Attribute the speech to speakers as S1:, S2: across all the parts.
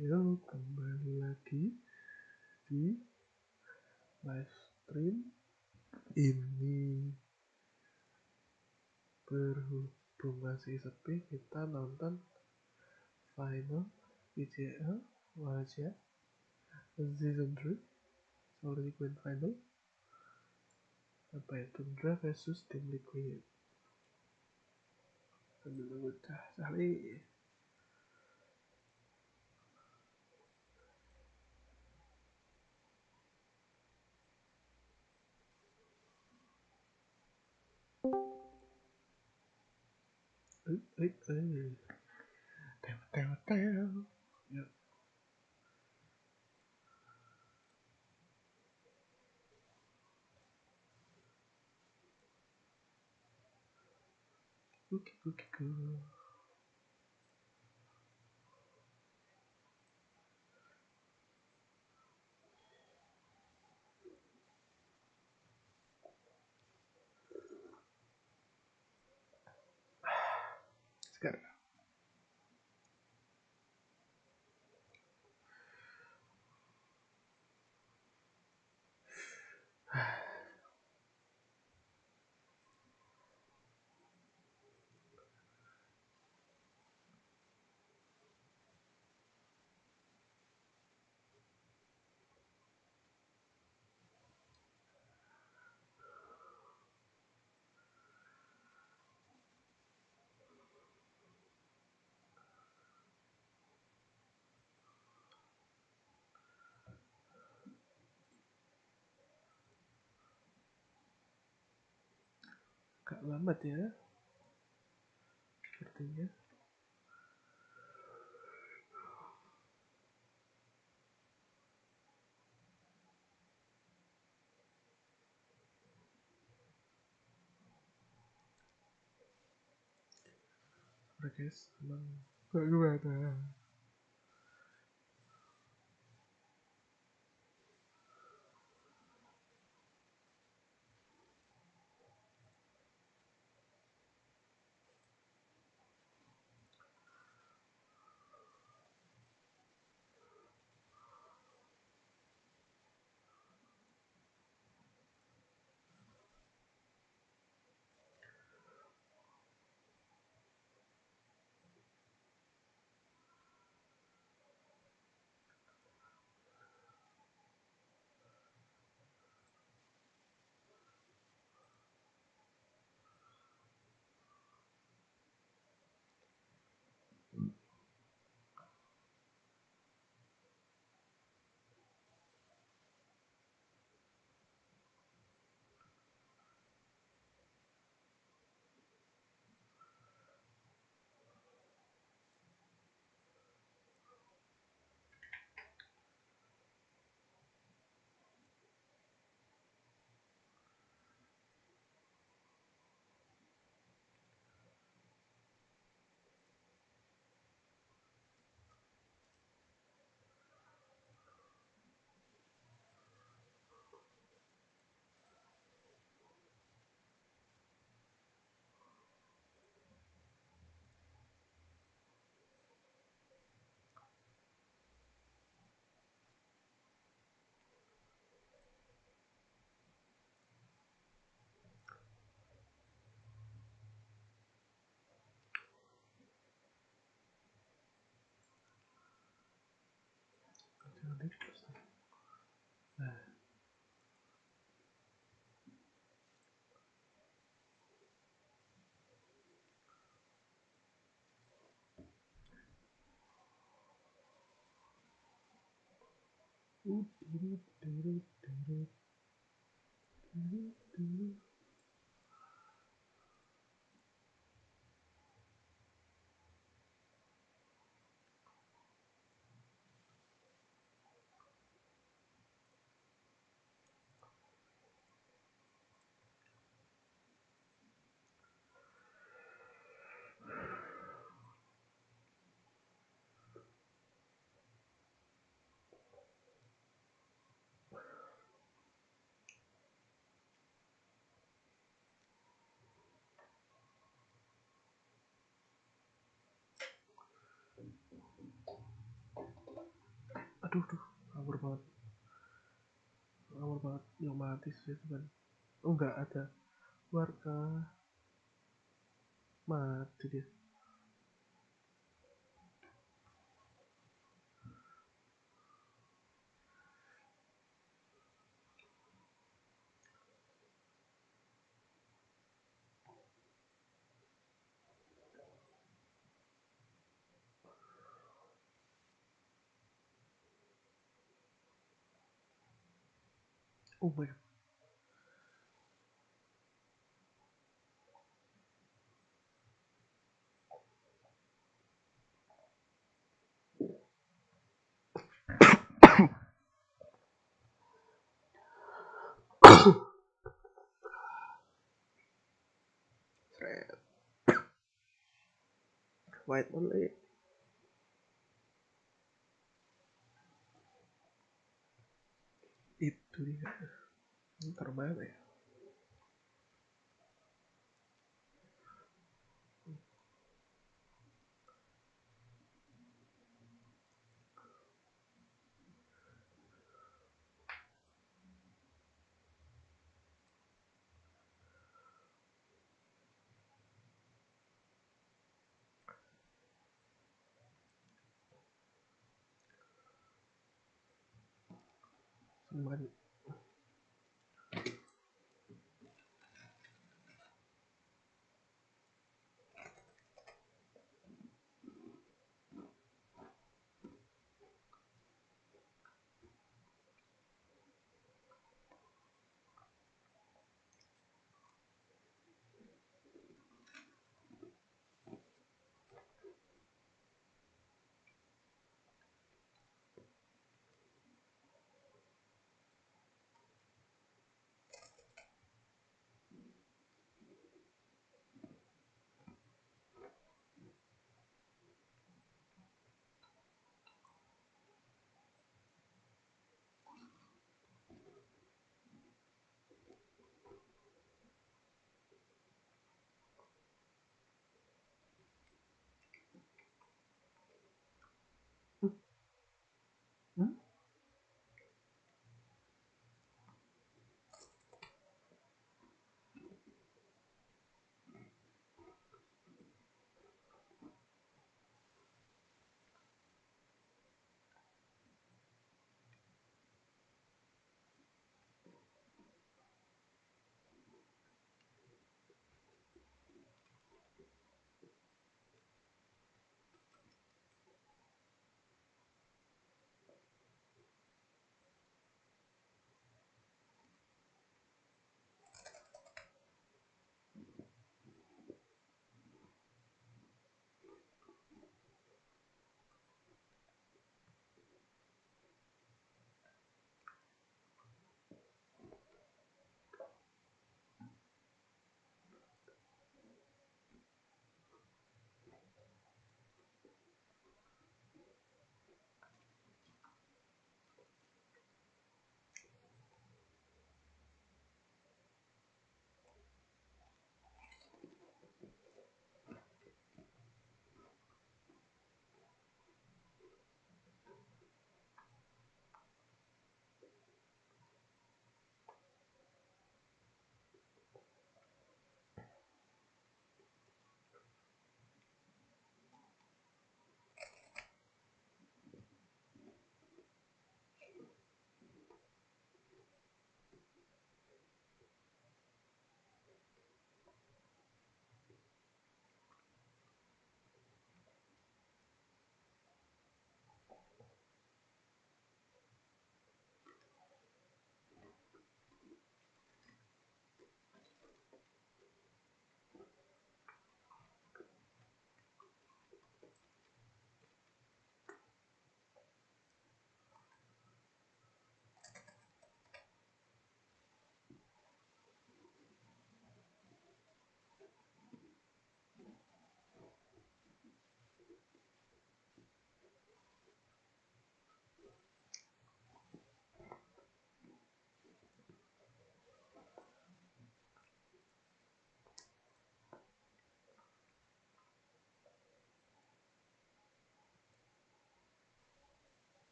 S1: Yo, kembali lagi di live stream ini. Berhubung masih sepi, kita nonton final PCL Malaysia Season 3 Sorry Grand Final. Apa ya, Tundra versus Tim Liquid. Sambil nunggu Sahli. Tel. Yuk. Kuki. Sekarang agak lambat ya sepertinya. Oke guys, emang gimana? Aduh tuh, ngawur banget yang mati sih itu kan. Oh enggak ada warga mati dia. Oh my god. White only. Itu dia. Ntar mana ya? Cuman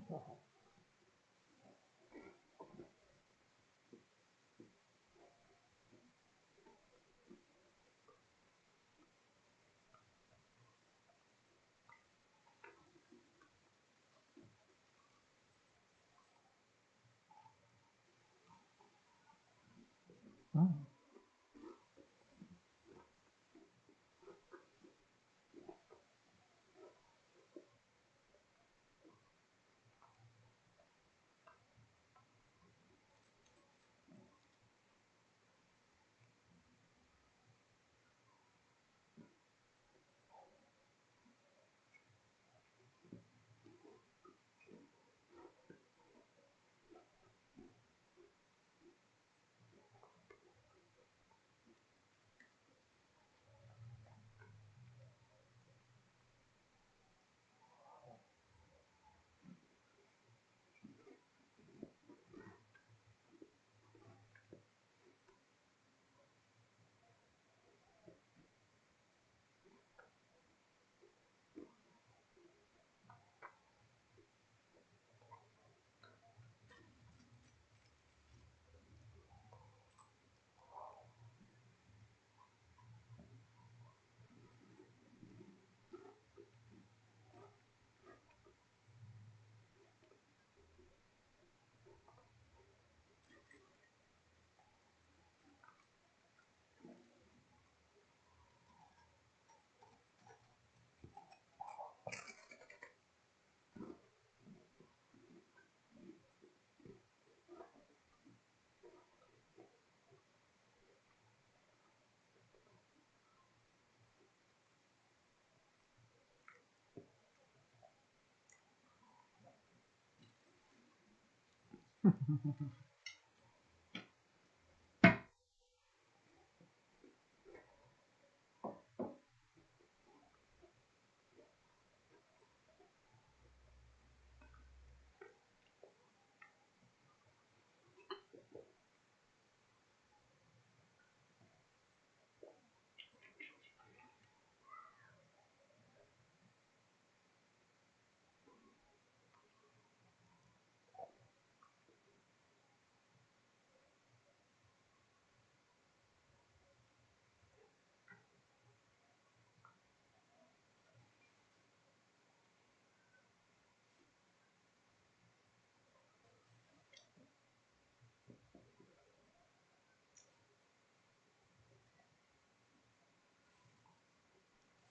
S1: Hmm.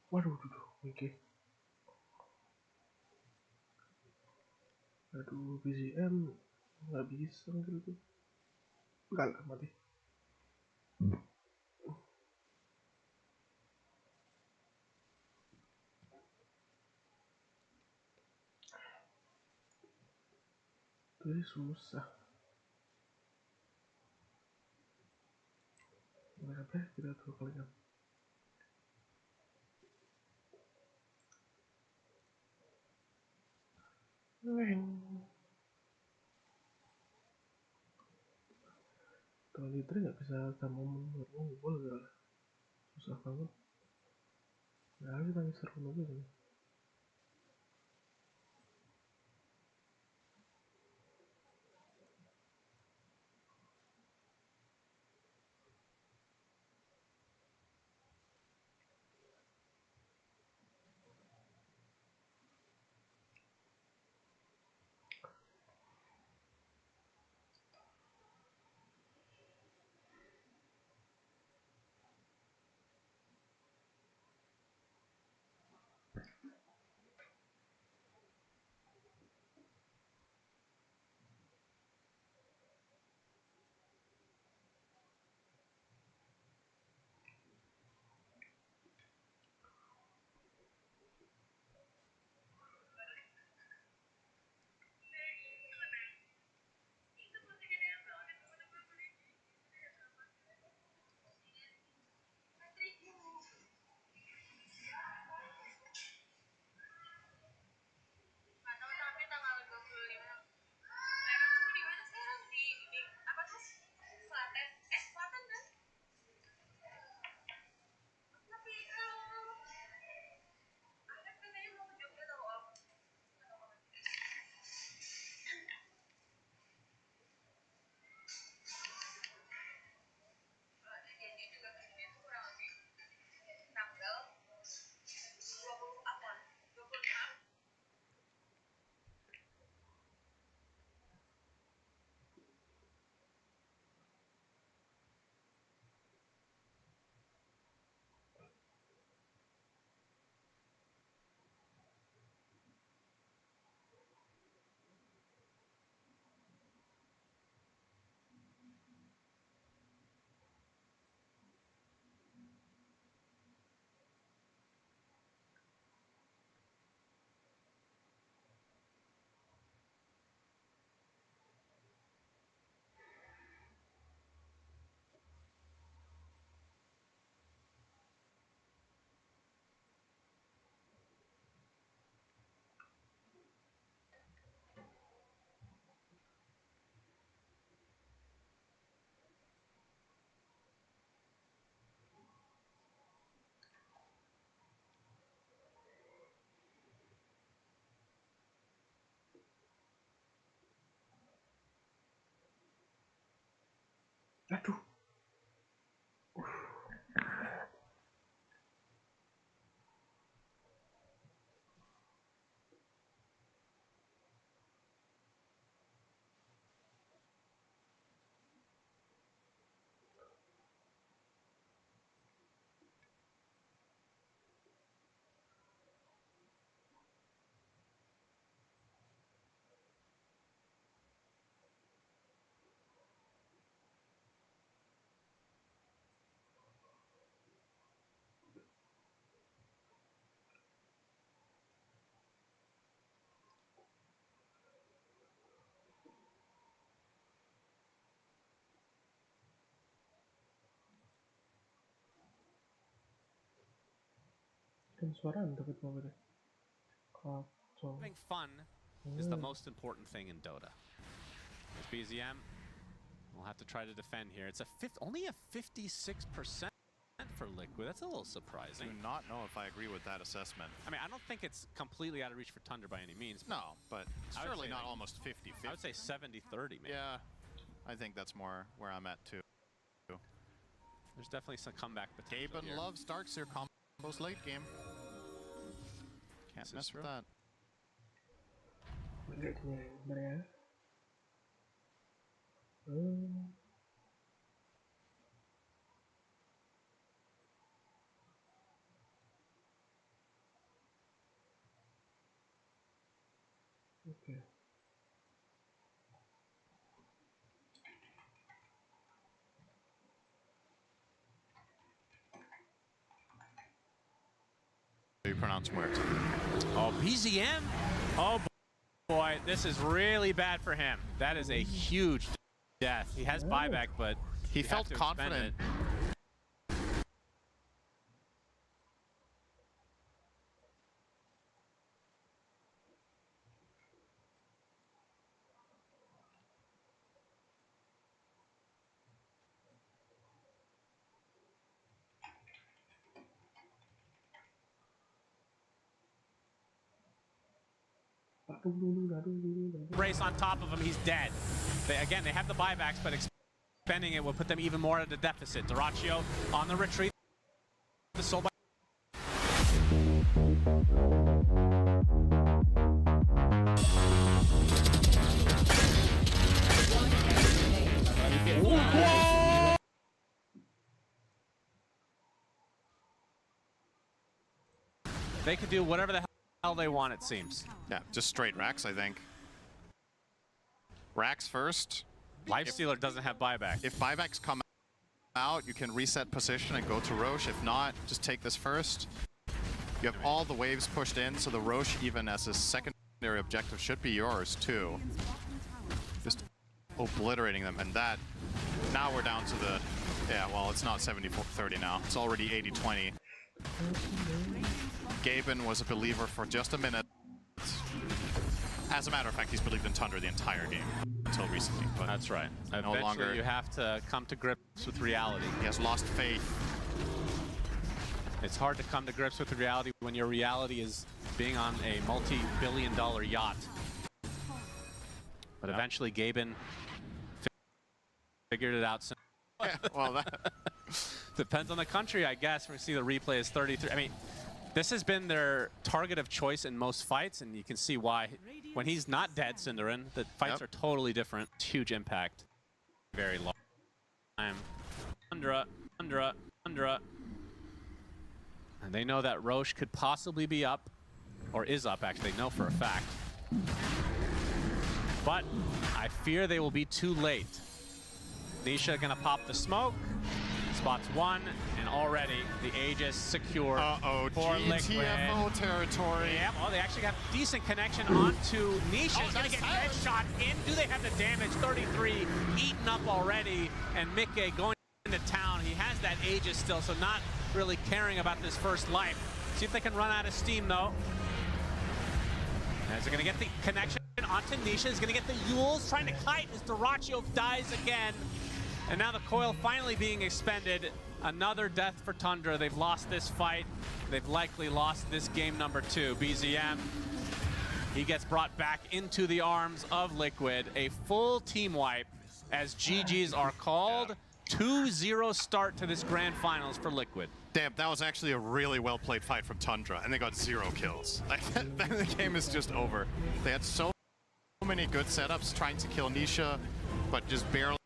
S1: Waduh, waduh, oke. Aduh, BCM nggak bisa gitu. Enggak lah, mati. Jadi susah. Kenapa kita tuh kali kan? Neng. Kalau di nggak bisa sama momen buat gak lah. Susah banget. Ya harus nangis seru lagi kan. Aduh. Kan suara dapat apa deh? Kacau.
S2: Having fun is the most important thing in Dota. With BZM, we'll have to try to defend here. It's only a 56% for Liquid. That's a little surprising.
S3: I do not know if I agree with that assessment.
S2: I mean, I don't think it's completely out of reach for Tundra by any means.
S3: No, but surely not almost 50-50.
S2: I would say 70-30, maybe.
S3: Yeah, I think that's more where I'm at too.
S2: There's definitely some comeback potential.
S3: Gaben loves Darkseer combos late game. Can't mess with that.
S1: Bentar ya. Oke.
S3: You pronounce words.
S2: Oh, BZM? Oh boy, this is really bad for him. That is a huge death. He has buyback, but
S3: he felt confident.
S2: Brace on top of him, he's dead. They have the buybacks, but expending it will put them even more at a deficit. Duraccio on the retreat. The soul by they could do whatever the hell they want, it seems.
S3: Yeah, just straight Rax, I think. Rax first.
S2: Lifestealer doesn't have buyback.
S3: If buybacks come out, you can reset position and go to Roche. If not, just take this first. You have all the waves pushed in, so the Roche, even as a secondary objective, should be yours too. Just obliterating them, and that, now we're down to the, yeah, well, it's not 70-30 now. It's already 80-20. Gaben was a believer for just a minute. As a matter of fact, he's believed in Tundra the entire game until recently. But
S2: that's right.
S3: No longer.
S2: You have to come to grips with reality.
S3: He has lost faith.
S2: It's hard to come to grips with reality when your reality is being on a multi-billion-dollar yacht. But eventually, Gaben figured it out.
S3: Yeah, well, that
S2: depends on the country, I guess. We see the replay is 33. I mean, this has been their target of choice in most fights, and you can see why. When he's not dead, Cinderin, the fights are totally different. Huge impact. Very long time. Tundra. And they know that Roche could possibly be up, or is up, actually. They know for a fact. But I fear they will be too late. Nisha gonna pop the smoke. Spots one, and already the Aegis secured for Liquid.
S3: GTFO territory.
S2: Yeah, well, they actually got decent connection onto Nisha. He's gonna get headshot in. Do they have the damage? 33 eaten up already, and Mikke going into town. He has that Aegis still, so not really caring about this first life. See if they can run out of steam, though. As they're gonna get the connection onto Nisha. He's gonna get the Yules, trying to kite as Duraccio dies again. And now the coil finally being expended. Another death for Tundra. They've lost this fight. They've likely lost this game number 2. BZM, he gets brought back into the arms of Liquid. A full team wipe as GGs are called. 2-0 start to this grand finals for Liquid.
S3: Damn, that was actually a really well played fight from Tundra, and they got 0 kills. Like, then the game is just over. They had so many good setups trying to kill Nisha, but just barely.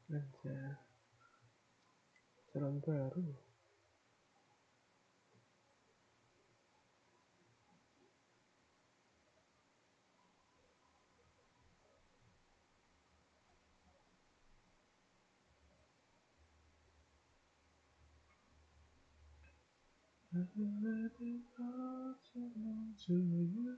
S1: Aja jalan baru. Everything possible to you.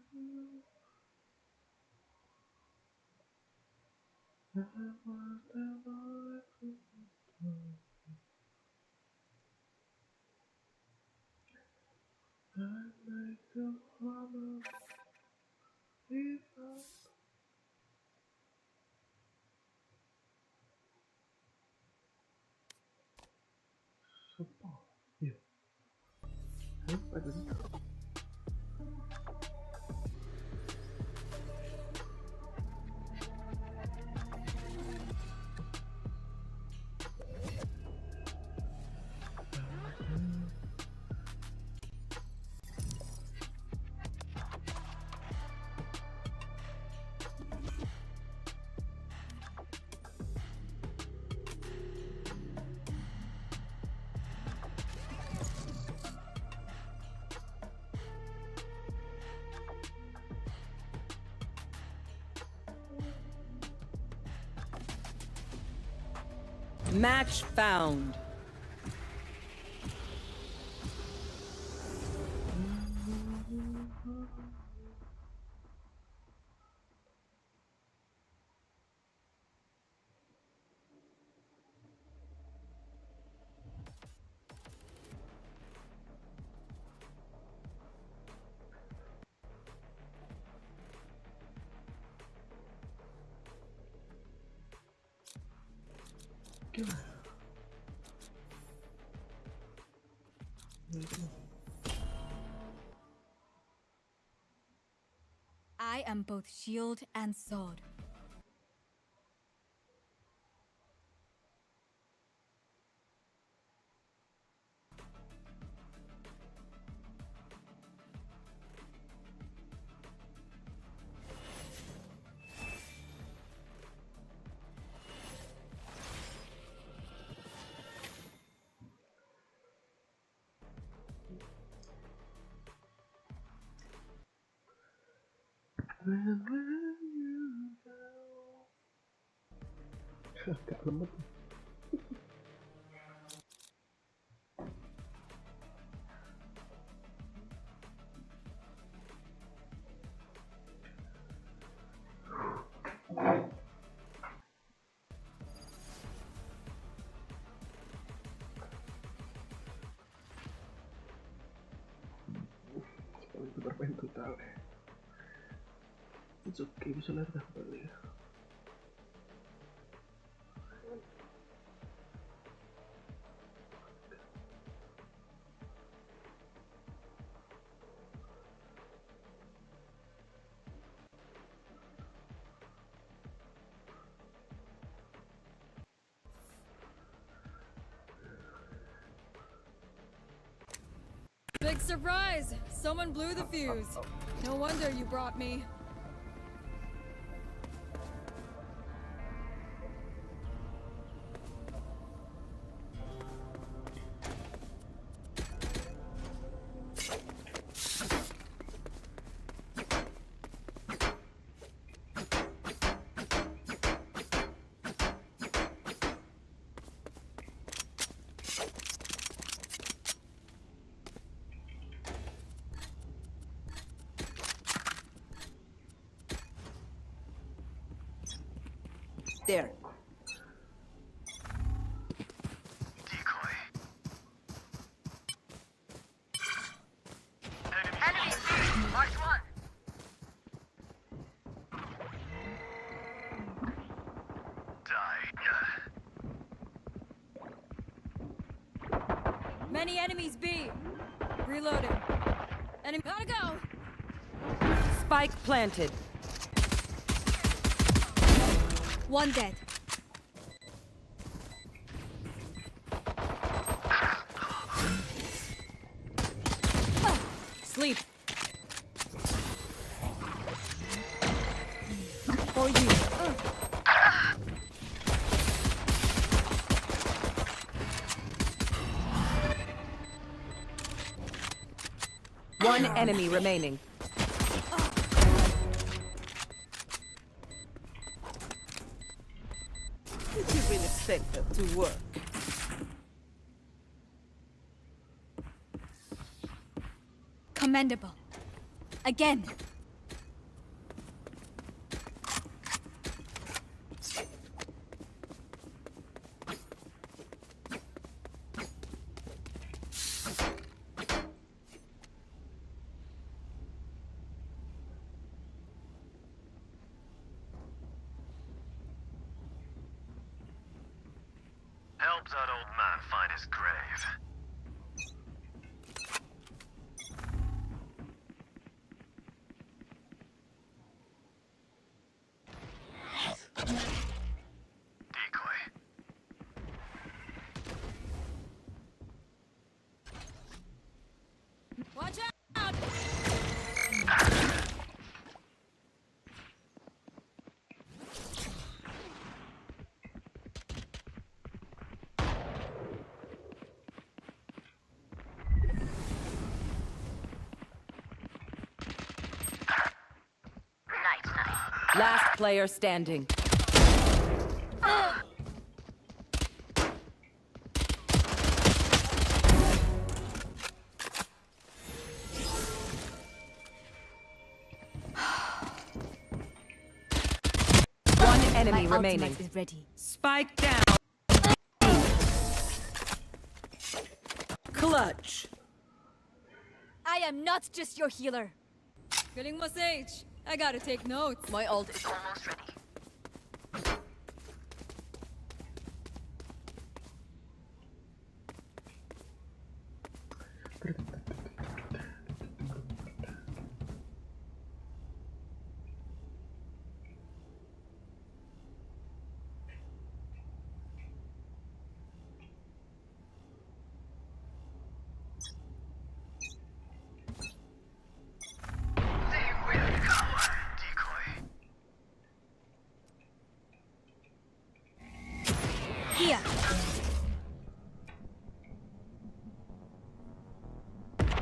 S1: I want the life to come. I make the promise if I support you. Apa tadi?
S4: Match found.
S1: Gimana?
S5: I am both shield and sword.
S1: Agak lemot. Paling bermain total ya. It's okay, bisa lari dah kembali ya.
S5: Big surprise! Someone blew the fuse. No wonder you brought me.
S4: There.
S6: Decoy. Enemy C, mark one.
S5: Many enemies B. Reloading. Enemy. Gotta go!
S4: Spike planted.
S5: One dead.
S4: Sleep. For you. One enemy remaining. Did you really expect them to work?
S5: Commendable. Again.
S6: Helps that old man find his grave. Decoy.
S5: Watch out!
S4: Last player standing. enemy
S7: My
S4: remaining.
S7: ultimate is ready.
S4: Spike down. Clutch.
S7: I am not just your healer.
S5: Feeling my sage. I gotta take notes.
S6: My ult is almost ready. They will cower. Decoy.
S7: Here.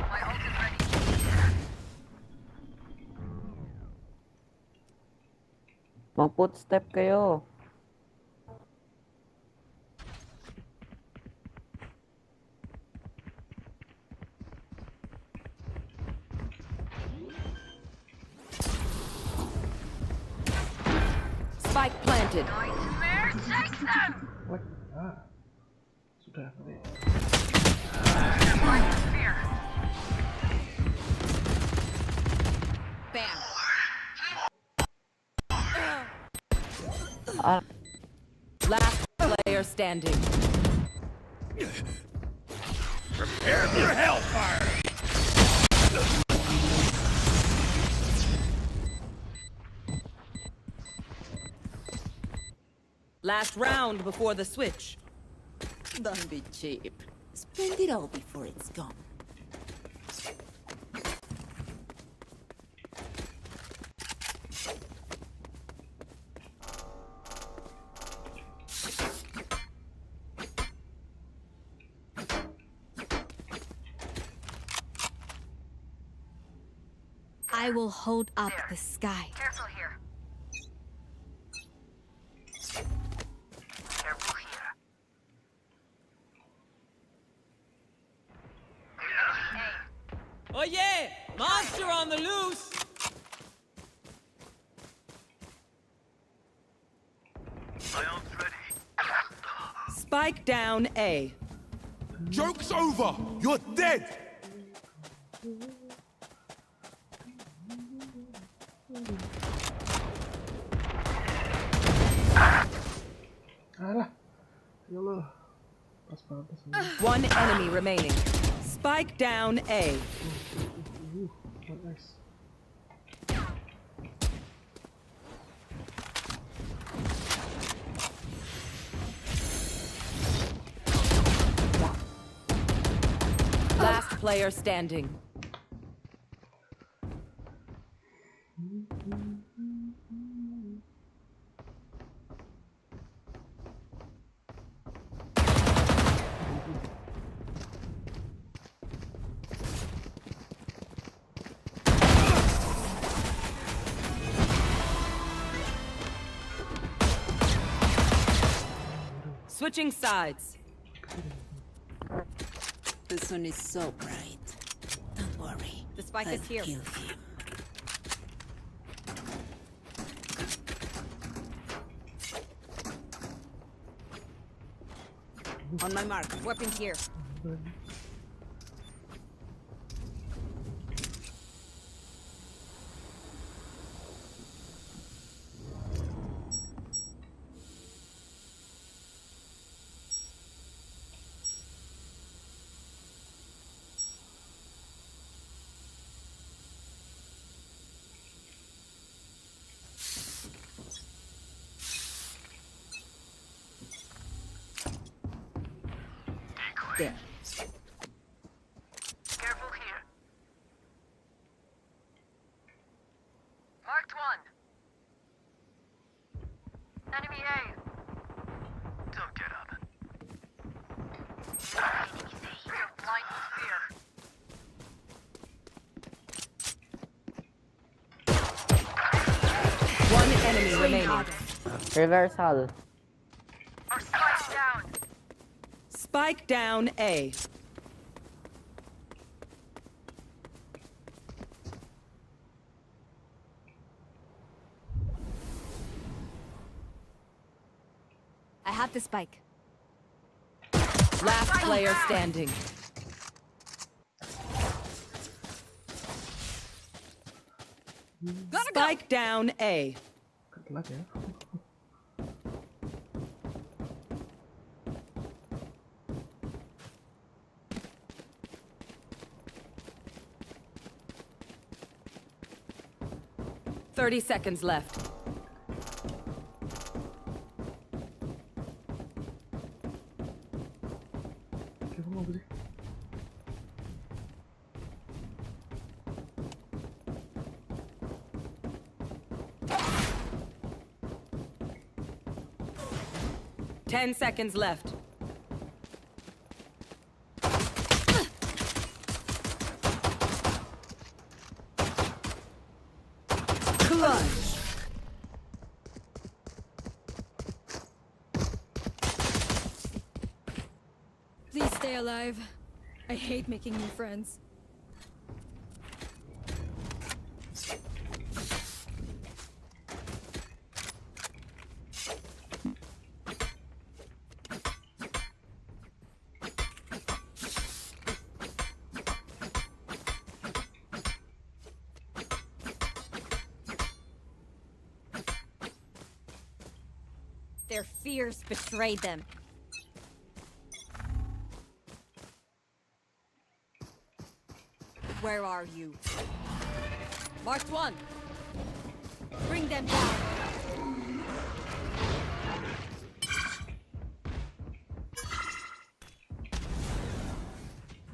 S6: My ult is ready.
S8: Mag-footstep kayo.
S4: Spike planted.
S6: Nightmare, take them!
S1: What? Ah. Sudah mati.
S6: My spear.
S7: Bam.
S8: Ah,
S4: Last player standing. Last round before the switch.
S7: Don't be cheap. Spend it all before it's gone. I will hold up the sky.
S6: Careful here. Careful here. Hey,
S4: Oh yeah! Monster on the loose!
S6: my ult's ready.
S4: Spike down A.
S9: Joke's over! You're dead!
S1: Alah. Ya Allah. Pas banget pas banget.
S4: One enemy remaining. Spike down A.
S1: Nice.
S4: Last player standing. Switching sides.
S7: The sun is so bright. Don't worry.
S4: The spike
S7: I'll
S4: is here.
S7: kill him. On my mark. Weapon here. There.
S6: Careful here. Marked one. Enemy A. Don't get up. You're blind with fear.
S4: One enemy remaining.
S8: reversal.
S6: Our spike down.
S4: Spike down A.
S5: have the spike.
S4: Last player standing. Spike down A.
S1: Telat ya.
S4: 30 seconds left.
S1: Coba mau apa sih?
S4: Ten seconds left. Clutch.
S5: Please stay alive. I hate making new friends. Their fears betrayed them. Where are you? Marked one. Bring them down.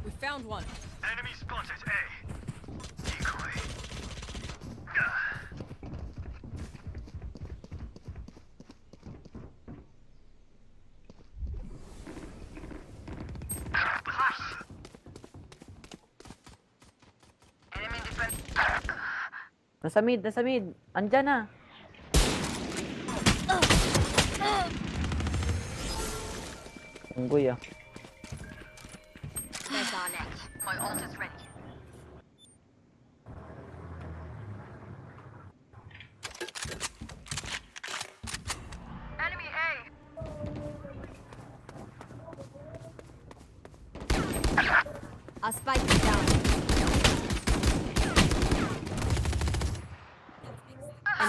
S5: We found one.
S6: Enemy spotted A. Decoy. Enemy defense.
S8: Nasa mid, nasa mid. Andyan na. Unggoy ah.
S6: That's on it. My ult is ready. Enemy A.
S5: A spike is down.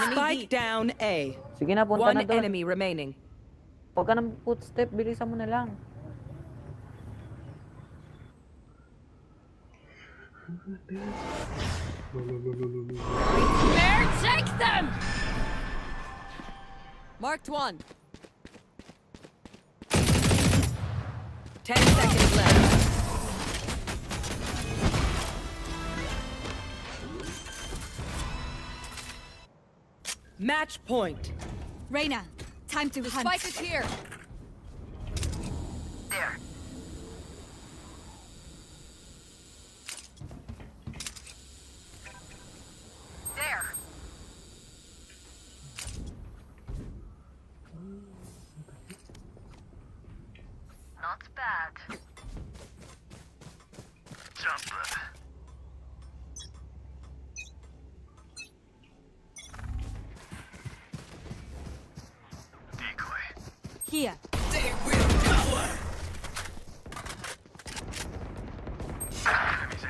S4: Spike down A.
S8: Sige na, punta na
S4: One
S8: doon.
S4: enemy remaining.
S8: Huwag ka ng footstep, bilisan mo na lang.
S5: There, take them!
S4: Marked one. 10 seconds left. Match point.
S5: Reyna, time to hunt.
S4: Spike is here.
S6: There. There. Not bad. Jumper. Decoy.
S5: Here.
S6: Enemies A.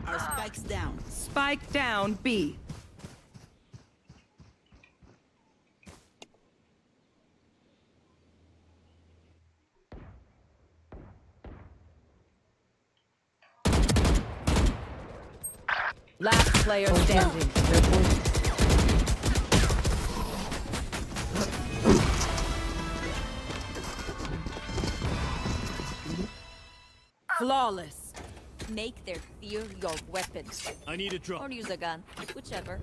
S7: Our spike's down.
S4: Spike down B. Last player standing. Flawless.
S5: Make their fear your weapon.
S9: I need a drop.
S5: Or use a gun. Whichever.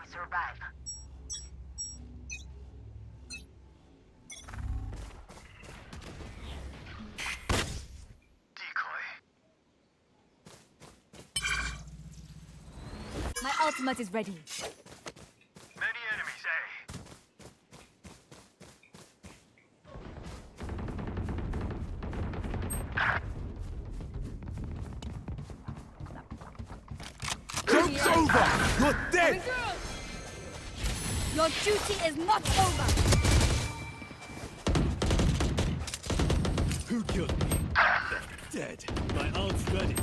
S6: We survive. Decoy.
S5: ultimate is ready.
S6: Many enemies, eh?
S9: Joke's over! You're dead!
S5: Your duty is not over.
S10: Who killed me? They're dead. My ult's ready.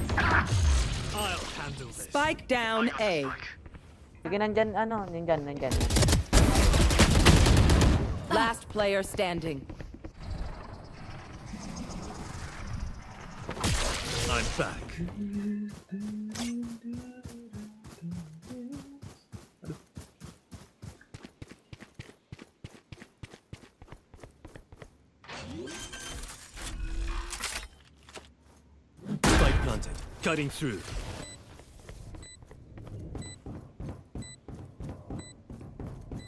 S10: I'll handle this.
S4: Spike down A.
S8: Sige, nandyan, ano, nandyan.
S4: Last player standing.
S10: I'm back. Spike planted. Cutting through.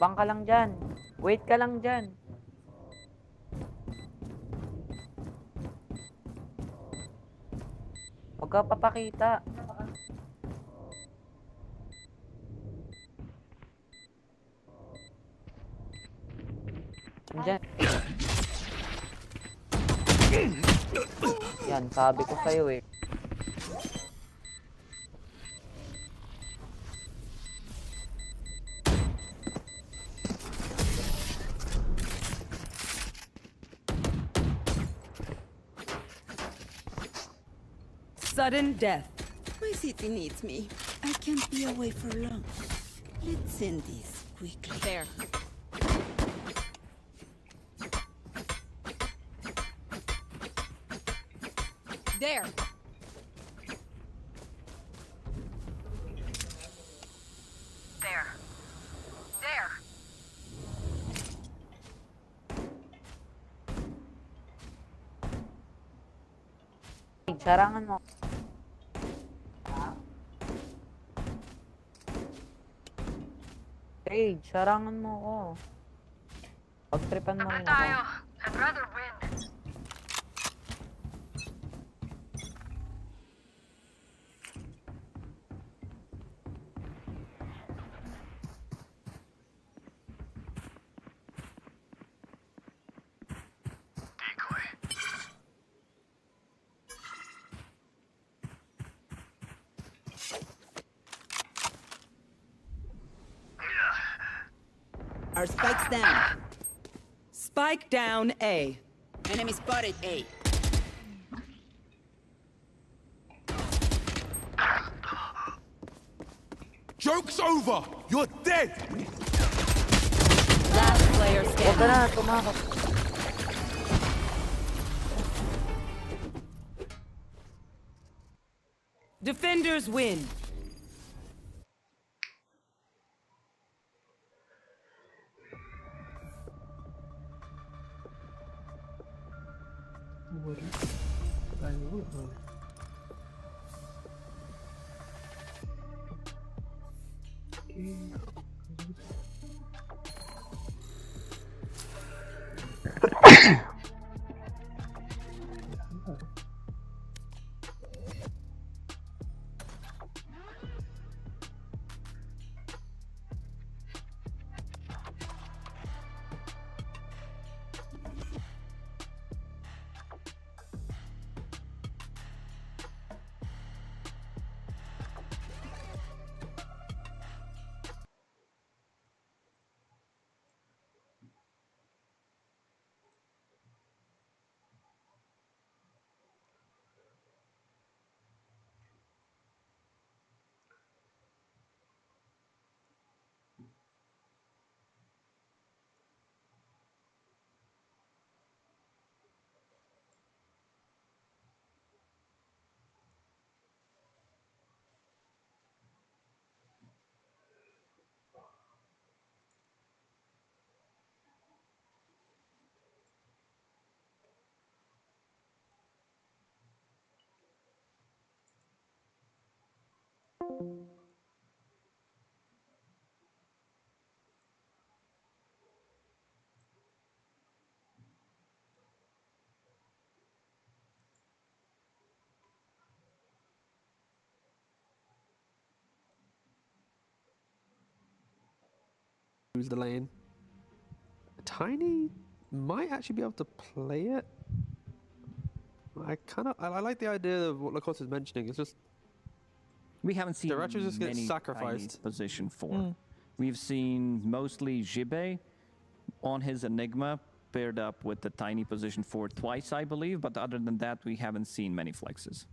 S8: Bang ka lang dyan. Wait ka lang dyan. Huwag ka papakita. Dyan. Yan, sabi ko sa'yo eh.
S4: Sudden death.
S7: My city needs me. I can't be away for long. Let's end this quickly.
S5: There. There.
S6: There. There.
S8: Sarangan mo. Sage, sarangan mo ko. Pagtripan mo rin ako.
S6: Tayo. I'd rather win. Decoy.
S7: Our spikes down.
S4: Spike down A.
S7: Enemy spotted A.
S9: Joke's over! You're dead!
S4: Last player
S8: Huwag ka
S4: standing.
S8: na, tumakot.
S4: Defenders win.
S1: Waduh. Tanya gue kali.
S11: lose the lane. Tiny might actually be able to play it. I like the idea of what Lacoste is mentioning. It's just
S12: we haven't seen
S11: Diracho just gets
S12: many
S11: sacrificed.
S12: Position 4. We've seen mostly Jibe on his Enigma paired up with the Tiny position 4 twice, I believe. But other than that, we haven't seen many flexes.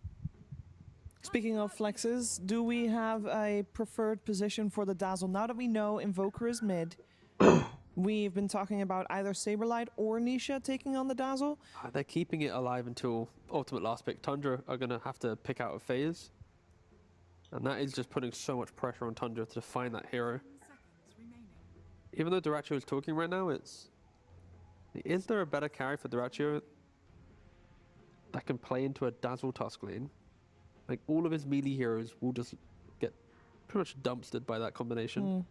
S13: Speaking of flexes, do we have a preferred position for the Dazzle? Now that we know Invoker is mid, we've been talking about either Saberlight or Nisha taking on the Dazzle.
S11: They're keeping it alive until ultimate last pick. Tundra are going to have to pick out a phase. And that is just putting so much pressure on Tundra to find that hero. Even though Diracho is talking right now, is there a better carry for Diracho that can play into a Dazzle Tusk lane? Like, all of his melee heroes will just get pretty much dumpstered by that combination.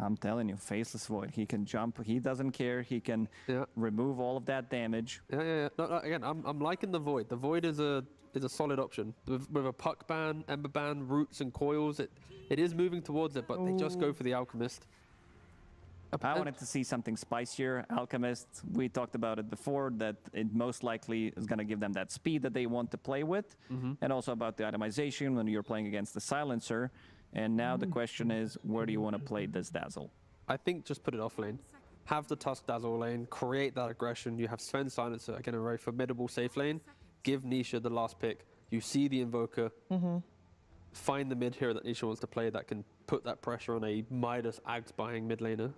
S12: I'm telling you, Faceless Void, he can jump, he doesn't care, he can remove all of that damage.
S11: Yeah. No, again, I'm liking the Void. The Void is a solid option. With a Puck ban, Ember ban, Roots and Coils, it is moving towards it, but they just go for the Alchemist.
S12: I wanted to see something spicier. Alchemist, we talked about it before, that it most likely is going to give them that speed that they want to play with. And also about the itemization when you're playing against the Silencer. And now the question is, where do you want to play this Dazzle?
S11: I think just put it off lane. Have the Tusk Dazzle lane, create that aggression. You have Sven Silencer, again, a very formidable safe lane. Give Nisha the last pick. You see the Invoker. Find the mid hero that Nisha wants to play that can put that pressure on a Midas Ags buying mid laner.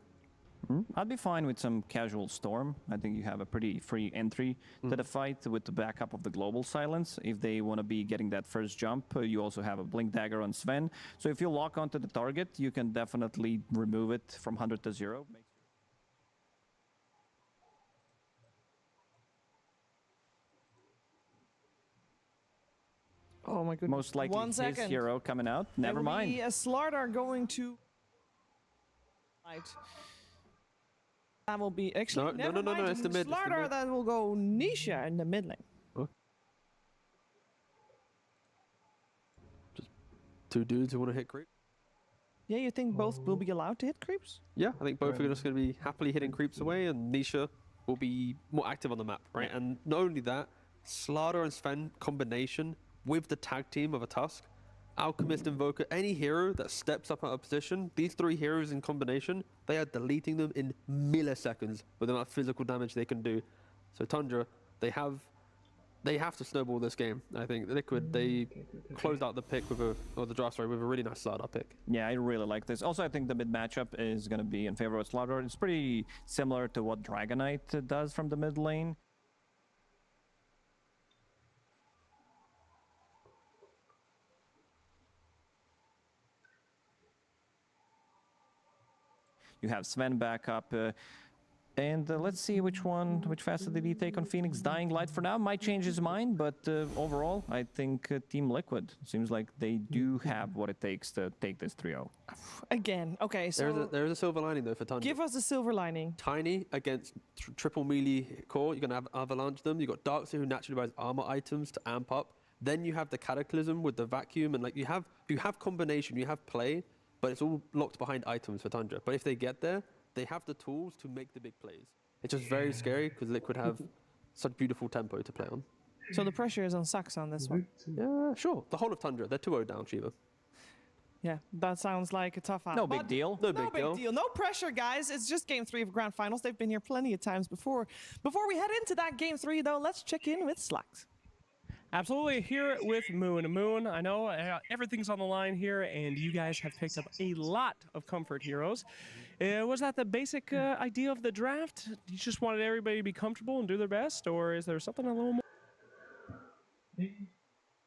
S12: I'd be fine with some casual Storm. I think you have a pretty free entry to the fight with the backup of the Global Silence. If they want to be getting that first jump, you also have a Blink Dagger on Sven. So if you lock onto the target, you can definitely remove it from 100 to 0.
S13: Oh my goodness.
S12: Most likely his hero coming out. Never mind.
S13: A Slardar going to... That will be actually
S11: no, it's the mid.
S13: Slardar that will go Nisha in the mid lane.
S11: Just two dudes who want to hit creep.
S13: Yeah, you think both will be allowed to hit creeps?
S11: Yeah, I think both are just going to be happily hitting creeps away, and Nisha will be more active on the map, right? And not only that, Slardar and Sven combination with the tag team of a Tusk, Alchemist, Invoker, any hero that steps up out of position, these three heroes in combination, they are deleting them in milliseconds with the amount of physical damage they can do. So Tundra, they have to snowball this game. I think Liquid, they closed out the pick with the draft, sorry, with a really nice Slardar pick.
S12: Yeah, I really like this. Also, I think the mid matchup is going to be in favor of Slardar. It's pretty similar to what Dragonite does from the mid lane. You have Sven back up. And let's see which facet did he take on Phoenix. Dying Light for now might change his mind, but overall, I think Team Liquid seems like they do have what it takes to take this 3-0.
S13: Again, okay, so...
S11: There's a silver lining, though, for Tundra.
S13: Give us a silver lining.
S11: Tiny against triple melee core. You're going to have Avalanche them. You've got Darkseer, who naturally buys armor items to amp up. Then you have the Cataclysm with the Vacuum, and like you have combination, you have play, but it's all locked behind items for Tundra. But if they get there, they have the tools to make the big plays. It's just very scary because Liquid have such beautiful tempo to play on.
S13: So the pressure is on Sax on this one.
S11: Yeah, sure. The whole of Tundra, they're 2-0 down, Shiva.
S13: Yeah, that sounds like a tough out.
S12: No big deal.
S11: No big deal.
S13: No pressure, guys. It's just Game 3 of Grand Finals. They've been here plenty of times before. Before we head into that Game 3, though, let's check in with Slacks.
S14: Absolutely, here with Moon. Moon, I know everything's on the line here, and you guys have picked up a lot of comfort heroes. Was that the basic idea of the draft? You just wanted everybody to be comfortable and do their best, or is there something a little more?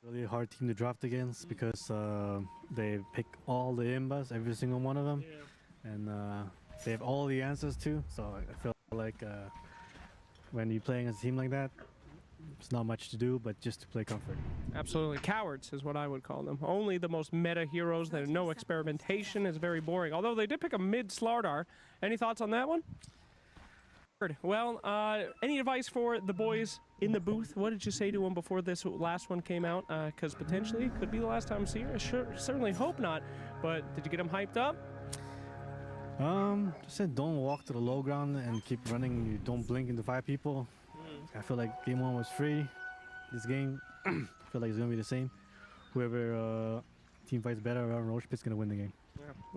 S10: Really hard team to draft against because they pick all the imbas, every single one of them, and they have all the answers too. So I feel like when you're playing as a team like that, it's not much to do, but just to play comfort.
S14: Absolutely. Cowards is what I would call them. Only the most meta heroes. There's no experimentation. It's very boring. Although they did pick a mid Slardar. Any thoughts on that one? Well, any advice for the boys in the booth? What did you say to them before this last one came out? Because potentially it could be the last time see her. Certainly hope not. But did you get them hyped up?
S10: Just said don't walk to the low ground and keep running. You don't blink into 5 people. I feel like game 1 was free. This game, I feel like it's gonna be the same. Whoever team fights better around Roche Pit's gonna win the game.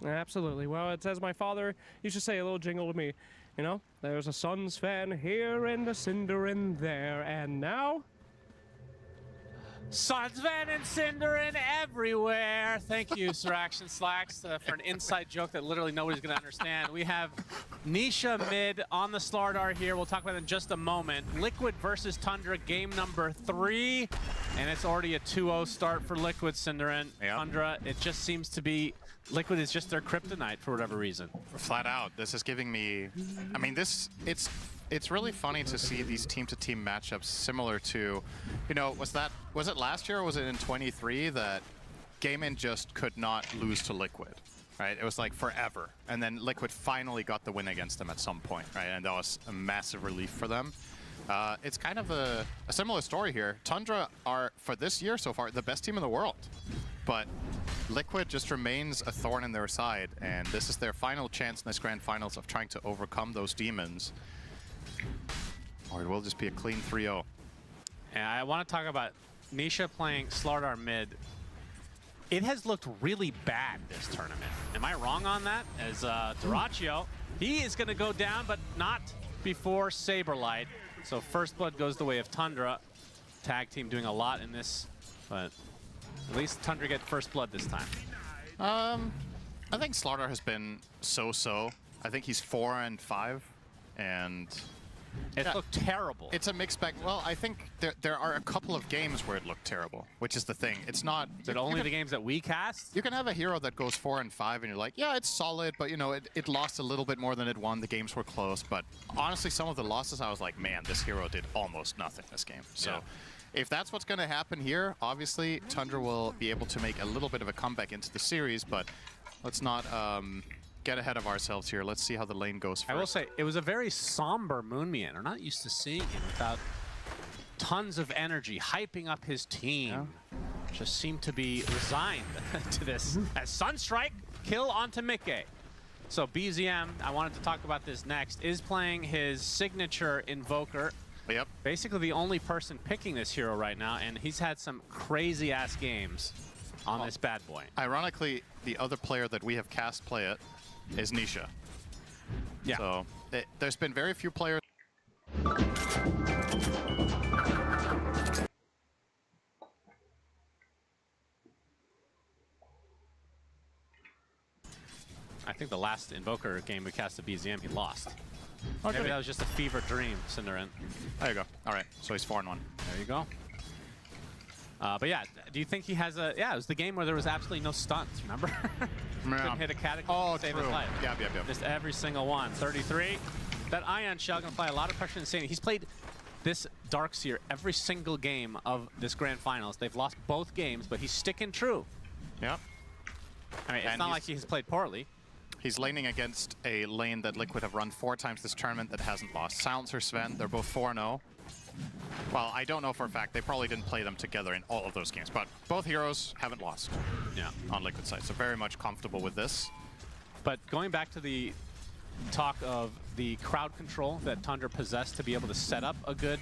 S14: Yeah, absolutely. Well, it's as my father used to say, a little jingle to me. You know, there's a Suns fan here and a Cinderin there, and now.
S2: Suns Van and Cinderin everywhere. Thank you, Sir Action Slacks, for an inside joke that literally nobody's going to understand. We have Nisha mid on the Slardar here. We'll talk about it in just a moment. Liquid versus Tundra, game number 3. And it's already a 2-0 start for Liquid, Cinderin.
S3: Yep.
S2: Tundra, it just seems to be, Liquid is just their kryptonite for whatever reason.
S3: Flat out, this is giving me, I mean, it's really funny to see these team-to-team matchups similar to, you know, was it last year or was it in 23 that Gaimin just could not lose to Liquid, right? It was like forever. And then Liquid finally got the win against them at some point, right? And that was a massive relief for them. It's kind of a similar story here. Tundra are, for this year so far, the best team in the world. But Liquid just remains a thorn in their side, and this is their final chance in this grand finals of trying to overcome those demons. Or it will just be a clean 3-0.
S2: And I want to talk about Nisha playing Slardar mid. It has looked really bad this tournament. Am I wrong on that? As Duraccio, he is going to go down, but not before Saberlight. So first blood goes the way of Tundra. Tag team doing a lot in this, but at least Tundra get first blood this time.
S3: I think Slardar has been so-so. I think he's 4-5, and
S2: it looked terrible.
S3: It's a mixed bag. Well, I think there are a couple of games where it looked terrible, which is the thing. It's not.
S2: Is it only the games that we cast?
S3: You can have a hero that goes 4-5, and you're like, yeah, it's solid, but you know, it lost a little bit more than it won. The games were close, but honestly, some of the losses, I was like, man, this hero did almost nothing this game. So.
S2: Yeah.
S3: If that's what's going to happen here, obviously Tundra will be able to make a little bit of a comeback into the series, but let's not get ahead of ourselves here. Let's see how the lane goes first.
S2: I will say, it was a very somber Moonmian. We're not used to seeing him without tons of energy, hyping up his team. Yeah. Just seemed to be resigned to this. As Sunstrike, kill onto Mickey. So BZM, I wanted to talk about this next, is playing his signature Invoker.
S3: Yep.
S2: Basically the only person picking this hero right now, and he's had some crazy-ass games on this bad boy.
S3: Ironically, the other player that we have cast play it is Nisha.
S2: Yeah.
S3: So there's been very few players.
S2: I think the last Invoker game we cast at BZM, he lost. Maybe that was just a fever dream, Cinderin.
S3: There you go. All right, so he's 4-1.
S2: There you go. But yeah, do you think he has a... Yeah, it was the game where there was absolutely no stunts, remember? Couldn't hit a cataclysm to save his life.
S3: Yeah.
S2: Just every single one. 33. That Ion Shell going to apply a lot of pressure in Insane. He's played this Darkseer every single game of this Grand Finals. They've lost both games, but he's sticking true.
S3: Yeah.
S2: I mean, it's not like he's played poorly.
S3: He's laning against a lane that Liquid have run 4 times this tournament that hasn't lost. Silencer, Sven, they're both 4-0. Well, I don't know for a fact. They probably didn't play them together in all of those games, but both heroes haven't lost on Liquid side, so very much comfortable with this.
S2: But going back to the talk of the crowd control that Tundra possessed to be able to set up a good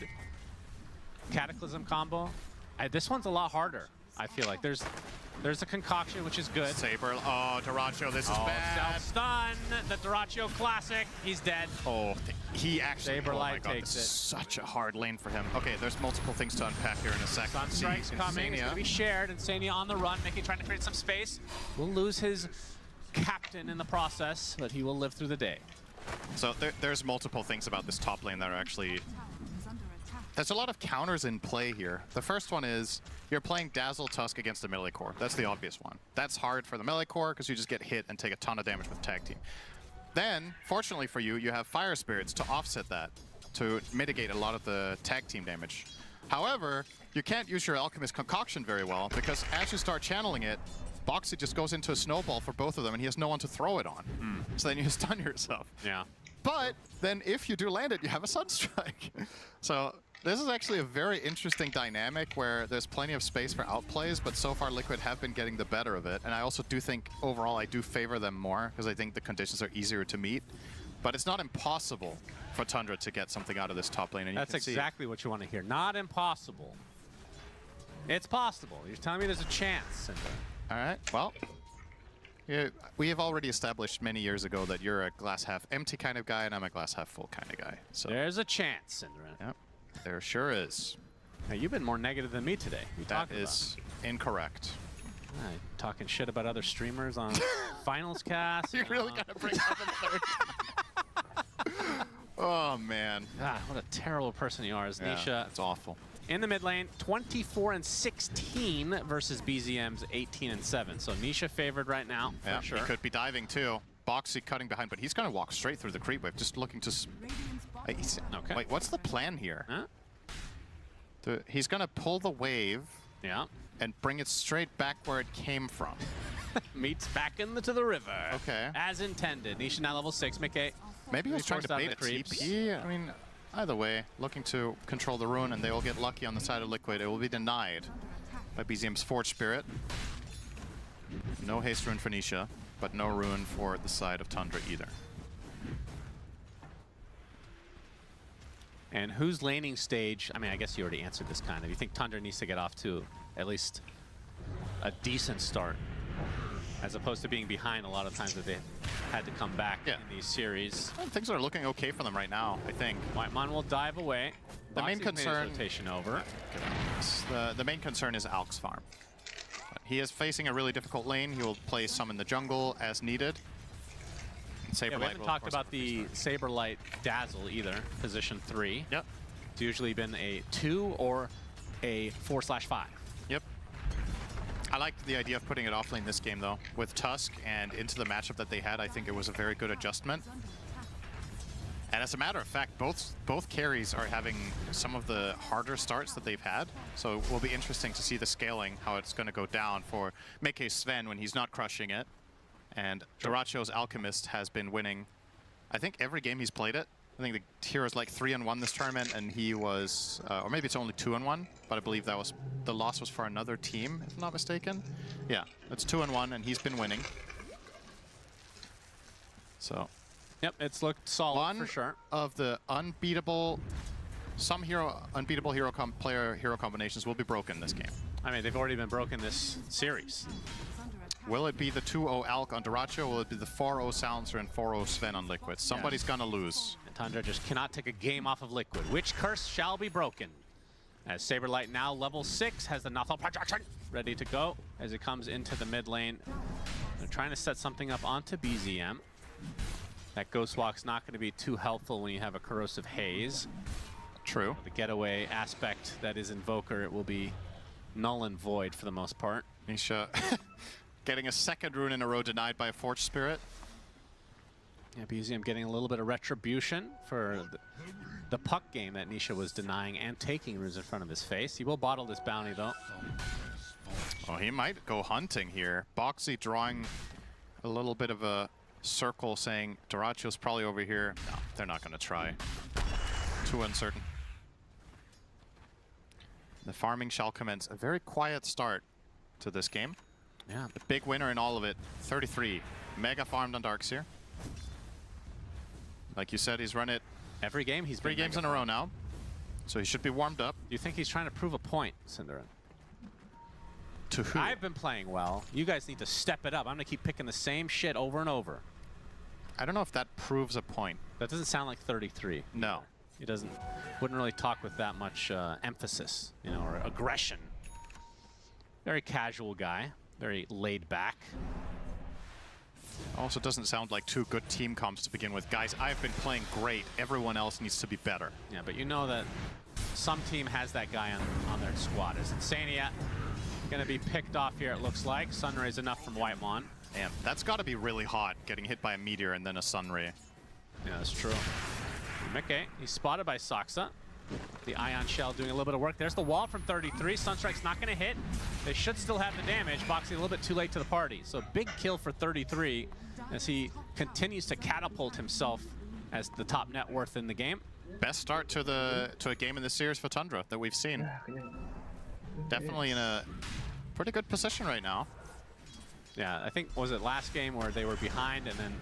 S2: Cataclysm combo, this one's a lot harder, I feel like. There's a concoction, which is good.
S3: Saber, oh, Duraccio, this is bad.
S2: Self-stun, the Duraccio classic, he's dead.
S3: Oh, he actually,
S2: Saber
S3: oh my
S2: Light
S3: god,
S2: takes
S3: this is
S2: it.
S3: such a hard lane for him. Okay, there's multiple things to unpack here in a second.
S2: Sunstrike's coming, it's going to be shared. Insania on the run, Mickey trying to create some space. Will lose his captain in the process, but he will live through the day.
S3: So there's multiple things about this top lane that are actually... There's a lot of counters in play here. The first one is you're playing Dazzle Tusk against the melee core. That's the obvious one. That's hard for the melee core because you just get hit and take a ton of damage with tag team. Then, fortunately for you, you have Fire Spirits to offset that, to mitigate a lot of the tag team damage. However, you can't use your Alchemist Concoction very well because as you start channeling it, Boxy just goes into a snowball for both of them and he has no one to throw it on. So then you stun yourself.
S2: Yeah.
S3: But then if you do land it, you have a Sunstrike. So This is actually a very interesting dynamic where there's plenty of space for outplays, but so far Liquid have been getting the better of it. And I also do think overall I do favor them more because I think the conditions are easier to meet. But it's not impossible for Tundra to get something out of this top lane. And
S2: That's exactly what you want to hear. Not impossible. It's possible. You're telling me there's a chance.
S3: All right, well, yeah, we have already established many years ago that you're a glass half empty kind of guy and I'm a glass half full kind of guy. So
S2: there's a chance, Synderen.
S3: Yep, there sure is.
S2: Now, you've been more negative than me today.
S3: That is incorrect.
S2: Talking shit about other streamers on Finals Cast.
S3: You really gotta bring up in third. Oh, man.
S2: God, what a terrible person you are,
S3: Yeah,
S2: Nisha.
S3: it's awful.
S2: In the mid lane, 24-16 versus BZM's 18-7. So Nisha favored right now,
S3: Yeah,
S2: for sure.
S3: he could be diving too. Boxy cutting behind, but he's gonna walk straight through the creep wave, just looking to...
S2: Okay.
S3: Wait, what's the plan here?
S2: Huh?
S3: He's gonna pull the wave and bring it straight back where it came from.
S2: Meets back into the river.
S3: Okay.
S2: As intended. Nisha now level 6, Mickey.
S3: Maybe he was trying to
S2: forced out
S3: bait a
S2: the creeps.
S3: TP. I mean, either way, looking to control the rune, and they will get lucky on the side of Liquid. It will be denied by BZM's Forge Spirit. No haste rune for Nisha, but no rune for the side of Tundra either.
S2: And whose laning stage? I mean, I guess you already answered this kind of. You think Tundra needs to get off to at least a decent start, as opposed to being behind a lot of times that they had to come back in these series.
S3: Well, things are looking okay for them right now, I think.
S2: Whitemon will dive away.
S3: The main
S2: Boxy's made his
S3: concern...
S2: rotation over.
S3: The main concern is Alk's farm. He is facing a really difficult lane. He will play some in the jungle as needed.
S2: Yeah, we haven't talked about the Saberlight Dazzle either, position 3.
S3: Yep.
S2: It's usually been a 2 or a 4/5.
S3: Yep. I like the idea of putting it off lane this game though. With Tusk and into the matchup that they had, I think it was a very good adjustment. And as a matter of fact, both carries are having some of the harder starts that they've had. So it will be interesting to see the scaling, how it's going to go down for Mickey Sven when he's not crushing it. And Doracio's Alchemist has been winning, I think, every game he's played it. I think the hero's like 3-1 this tournament, and he was, or maybe it's only 2-1, but I believe that was, the loss was for another team, if I'm not mistaken. Yeah, it's 2-1, and he's been winning. So.
S2: Yep, it's looked solid for sure.
S3: Of the unbeatable, some unbeatable hero combinations will be broken this game.
S2: I mean, they've already been broken this series.
S3: Will it be the 2-0 Alk on Dyrachyo, or will it be the 4-0 Silencer and 4-0 Sven on Liquid? Somebody's gonna lose.
S2: And Tundra just cannot take a game off of Liquid. Which curse shall be broken? As Saberlight now level 6 has the Nothal projection ready to go as it comes into the mid lane. They're trying to set something up onto BZM. That Ghost Walk's not going to be too helpful when you have a Corrosive Haze.
S3: True.
S2: The getaway aspect that is Invoker, it will be null and void for the most part.
S3: Nisha getting a second rune in a row denied by a Forge Spirit.
S2: Yeah, BZM getting a little bit of retribution for the puck game that Nisha was denying and taking runes in front of his face. He will bottle this bounty though.
S3: Oh, he might go hunting here. Boxy drawing a little bit of a circle saying Doracio's probably over here. No, they're not going to try. Too uncertain. The farming shall commence. A very quiet start to this game.
S2: Yeah.
S3: The big winner in all of it, 33. Mega farmed on Darkseer. Like you said, he's run it
S2: every game. He's been
S3: 3 games in a row now. So he should be warmed up.
S2: Do you think he's trying to prove a point, Synderen?
S3: To who?
S2: I've been playing well. You guys need to step it up. I'm going to keep picking the same shit over and over.
S3: I don't know if that proves a point.
S2: That doesn't sound like 33.
S3: No.
S2: He wouldn't really talk with that much emphasis, you know, or aggression. Very casual guy, very laid back.
S3: Also doesn't sound like 2 good team comps to begin with. Guys, I've been playing great. Everyone else needs to be better.
S2: Yeah, but you know that some team has that guy on their squad. Is Insania going to be picked off here, it looks like. Sunray's enough from Whitemon.
S3: Damn, that's got to be really hot, getting hit by a meteor and then a Sunray.
S2: Yeah, that's true. Mickey, he's spotted by Soxa. The Ion Shell doing a little bit of work. There's the wall from 33. Sunstrike's not going to hit. They should still have the damage. Boxy a little bit too late to the party. So big kill for 33 as he continues to catapult himself as the top net worth in the game.
S3: best start to a game in this series for Tundra that we've seen. Definitely in a pretty good position right now.
S2: Yeah, I think, was it last game where they were behind and then,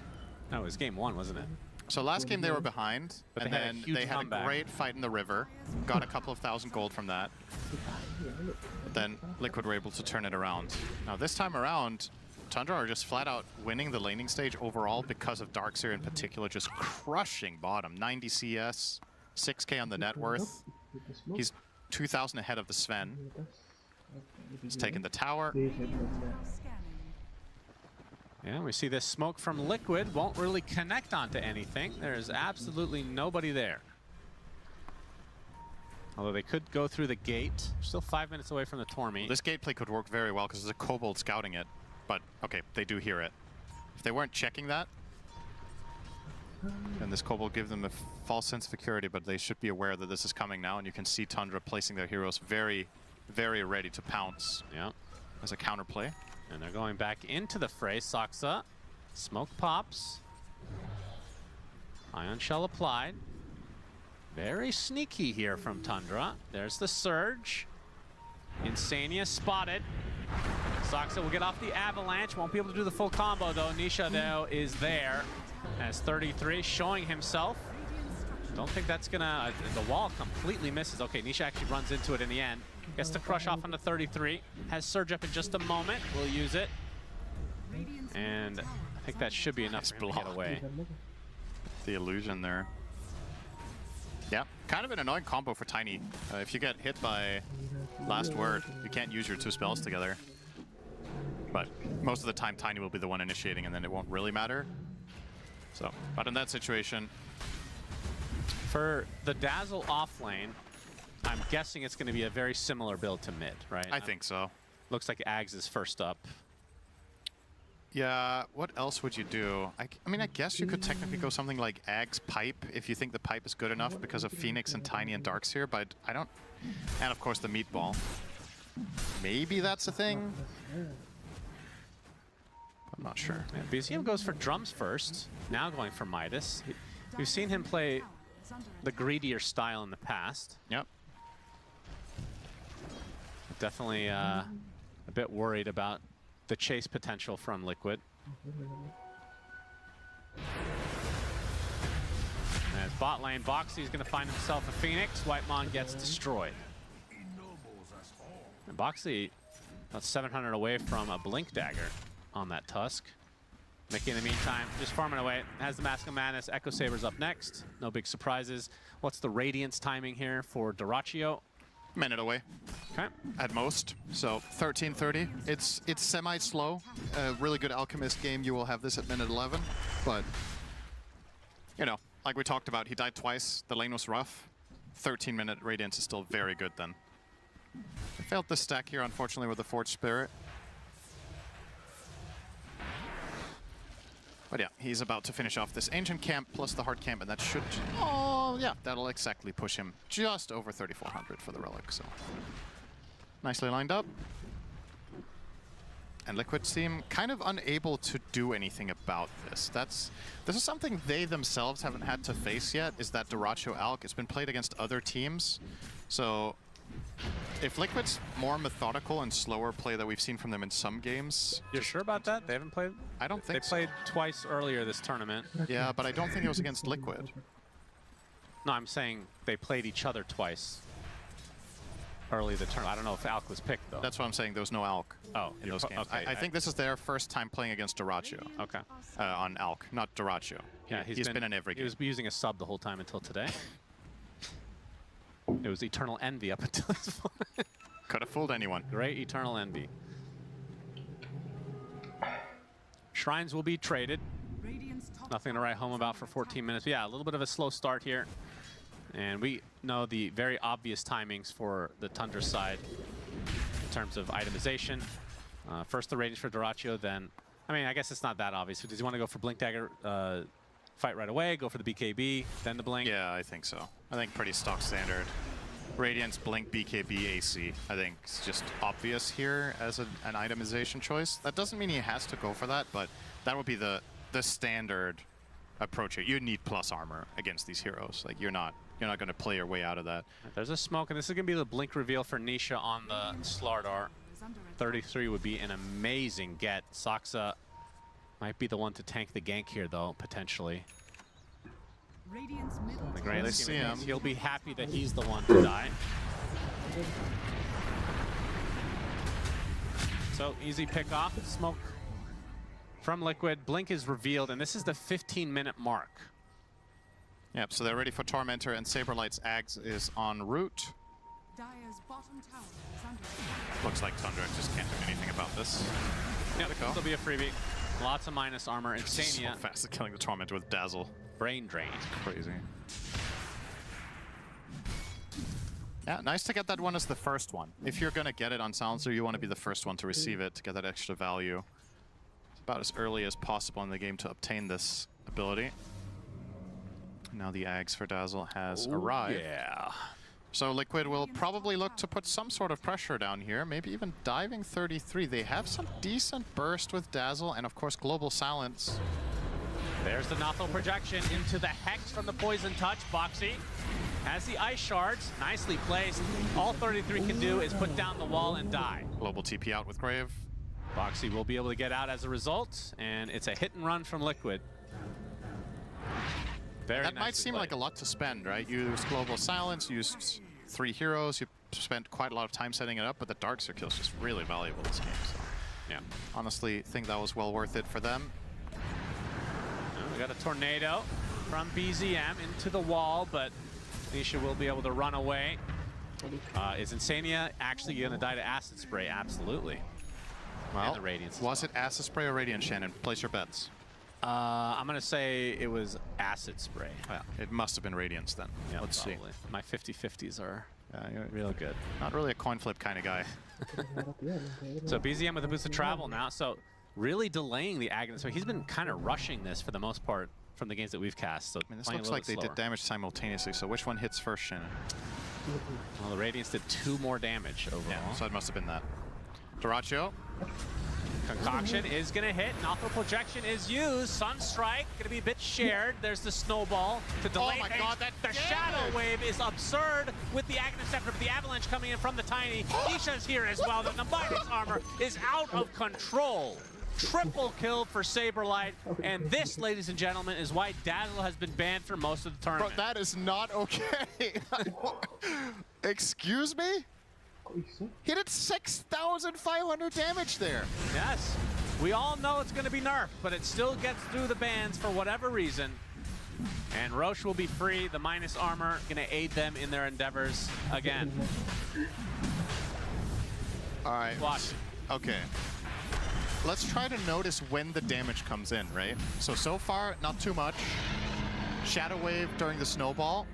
S2: no, it was game 1, wasn't it?
S3: So last game they were behind, and then they had a great fight in the river, got a couple of thousand gold from that. Then Liquid were able to turn it around. Now this time around, Tundra are just flat out winning the laning stage overall because of Darkseer in particular, just crushing bottom. 90 CS, 6k on the net worth. He's 2,000 ahead of the Sven. He's taken the tower.
S2: Yeah, we see this smoke from Liquid won't really connect onto anything. There's absolutely nobody there. Although they could go through the gate. Still 5 minutes away from the Tormy.
S3: This gate play could work very well because there's a Kobold scouting it. But, okay, they do hear it. If they weren't checking that, then this Kobold give them a false sense of security, but they should be aware that this is coming now, and you can see Tundra placing their heroes very, very ready to pounce.
S2: Yeah.
S3: As a counterplay.
S2: And they're going back into the fray. Saksa. Smoke pops. Ion shell applied. Very sneaky here from Tundra. There's the surge. Insania spotted. Saksa will get off the avalanche. Won't be able to do the full combo though. Nisha though is there as 33 showing himself. Don't think that's gonna, the wall completely misses. Okay, Nisha actually runs into it in the end. Gets to crush off onto 33. Has surge up in just a moment. We'll use it. And I think that should be enough for him to get away.
S3: The illusion there. Yeah, kind of an annoying combo for Tiny. If you get hit by Last Word, you can't use your 2 spells together. But most of the time, Tiny will be the one initiating, and then it won't really matter. So, but in that situation...
S2: For the Dazzle off lane, I'm guessing it's going to be a very similar build to mid, right?
S3: I think so.
S2: Looks like Ags is first up.
S3: Yeah, what else would you do? I mean, I guess you could technically go something like Ag's Pipe if you think the Pipe is good enough because of Phoenix and Tiny and Darkseer, but I don't... And of course the Meatball. Maybe that's a thing? I'm not sure.
S2: Yeah, BCM goes for drums first, now going for Midas. We've seen him play the greedier style in the past.
S3: Yep.
S2: Definitely a bit worried about the chase potential from Liquid. As bot lane, Boxy's going to find himself a Phoenix. Whitemon gets destroyed. And Boxy about 700 away from a Blink Dagger on that Tusk. Mickey, in the meantime, just farming away. Has the Mask of Madness. Echo Saber's up next. No big surprises. What's the Radiance timing here for Dyrachyo?
S3: Minute away.
S2: Okay.
S3: At most. So 13:30. It's semi-slow. A really good Alchemist game, you will have this at minute 11. But, you know, like we talked about, he died twice. The lane was rough. 13-minute Radiance is still very good then. I failed the stack here, unfortunately, with the Forge Spirit. But yeah, he's about to finish off this Ancient Camp plus the Hard Camp, and that should... Oh, yeah, that'll exactly push him just over 3,400 for the Relic, so... Nicely lined up. And Liquid seem kind of unable to do anything about this. This is something they themselves haven't had to face yet, is that Dyrachyo Alk. It's been played against other teams, so... If Liquid's more methodical and slower play that we've seen from them in some games...
S2: You're sure about that? They haven't played?
S3: I don't think
S2: so. They played twice earlier this tournament.
S3: Yeah, but I don't think it was against Liquid.
S2: No, I'm saying they played each other twice early the tournament. I don't know if Alk was picked, though.
S3: That's what I'm saying. There was no Alk in those games.
S2: Okay,
S3: I think this is their first time playing against Dyrachyo.
S2: Okay.
S3: On Alk, not Dyrachyo.
S2: Yeah,
S3: he's been in every game.
S2: He was using a sub the whole time until today. It was Eternal Envy up until this point.
S3: Could have fooled anyone.
S2: Great Eternal Envy. Shrines will be traded. Nothing to write home about for 14 minutes. But yeah, a little bit of a slow start here. And we know the very obvious timings for the Tundra side in terms of itemization. First the Radiance for Dyrachyo, then... I mean, I guess it's not that obvious. Does he want to go for Blink Dagger, fight right away, go for the BKB, then the Blink?
S3: Yeah, I think so. I think pretty stock standard. Radiance, Blink, BKB, AC. I think it's just obvious here as an itemization choice. That doesn't mean he has to go for that, but that would be the standard approach here. You need plus armor against these heroes. Like, you're not you're not going to play your way out of that.
S2: There's a smoke, and this is going to be the blink reveal for Nisha on the Slardar. 33 would be an amazing get. Saksa might be the one to tank the gank here, though, potentially. The grand scheme of things, he'll be happy that he's the one to die. So easy pick off. Smoke from Liquid. Blink is revealed, and this is the 15-minute mark.
S3: Yep, so they're ready for Tormentor, and Saberlight's Ags is en route. Looks like Tundra just can't do anything about this.
S2: Yeah, there'll be a freebie. Lots of minus armor. Insania.
S3: So fast at killing the Tormentor with Dazzle.
S2: Brain drain.
S3: Crazy. Yeah, nice to get that one as the first one. If you're gonna get it on Silencer, you want to be the first one to receive it to get that extra value. It's about as early as possible in the game to obtain this ability. Now the Ags for Dazzle has arrived.
S2: Yeah.
S3: So Liquid will probably look to put some sort of pressure down here, maybe even diving 33. They have some decent burst with Dazzle, and of course Global Silence.
S2: There's the Nothel projection into the Hex from the Poison Touch. Boxy has the Ice Shards, nicely placed. All 33 can do is put down the wall and die.
S3: Global TP out with Grave.
S2: Boxy will be able to get out as a result, and it's a hit and run from Liquid.
S3: That might seem like a lot to spend, right? You use Global Silence, you used 3 heroes, you spent quite a lot of time setting it up, but the Dark Circle is just really valuable this game. So,
S2: yeah,
S3: honestly, think that was well worth it for them.
S2: We got a tornado from BZM into the wall, but Nisha will be able to run away. Is Insania actually going to die to Acid Spray? Absolutely.
S3: Well,
S2: and the Radiance
S3: was it Acid Spray or Radiant, Shannon? Place your bets.
S2: I'm going to say it was Acid Spray.
S3: Well, it must have been Radiance then.
S2: Yeah,
S3: let's see.
S2: My 50-50s are
S3: you're
S2: real good.
S3: Not really a coin flip kind of guy.
S2: So BZM with a boost of travel now. So really delaying the Aghanim. So he's been kind of rushing this for the most part from the games that we've cast. So
S3: I mean, this looks like they did damage simultaneously. So which one hits first, Shannon?
S2: Well, the Radiance did 2 more damage overall.
S3: Yeah, so it must have been that. Doracho.
S2: Concoction is going to hit. Nothel projection is used. Sunstrike going to be a bit shared. There's the snowball to delay.
S3: Oh my God,
S2: the shadow wave is absurd with the Aghanim Scepter, but the avalanche coming in from the Tiny. Nisha's here as well. The Nabaitis armor is out of control. Triple kill for Saberlight, and this, ladies and gentlemen, is why Dazzle has been banned for most of the tournament.
S3: Bro, that is not okay. Excuse me? He did 6,500 damage there.
S2: Yes, we all know it's going to be nerfed, but it still gets through the bans for whatever reason. And Roche will be free. The minus armor going to aid them in their endeavors again.
S3: All right.
S2: Watch.
S3: Okay. Let's try to notice when the damage comes in, right? So far, not too much. Shadow Wave during the snowball.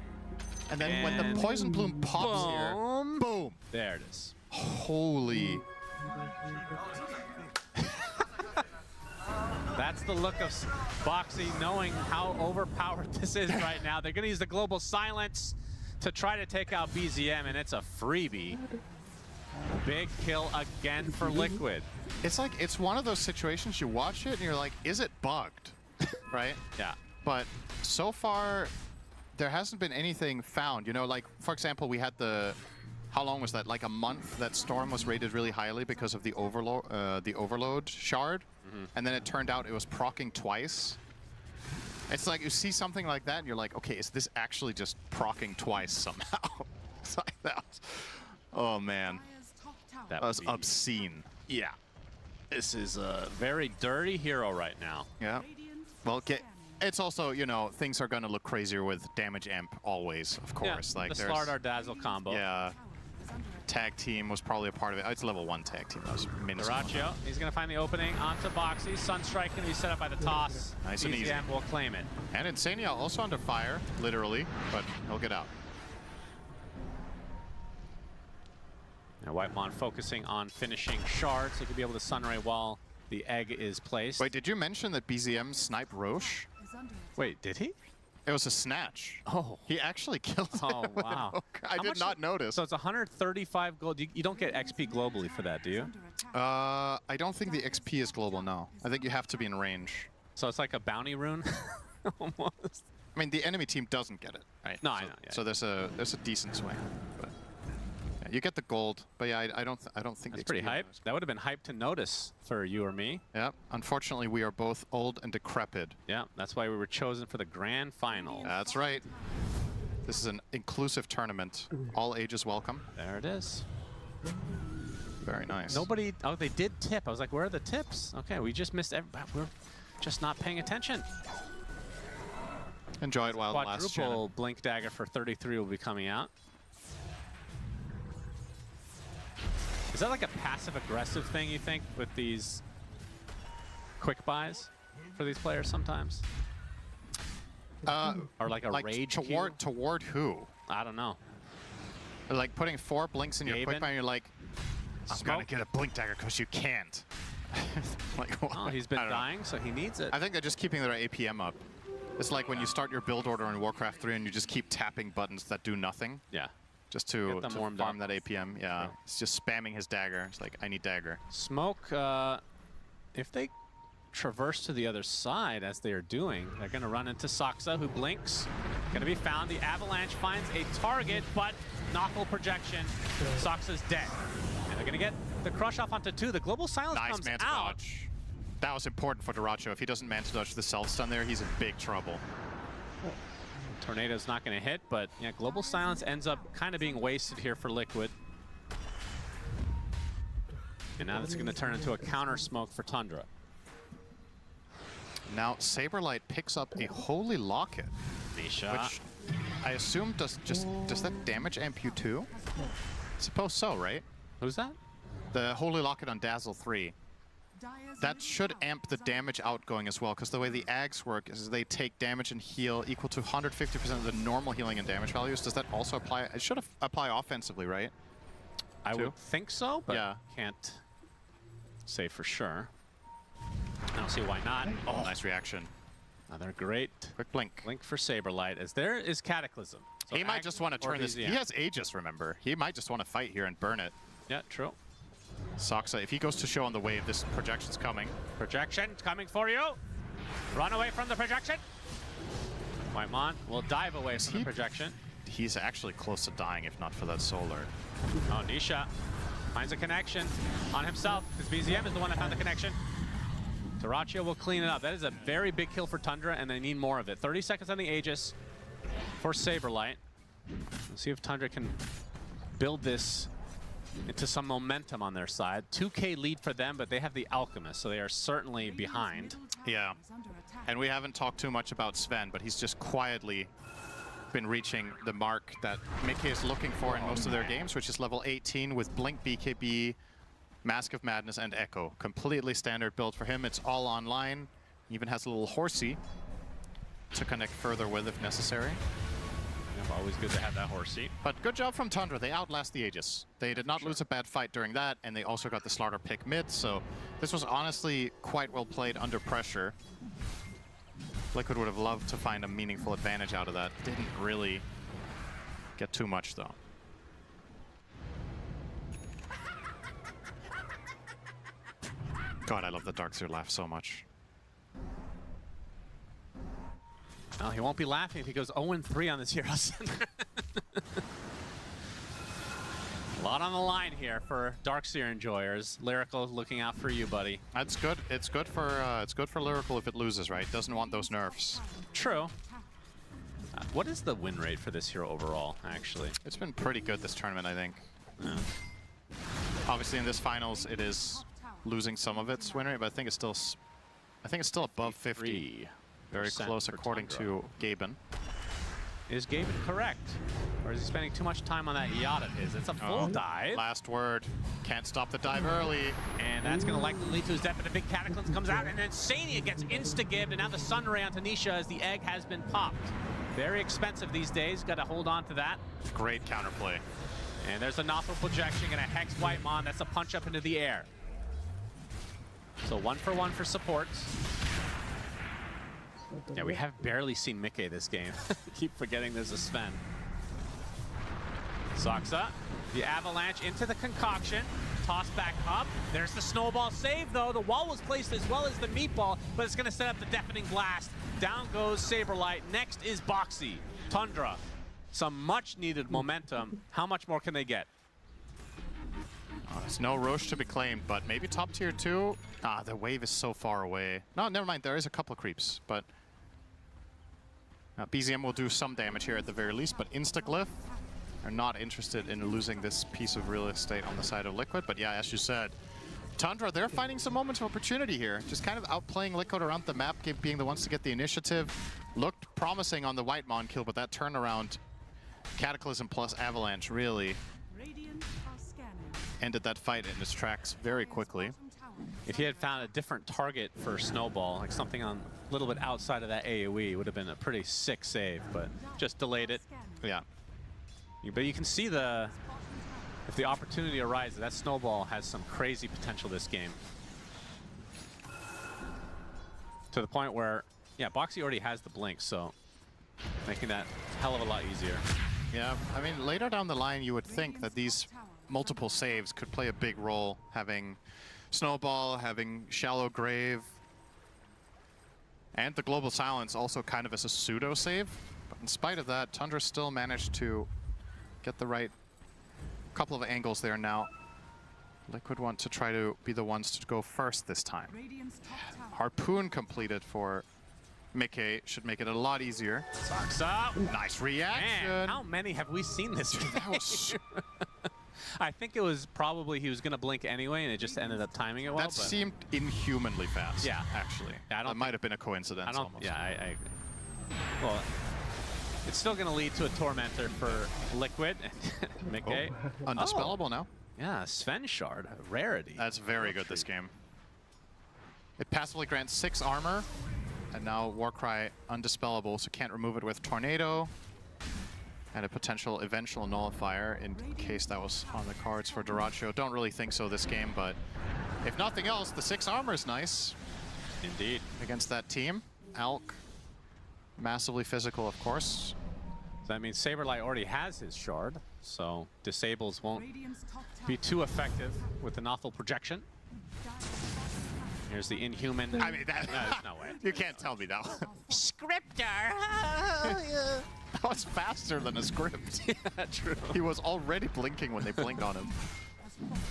S3: And then when the Poison Bloom pops here, boom.
S2: There it is.
S3: Holy.
S2: That's the look of Boxy knowing how overpowered this is right now. They're going to use the Global Silence to try to take out BZM, and it's a freebie. Big kill again for Liquid.
S3: It's like, it's one of those situations you watch it and you're like, is it bugged? Right?
S2: Yeah.
S3: But so far, there hasn't been anything found. You know, like, for example, we had the, how long was that? Like a month that Storm was rated really highly because of the overload shard. And then it turned out it was proccing twice. It's like you see something like that and you're like, okay, is this actually just proccing twice somehow? It's like that. Oh man. That was obscene.
S2: Yeah. This is a very dirty hero right now.
S3: Yeah. Well, it's also, you know, things are going to look crazier with damage amp always, of course.
S2: Yeah,
S3: like
S2: the Slardar Dazzle combo.
S3: Yeah. Tag team was probably a part of it. Oh, it's level 1 tag team. That was minuscule.
S2: Doracho, he's going to find the opening onto Boxy. Sunstrike going to be set up by the toss.
S3: Nice and easy.
S2: will claim it.
S3: And Insania also under fire, literally, but he'll get out.
S2: Now Whitemon focusing on finishing shards. He could be able to Sunray while the egg is placed.
S3: Wait, did you mention that BZM sniped Roche?
S2: Wait, did he?
S3: It was a snatch.
S2: Oh.
S3: He actually killed
S2: Oh,
S3: him with an
S2: wow.
S3: oak. I did not notice.
S2: So it's 135 gold. You don't get XP globally for that, do you?
S3: I don't think the XP is global, no. I think you have to be in range.
S2: So it's like a bounty rune? Almost.
S3: I mean, the enemy team doesn't get it, right?
S2: No,
S3: so,
S2: I know. Yeah.
S3: So there's a decent swing, but yeah, you get the gold. But yeah, I don't think
S2: That's pretty hype. That would have been hype to notice for you or me.
S3: Yeah. Unfortunately, we are both old and decrepit.
S2: Yeah, that's why we were chosen for the grand final.
S3: That's right. This is an inclusive tournament. All ages welcome.
S2: There it is.
S3: Very nice.
S2: Nobody. Oh, they did tip. I was like, where are the tips? Okay, we just missed. We're just not paying attention.
S3: Enjoy it while it lasts.
S2: Quadruple Blink Dagger for 33 will be coming out. Is that like a passive-aggressive thing, you think, with these quick buys for these players sometimes? Or like a rage
S3: toward who?
S2: I don't know.
S3: Like putting 4 blinks in your quick buy and you're like, I'm gonna get a Blink Dagger because you can't. Like,
S2: oh, he's been dying, so he needs it.
S3: I think they're just keeping their APM up. It's like when you start your build order in Warcraft 3 and you just keep tapping buttons that do nothing.
S2: Yeah.
S3: Just to farm that APM. Yeah. It's just spamming his dagger. It's like, I need dagger.
S2: Smoke, if they traverse to the other side as they are doing, they're going to run into Saksa, who blinks. Going to be found. The Avalanche finds a target, but Knuckle projection. Saksa's dead. And they're going to get the crush off onto 2. The Global Silence comes
S3: Manta
S2: out.
S3: Dodge. That was important for Duracho. If he doesn't Manta Dodge the self-stun there, he's in big trouble.
S2: Tornado's not going to hit, but yeah, Global Silence ends up kind of being wasted here for Liquid. And now that's going to turn into a counter smoke for Tundra.
S3: Now Saberlight picks up a Holy Locket,
S2: Nisha.
S3: which I assume does that damage Ampu 2? Suppose so, right?
S2: Who's that?
S3: The Holy Locket on Dazzle 3. That should amp the damage outgoing as well, because the way the Ags work is they take damage and heal equal to 150% of the normal healing and damage values. Does that also apply? It should apply offensively, right?
S2: I would think so, but
S3: yeah.
S2: Can't say for sure. I don't see why not.
S3: Oh, nice reaction.
S2: Another great
S3: quick blink.
S2: Blink for Saberlight, as there is Cataclysm. So
S3: he might just want to turn this. He has Aegis, remember. He might just want to fight here and burn it.
S2: Yeah, true.
S3: Saksa, if he goes to show on the wave, this projection's coming.
S2: Projection's coming for you. Run away from the projection. Whitemon will dive away from the projection.
S3: He's actually close to dying if not for that solar.
S2: Oh, Nisha finds a connection on himself, because BZM is the one that found the connection. Duracho will clean it up. That is a very big kill for Tundra, and they need more of it. 30 seconds on the Aegis for Saberlight. Let's see if Tundra can build this into some momentum on their side. 2K lead for them, but they have the Alchemist, so they are certainly behind.
S3: Yeah, and we haven't talked too much about Sven, but he's just quietly been reaching the mark that Mickey is looking for in most of their games, which is level 18 with Blink, BKB, Mask of Madness, and Echo. Completely standard build for him. It's all online. He even has a little horsey to connect further with if necessary.
S2: Always good to have that horsey.
S3: But good job from Tundra. They outlast the Aegis. They did not lose a bad fight during that, and they also got the Slaughter pick mid, so this was honestly quite well played under pressure. Liquid would have loved to find a meaningful advantage out of that. Didn't really get too much, though. God, I love the Darkseer laugh so much.
S2: Well, he won't be laughing if he goes 0-3 on this Heroes. A lot on the line here for Darkseer enjoyers. Lyrical looking out for you, buddy.
S3: That's good. It's good for Lyrical if it loses, right? Doesn't want those nerfs.
S2: True. What is the win rate for this hero overall, actually?
S3: It's been pretty good this tournament, I think.
S2: Yeah.
S3: Obviously, in this finals, it is losing some of its win rate, but I think it's still above 50. Very close, according to Gaben.
S2: Is Gaben correct? Or is he spending too much time on that yacht of his? It's a full dive.
S3: Last word. Can't stop the dive early.
S2: And that's going to likely lead to his death, but the big Cataclysm comes out, and then Sania gets insta-gibbed, and now the Sunray on Tanisha as the egg has been popped. Very expensive these days. Got to hold on to that.
S3: Great counterplay.
S2: And there's a Nothel projection and a Hex Whitemon. That's a punch up into the air. So 1 for 1 for supports. Yeah, we have barely seen Mickey this game. Keep forgetting there's a Sven. Saksa, the Avalanche into the concoction. toss back up. There's the snowball save, though. The wall was placed as well as the meatball, but it's going to set up the deafening blast. Down goes Saberlight. Next is Boxy. Tundra. Some much-needed momentum. How much more can they get?
S3: There's no Roche to be claimed, but maybe top tier 2. The wave is so far away. No, never mind. There is a couple of creeps, but BZM will do some damage here at the very least, but Instaglyph are not interested in losing this piece of real estate on the side of Liquid. But yeah, as you said, Tundra, they're finding some moments of opportunity here. Just kind of outplaying Liquid around the map, being the ones to get the initiative. Looked promising on the White Mon kill, but that turnaround, Cataclysm plus Avalanche, really ended that fight in its tracks very quickly.
S2: If he had found a different target for Snowball, like something on a little bit outside of that AoE, would have been a pretty sick save, but just delayed it.
S3: Yeah.
S2: But you can see if the opportunity arises, that Snowball has some crazy potential this game. To the point where, yeah, Boxy already has the blink, so making that a hell of a lot easier.
S3: Yeah, I mean, later down the line, you would think that these multiple saves could play a big role, having Snowball, having Shallow Grave, and the Global Silence also kind of as a pseudo save. But in spite of that, Tundra still managed to get the right couple of angles there now. Liquid want to try to be the ones to go first this time. Harpoon completed for Mickey should make it a lot easier.
S2: Sucks up.
S3: Nice reaction.
S2: Man, how many have we seen this?
S3: That was
S2: I think it was probably he was going to blink anyway, and it just ended up timing it well.
S3: That seemed inhumanly fast.
S2: Yeah,
S3: actually.
S2: Yeah,
S3: that might have been a coincidence. Almost.
S2: Yeah, well, it's still going to lead to a Tormentor for Liquid. Mickey.
S3: Undispellable now.
S2: Yeah, Sven Shard, a rarity.
S3: That's very good this game. It passively grants 6 armor, and now Warcry undispellable, so can't remove it with Tornado. And a potential eventual nullifier in case that was on the cards for Dyrachyo. Don't really think so this game, but if nothing else, the 6 armor is nice.
S2: Indeed.
S3: Against that team. Alk, massively physical, of course.
S2: So that means Saberlight already has his shard, so disables won't be too effective with the Nothel projection. Here's the Inhuman.
S3: I mean, there's
S2: no way.
S3: You can't tell me that one.
S2: Scripter!
S3: That was faster than a script.
S2: Yeah, true.
S3: He was already blinking when they blinked on him.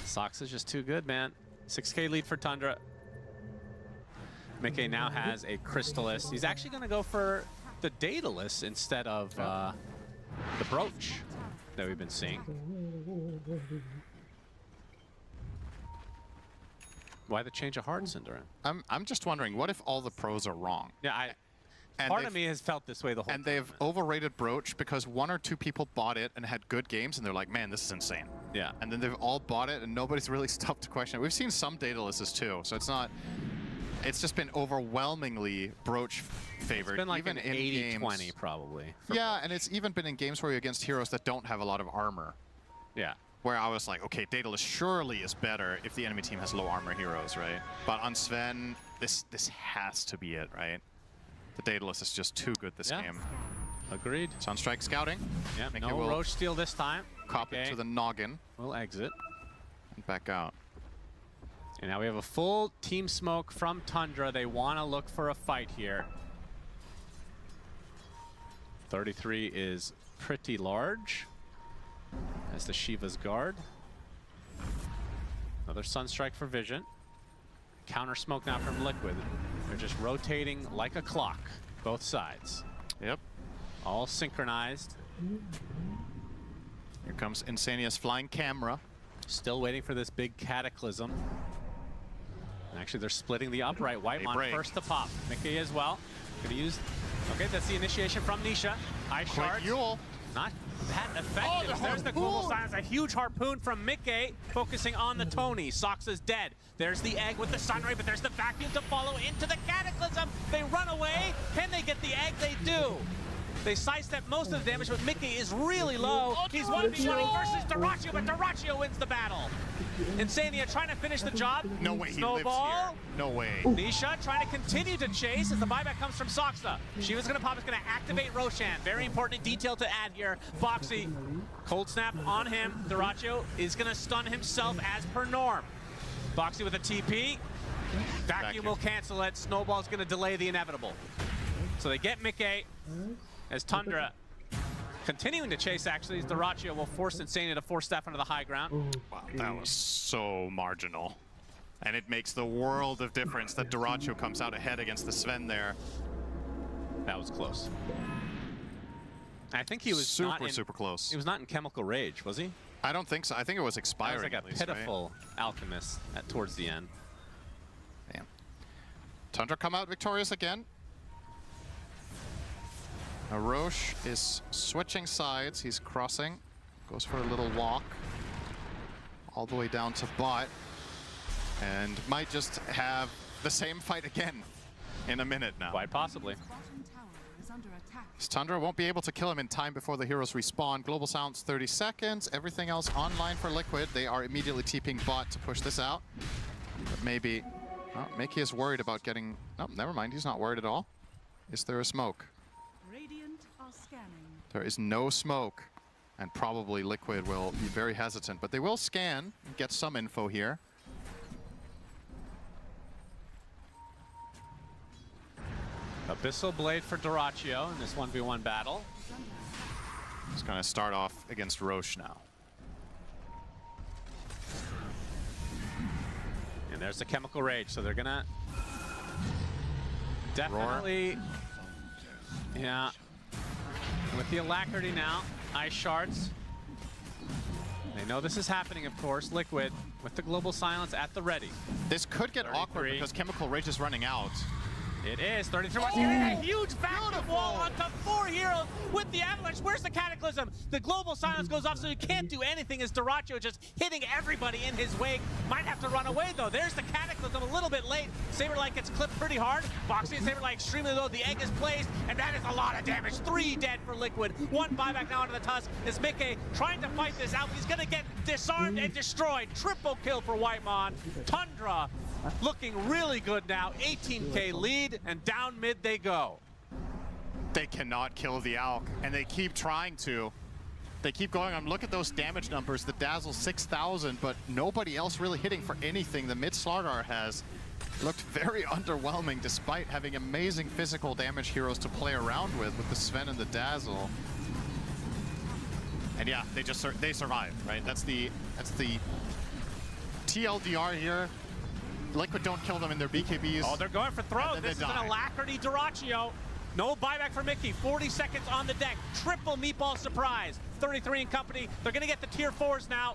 S2: Sox is just too good, man. 6K lead for Tundra. Mickey now has a Crystallis. He's actually going to go for the Daedalus instead of the Brooch that we've been seeing. Why the change of heart, Cinderin?
S3: I'm just wondering, what if all the pros are wrong?
S2: Yeah, part of me has felt this way the whole time.
S3: And they've overrated Brooch because 1 or 2 people bought it and had good games, and they're like, man, this is insane.
S2: Yeah.
S3: And then they've all bought it, and nobody's really stopped to question it. We've seen some Daedaluses too, so it's not... It's just been overwhelmingly Brooch favored.
S2: It's been like
S3: even
S2: an
S3: in
S2: 80-20 probably.
S3: Yeah, and it's even been in games where you're against heroes that don't have a lot of armor.
S2: Yeah.
S3: Where I was like, okay, Daedalus surely is better if the enemy team has low armor heroes, right? But on Sven, this has to be it, right? The Daedalus is just too good this game.
S2: Agreed.
S3: Sunstrike scouting.
S2: Yeah, no Roach steal this time.
S3: Cop it to the noggin.
S2: We'll exit.
S3: And back out.
S2: And now we have a full team smoke from Tundra. They want to look for a fight here. 33 is pretty large. As the Shiva's guard. Another Sunstrike for Vision. Counter smoke now from Liquid. They're just rotating like a clock, both sides.
S3: Yep.
S2: All synchronized.
S3: Here comes Insania's flying camera.
S2: Still waiting for this big Cataclysm. And actually, they're splitting the upright. Whitemon first to pop. Mickey as well. Gonna use... Okay, that's the initiation from Nisha. Ice Shard. Not that effective. There's the Global Silence. A huge harpoon from Mickey, focusing on the Tony. Sox is dead. There's the egg with the Sunray, but there's the vacuum to follow into the Cataclysm. They run away. Can they get the egg? They do. They sidestep most of the damage, but Mickey is really low. He's 1v1 versus Dyrachyo, but Dyrachyo wins the battle. Insania trying to finish the job.
S3: No way he lives
S2: Snowball.
S3: here. No way.
S2: Nisha trying to continue to chase as the buyback comes from Soxa. Shiva's gonna pop, is gonna activate Roshan. Very important detail to add here. Boxy, cold snap on him. Dyrachyo is gonna stun himself as per norm. Boxy with a TP. Vacuum will cancel it. Snowball's gonna delay the inevitable. So they get Mickey as Tundra continuing to chase, actually, as Dyrachyo will force Insania to force Steph onto the high ground.
S3: Wow, that was so marginal. And it makes the world of difference that Dyrachyo comes out ahead against the Sven there.
S2: That was close. I think he was
S3: super close.
S2: He was not in Chemical Rage, was he?
S3: I don't think so. I think it was expiring.
S2: That was like a pitiful alchemist towards the end.
S3: Damn. Tundra come out victorious again. Now Roche is switching sides. He's crossing. Goes for a little walk. All the way down to bot. And might just have the same fight again in a minute now.
S2: Quite possibly.
S3: Tundra won't be able to kill him in time before the heroes respawn. Global Silence 30 seconds. Everything else online for Liquid. They are immediately TPing bot to push this out. But maybe... Oh, Mickey is worried about getting... Oh, never mind. He's not worried at all. Is there a smoke? There is no smoke. And probably Liquid will be very hesitant. But they will scan and get some info here.
S2: Abyssal Blade for Dyrachyo in this 1v1 battle.
S3: He's going to start off against Roche now.
S2: And there's the Chemical Rage, so they're gonna definitely, yeah, with the Alacrity now, Ice Shards. They know this is happening, of course. Liquid with the Global Silence at the ready.
S3: This could get awkward because Chemical Rage is running out.
S2: It is 33. Getting a huge vacuum wall onto 4 heroes with the Avalanche. Where's the Cataclysm? The Global Silence goes off, so you can't do anything as Dyrachyo just hitting everybody in his wake. Might have to run away, though. There's the Cataclysm a little bit late. Saberlight gets clipped pretty hard. Boxy and Saberlight extremely low. The egg is placed, and that is a lot of damage. 3 dead for Liquid. 1 buyback now onto the Tusk. Is Mickey trying to fight this out. He's going to get disarmed and destroyed. Triple kill for Whitemon. Tundra looking really good now. 18k lead, and down mid they go.
S3: They cannot kill the Alk, and they keep trying to. They keep going on. Look at those damage numbers. The Dazzle 6,000, but nobody else really hitting for anything. The mid Slardar has looked very underwhelming despite having amazing physical damage heroes to play around with the Sven and the Dazzle. And yeah, they survive, right? That's the TLDR here. Liquid don't kill them in their BKBs.
S2: Oh, they're going for throw. This is an Alacrity Dyrachyo. No buyback for Mickey. 40 seconds on the deck. Triple meatball surprise. 33 in company. They're going to get the tier 4s now.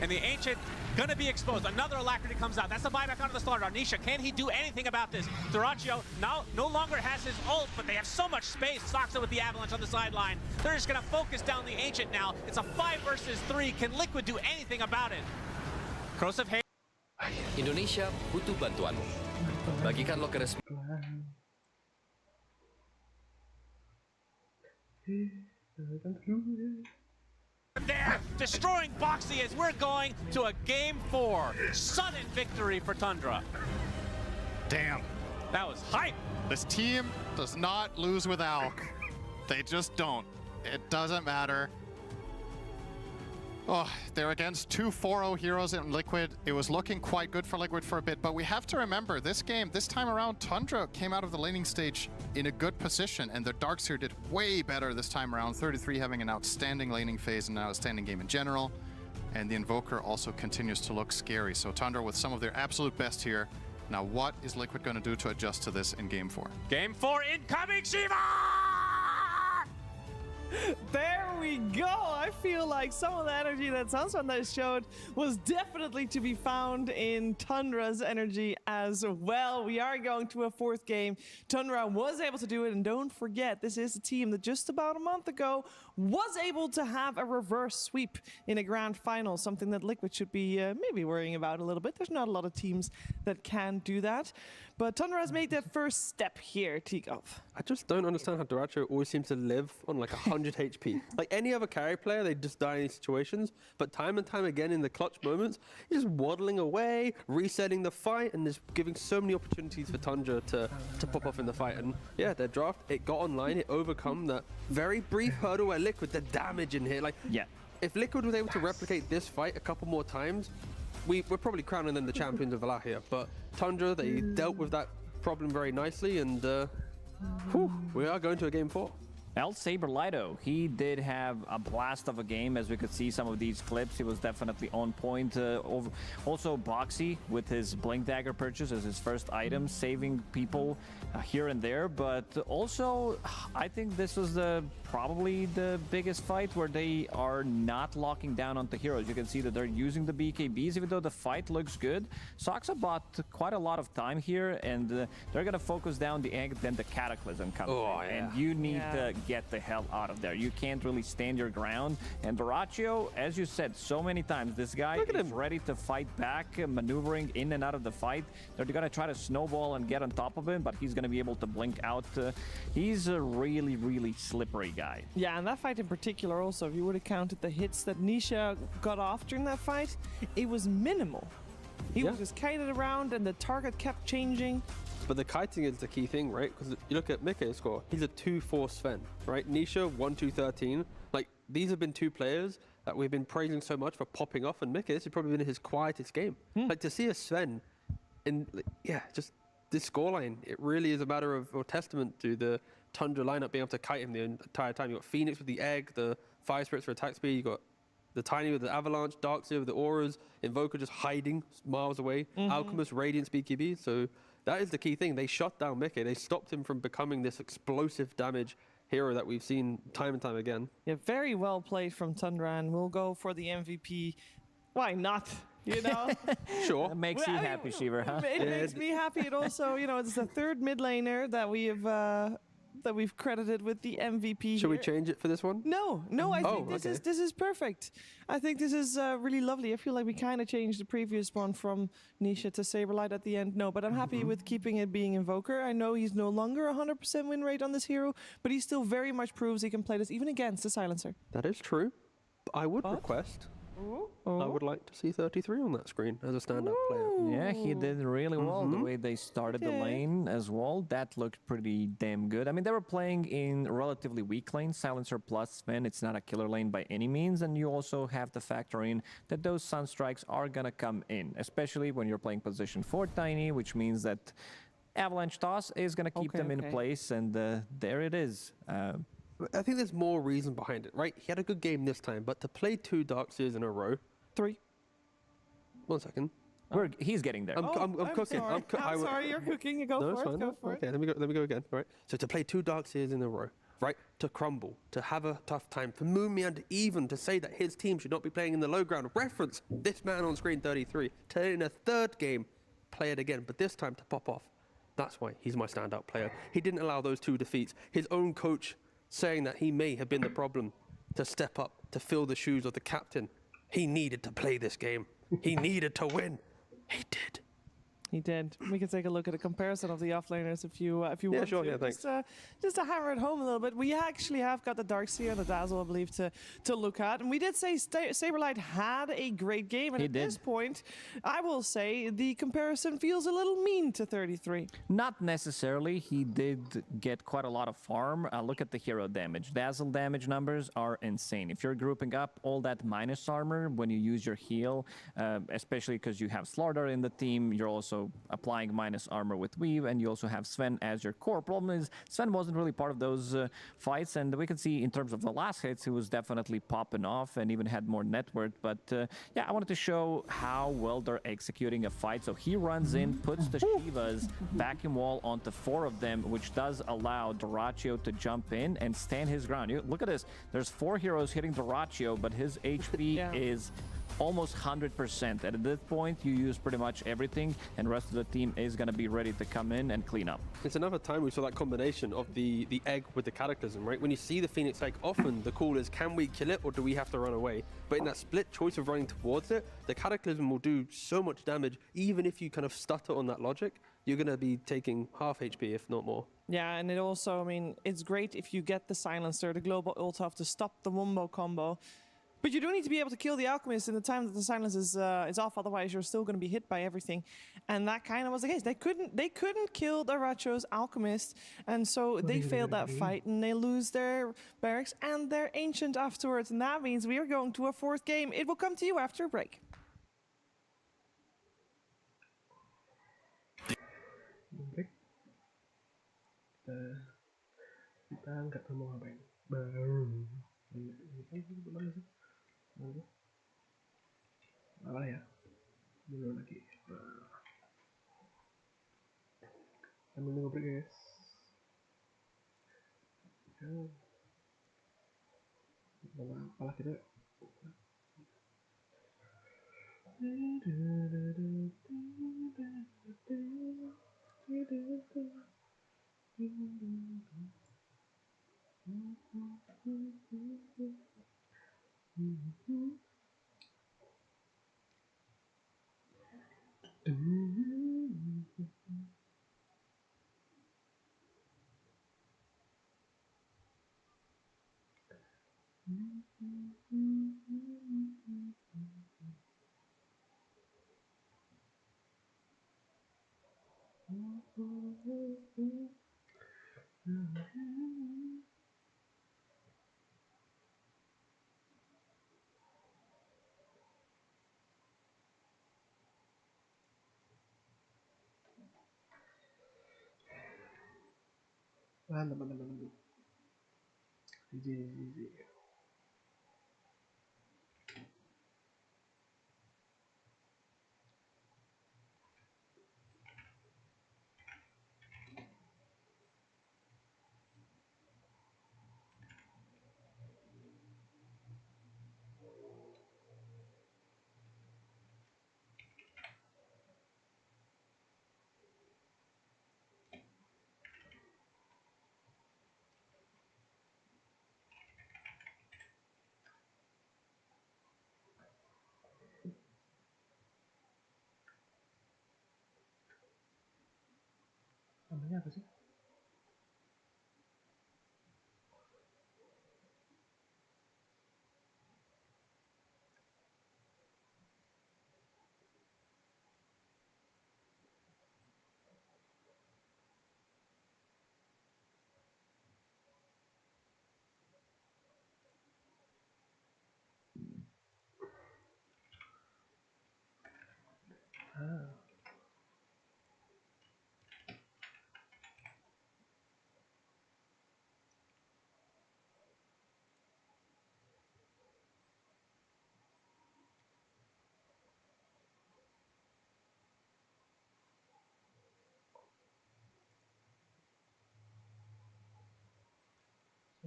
S2: And the Ancient going to be exposed. Another Alacrity comes out. That's the buyback onto the Slardar. Nisha, can he do anything about this? Dyrachyo now no longer has his ult, but they have so much space. Soxa with the Avalanche on the sideline. They're just going to focus down the Ancient now. It's a 5 versus 3. Can Liquid do anything about it? Corrosive Haze.
S15: Indonesia butuh bantuanmu. Bagikan loker resmi.
S2: There, destroying Boxy as we're going to a game 4. Sudden victory for Tundra.
S3: Damn.
S2: That was hype.
S3: This team does not lose with Alk. They just don't. It doesn't matter. Oh, they're against 2 4-0 heroes in Liquid. It was looking quite good for Liquid for a bit, but we have to remember this game, this time around, Tundra came out of the laning stage in a good position, and the Darkseer did way better this time around. 33 having an outstanding laning phase and an outstanding game in general, and the Invoker also continues to look scary. So Tundra with some of their absolute best here. Now what is Liquid going to do to adjust to this in game 4?
S2: Game 4 incoming, Shiva!
S13: There we go. I feel like some of the energy that Sunshine showed was definitely to be found in Tundra's energy as well. We are going to a fourth game. Tundra was able to do it, and don't forget, this is a team that just about a month ago was able to have a reverse sweep in a grand final, something that Liquid should be maybe worrying about a little bit. There's not a lot of teams that can do that. But Tundra has made that first step here, Tikov.
S11: I just don't understand how Duracho always seems to live on like 100 HP. Like any other carry player, they just die in these situations. But time and time again in the clutch moments, he's just waddling away, resetting the fight, and just giving so many opportunities for Tundra to pop off in the fight. And yeah, their draft, it got online, it overcome that very brief hurdle where Liquid, the damage in here. Like,
S12: yeah,
S11: if Liquid was able to replicate this fight a couple more times, we're probably crowning them the champions of Valahia. But Tundra, they dealt with that problem very nicely, and we are going to a game 4.
S12: El Saberlido, he did have a blast of a game, as we could see some of these clips. He was definitely on point. Also, Boxy with his Blink Dagger purchase as his first item, saving people here and there. But also, I think this was probably the biggest fight where they are not locking down onto heroes. You can see that they're using the BKBs, even though the fight looks good. Soxa bought quite a lot of time here, and they're going to focus down the egg, then the Cataclysm comes in. And you need to get the hell out of there. You can't really stand your ground. And Duracho, as you said so many times, this guy is ready to fight back, maneuvering in and out of the fight. They're going to try to snowball and get on top of him, but he's going to be able to blink out. He's a really, really slippery guy.
S13: Yeah, and that fight in particular also, if you would have counted the hits that Nisha got off during that fight, it was minimal. He was just kited around and the target kept changing.
S11: But the kiting is the key thing, right? Because you look at Mike's score, he's a 2-4 Sven, right? Nisha, 1-2-13. Like, these have been two players that we've been praising so much for popping off, and Mike, this has probably been his quietest game. Like, to see a Sven in, just this scoreline, it really is a matter of, or testament to the Tundra lineup being able to kite him the entire time. You got Phoenix with the egg, the Fire Spirits for attack speed, you got the Tiny with the Avalanche, Darkseer with the Auras, Invoker just hiding miles away, Alchemist, Radiance, BKB. So that is the key thing. They shut down Mickey. They stopped him from becoming this explosive damage hero that we've seen time and time again.
S13: Yeah, very well played from Tundra, and we'll go for the MVP. Why not? You know?
S11: Sure.
S12: That makes you happy, Shiver, huh?
S13: It makes me happy. It also, it's the third mid laner that we have that we've credited with the MVP.
S11: Should we change it for this one?
S13: No, I think this is perfect. I think this is really lovely. I feel like we kind of changed the previous one from Nisha to Saberlight at the end. No, but I'm happy with keeping it being Invoker. I know he's no longer 100% win rate on this hero, but he still very much proves he can play this even against the Silencer.
S11: That is true. I would request. I would like to see 33 on that screen as a standout player.
S12: Yeah, he did really well. The way they started the lane as well, that looked pretty damn good. I mean, they were playing in relatively weak lanes, Silencer plus Sven. It's not a killer lane by any means, and you also have to factor in that those Sunstrikes are gonna come in, especially when you're playing position 4 Tiny, which means that Avalanche Toss is gonna keep them in place, and there it is.
S11: I think there's more reason behind it, right? He had a good game this time, but to play 2 Darkseers in a row...
S13: 3.
S11: 1 second.
S12: He's getting there.
S11: I'm cooking.
S13: Sorry. I'm sorry, you're cooking. Go for it. Go for it.
S11: Okay, let me go again. All right. So to play 2 Darkseers in a row, right? To crumble, to have a tough time, for Moonmeander even to say that his team should not be playing in the low ground. Reference this man on screen 33. To in a third game, play it again, but this time to pop off. That's why he's my standout player. He didn't allow those 2 defeats. His own coach saying that he may have been the problem, to step up, to fill the shoes of the captain. He needed to play this game. He needed to win. He did.
S13: He did. We can take a look at a comparison of the offlaners if you want
S11: sure,
S13: to.
S11: Yeah, thanks.
S13: Just to hammer it home a little bit, we actually have got the Darkseer and the Dazzle, I believe, to look at. And we did say Saberlight had a great game. And this point, I will say the comparison feels a little mean to 33.
S12: Not necessarily. He did get quite a lot of farm. Look at the hero damage. Dazzle damage numbers are insane. If you're grouping up all that minus armor when you use your heal, especially because you have Slardar in the team, you're also also applying minus armor with Weave, and you also have Sven as your core. Problem is, Sven wasn't really part of those fights, and we can see in terms of the last hits, he was definitely popping off and even had more net worth. But yeah, I wanted to show how well they're executing a fight. So he runs in, puts the Shivas vacuum wall onto 4 of them, which does allow Dyrachyo to jump in and stand his ground. Look at this. There's 4 heroes hitting Dyrachyo, but his HP is almost 100%. And at this point, you use pretty much everything, and the rest of the team is going to be ready to come in and clean up.
S11: It's another time we saw that combination of the egg with the Cataclysm, right? When you see the Phoenix egg, often the call is, can we kill it or do we have to run away? But in that split choice of running towards it, the Cataclysm will do so much damage, even if you kind of stutter on that logic, you're going to be taking half HP, if not more.
S13: Yeah, and it also, I mean, it's great if you get the Silencer, the global ult off to stop the Wombo combo. But you do need to be able to kill the Alchemist in the time that the silence is off, otherwise you're still going to be hit by everything. And that kind of was the case. They couldn't kill Dyrachyo's Alchemist, and so they failed that fight, and they lose their barracks and their Ancient afterwards. And that means we are going to a 4th game. It will come to you after a break.
S1: Kita nggak tahu mau ngapain. Baru. Apa ya? Dulu lagi. Sambil nunggu break, guys. Apalah kita. Mantap. GG. Namanya apa sih?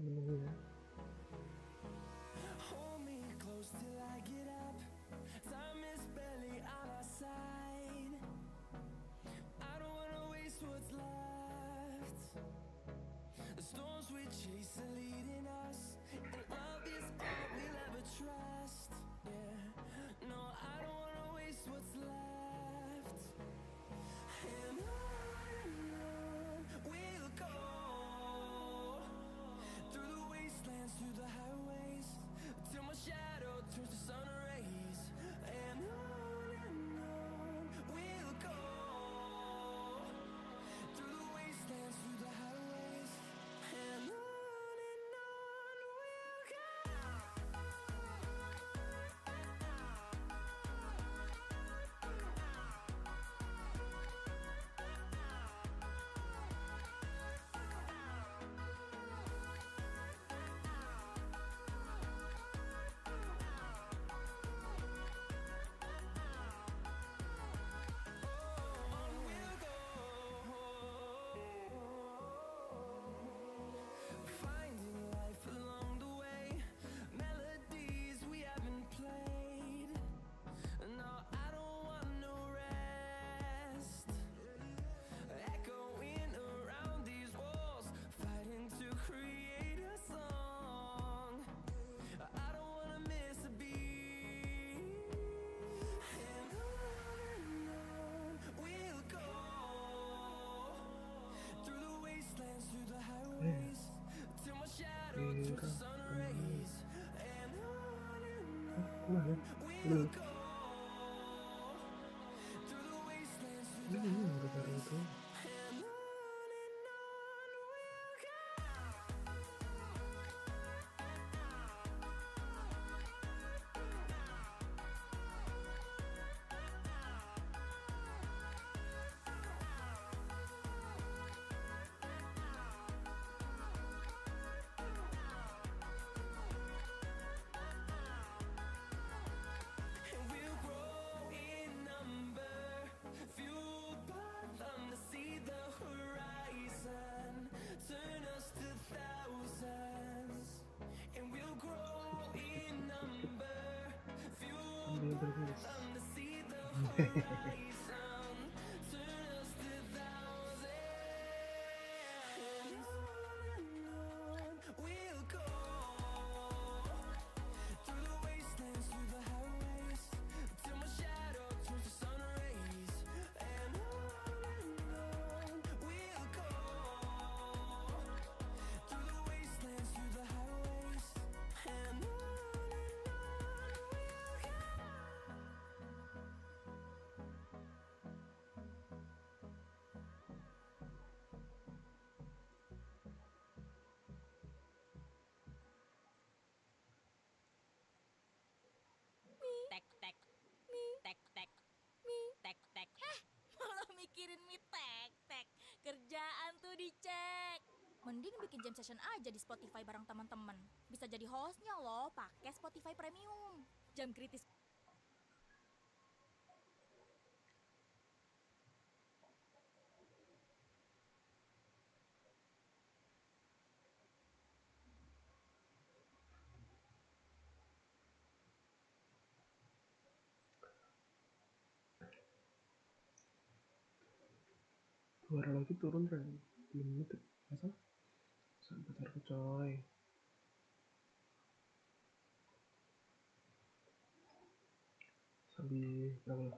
S1: Menunggu ya. Belum. Gara-gara itu. Ambil terus.
S5: Tek tek tek tek tek tek. Heh, malah mikirin mie tek tek. Kerjaan tuh dicek. Mending bikin jam session aja di Spotify bareng teman-teman. Bisa jadi hostnya loh, pakai Spotify Premium. Jam kritis.
S1: Suara lagi turun kan? Belum menit. Masa? Bentar coy. Sambil berapa?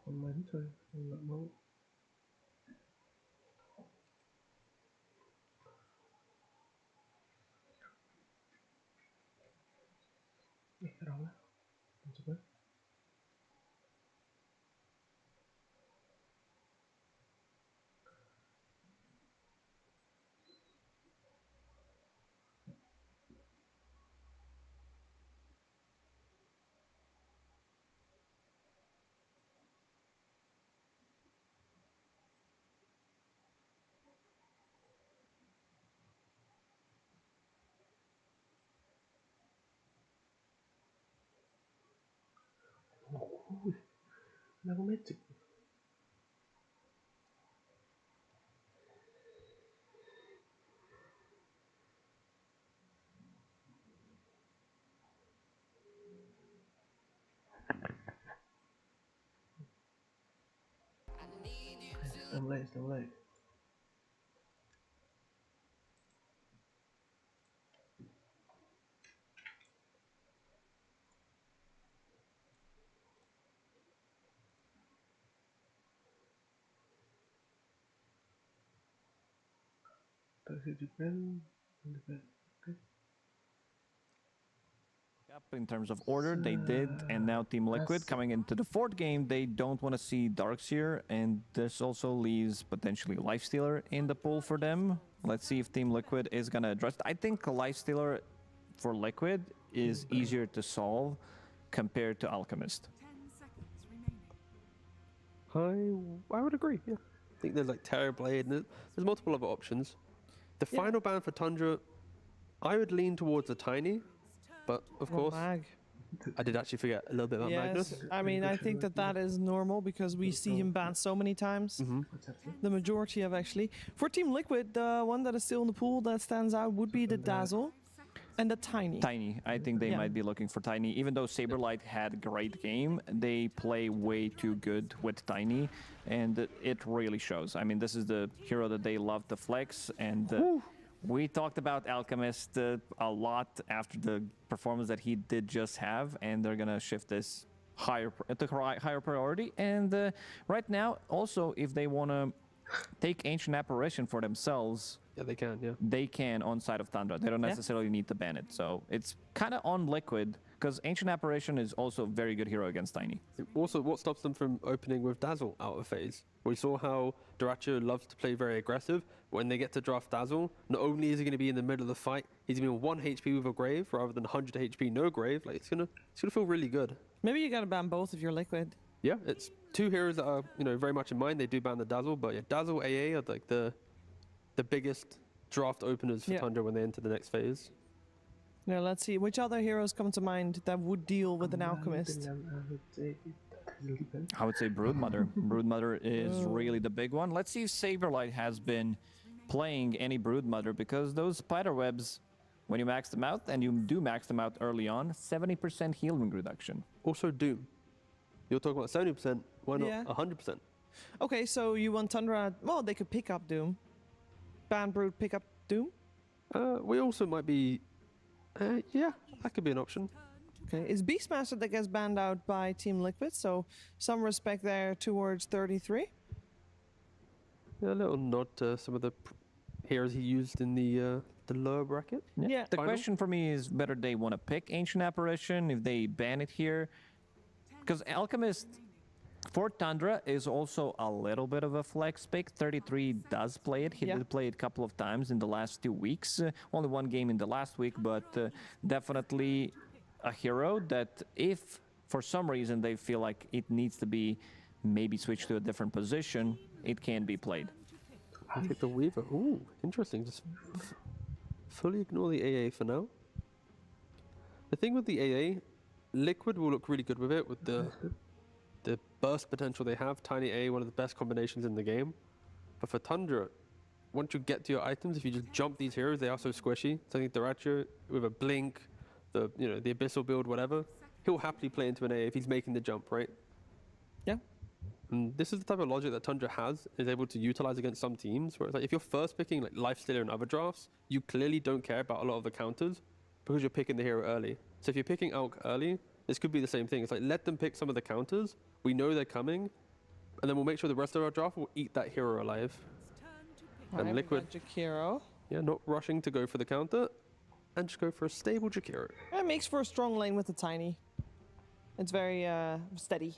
S1: Oh, main coy. Nggak mau. Terang lah. Coba. Oh, lagu magic. Sudah mulai. Terus defend. Okay.
S12: Up in terms of order, they did, and now Team Liquid coming into the fourth game, they don't want to see Darkseer, and this also leaves potentially Lifestealer in the pool for them. Let's see if Team Liquid is going to address it. I think Lifestealer for Liquid is easier to solve compared to Alchemist.
S11: I would agree, yeah. I think there's like Terrorblade, and there's multiple other options. The final ban for Tundra, I would lean towards the Tiny, but of course,
S13: Mag.
S11: I did actually forget a little bit about Magnus.
S13: Yes, I mean, I think that is normal because we see him banned so many times. The majority of actually. For Team Liquid, the one that is still in the pool that stands out would be the Dazzle and the Tiny.
S12: Tiny. I think they might be looking for Tiny. Even though Saberlight had a great game, they play way too good with Tiny, and it really shows. I mean, this is the hero that they love to flex, and we talked about Alchemist a lot after the performance that he did just have, and they're gonna shift this higher priority. And right now, also, if they wanna take Ancient Apparition for themselves,
S11: yeah, they can. Yeah,
S12: they can on side of Tundra. They don't necessarily need to ban it. So it's kind of on Liquid, because Ancient Apparition is also a very good hero against Tiny.
S11: Also, what stops them from opening with Dazzle out of phase? We saw how Dyrachyo loves to play very aggressive. When they get to draft Dazzle, not only is he going to be in the middle of the fight, he's going to be on 1 HP with a Grave rather than 100 HP no Grave. Like it's gonna feel really good.
S13: Maybe you gotta ban both if you're Liquid.
S11: Yeah, it's two heroes that are very much in mind. They do ban the Dazzle, but yeah, Dazzle AA are like the biggest draft openers for Tundra when they enter the next phase.
S13: Now let's see which other heroes come to mind that would deal with an Alchemist.
S12: I would say Broodmother. Broodmother is really the big one. Let's see if Saberlight has been playing any Broodmother, because those spiderwebs, when you max them out, and you do max them out early on, 70% healing reduction.
S11: Also Doom. You're talking about 70%, why not 100%?
S13: Okay, so you want Tundra, well, they could pick up Doom. Ban Brood, pick up Doom?
S11: We also might be, yeah, that could be an option.
S13: Okay, it's Beastmaster that gets banned out by Team Liquid, so some respect there towards 33.
S11: Yeah, a little nod to some of the heroes he used in the lower bracket.
S13: Yeah.
S12: The question for me is whether they want to pick Ancient Apparition, if they ban it here. Because Alchemist for Tundra is also a little bit of a flex pick. 33 does play it. He did play it a couple of times in the last 2 weeks. Only one game in the last week, but definitely a hero that if for some reason they feel like it needs to be maybe switched to a different position, it can be played.
S11: I think the Weaver. Ooh, interesting. Just fully ignore the AA for now. The thing with the AA, Liquid will look really good with it, with the burst potential they have. Tiny A, one of the best combinations in the game. But for Tundra, once you get to your items, if you just jump these heroes, they are so squishy. So I think Dyrachyo with a blink, the Abyssal build, whatever, he'll happily play into an A if he's making the jump, right?
S13: Yeah.
S11: And this is the type of logic that Tundra is able to utilize against some teams, where it's like if you're first picking like Lifestealer and other drafts, you clearly don't care about a lot of the counters because you're picking the hero early. So if you're picking Alk early, this could be the same thing. It's like, let them pick some of the counters. We know they're coming, and then we'll make sure the rest of our draft will eat that hero alive. And Liquid,
S13: Jakiro.
S11: Yeah, not rushing to go for the counter, and just go for a stable Jakiro.
S13: It makes for a strong lane with the Tiny. It's very steady.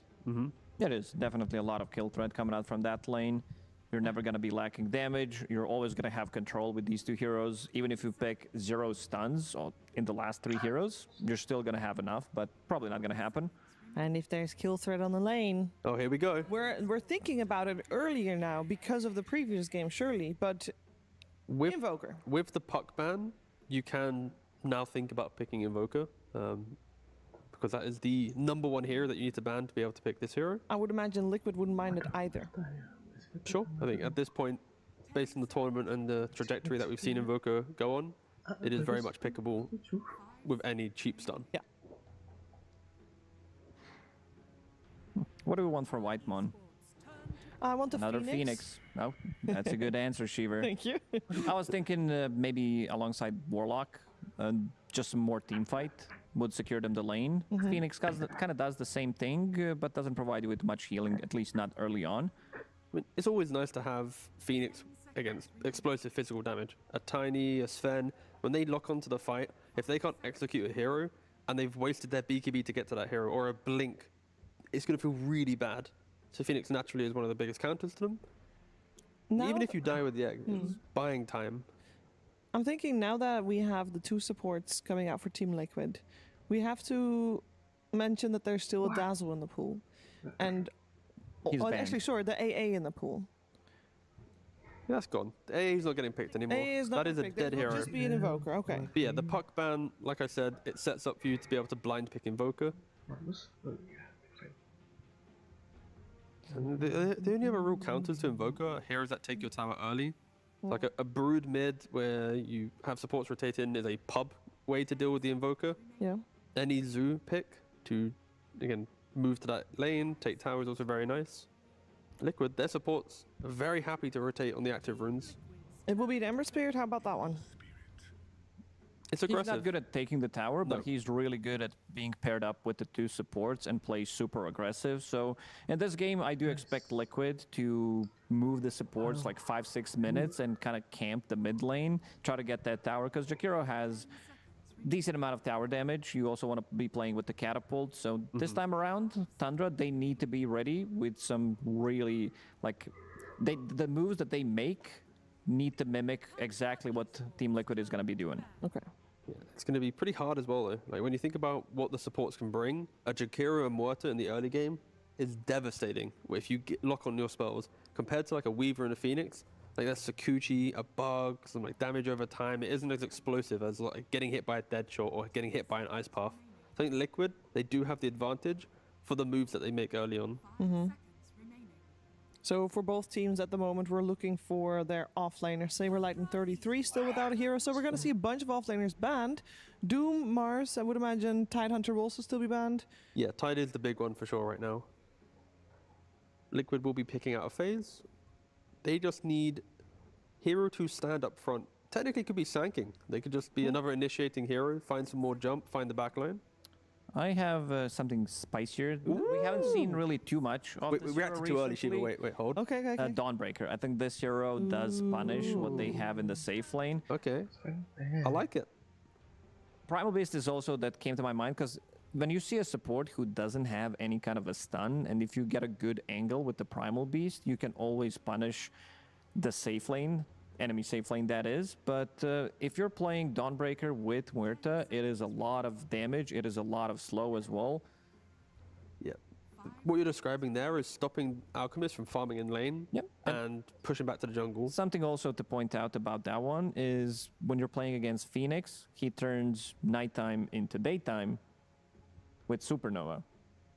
S12: It is definitely a lot of kill threat coming out from that lane. You're never going to be lacking damage. You're always going to have control with these two heroes. Even if you pick 0 stuns in the last 3 heroes, you're still going to have enough, but probably not going to happen.
S13: And if there's kill threat on the lane...
S11: Oh, here we go.
S13: We're thinking about it earlier now because of the previous game, surely, but Invoker.
S11: With the puck ban, you can now think about picking Invoker, because that is the #1 hero that you need to ban to be able to pick this hero.
S13: I would imagine Liquid wouldn't mind it either.
S11: Sure. I think at this point, based on the tournament and the trajectory that we've seen Invoker go on, it is very much pickable with any cheap stun.
S13: Yeah.
S12: What do we want for Whitemon?
S13: I want
S12: another Phoenix. No, that's a good answer, Shiver.
S13: Thank you.
S12: I was thinking maybe alongside Warlock, just some more team fight would secure them the lane. Phoenix kind of does the same thing, but doesn't provide you with much healing, at least not early on.
S11: I mean, it's always nice to have Phoenix against explosive physical damage. A Tiny, a Sven, when they lock onto the fight, if they can't execute a hero and they've wasted their BKB to get to that hero, or a blink, it's going to feel really bad. So Phoenix naturally is one of the biggest counters to them. Even if you die with the egg, it's buying time.
S13: I'm thinking now that we have the 2 supports coming out for Team Liquid, we have to mention that there's still a Dazzle in the pool. And actually, sorry, the AA in the pool.
S11: Yeah, that's gone. A is not getting picked anymore.
S13: A is not
S11: that is a
S13: picked.
S11: dead
S13: It will
S11: hero.
S13: just be an Invoker. Okay.
S11: But yeah, the puck ban, like I said, it sets up for you to be able to blind pick Invoker. And the only other real counters to Invoker are heroes that take your tower early. Like a Brood mid where you have supports rotating is a pub way to deal with the Invoker.
S13: Yeah.
S11: Any Zoo pick to, again, move to that lane, take tower is also very nice. Liquid, their supports are very happy to rotate on the active runes.
S13: It will be the Ember Spirit. How about that one?
S11: It's
S12: He's
S11: aggressive.
S12: not good at taking the tower, but he's really good at being paired up with the two supports and play super aggressive. So in this game, I do expect Liquid to move the supports like 5-6 minutes and kind of camp the mid lane, try to get that tower, because Jakiro has decent amount of tower damage. You also want to be playing with the catapult. So this time around, Tundra, they need to be ready with some really, like, the moves that they make need to mimic exactly what Team Liquid is going to be doing.
S13: Okay.
S11: Yeah, it's going to be pretty hard as well, though. Like, when you think about what the supports can bring, a Jakiro and Muerta in the early game is devastating if you lock on your spells. Compared to, like, a Weaver and a Phoenix, like, that's Sakuchi, a bug, some, like, damage over time. It isn't as explosive as, like, getting hit by a dead shot or getting hit by an ice path. I think Liquid, they do have the advantage for the moves that they make early on.
S13: So for both teams at the moment, we're looking for their offlaner. Saberlight and 33 still without a hero, so we're going to see a bunch of offlaners banned. Doom, Mars, I would imagine Tidehunter will also still be banned.
S11: Yeah, Tide is the big one for sure right now. Liquid will be picking out a phase. They just need hero to stand up front. Technically, it could be Sanking. They could just be another initiating hero, find some more jump, find the backline.
S12: I have something spicier. We haven't seen really too much of this
S11: We
S12: hero
S11: reacted too early, Shiva.
S12: recently.
S11: Wait, hold.
S13: Okay.
S12: Dawnbreaker. I think this hero does punish what they have in the safe lane.
S11: Okay. I like it.
S12: Primal Beast is also that came to my mind because when you see a support who doesn't have any kind of a stun, and if you get a good angle with the Primal Beast, you can always punish the safe lane, enemy safe lane that is. But if you're playing Dawnbreaker with Muerta, it is a lot of damage, it is a lot of slow as well.
S11: Yeah. What you're describing there is stopping Alchemist from farming in lane and pushing back to the jungle.
S12: Something also to point out about that one is when you're playing against Phoenix, he turns nighttime into daytime with Supernova.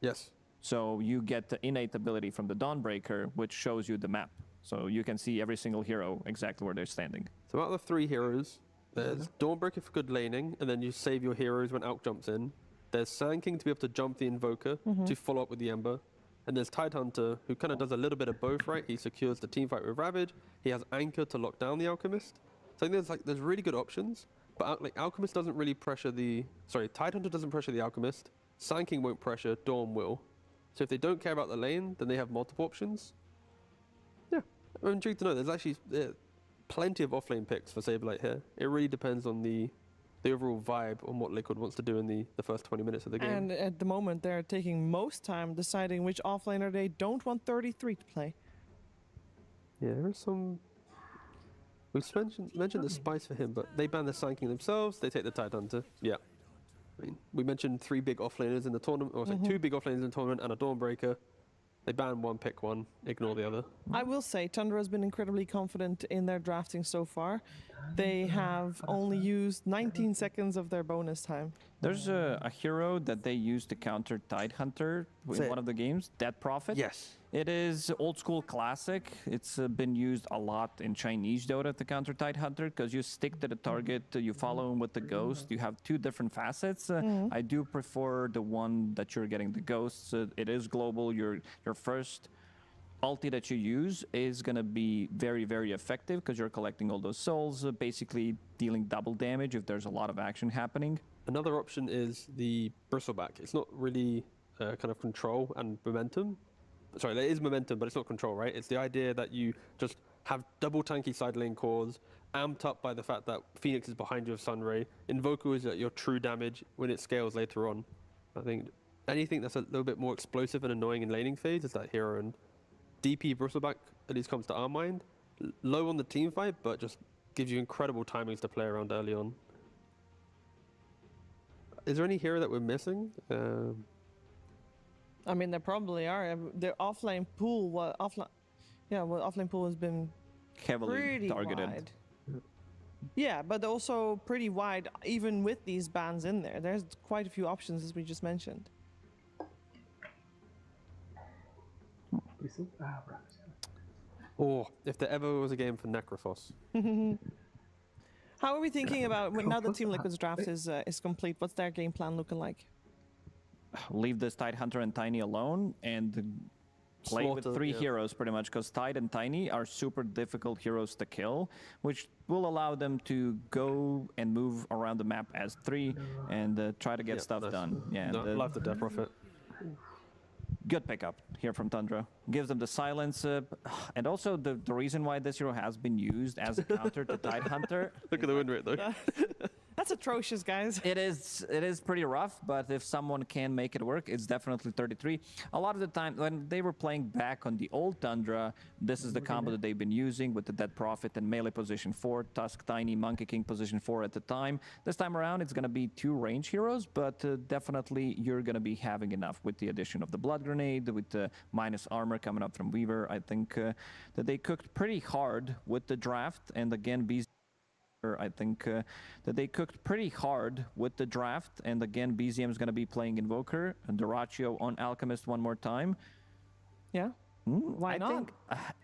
S11: Yes.
S12: So you get the innate ability from the Dawnbreaker, which shows you the map. So you can see every single hero exactly where they're standing.
S11: So out of the three heroes, there's Dawnbreaker for good laning, and then you save your heroes when Alk jumps in. There's Sand King to be able to jump the Invoker to follow up with the Ember. And there's Tidehunter, who kind of does a little bit of both, right? He secures the teamfight with Ravage. He has Anchor to lock down the Alchemist. So I think there's really good options. But Alchemist doesn't really pressure the... Sorry, Tidehunter doesn't pressure the Alchemist. Sand King won't pressure, Dawn will. So if they don't care about the lane, then they have multiple options. Yeah, I'm intrigued to know. There's actually plenty of offlane picks for Saberlight here. It really depends on the overall vibe on what Liquid wants to do in the first 20 minutes of the game.
S13: And at the moment, they're taking most time deciding which offlaner they don't want 33 to play.
S11: Yeah, there is some... We've mentioned the spice for him, but they ban the Sand King themselves, they take the Tidehunter. Yeah. I mean, we mentioned 3 big offlaners in the tournament, or 2 big offlaners in the tournament and a Dawnbreaker. They ban one, pick one, ignore the other.
S13: I will say, Tundra has been incredibly confident in their drafting so far. They have only used 19 seconds of their bonus time.
S12: There's a hero that they use to counter Tidehunter in one of the games, Dead Prophet.
S11: Yes.
S12: It is old school classic. It's been used a lot in Chinese Dota to counter Tidehunter because you stick to the target, you follow him with the ghost. You have 2 different facets. I do prefer the one that you're getting the ghosts. It is global. Your first ulti that you use is going to be very, very effective because you're collecting all those souls, basically dealing double damage if there's a lot of action happening.
S11: Another option is the Bristleback. It's not really kind of control and momentum. Sorry, there is momentum, but it's not control, right? It's the idea that you just have double tanky side lane cores, amped up by the fact that Phoenix is behind you with Sunray. Invoker is at your true damage when it scales later on. I think anything that's a little bit more explosive and annoying in laning phase is that hero, and DP Bristleback at least comes to our mind. Low on the team fight, but just gives you incredible timings to play around early on. Is there any hero that we're missing?
S13: I mean, there probably are. Their offlane pool, offlane pool has been
S12: heavily
S13: pretty
S12: targeted.
S13: wide. Yeah, but also pretty wide, even with these bans in there. There's quite a few options, as we just mentioned.
S11: Or if there ever was a game for Necrophos.
S13: How are we thinking about now that Team Liquid's draft is complete? What's their game plan looking like?
S12: Leave this Tidehunter and Tiny alone and play with
S11: Slaughter,
S12: 3
S11: yeah.
S12: heroes pretty much, because Tide and Tiny are super difficult heroes to kill, which will allow them to go and move around the map as 3 and try to get stuff done. Yeah,
S11: No, love the Death Prophet.
S12: Good pickup here from Tundra. Gives them the silence, and also the reason why this hero has been used as a counter to Tidehunter.
S11: Look at the win rate though.
S13: That's atrocious, guys.
S12: It is pretty rough, but if someone can make it work, it's definitely 33. A lot of the time, when they were playing back on the old Tundra, this is the combo that they've been using with the Dead Prophet and melee position 4, Tusk, Tiny, Monkey King position 4 at the time. This time around, it's going to be 2 range heroes, but definitely you're going to be having enough with the addition of the Blood Grenade, with the minus armor coming up from Weaver. I think that they cooked pretty hard with the draft, and again, I think that they cooked pretty hard with the draft, and again, BZM is going to be playing Invoker and Duraccio on Alchemist one more time.
S13: Yeah. Why not?
S12: I think,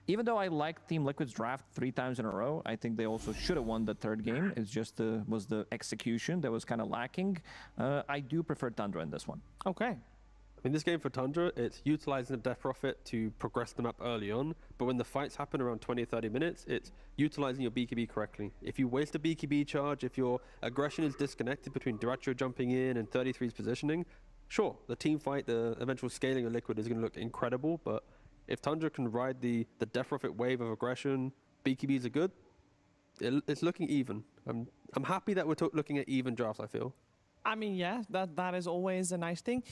S12: even though I like Team Liquid's draft 3 times in a row, I think they also should have won the 3rd game. It's just was the execution that was kind of lacking. I do prefer Tundra in this one.
S13: Okay.
S11: In this game for Tundra, it's utilizing the Death Prophet to progress the map early on, but when the fights happen around 20-30 minutes, it's utilizing your BKB correctly. If you waste a BKB charge, if your aggression is disconnected between Duraccio jumping in and 33's positioning, sure, the team fight, the eventual scaling of Liquid is going to look incredible, but if Tundra can ride the Death Prophet wave of aggression, BKBs are good, it's looking even. I'm happy that we're looking at even drafts, I feel.
S13: I mean, yeah, that is always a nice thing.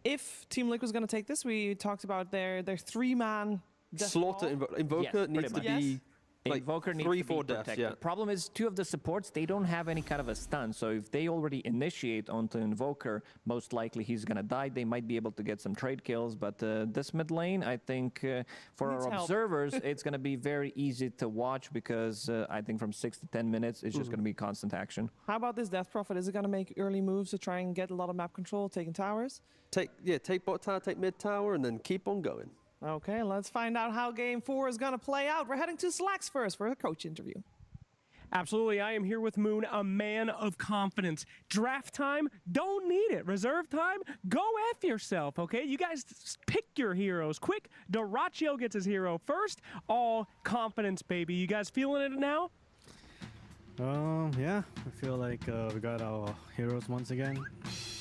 S13: If Team Liquid was going to take this, we talked about their 3-man
S11: Slaughter Invoker needs to be like
S12: Invoker needs
S11: 3-4
S12: to be
S11: deaths.
S12: protected.
S11: Yeah.
S12: Problem is, 2 of the supports, they don't have any kind of a stun. So if they already initiate onto Invoker, most likely he's going to die. They might be able to get some trade kills. But this mid lane, I think for
S13: Needs
S12: our
S13: help.
S12: observers, it's going to be very easy to watch, because I think from 6 to 10 minutes, it's just going to be constant action.
S13: How about this Death Prophet? Is it going to make early moves to try and get a lot of map control, taking towers?
S11: Take bot tower, take mid tower, and then keep on going.
S13: Okay, let's find out how Game 4 is going to play out. We're heading to Slacks first for a coach interview.
S14: Absolutely, I am here with Moon, a man of confidence. Draft time, don't need it. Reserve time, go F yourself, okay? You guys pick your heroes quick. Duraccio gets his hero first. All confidence, baby. You guys feeling it now?
S10: Yeah, I feel like we got our heroes once again.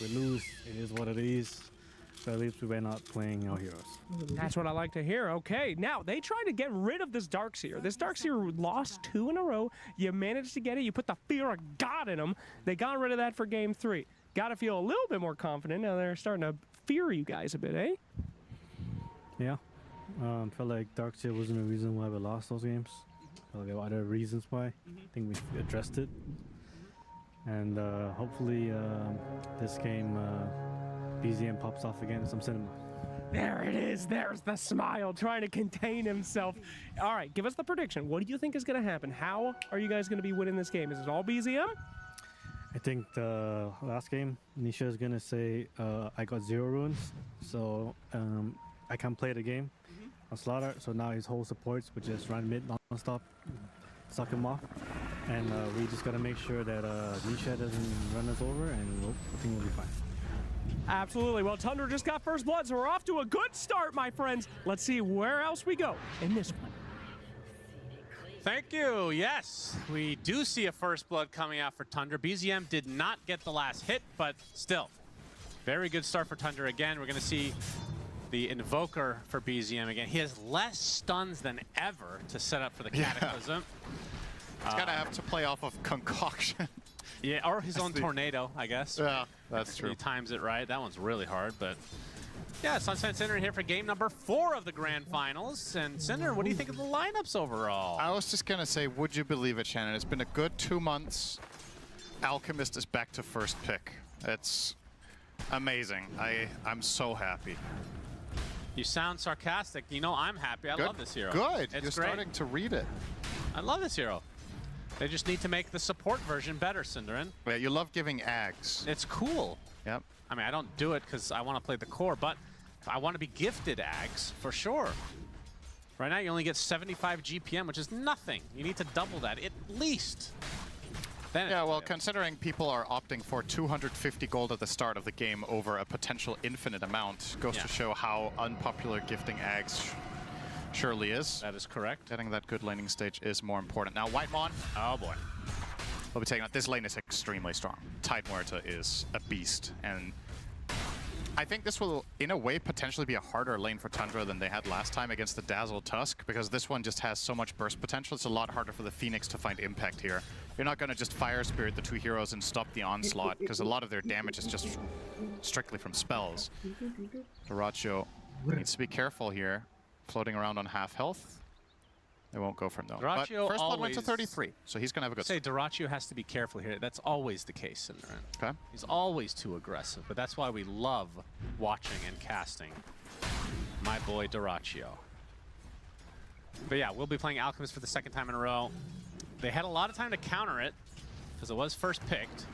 S10: We lose, it is what it is. So at least we were not playing our heroes.
S14: That's what I like to hear. Okay, now they tried to get rid of this Darkseer. This Darkseer lost 2 in a row. You managed to get it. You put the fear of God in them. They got rid of that for game 3. Got to feel a little bit more confident. Now they're starting to fear you guys a bit, eh?
S10: Yeah, I felt like Darkseer wasn't the reason why we lost those games. There were other reasons why. I think we addressed it. And hopefully this game BZM pops off again in some cinema.
S14: There it is. There's the smile, trying to contain himself. All right, give us the prediction. What do you think is going to happen? How are you guys going to be winning this game? Is it all BZM?
S10: I think the last game, Nisha is going to say, I got 0 runes, so I can't play the game on Slaughter, so now his whole supports would just run mid non-stop, suck him off. And we just got to make sure that Nisha doesn't run us over, and I think we'll be fine.
S14: Absolutely. Well, Tundra just got first blood, so we're off to a good start, my friends. Let's see where else we go in this one.
S2: Thank you. Yes, we do see a first blood coming out for Tundra. BZM did not get the last hit, but still, very good start for Tundra. Again, we're going to see the Invoker for BZM again. He has less stuns than ever to set up for the Cataclysm.
S3: He's going to have to play off of Concoction.
S2: Yeah, or his own Tornado, I guess.
S3: Yeah, that's true.
S2: He times it right. That one's really hard, but yeah, Sunset Cinder here for game number 4 of the Grand Finals. And Cinder, what do you think of the lineups overall?
S3: I was just going to say, would you believe it, Shannon? It's been a good 2 months. Alchemist is back to first pick. It's amazing. I'm so happy.
S2: You sound sarcastic. You know I'm happy. I love this hero.
S3: Good.
S2: It's
S3: You're
S2: great.
S3: starting to read it.
S2: I love this hero. They just need to make the support version better, Cinderin.
S3: Yeah, you love giving Ags.
S2: It's cool.
S3: Yep.
S2: I mean, I don't do it because I want to play the core, but I want to be gifted Ags for sure. Right now, you only get 75 GPM, which is nothing. You need to double that at least. Then
S3: yeah, well, considering people are opting for 250 gold at the start of the game over a potential infinite amount, goes to show how unpopular gifting Ags surely is.
S2: That is correct.
S3: Getting that good laning stage is more important. Now, Whitemon.
S2: Oh, boy.
S3: We'll be taking out. This lane is extremely strong. Tide Muerta is a beast, and I think this will, in a way, potentially be a harder lane for Tundra than they had last time against the Dazzle Tusk, because this one just has so much burst potential. It's a lot harder for the Phoenix to find impact here. You're not going to just Fire Spirit the two heroes and stop the onslaught, because a lot of their damage is just strictly from spells. Dyrachyo needs to be careful here, floating around on half health. They won't go for him, though. But first blood went to 33, so he's going to have a good
S2: say Dyrachyo has to be careful here. That's always the case, Cinderin.
S3: Okay.
S2: He's always too aggressive, but that's why we love watching and casting my boy Dyrachyo. But yeah, we'll be playing Alchemist for the second time in a row. They had a lot of time to counter it, because it was first picked. Do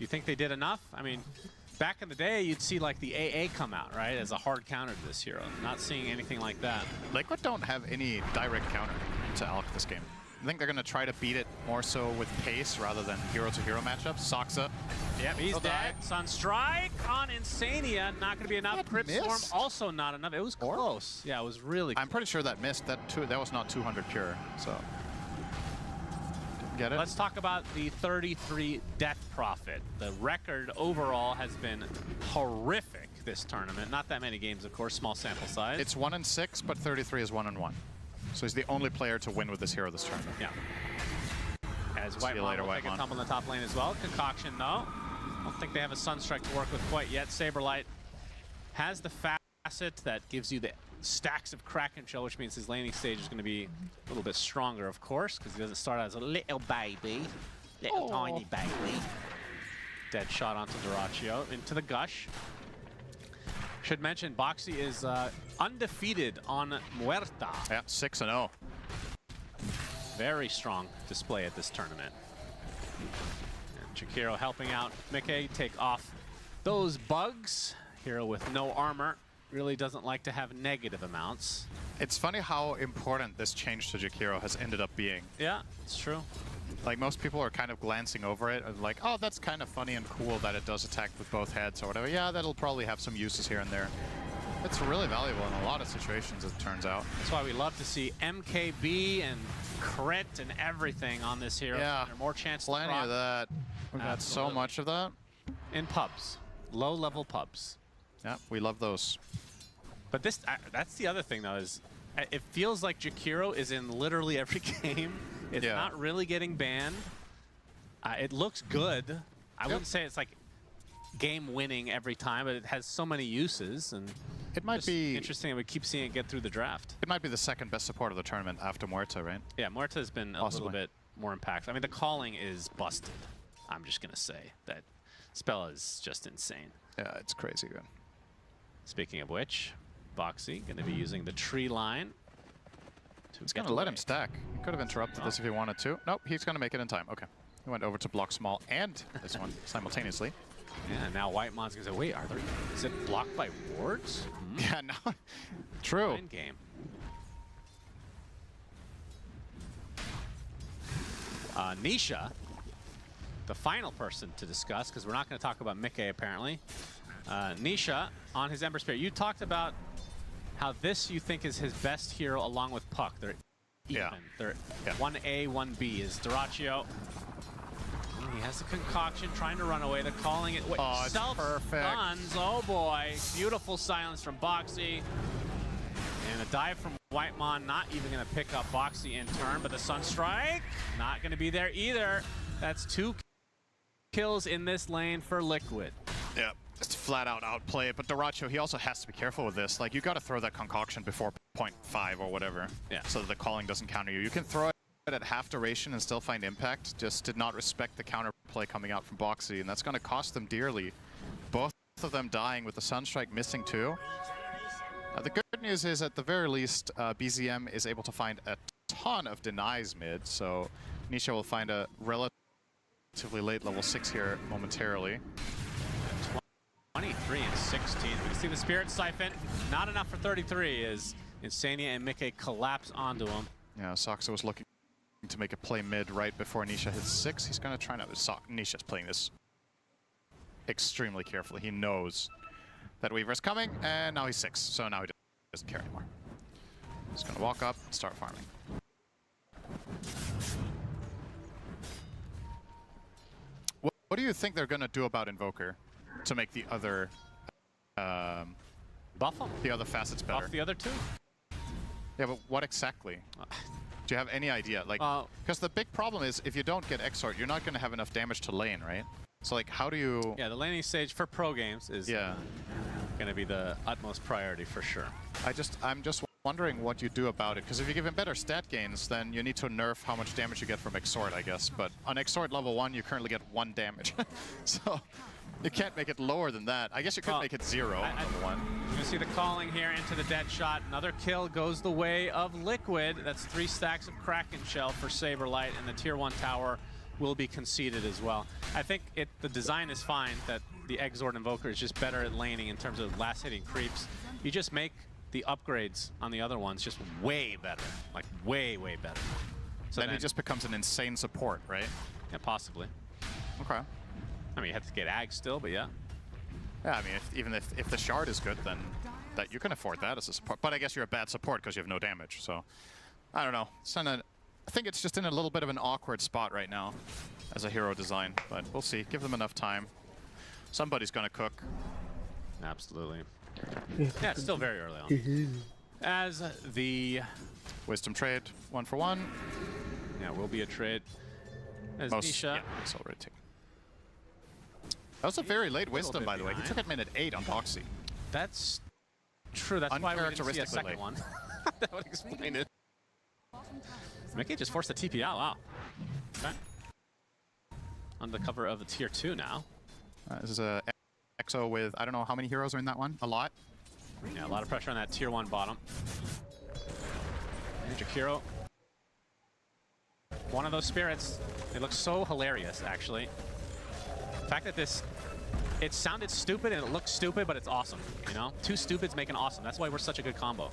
S2: you think they did enough? I mean, back in the day, you'd see like the AA come out, right, as a hard counter to this hero. Not seeing anything like that.
S3: Liquid don't have any direct counter to Alch this game. I think they're going to try to beat it more so with pace rather than hero-to-hero matchups. Soxa.
S2: Yep, he's dead. Sunstrike on Insania. Not going to be enough. Crypt Storm also not enough. It was close. Yeah, it was really close.
S3: I'm pretty sure that missed. That was not 200 pure, so... Get it?
S2: Let's talk about the 33 death profit. The record overall has been horrific this tournament. Not that many games, of course, small sample size.
S3: It's 1-6, but 33 is 1-1. So he's the only player to win with this hero this tournament.
S2: Yeah. As Whitemon will take a tumble in the top lane as well. Concoction, though. I don't think they have a Sunstrike to work with quite yet. Saberlight has the facet that gives you the stacks of Kraken Shell, which means his laning stage is going to be a little bit stronger, of course, because he doesn't start out as a little baby. Little tiny baby. Dead shot onto Dyrachyo. Into the Gush. Should mention, Boxy is undefeated on Muerta.
S3: Yeah, 6-0.
S2: Very strong display at this tournament. And Jakiro helping out Mickey take off those bugs. Hero with no armor. Really doesn't like to have negative amounts.
S3: It's funny how important this change to Jakiro has ended up being.
S2: Yeah, it's true.
S3: Like, most people are kind of glancing over it and like, oh, that's kind of funny and cool that it does attack with both heads or whatever. Yeah, that'll probably have some uses here and there. It's really valuable in a lot of situations, it turns out.
S2: That's why we love to see MKB and crit and everything on this hero.
S3: Yeah,
S2: there are more chances.
S3: Plenty of that. We've got so much of that.
S2: In pubs. Low-level pubs.
S3: Yeah, we love those.
S2: But this, that's the other thing, though, is it feels like Jakiro is in literally every game. It's not really getting banned. It looks good. I wouldn't say it's like game-winning every time, but it has so many uses. And
S3: it might be
S2: interesting that we keep seeing it get through the draft.
S3: It might be the second best support of the tournament after Muerta, right?
S2: Yeah, Muerta has been a little bit more impactful. I mean, the calling is busted. I'm just going to say that spell is just insane.
S3: Yeah, it's crazy good.
S2: Speaking of which, Boxy going to be using the tree line.
S3: He's going to let him stack. He could have interrupted this if he wanted to. Nope, he's going to make it in time. Okay. He went over to block small and this one simultaneously.
S2: Yeah, now Whitemon's going to say, wait, is it blocked by wards?
S3: Yeah, no. True.
S2: Mind game. Nisha, the final person to discuss, because we're not going to talk about Mickey apparently. Nisha on his Ember Spirit. You talked about how this you think is his best hero along with Puck. They're even. They're 1A, 1B is Dyrachyo. He has the concoction, trying to run away. They're calling it self-stuns. Oh boy. Beautiful silence from Boxy. And a dive from Whitemon, not even going to pick up Boxy in turn, but the Sunstrike, not going to be there either. That's 2 kills in this lane for Liquid.
S3: Yeah, just flat out outplay it. But Dyrachyo, he also has to be careful with this. Like, you got to throw that concoction before 0.5 or whatever, so that the calling doesn't counter you. You can throw it at half duration and still find impact. Just did not respect the counter play coming out from Boxy, and that's going to cost them dearly. Both of them dying with the Sunstrike missing too. The good news is, at the very least, BZM is able to find a ton of denies mid, so Nisha will find a relatively late level 6 here momentarily.
S2: 23 and 16. We can see the Spirit Siphon. Not enough for 33 as Insania and Mickey collapse onto him.
S3: Yeah, Saksa was looking to make a play mid right before Nisha hits 6. He's going to try now. Nisha's playing this extremely carefully. He knows that Weaver's coming, and now he's 6, so now he doesn't care anymore. He's going to walk up and start farming. What do you think they're going to do about Invoker to make the other
S2: buff them?
S3: The other facets better?
S2: Buff the other 2?
S3: Yeah, but what exactly? Do you have any idea? Like, because the big problem is if you don't get Exort, you're not going to have enough damage to lane, right? So like, how do you?
S2: Yeah, the laning stage for pro games is going to be the utmost priority for sure.
S3: I'm just wondering what you do about it, because if you give him better stat gains, then you need to nerf how much damage you get from Exort, I guess. But on Exort level 1, you currently get 1 damage, so you can't make it lower than that. I guess you could make it 0 on level 1.
S2: You can see the calling here into the dead shot. Another kill goes the way of Liquid. That's 3 stacks of Kraken Shell for Saberlight, and the tier 1 tower will be conceded as well. I think the design is fine, that the Exort Invoker is just better at laning in terms of last hitting creeps. You just make the upgrades on the other ones just way better, like way, way better. So
S3: then he just becomes an insane support, right?
S2: Yeah, possibly.
S3: Okay.
S2: I mean, you have to get Ag still, but yeah.
S3: Yeah, I mean, even if the shard is good, then that you can afford that as a support. But I guess you're a bad support because you have no damage. So I don't know. I think it's just in a little bit of an awkward spot right now as a hero design. But we'll see. Give them enough time. Somebody's gonna cook.
S2: Absolutely. Yeah, it's still very early on. As the
S3: Wisdom trade, 1 for 1.
S2: Yeah, will be a trade. As Nisha.
S3: Yeah, it's already taken. That was a very late Wisdom, by the way. He took it minute 8 on Boxy.
S2: That's true. That's why we didn't see a second one. That would explain it. Mickey just forced the TP out. Wow. Okay. On the cover of the tier 2 now.
S3: This is a EXO with, I don't know how many heroes are in that one. A lot.
S2: Yeah, a lot of pressure on that tier 1 bottom. Jakiro. One of those spirits. It looks so hilarious, actually. The fact that it sounded stupid and it looked stupid, but it's awesome, you know? 2 stupids making awesome. That's why we're such a good combo.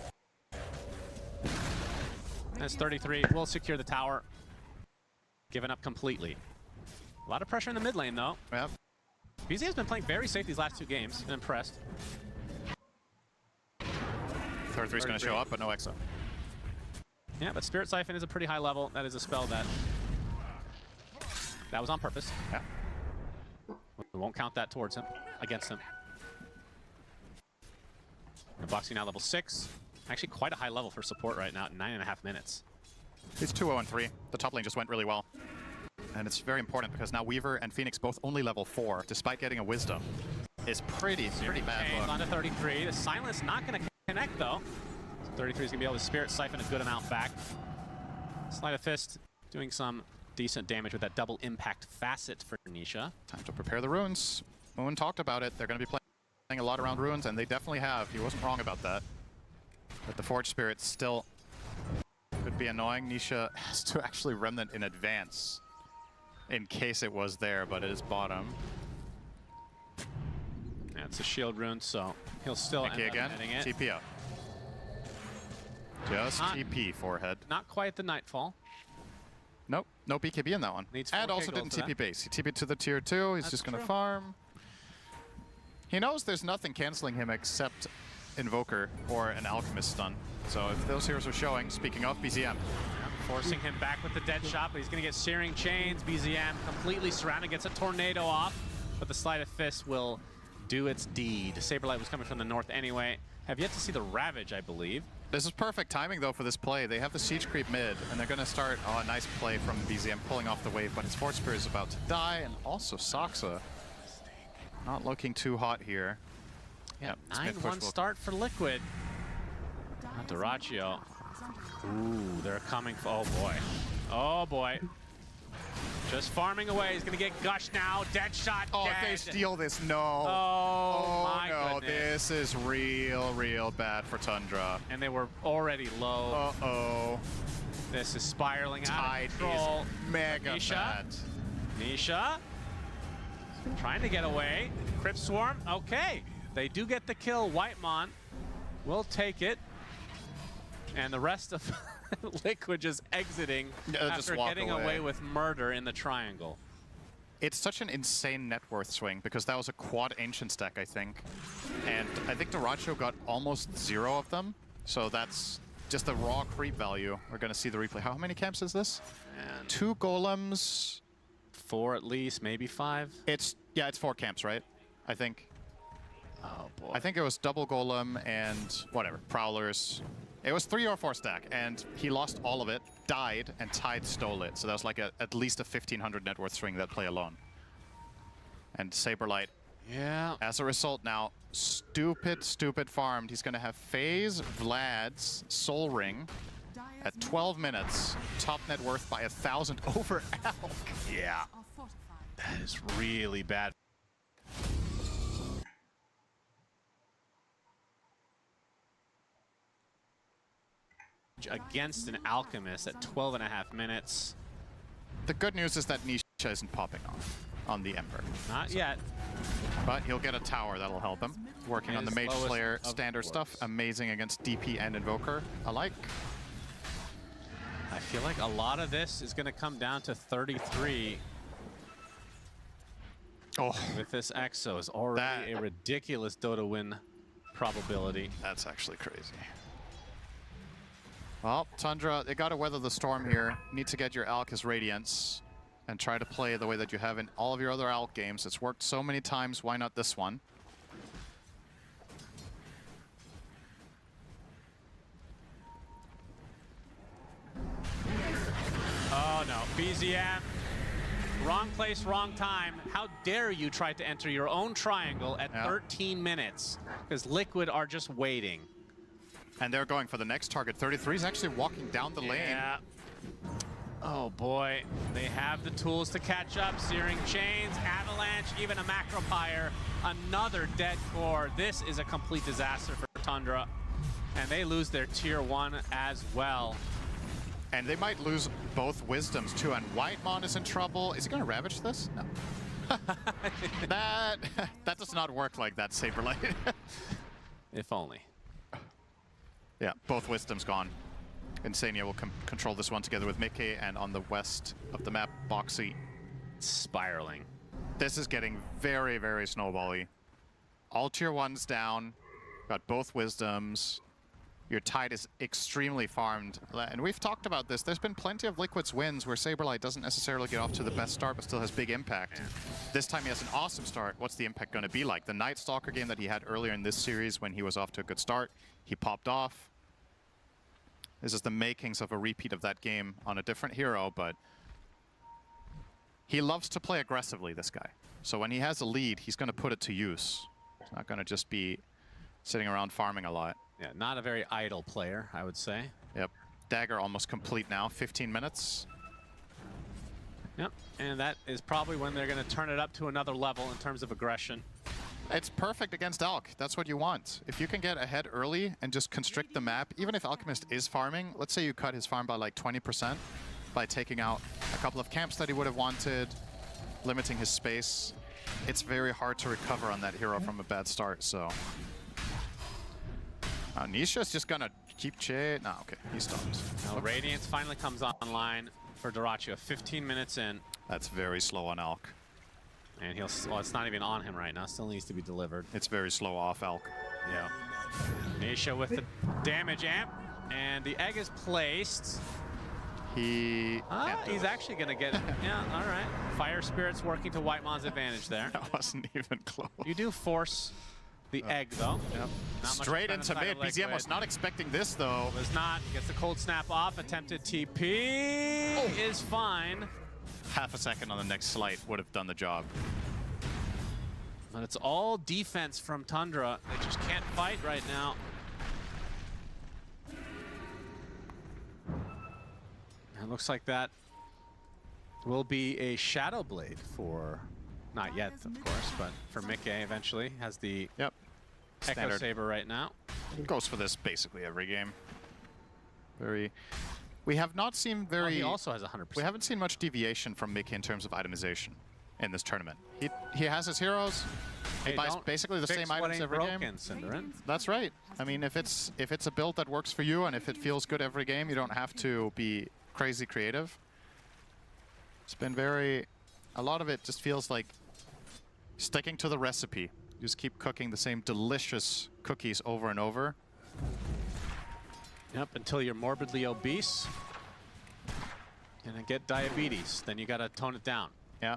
S2: That's 33. We'll secure the tower. Given up completely. A lot of pressure in the mid lane, though.
S3: Yep.
S2: BZ has been playing very safe these last 2 games. Been impressed.
S3: 33 is going to show up, but no EXO.
S2: Yeah, but Spirit Siphon is a pretty high level. That is a spell that was on purpose.
S3: Yeah.
S2: We won't count that towards him, against him. And Boxy now level 6. Actually quite a high level for support right now at 9.5 minutes.
S3: He's 2-0-3. The top lane just went really well. And it's very important because now Weaver and Phoenix both only level 4, despite getting a Wisdom. Is pretty bad look.
S2: On to 33. The Silence not going to connect, though. So 33 is going to be able to Spirit Siphon a good amount back. Sleight of Fist doing some decent damage with that double impact facet for Nisha.
S3: Time to prepare the runes. Moon talked about it. They're going to be playing a lot around runes, and they definitely have. He wasn't wrong about that. But the Forge Spirit still could be annoying. Nisha has to actually Remnant in advance in case it was there, but it is bottom.
S2: Yeah, it's a shield rune, so he'll still end up netting it.
S3: TP up. Just TP forehead.
S2: Not quite the Nightfall.
S3: Nope, no BKB in that one. And also didn't TP base. He TP'd to the tier 2. He's just going to farm. He knows there's nothing canceling him except Invoker or an Alchemist stun. So if those heroes are showing, speaking of BZM.
S2: Forcing him back with the dead shot, but he's going to get Searing Chains. BZM completely surrounded, gets a Tornado off, but the Sleight of Fist will do its deed. Saberlight was coming from the north anyway. Have yet to see the Ravage, I believe.
S3: This is perfect timing, though, for this play. They have the Siege Creep mid, and they're going to start a nice play from BZM pulling off the wave, but his Force Spirit is about to die, and also Saksa not looking too hot here.
S2: Yeah, 9-1 start for Liquid. Not Duraccio. Ooh, they're coming for, oh boy. Oh boy. Just farming away. He's going to get gushed now. Dead shot.
S3: Oh,
S2: dead.
S3: if they steal this, no.
S2: Oh, my
S3: no.
S2: goodness.
S3: This is real bad for Tundra.
S2: And they were already low.
S3: Uh-oh.
S2: This is spiraling
S3: Tide
S2: out of control.
S3: is mega bad.
S2: Nisha trying to get away. Crypt Swarm. Okay. They do get the kill. Whitemon will take it. And the rest of Liquid just exiting after getting away with murder in the triangle.
S3: It's such an insane net worth swing because that was a quad ancient stack, I think. And I think Duracho got almost 0 of them. So that's just the raw creep value. We're going to see the replay. How many camps is this?
S2: And
S3: 2 golems.
S2: 4 at least, maybe 5.
S3: It's 4 camps, right? I think.
S2: Oh boy.
S3: I think it was double golem and whatever, prowlers. It was 3 or 4 stack, and he lost all of it, died, and Tide stole it. So that was like at least a 1,500 net worth swing that play alone. And Saberlight,
S2: yeah.
S3: As a result now, stupid farmed. He's going to have FaZe, Vlad's, Soul Ring at 12 minutes. Top net worth by 1,000 over Elk. Yeah.
S2: That is really bad. Against an Alchemist at 12.5 minutes.
S3: The good news is that Nisha isn't popping off on the Ember.
S2: Not yet.
S3: But he'll get a tower that'll help him. Working on the Mage Slayer standard stuff. Amazing against DP and Invoker alike.
S2: I feel like a lot of this is going to come down to 33.
S3: Oh,
S2: with this Exo is already a ridiculous Dota win probability.
S3: That's actually crazy. Well, Tundra, they got to weather the storm here. Need to get your Alk as Radiance and try to play the way that you have in all of your other Alk games. It's worked so many times, why not this one?
S2: Oh no, BZM. Wrong place, wrong time. How dare you try to enter your own triangle at 13 minutes? Because Liquid are just waiting.
S3: And they're going for the next target. 33 is actually walking down the lane.
S2: Yeah. Oh boy, they have the tools to catch up. Searing Chains, Avalanche, even a Macropyre. Another dead core. This is a complete disaster for Tundra. And they lose their tier 1 as well.
S3: And they might lose both Wisdoms too. And Whitemon is in trouble. Is he going to Ravage this? No. that does not work like that, Saberlight.
S2: If only.
S3: Yeah, both Wisdoms gone. Insania will control this one together with Mickey, and on the west of the map, Boxy.
S2: Spiraling.
S3: This is getting very, very snowbally. All tier 1s down. Got both Wisdoms. Your Tide is extremely farmed. And we've talked about this. There's been plenty of Liquid's wins where Saberlight doesn't necessarily get off to the best start, but still has big impact. Yeah. This time he has an awesome start. What's the impact going to be like? The Night Stalker game that he had earlier in this series when he was off to a good start, he popped off. This is the makings of a repeat of that game on a different hero, but he loves to play aggressively, this guy. So when he has a lead, he's going to put it to use. He's not going to just be sitting around farming a lot.
S2: Yeah, not a very idle player, I would say.
S3: Yep. Dagger almost complete now, 15 minutes.
S2: Yep, and that is probably when they're going to turn it up to another level in terms of aggression.
S3: It's perfect against Alk. That's what you want. If you can get ahead early and just constrict the map, even if Alchemist is farming, let's say you cut his farm by like 20% by taking out a couple of camps that he would have wanted, limiting his space. It's very hard to recover on that hero from a bad start, so. Nisha's just gonna keep chase. No, okay, he stopped.
S2: Now Radiance finally comes online for Duracho, 15 minutes in.
S3: That's very slow on Alk.
S2: And he'll, well, it's not even on him right now. Still needs to be delivered.
S3: It's very slow off Elk.
S2: Yeah. Nisha with the damage amp. And the egg is placed.
S3: He's
S2: actually going to get it. Yeah, all right. Fire Spirit's working to Whitemon's advantage there.
S3: That wasn't even close.
S2: You do force the egg, though.
S3: Yep. Straight into mid. BZM was not expecting this, though.
S2: Was not. Gets the cold snap off. Attempted TP is fine.
S3: Half a second on the next slight would have done the job.
S2: But it's all defense from Tundra. They just can't fight right now. It looks like that will be a Shadow Blade for, not yet, of course, but for Mickey eventually. Has the Echo
S3: Standard.
S2: Saber right now.
S3: Goes for this basically every game. We have not seen
S2: he also has 100%.
S3: We haven't seen much deviation from Mickey in terms of itemization in this tournament. He has his heroes. He buys basically the same items every game.
S2: Synderen.
S3: That's right. I mean, if it's a build that works for you and if it feels good every game, you don't have to be crazy creative. It's been a lot of it just feels like sticking to the recipe. You just keep cooking the same delicious cookies over and over.
S2: Yep, until you're morbidly obese and then get diabetes. Then you gotta tone it down.
S3: Yeah.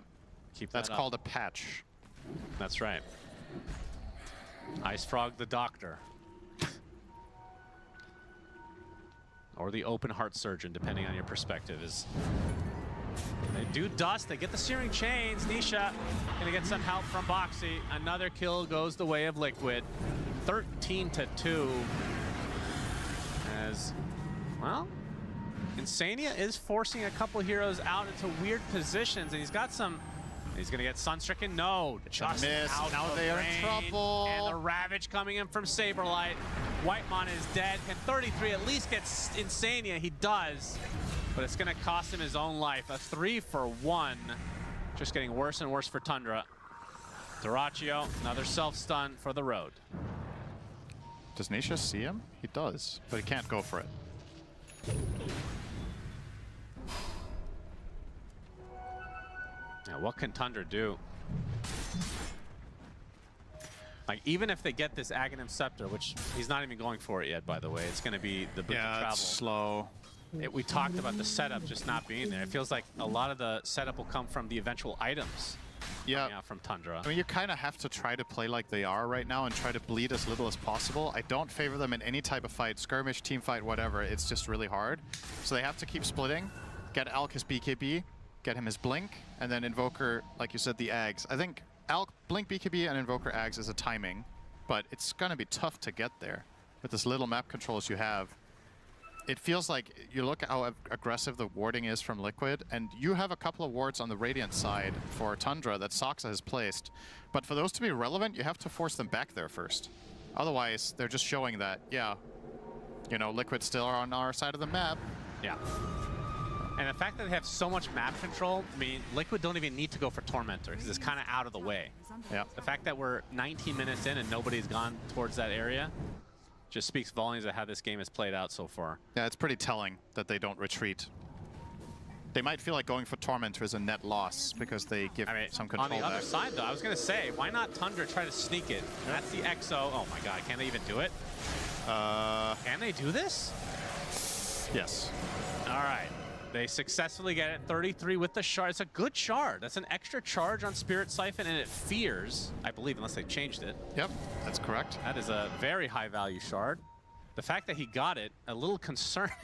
S2: Keep
S3: That's
S2: that up.
S3: called a patch.
S2: That's right. Ice Frog the Doctor. Or the open heart surgeon, depending on your perspective. They do dust, they get the searing chains. Nisha gonna get some help from Boxy. Another kill goes the way of Liquid. 13-2. As, well, Insania is forcing a couple heroes out into weird positions, and he's got some. He's gonna get Sunstricken. No, just out
S3: now
S2: of
S3: they are in
S2: range.
S3: trouble.
S2: And the Ravage coming in from Saberlight. Whitemon is dead. Can 33 at least get Insania? He does, but it's gonna cost him his own life. A 3-for-1. Just getting worse and worse for Tundra. Duraccio, another self-stun for the road.
S3: Does Nisha see him? He does, but he can't go for it.
S2: Now, what can Tundra do? Like, even if they get this Aghanim Scepter, which he's not even going for it yet, by the way, it's going to be the book of travel.
S3: It's slow.
S2: We talked about the setup just not being there. It feels like a lot of the setup will come from the eventual items.
S3: Yeah,
S2: out from Tundra.
S3: I mean, you kind of have to try to play like they are right now and try to bleed as little as possible. I don't favor them in any type of fight, skirmish, team fight, whatever. It's just really hard. So they have to keep splitting, get Alk his BKB, get him his Blink, and then Invoker, like you said, the Ags. I think Alk, Blink, BKB, and Invoker Ags is a timing, but it's going to be tough to get there with as little map controls you have. It feels like you look at how aggressive the warding is from Liquid, and you have a couple of wards on the Radiant side for Tundra that Soxa has placed. But for those to be relevant, you have to force them back there first. Otherwise, they're just showing that, yeah, you know, Liquid still are on our side of the map.
S2: Yeah. And the fact that they have so much map control, I mean, Liquid don't even need to go for Tormentor because it's kind of out of the way.
S3: Yeah.
S2: The fact that we're 19 minutes in and nobody's gone towards that area just speaks volumes of how this game has played out so far.
S3: Yeah, it's pretty telling that they don't retreat. They might feel like going for Tormentor is a net loss because they give some control
S2: On the other
S3: back.
S2: side, though, I was going to say, why not Tundra try to sneak it? That's the EXO. Oh my god, can they even do it? Can they do this?
S3: Yes.
S2: All right. They successfully get it. 33 with the shard. It's a good shard. That's an extra charge on Spirit Siphon, and it fears, I believe, unless they changed it.
S3: Yep, that's correct.
S2: That is a very high value shard. The fact that he got it, a little concerning.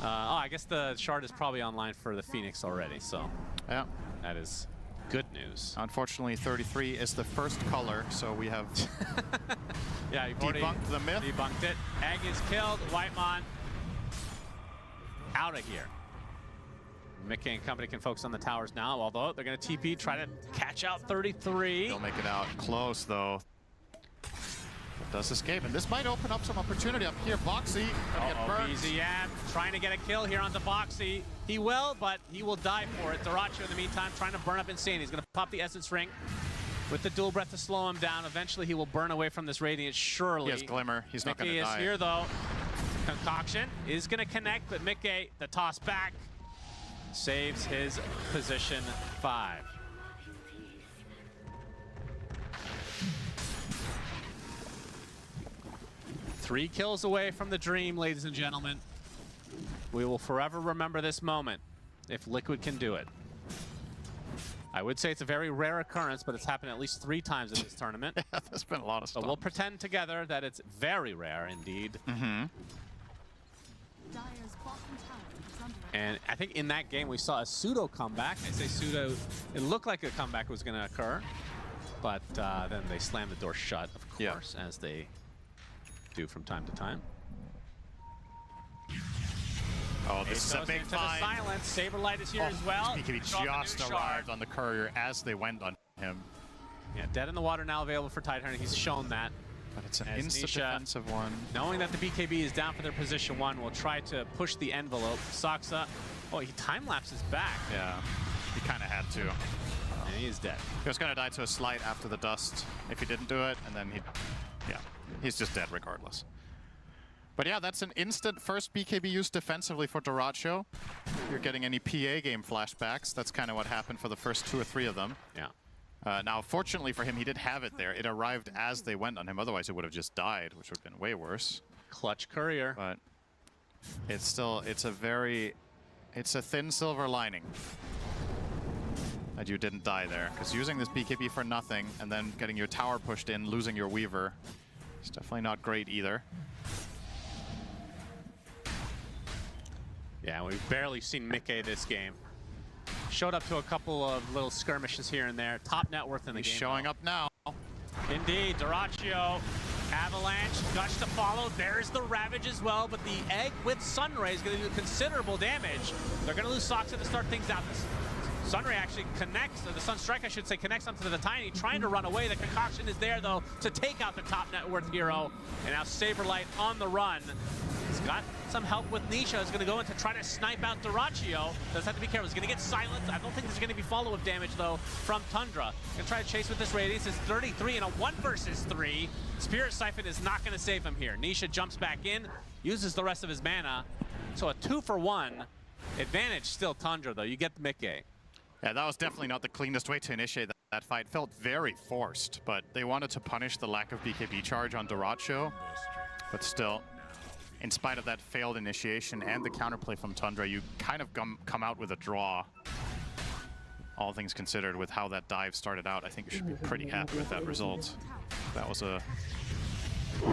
S2: I guess the shard is probably online for the Phoenix already, so
S3: yeah,
S2: that is good news.
S3: Unfortunately, 33 is the first color, so we have
S2: yeah, you've
S3: debunked the myth.
S2: Debunked it. Egg is killed. Whitemon out of here. Mickey and company can focus on the towers now, although they're going to TP, try to catch out 33.
S3: They'll make it out. Close, though. But does escape, and this might open up some opportunity up here. Boxy gonna get burned.
S2: BZM trying to get a kill here onto Boxy. He will, but he will die for it. Duraccio, in the meantime, trying to burn up Insane. He's going to pop the Essence Ring with the dual breath to slow him down. Eventually, he will burn away from this Radiant, surely.
S3: He has Glimmer. He's not going to die.
S2: Mickey is here, though. Concoction is going to connect, but Mickey, the toss back, saves his position 5. Three kills away from the dream, ladies and gentlemen. We will forever remember this moment if Liquid can do it. I would say it's a very rare occurrence, but it's happened at least 3 times in this tournament.
S3: Yeah, there's been a lot of stuff.
S2: So we'll pretend together that it's very rare indeed.
S3: Mm-hmm.
S2: And I think in that game we saw a pseudo comeback. I say pseudo, it looked like a comeback was going to occur, but then they slammed the door shut, of course, as they do from time to time.
S3: Oh, this is a big
S2: into the
S3: find.
S2: silence. Saberlight is here as well.
S3: BKB just arrived on the courier as they went on him.
S2: Yeah, dead in the water now available for Tidehunter. He's shown that.
S3: But it's an
S2: As
S3: instant
S2: Nisha,
S3: defensive one.
S2: Knowing that the BKB is down for their position 1, will try to push the envelope. Saksa, oh, he time-lapses back.
S3: Yeah, he kind of had to.
S2: And he is dead.
S3: He was going to die to a slide after the dust if he didn't do it, and then he's just dead regardless. But yeah, that's an instant first BKB use defensively for Dyrachyo. If you're getting any PA game flashbacks, that's kind of what happened for the first 2 or 3 of them.
S2: Yeah.
S3: Now, fortunately for him, he did have it there. It arrived as they went on him. Otherwise, it would have just died, which would have been way worse.
S2: Clutch courier.
S3: But it's still, it's a thin silver lining that you didn't die there. Because using this BKB for nothing and then getting your tower pushed in, losing your Weaver, is definitely not great either.
S2: Yeah, we've barely seen Mickey this game. Showed up to a couple of little skirmishes here and there. Top net worth in the game.
S3: He's showing up now.
S2: Indeed, Dyrachyo. Avalanche, Gush to follow. There's the Ravage as well, but the Egg with Sunray is going to do considerable damage. They're going to lose Saksa to start things out. Sunray actually connects, or the Sunstrike, I should say, connects onto the Tiny, trying to run away. The concoction is there, though, to take out the top net worth hero. And now Saberlight on the run. He's got some help with Nisha. Is going to go in to try to snipe out Dyrachyo. Does have to be careful. He's going to get silenced. I don't think there's going to be follow-up damage, though, from Tundra. Going to try to chase with this radius. It's 33 in a 1 versus 3. Spirit Siphon is not going to save him here. Nisha jumps back in, uses the rest of his mana. So a 2-for-1. Advantage still Tundra, though. You get the Mickey.
S3: Yeah, that was definitely not the cleanest way to initiate that fight. Felt very forced, but they wanted to punish the lack of BKB charge on Dyrachyo. But still, in spite of that failed initiation and the counterplay from Tundra, you kind of come out with a draw. All things considered, with how that dive started out, I think you should be pretty happy with that result. That was a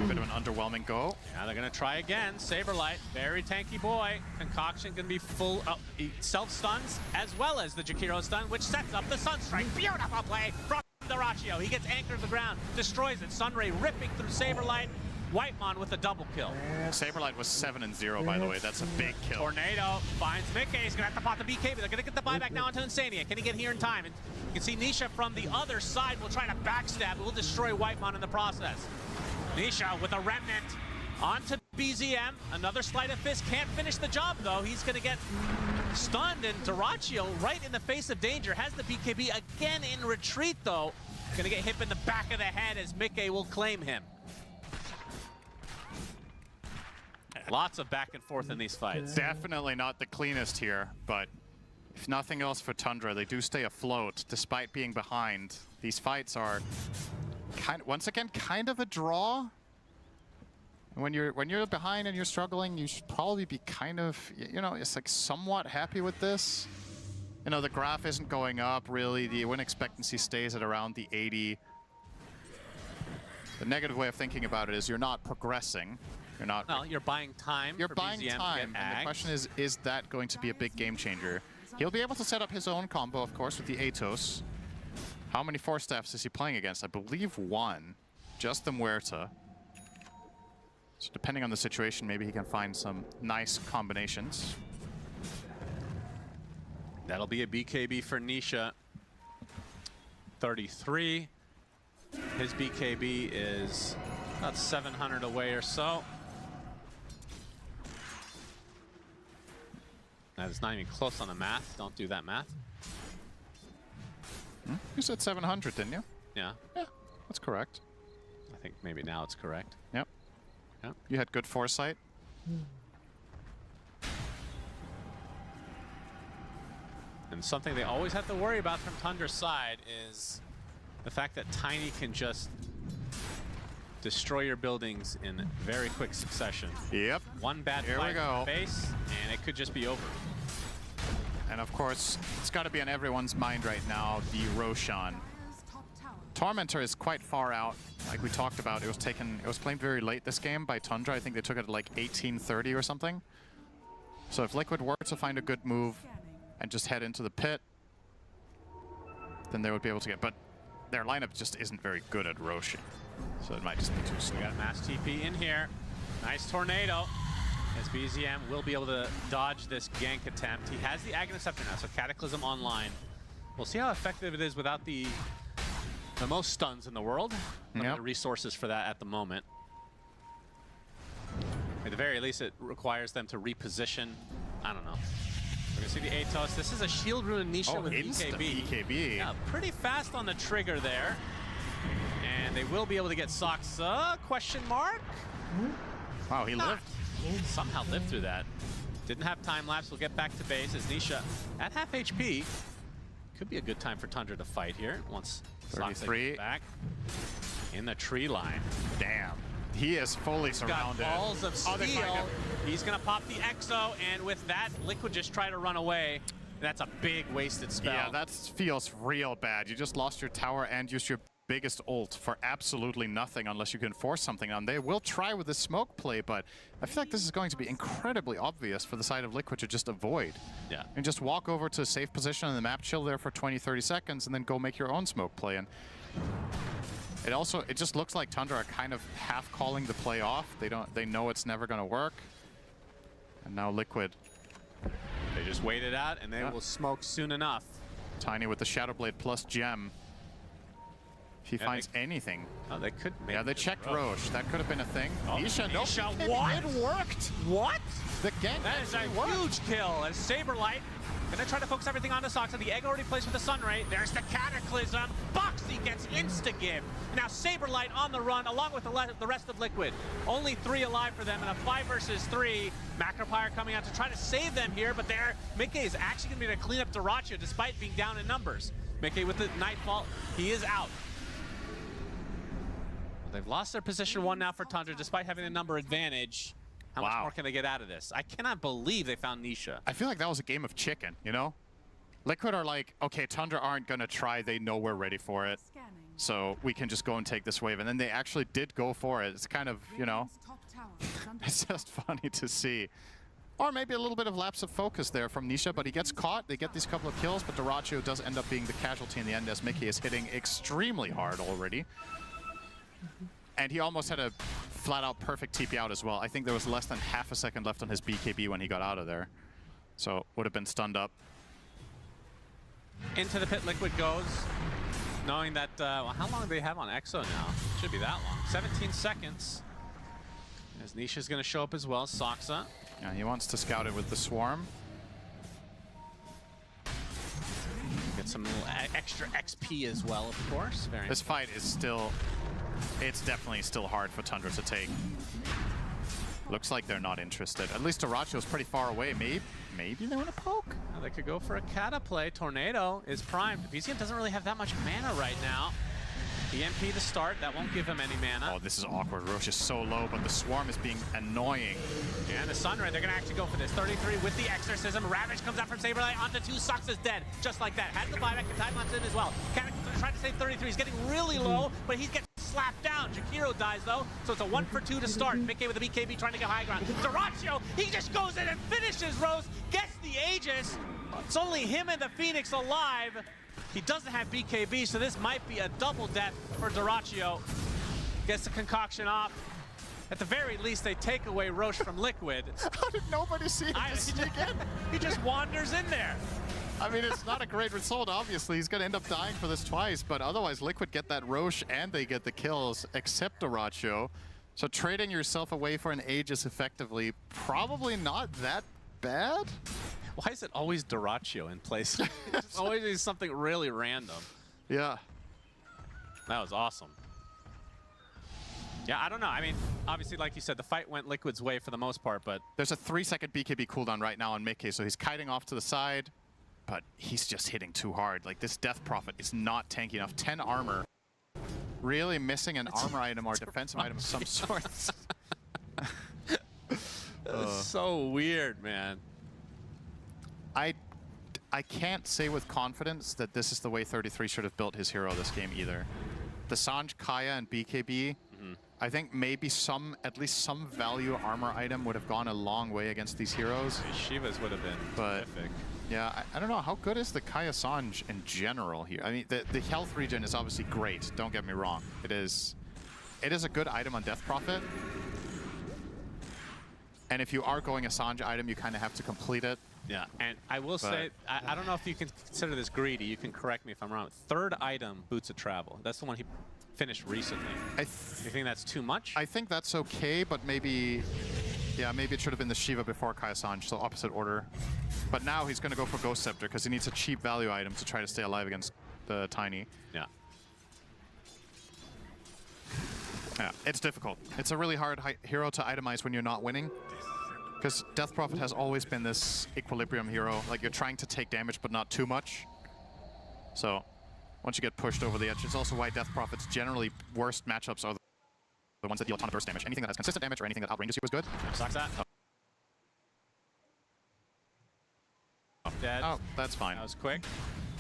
S3: bit of an underwhelming go.
S2: Yeah, they're going to try again. Saberlight, very tanky boy. Concoction going to be full of self-stuns, as well as the Jakiro stun, which sets up the Sunstrike. Beautiful play from Dyrachyo. He gets anchored to the ground, destroys it. Sunray ripping through Saberlight. Whitemon with a double kill.
S3: Saberlight was 7-0, by the way. That's a big kill.
S2: Tornado finds Mickey. He's going to have to pop the BKB. They're going to get the buyback now onto Insania. Can he get here in time? And you can see Nisha from the other side will try to backstab. Will destroy Whitemon in the process. Nisha with a remnant onto BZM. Another sleight of fist. Can't finish the job, though. He's going to get stunned, and Dyrachyo, right in the face of danger, has the BKB again in retreat, though. Going to get hit in the back of the head as Mickey will claim him. Lots of back and forth in these fights.
S3: Definitely not the cleanest here, but if nothing else for Tundra, they do stay afloat despite being behind. These fights are once again kind of a draw. When you're behind and you're struggling, you should probably be kind of, you know, it's like somewhat happy with this. You know, the graph isn't going up really. The win expectancy stays at around the 80. The negative way of thinking about it is you're not progressing. You're not.
S2: Well, you're buying time.
S3: You're buying time, and the question is that going to be a big game changer? He'll be able to set up his own combo, of course, with the Atos. How many 4-staffs is he playing against? I believe 1. Just the Muerta. So depending on the situation, maybe he can find some nice combinations.
S2: That'll be a BKB for Nisha. 33. His BKB is about 700 away or so. That is not even close on the math. Don't do that math.
S3: You said 700, didn't you?
S2: Yeah.
S3: Yeah, that's correct.
S2: I think maybe now it's correct.
S3: Yep.
S2: Yep.
S3: You had good foresight.
S2: And something they always have to worry about from Tundra's side is the fact that Tiny can just destroy your buildings in very quick succession.
S3: Yep.
S2: One bad fight in base, and it could just be over.
S3: And of course, it's got to be on everyone's mind right now, the Roshan. Tormentor is quite far out, like we talked about. It was claimed very late this game by Tundra. I think they took it at like 1830 or something. So if Liquid were to find a good move and just head into the pit, then they would be able to get, but their lineup just isn't very good at Roshan. So it might just be too slow.
S2: We got mass TP in here. Nice tornado. as BZM will be able to dodge this gank attempt. He has the Aghanim Scepter now, so Cataclysm online. We'll see how effective it is without the most stuns in the world. The resources for that at the moment. At the very least, it requires them to reposition. I don't know. We're gonna see the Atos. This is a shield rune Nisha with BKB. Yeah, pretty fast on the trigger there. And they will be able to get Soxa, question mark?
S3: Wow, he lived.
S2: Somehow lived through that. Didn't have time lapse. We'll get back to base as Nisha at half HP. Could be a good time for Tundra to fight here once
S3: 33
S2: gets back in the tree line.
S3: Damn. He is fully surrounded.
S2: Got balls of steel. He's gonna pop the Exo, and with that, Liquid just try to run away. That's a big wasted spell.
S3: Yeah, that feels real bad. You just lost your tower and used your biggest ult for absolutely nothing unless you can force something on. They will try with the smoke play, but I feel like this is going to be incredibly obvious for the side of Liquid to just avoid.
S2: Yeah.
S3: And just walk over to a safe position in the map, chill there for 20-30 seconds, and then go make your own smoke play. And it just looks like Tundra are kind of half calling the play off. They know it's never gonna work. And now Liquid.
S2: They just wait it out and they will smoke soon enough.
S3: Tiny with the Shadow Blade plus gem. If he finds anything.
S2: Oh, they could make
S3: they checked Roche. That could have been a thing.
S2: Oh,
S3: Nisha, no.
S2: What?
S3: It worked.
S2: What?
S3: The gank.
S2: That is a huge kill as Saberlight gonna try to focus everything onto Soxa. The egg already placed with the Sunray. There's the Cataclysm. Boxy gets insta-give. Now Saberlight on the run along with the rest of Liquid. Only 3 alive for them in a 5 versus 3. Macropire coming out to try to save them here, but there, Mickey is actually gonna be able to clean up Dyrachyo despite being down in numbers. Mickey with the Nightfall, he is out. They've lost their position 1 now for Tundra despite having the number advantage. How much more can they get out of this? I cannot believe they found Nisha.
S3: I feel like that was a game of chicken, you know? Liquid are like, okay, Tundra aren't gonna try. They know we're ready for it. So we can just go and take this wave. And then they actually did go for it. It's kind of, you know, it's just funny to see. Or maybe a little bit of lapse of focus there from Nisha, but he gets caught. They get these couple of kills, but Dyrachyo does end up being the casualty in the end as Mickey is hitting extremely hard already. And he almost had a flat-out perfect TP out as well. I think there was less than half a second left on his BKB when he got out of there. So would have been stunned up.
S2: Into the pit Liquid goes, knowing that, well, how long do they have on Exo now? Should be that long. 17 seconds. As Nisha's going to show up as well, Soxa.
S3: Yeah, he wants to scout it with the Swarm.
S2: Get some little extra XP as well, of course.
S3: This fight is still... It's definitely still hard for Tundra to take. Looks like they're not interested. At least Dyrachyo's pretty far away. Maybe they want to poke?
S2: Now they could go for a Kata play. Tornado is primed. BZM doesn't really have that much mana right now. EMP to start. That won't give him any mana.
S3: Oh, this is awkward. Roche is so low, but the Swarm is being annoying.
S2: And the Sunray, they're going to actually go for this. 33 with the Exorcism. Ravage comes out from Saberlight onto 2. Soxa's dead. Just like that. Has the buyback and time lapse in as well. Cataclysm trying to save 33. He's getting really low, but he's getting slapped down. Jakiro dies though, so it's a 1 for 2 to start. Mickey with the BKB trying to get high ground. Dyrachyo, he just goes in and finishes Rose, gets the Aegis. It's only him and the Phoenix alive. He doesn't have BKB, so this might be a double death for Dyrachyo. Gets the concoction off. At the very least, they take away Roche from Liquid.
S3: How did nobody see him sneak in?
S2: He just wanders in there.
S3: I mean, it's not a great result, obviously. He's going to end up dying for this twice, but otherwise Liquid get that Roche and they get the kills, except Dyrachyo. So trading yourself away for an Aegis effectively, probably not that bad.
S2: Why is it always Dyrachyo in place? It's always something really random.
S3: Yeah.
S2: That was awesome. Yeah, I don't know. I mean, obviously, like you said, the fight went Liquid's way for the most part, but...
S3: There's a 3-second BKB cooldown right now on Mickey, so he's kiting off to the side. But he's just hitting too hard. Like, this Death Prophet is not tanky enough. 10 armor. Really missing an armor item or defensive item of some sort.
S2: That's so weird, man.
S3: I can't say with confidence that this is the way 33 should have built his hero this game either. The Sanj, Kaya, and BKB, I think maybe at least some value armor item would have gone a long way against these heroes.
S2: Shivas would have been terrific.
S3: Yeah, I don't know. How good is the Kaya Sanj in general here? I mean, the health regen is obviously great. Don't get me wrong. It is a good item on Death Prophet. And if you are going a Sanj item, you kind of have to complete it.
S2: Yeah, and I will say, I don't know if you can consider this greedy. You can correct me if I'm wrong. Third item, Boots of Travel. That's the one he finished recently. You think that's too much?
S3: I think that's okay, but maybe, yeah, maybe it should have been the Shiva before Kai Sanj, so opposite order. But now he's going to go for Ghost Scepter because he needs a cheap value item to try to stay alive against the Tiny.
S2: Yeah.
S3: Yeah, it's difficult. It's a really hard hero to itemize when you're not winning. Because Death Prophet has always been this equilibrium hero. Like, you're trying to take damage, but not too much. So, once you get pushed over the edge, it's also why Death Prophet's generally worst matchups are the ones that deal a ton of burst damage. Anything that has consistent damage or anything that outranges you is good.
S2: Sucks that. Dead.
S3: Oh, that's fine.
S2: That was quick.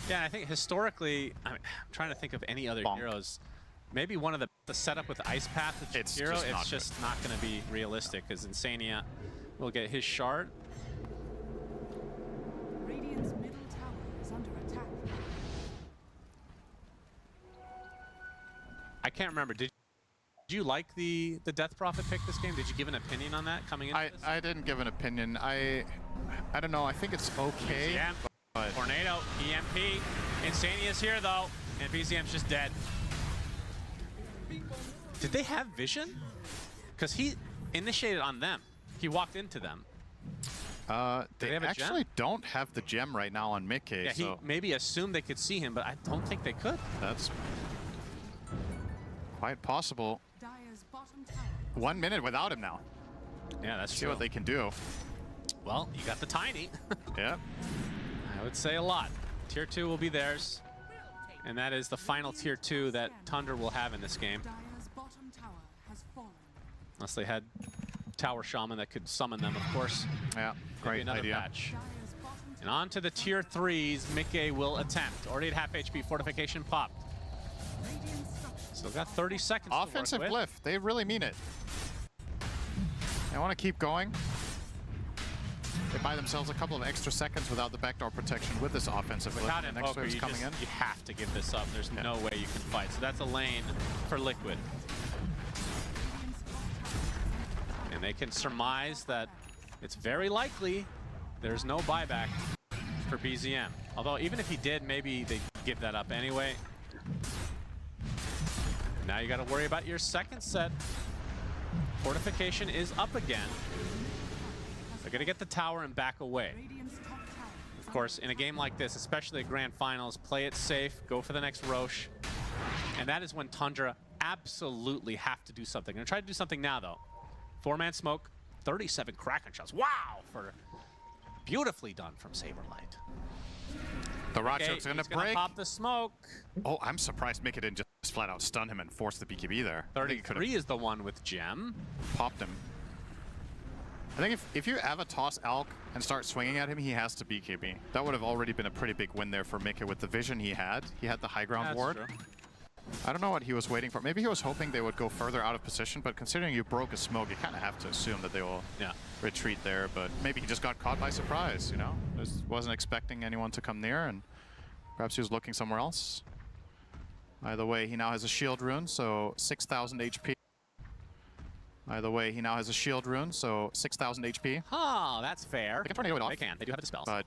S2: Yeah, I think historically, I'm trying to think of any other heroes. Maybe one of the setup with the Ice Path with
S3: it's
S2: hero,
S3: just
S2: it's just not going to be realistic because Insania will get his shard.
S16: Radiant's middle tower is under attack.
S2: I can't remember. Did you like the Death Prophet pick this game? Did you give an opinion on that coming into this?
S3: I didn't give an opinion. I don't know. I think it's okay. But
S2: Tornado, EMP. Insania's here though, and BZM's just dead. Did they have vision? Because he initiated on them. He walked into them.
S3: they actually don't have the gem right now on Mickey.
S2: Yeah,
S3: so
S2: he maybe assumed they could see him, but I don't think they could.
S3: That's quite possible. 1 minute without him now.
S2: Yeah, that's
S3: See
S2: true.
S3: what they can do.
S2: Well, you got the Tiny.
S3: Yeah.
S2: I would say a lot. Tier 2 will be theirs. And that is the final Tier 2 that Tundra will have in this game. Unless they had Tower Shaman that could summon them, of course.
S3: Yeah,
S2: great another
S3: idea.
S2: patch. And on to the Tier 3s, Mickey will attempt. Already at half HP, Fortification popped. Still got 30 seconds
S3: Offensive
S2: to work with.
S3: glyph, they really mean it. They want to keep going. They buy themselves a couple of extra seconds without the backdoor protection with this offensive glyph.
S2: Without
S3: The next
S2: Invoker,
S3: wave's
S2: you
S3: coming in.
S2: You have to give this up. There's no way you can fight. So that's a lane for Liquid. And they can surmise that it's very likely there's no buyback for BZM. Although even if he did, maybe they give that up anyway. Now you got to worry about your second set. Fortification is up again. They're going to get the tower and back away. Of course, in a game like this, especially at Grand Finals, play it safe, go for the next Roche. And that is when Tundra absolutely have to do something. They're going to try to do something now, though. 4-man smoke, 37 Kraken shots. Wow! For beautifully done from Saberlight.
S3: The Rockchoke's gonna break.
S2: Pop the smoke.
S3: Oh, I'm surprised Mickey didn't just flat out stun him and force the BKB there.
S2: 33 is the one with Gem.
S3: Popped him. I think if you have a toss Alk and start swinging at him, he has to BKB. That would have already been a pretty big win there for Mickey with the vision he had. He had the high ground ward.
S2: True.
S3: I don't know what he was waiting for. Maybe he was hoping they would go further out of position, but considering you broke a smoke, you kind of have to assume that they will retreat there. But maybe he just got caught by surprise, you know? Just wasn't expecting anyone to come near, and perhaps he was looking somewhere else. Either way, he now has a shield rune, so 6,000 HP. Either way, he now has a shield rune, so 6,000 HP.
S2: Oh, that's fair.
S3: They can tornado it off.
S2: They can. They do have the spells.
S3: But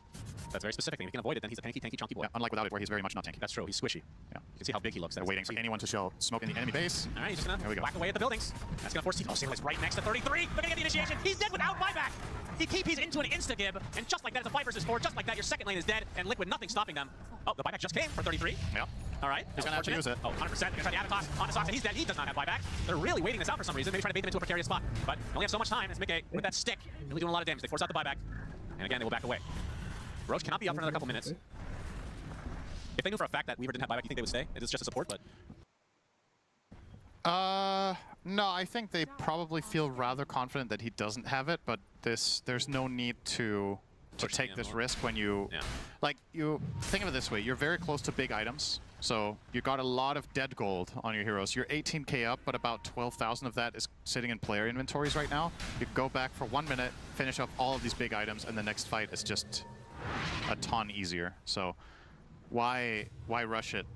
S2: that's very specific. If he can avoid it, then he's a tanky, chunky boy.
S3: yeah, unlike without it, where he's very much not tanky.
S2: That's true. He's squishy.
S3: Yeah.
S2: You can see how big he looks.
S3: They're waiting for anyone to show smoke in the enemy base.
S2: All right, he's just gonna
S3: Here we go.
S2: whack away at the buildings. That's gonna force T. Oh, Saberlight's right next to 33. They're gonna get the initiation. He's dead without buyback. He TP's into an insta-gib, and just like that, it's a 5 versus 4. Just like that, your second lane is dead, and Liquid, nothing stopping them. Oh, the buyback just came for 33.
S3: Yep.
S2: All right.
S3: He's gonna have to use it.
S2: Oh, 100%. They're gonna try the Avatos on the Sox, and he's dead. He does not have buyback. They're really waiting this out for some reason. Maybe trying to bait them into a precarious spot. But they only have so much time. It's Mickey with that stick. Really doing a lot of damage. They force out the buyback. And again, they will back away. Roche cannot be up for another couple minutes. If they knew for a fact that Weaver didn't have buyback, you think they would stay? It's just a support, but...
S3: No, I think they probably feel rather confident that he doesn't have it, but there's no need to take this risk when you...
S2: Yeah.
S3: Like, you think of it this way, you're very close to big items, so you got a lot of dead gold on your heroes. You're 18k up, but about 12,000 of that is sitting in player inventories right now. You go back for 1 minute, finish up all of these big items, and the next fight is just a ton easier. So why rush it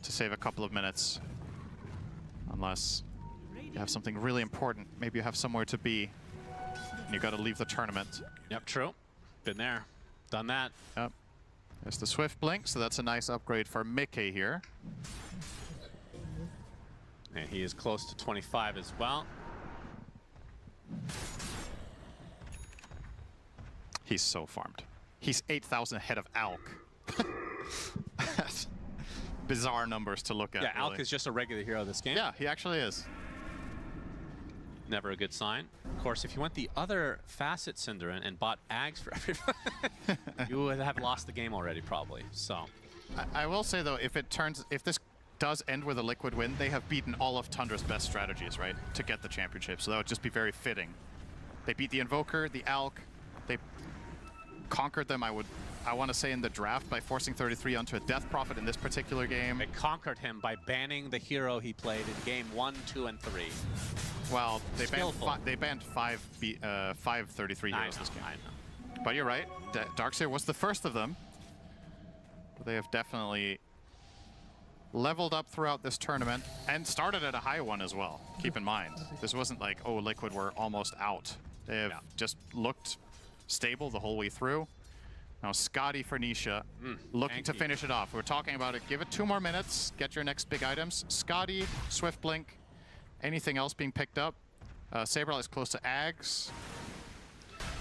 S3: to save a couple of minutes? Unless you have something really important. Maybe you have somewhere to be. and you got to leave the tournament.
S2: Yep, true. Been there, done that.
S3: Yep. There's the Swift Blink, so that's a nice upgrade for Mickey here.
S2: And he is close to 25 as well.
S3: He's so farmed. He's 8,000 ahead of Alk. That's bizarre numbers to look at.
S2: Yeah,
S3: really.
S2: Alk is just a regular hero this game.
S3: Yeah, he actually is.
S2: Never a good sign. Of course, if you went the other facet Cinderin and bought Ags for everybody, you would have lost the game already, probably. So,
S3: I will say though, if this does end with a Liquid win, they have beaten all of Tundra's best strategies, right, to get the championship. So that would just be very fitting. They beat the Invoker, the Alk. They conquered them. I want to say in the draft by forcing 33 onto a Death Prophet in this particular game.
S2: they conquered him by banning the hero he played in game 1, 2, and 3.
S3: Well, they
S2: Skillful.
S3: banned five 33
S2: I
S3: heroes
S2: know,
S3: this game.
S2: I know.
S3: But you're right. Darkseer was the first of them. But they have definitely leveled up throughout this tournament and started at a high one as well. Keep in mind, this wasn't like, oh, Liquid were almost out. They have just looked stable the whole way through. Now Scotty for Nisha, looking to finish it off. We're talking about it. Give it 2 more minutes. Get your next big items. Scotty, Swift Blink, anything else being picked up. Saberlight is close to Ags.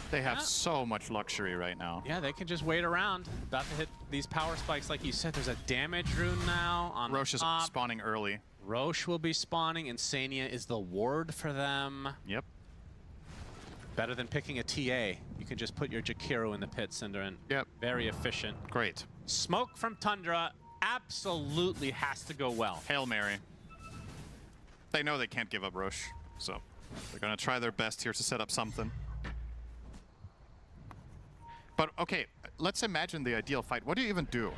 S3: They have so much luxury right now.
S2: Yeah, they can just wait around. About to hit these power spikes, like you said. There's a damage rune now on
S3: Roche is
S2: top.
S3: spawning early.
S2: Roche will be spawning. Insania is the ward for them.
S3: Yep.
S2: Better than picking a TA. You can just put your Jakiru in the pit, Cinderin.
S3: Yep.
S2: Very efficient.
S3: Great.
S2: Smoke from Tundra absolutely has to go well.
S3: Hail Mary. They know they can't give up Roche, so they're going to try their best here to set up something. But okay, let's imagine the ideal fight. What do you even do?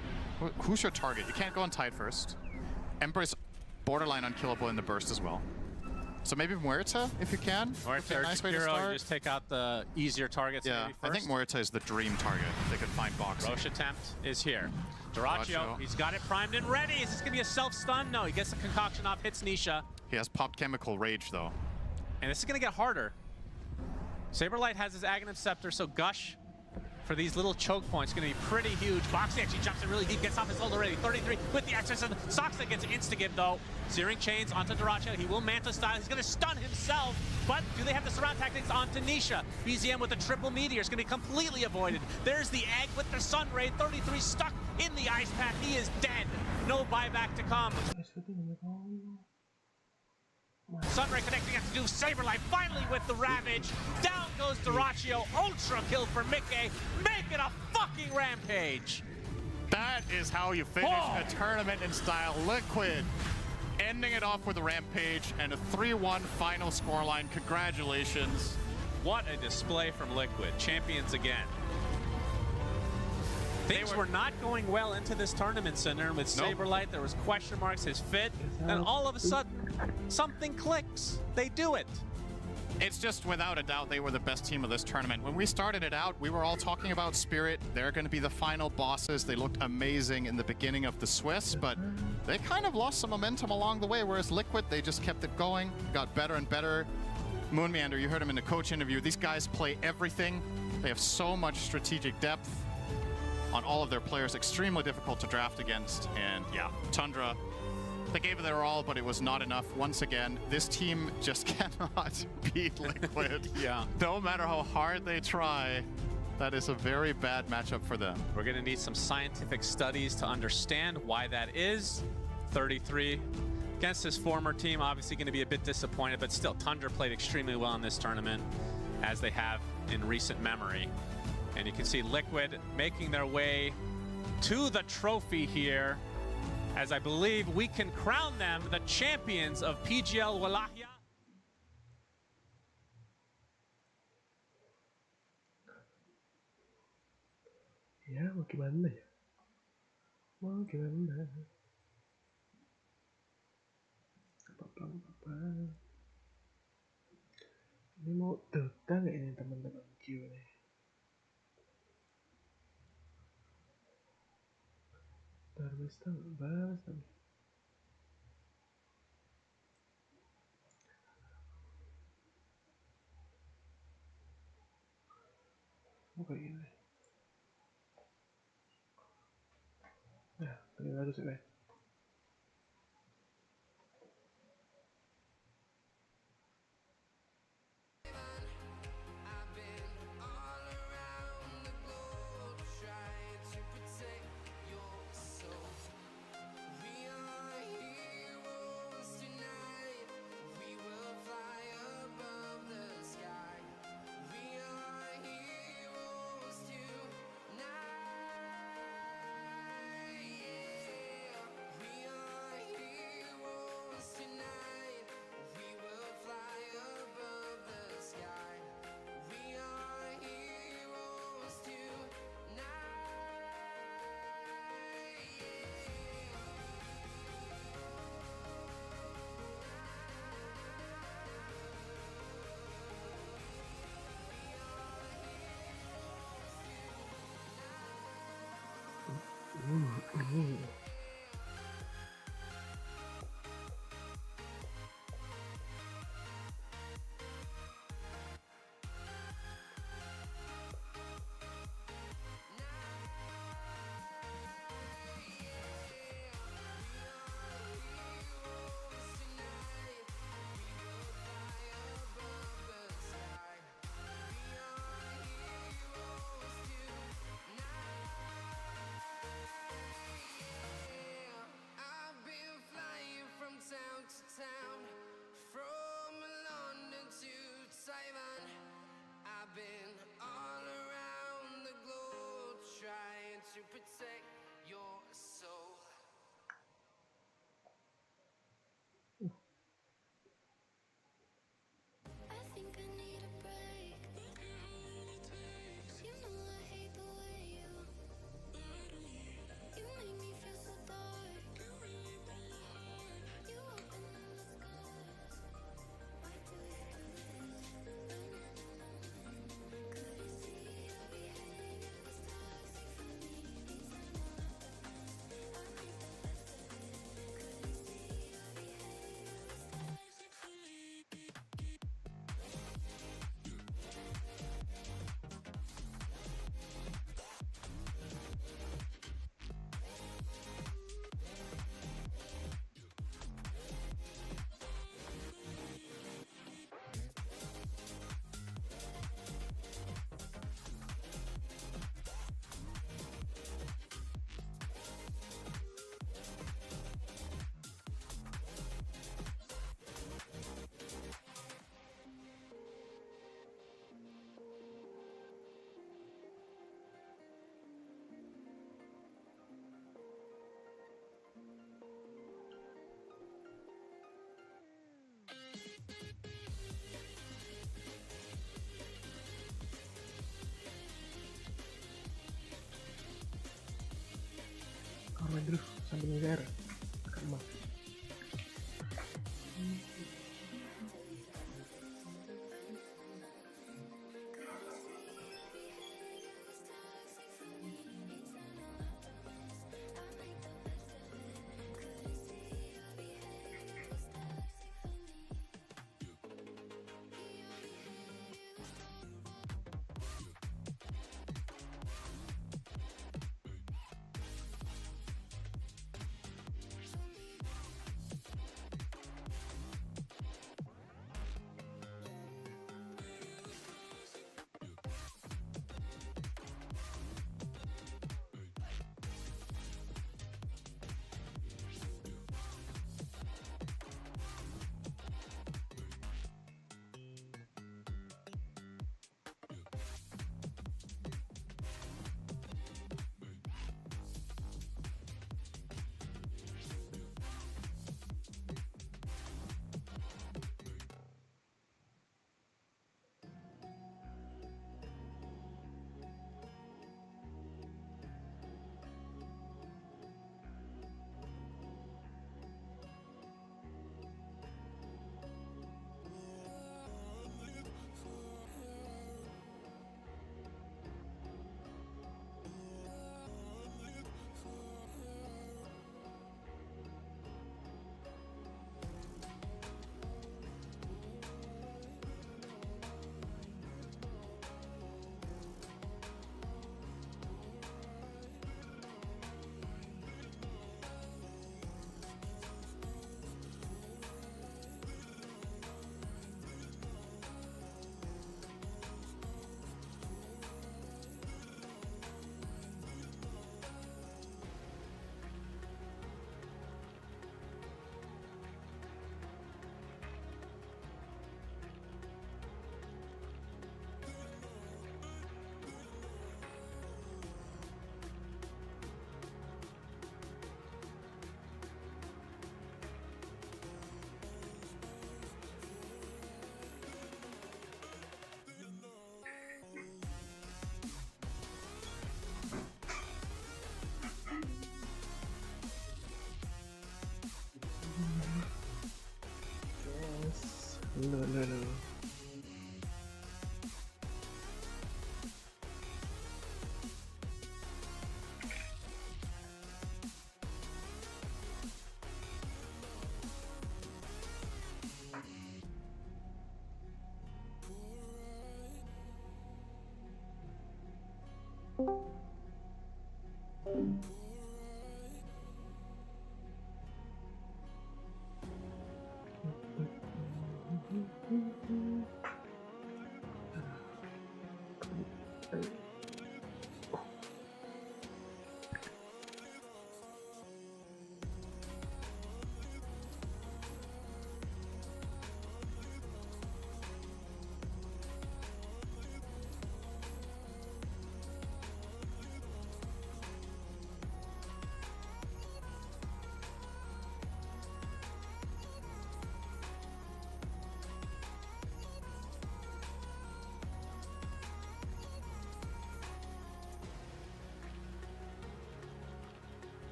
S3: Who's your target? You can't go on Tide first. Emperor's borderline unkillable in the burst as well. So maybe Muerta, if you can.
S2: Muerta or
S3: nice way to
S2: Jakiru,
S3: start.
S2: you just take out the easier targets
S3: Yeah,
S2: maybe
S3: I
S2: first.
S3: think Muerta is the dream target. They could find boxing.
S2: Roche attempt is here. Dyrachyo, he's got it primed and ready. Is this going to be a self-stun? No, he gets the concoction off, hits Nisha.
S3: He has popped Chemical Rage, though.
S2: And this is going to get harder. Saberlight has his Aghanim Scepter, so Gush for these little choke points going to be pretty huge. Boxy actually jumps in really deep, gets off his ult already. 33 with the exorcism. Soxa gets insta-give, though. Searing Chains onto Dyrachyo. He will Manta style. He's going to stun himself. But do they have the surround tactics onto Nisha? BZM with a triple meteor is going to be completely avoided. There's the egg with the Sun Ray. 33 stuck in the ice path. He is dead. No buyback to come. Sunray connecting up to do Saberlight finally with the Ravage. Down goes Dyrachyo. Ultra kill for Mickey. Make it a fucking rampage.
S3: That is how you finish a tournament in style. Liquid ending it off with a rampage and a 3-1 final scoreline. Congratulations.
S2: What a display from Liquid. Champions again. Things were not going well into this tournament, Cinder. With Saberlight, there was question marks, his fit. Then all of a sudden, something clicks. They do it.
S3: It's just without a doubt they were the best team of this tournament. When we started it out, we were all talking about Spirit. They're going to be the final bosses. They looked amazing in the beginning of the Swiss, but they kind of lost some momentum along the way, whereas Liquid, they just kept it going, got better and better. Moonmeander, you heard him in the coach interview. These guys play everything. They have so much strategic depth on all of their players, extremely difficult to draft against. And yeah, Tundra, they gave it their all, but it was not enough. Once again, this team just cannot beat Liquid.
S2: Yeah.
S3: No matter how hard they try, that is a very bad matchup for them.
S2: We're going to need some scientific studies to understand why that is. 33 against his former team, obviously going to be a bit disappointed, but still, Tundra played extremely well in this tournament, as they have in recent memory. And you can see Liquid making their way to the trophy here, as I believe we can crown them the champions of PGL Wallachia.
S1: Ya, mau gimana ya? Mau gimana? Apa-apa. Ini mau Dota nggak ini teman-teman Q nih? Darwista nggak balas tapi. kayak gini. Ya, terima kasih guys. Main terus sambil ngejar karma. No.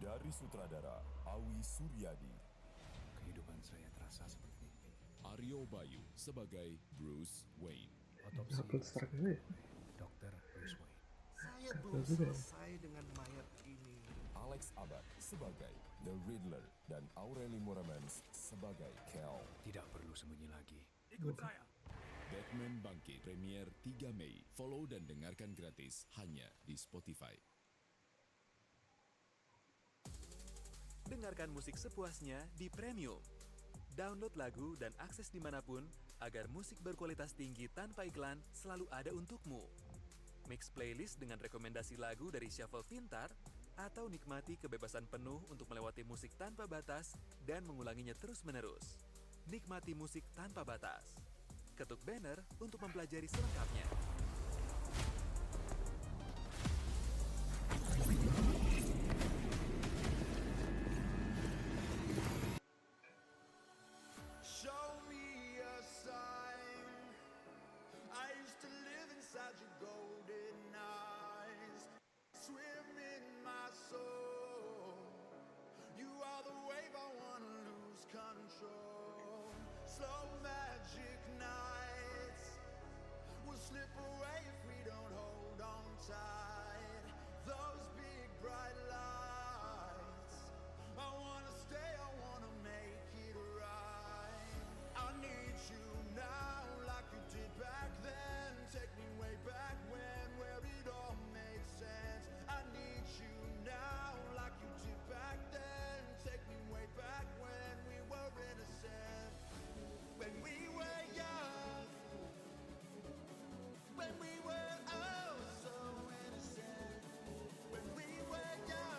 S9: Dari sutradara Awi Suryadi.
S17: Kehidupan saya terasa seperti mimpi.
S9: Aryo Bayu sebagai Bruce Wayne.
S17: Otopsi
S1: Strak
S17: Dokter Bruce Wayne.
S9: Saya belum selesai dengan mayat ini. Alex Abad sebagai The Riddler dan Aureli Moramans sebagai Kel.
S17: Tidak perlu sembunyi lagi.
S9: Ikut saya. Batman Bangkit premier 3 Mei. Follow dan dengarkan gratis hanya di Spotify.
S18: Dengarkan musik sepuasnya di Premium. Download lagu dan akses dimanapun agar musik berkualitas tinggi tanpa iklan selalu ada untukmu. Mix playlist dengan rekomendasi lagu dari shuffle pintar atau nikmati kebebasan penuh untuk melewati musik tanpa batas dan mengulanginya terus-menerus. Nikmati musik tanpa batas. Ketuk banner untuk mempelajari selengkapnya.
S9: Show me a sign. I used to live inside your golden eyes. Swim in my soul. You are the wave I wanna lose control. Slow magic nights will slip away if we don't hold on tight. Those big bright lights. I wanna stay, I wanna make it right. I need you now like you did back then. Take me way back when, where it all made sense. I need you now like you did back then. Take me way back when we were innocent. When we were young. When we were oh so innocent. When we were young.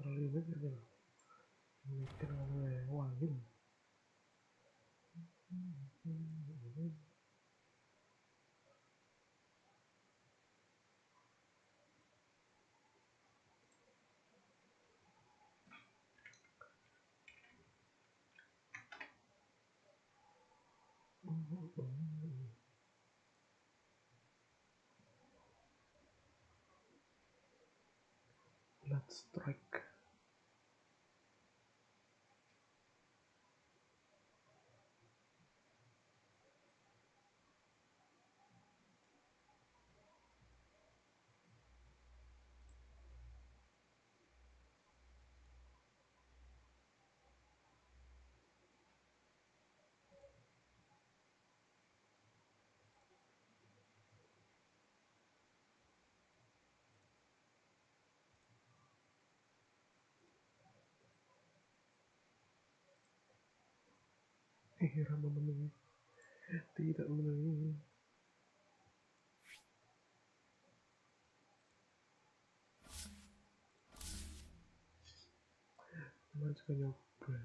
S1: terlalu mikir gitu. Mikir lewat gitu. Let's strike. Hera memenuhi, tidak memenuhi. Cuman juga nyoba.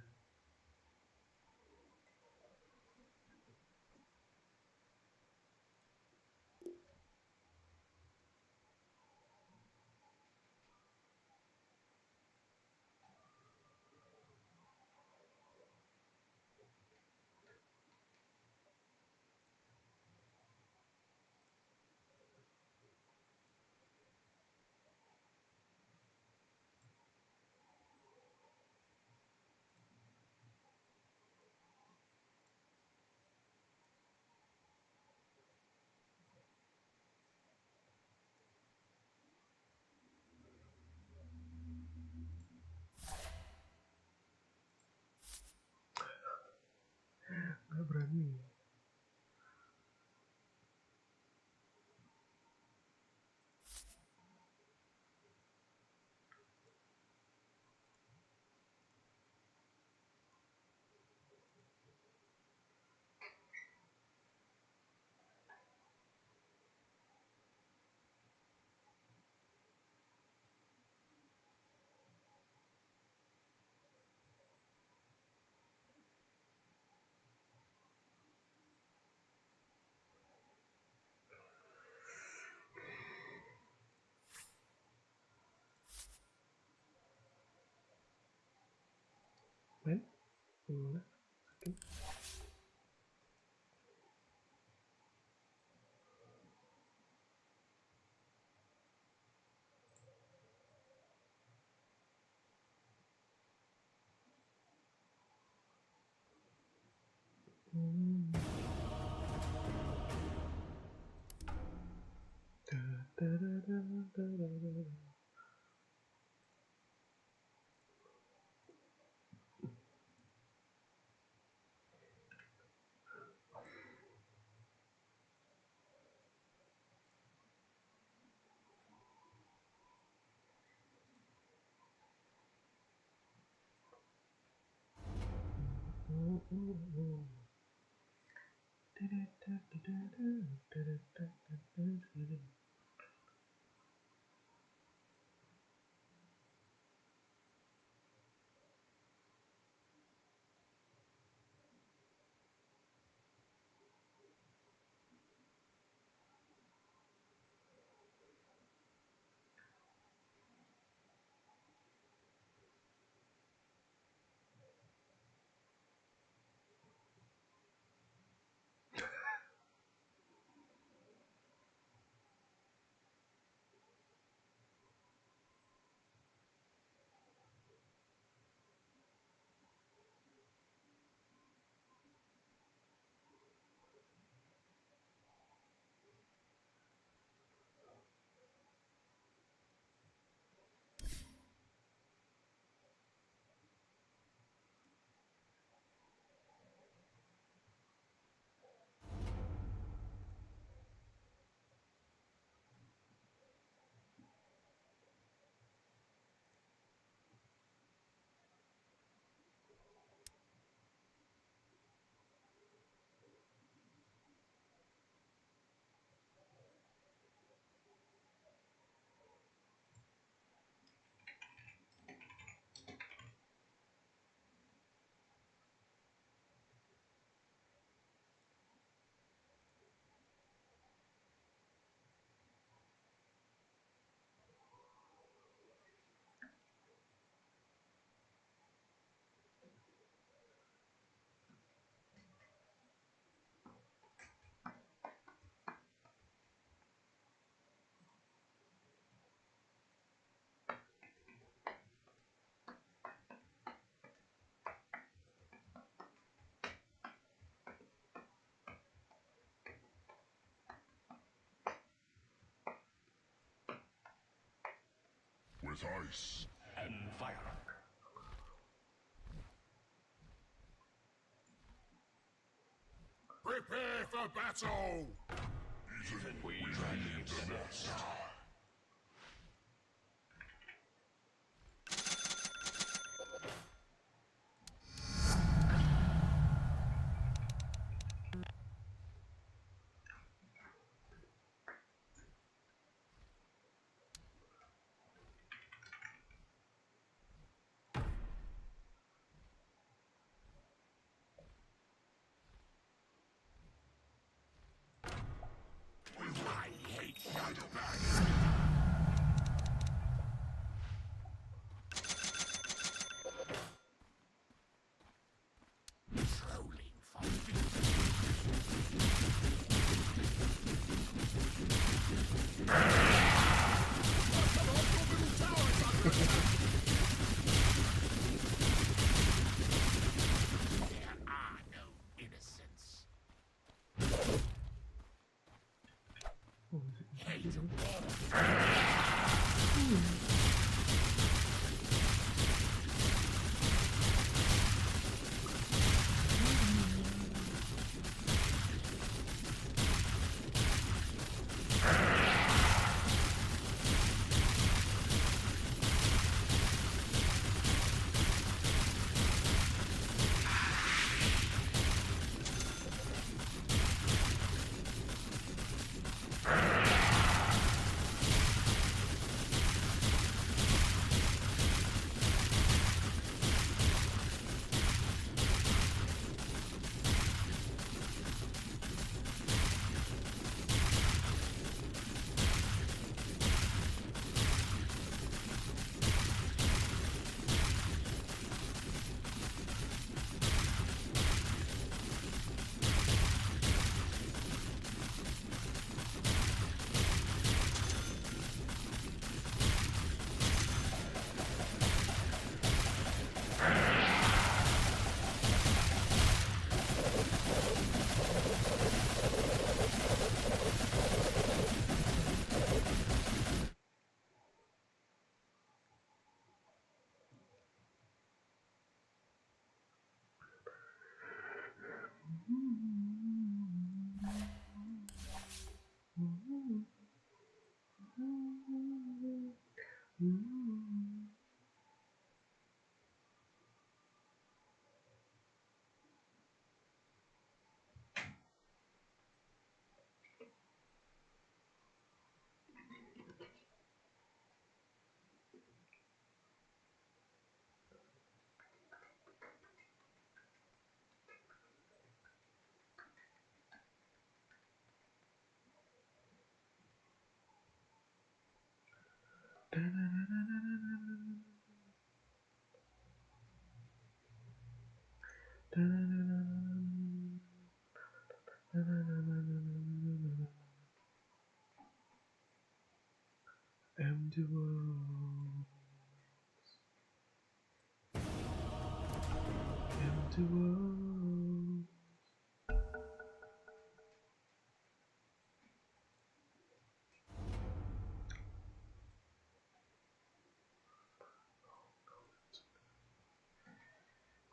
S1: Gak berani. Main? Gimana? Sakin?
S9: as ice and fire. Prepare for battle! Even we dragging the nest. I hate Shadowback. Trolling for There are no innocents. Hate
S1: Empty world. Empty world.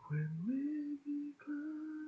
S1: When we decline.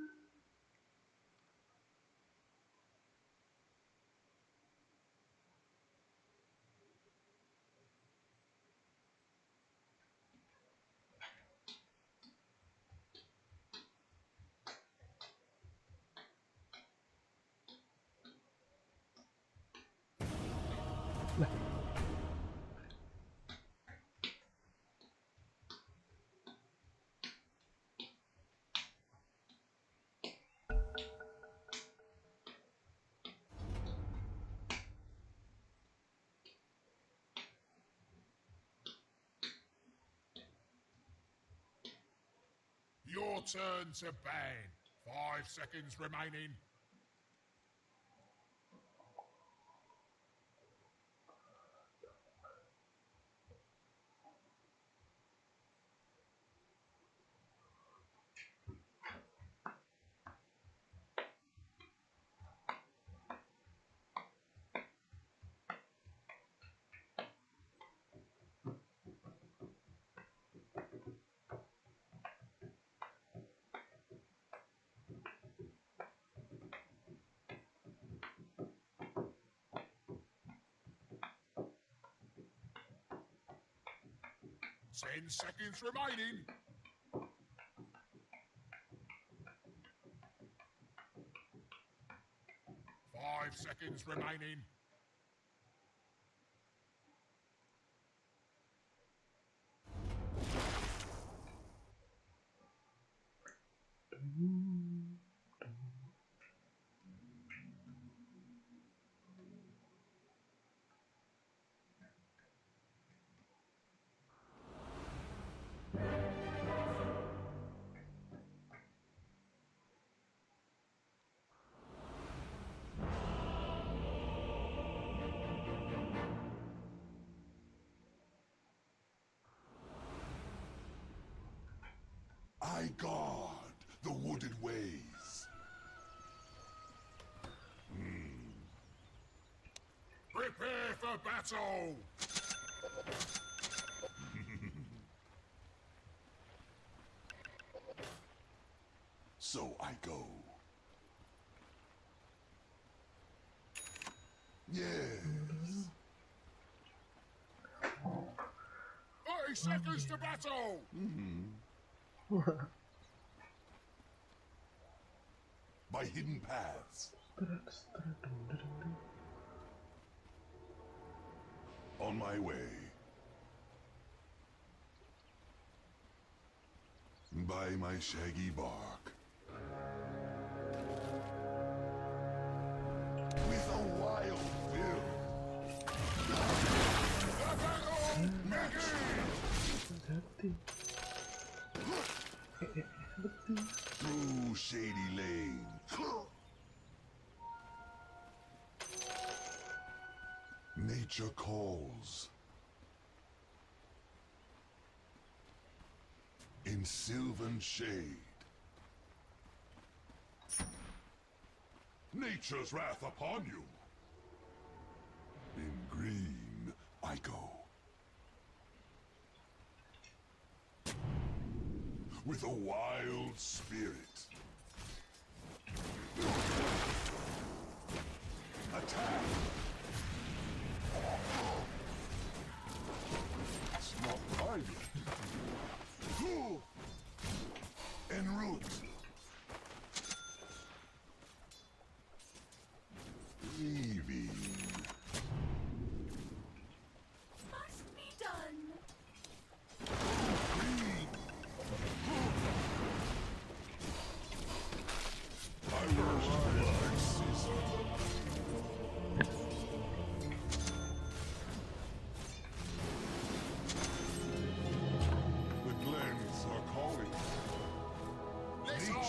S9: Your turn to ban. 5 seconds remaining. 10 seconds remaining. Five seconds remaining. I guard the wooded ways. Prepare for battle! So I go. Yes. 30 seconds to battle! By hidden paths. On my way. By my shaggy bark. With a wild will. The battle begins! Through shady lane. Nature calls. In sylvan shade. Nature's wrath upon you. In green I go. With a wild spirit. Attack! It's not private. En route. Leaving.
S5: Must be done.
S9: My worst blood season. The glens are calling. Let's more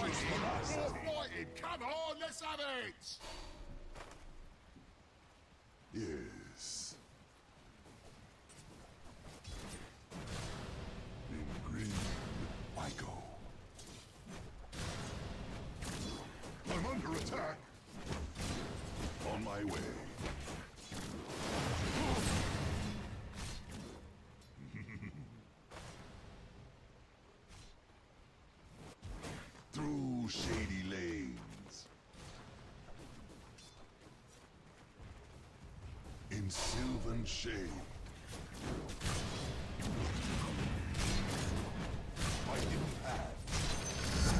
S9: fighting. Come on, let's have it. Yes. In green, I go. I'm under attack. On my way. Through shady lanes. In sylvan shade. By hidden paths.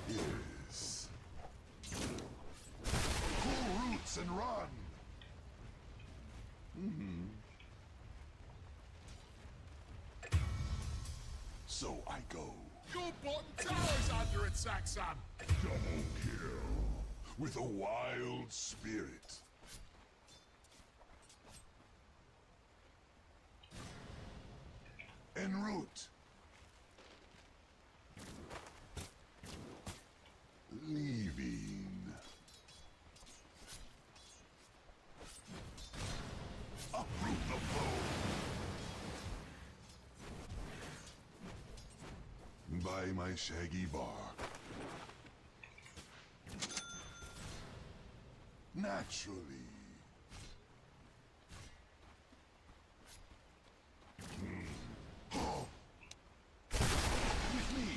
S9: Yes. Pull roots and run. So I go. Your bottom tower's under attack, son. Double kill. With a wild spirit. En route. Leaving. Uproot the foe. By my shaggy bark. Naturally. With me.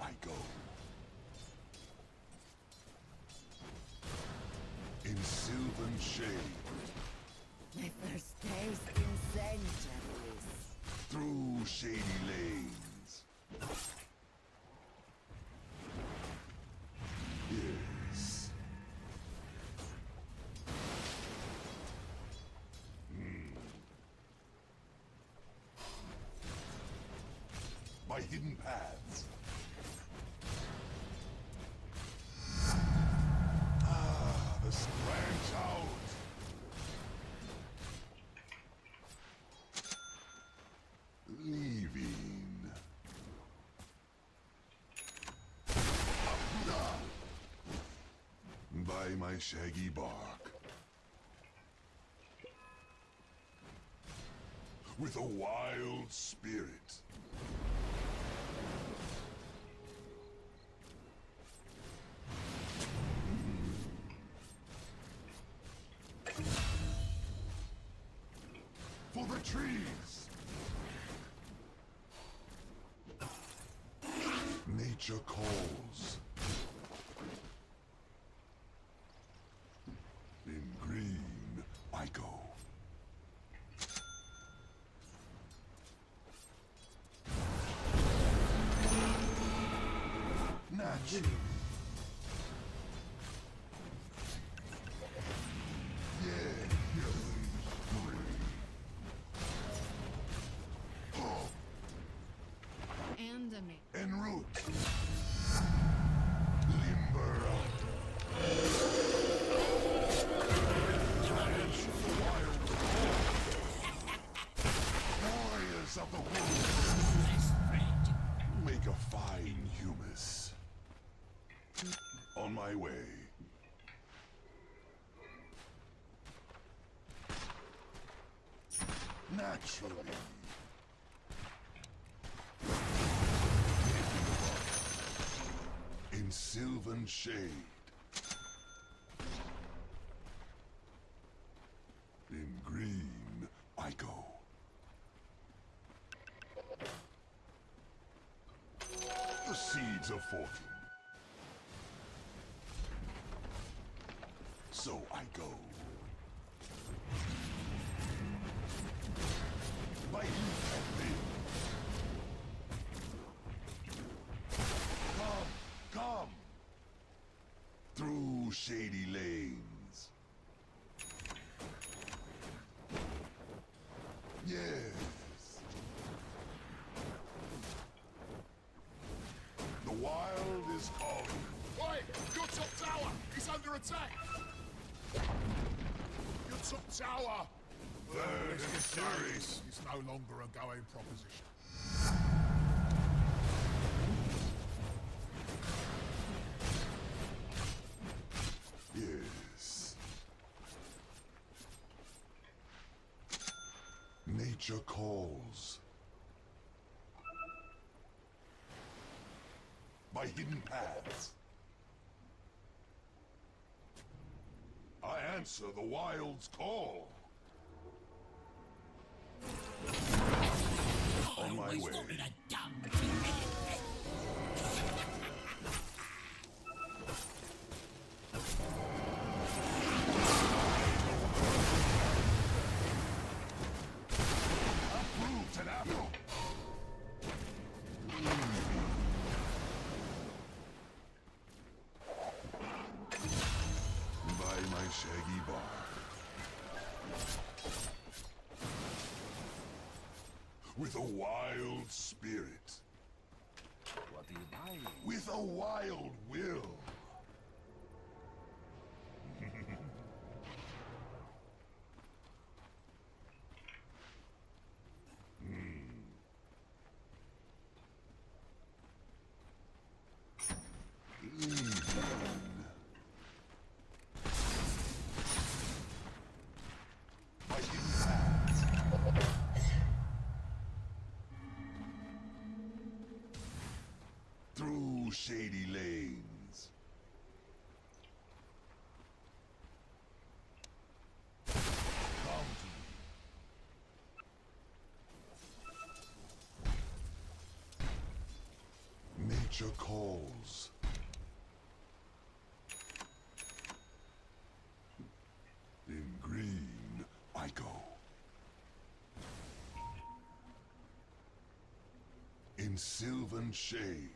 S9: I go. In sylvan shade.
S7: My first taste in centuries.
S9: Through shady lanes. Yes. By hidden paths. Ah, the branch out. Leaving. By my shaggy bark. With a wild spirit. For the trees. Nature calls. In green, I go. Naturally.
S16: And a me.
S9: En route. Limber up. Drench the wild. Warriors of the woods. Make a fine humus. On my way. Naturally. In sylvan shade. In green, I go. The seeds of fortune. So I go. By you and me. Come! Through shady lanes. Yes. The wild is calling.
S19: Oi! Your top tower! It's under attack! Your top tower!
S9: Third and carries.
S19: It's no longer a going proposition.
S9: Yes. Nature calls. By hidden paths. I answer the wild's call. On my way. Approved an apple. By my shaggy bark. With a wild spirit.
S17: What are you buying?
S9: With a wild will. By hidden paths. Through shady lanes. Come to me.
S19: Nature calls. In green, I go. In sylvan shade.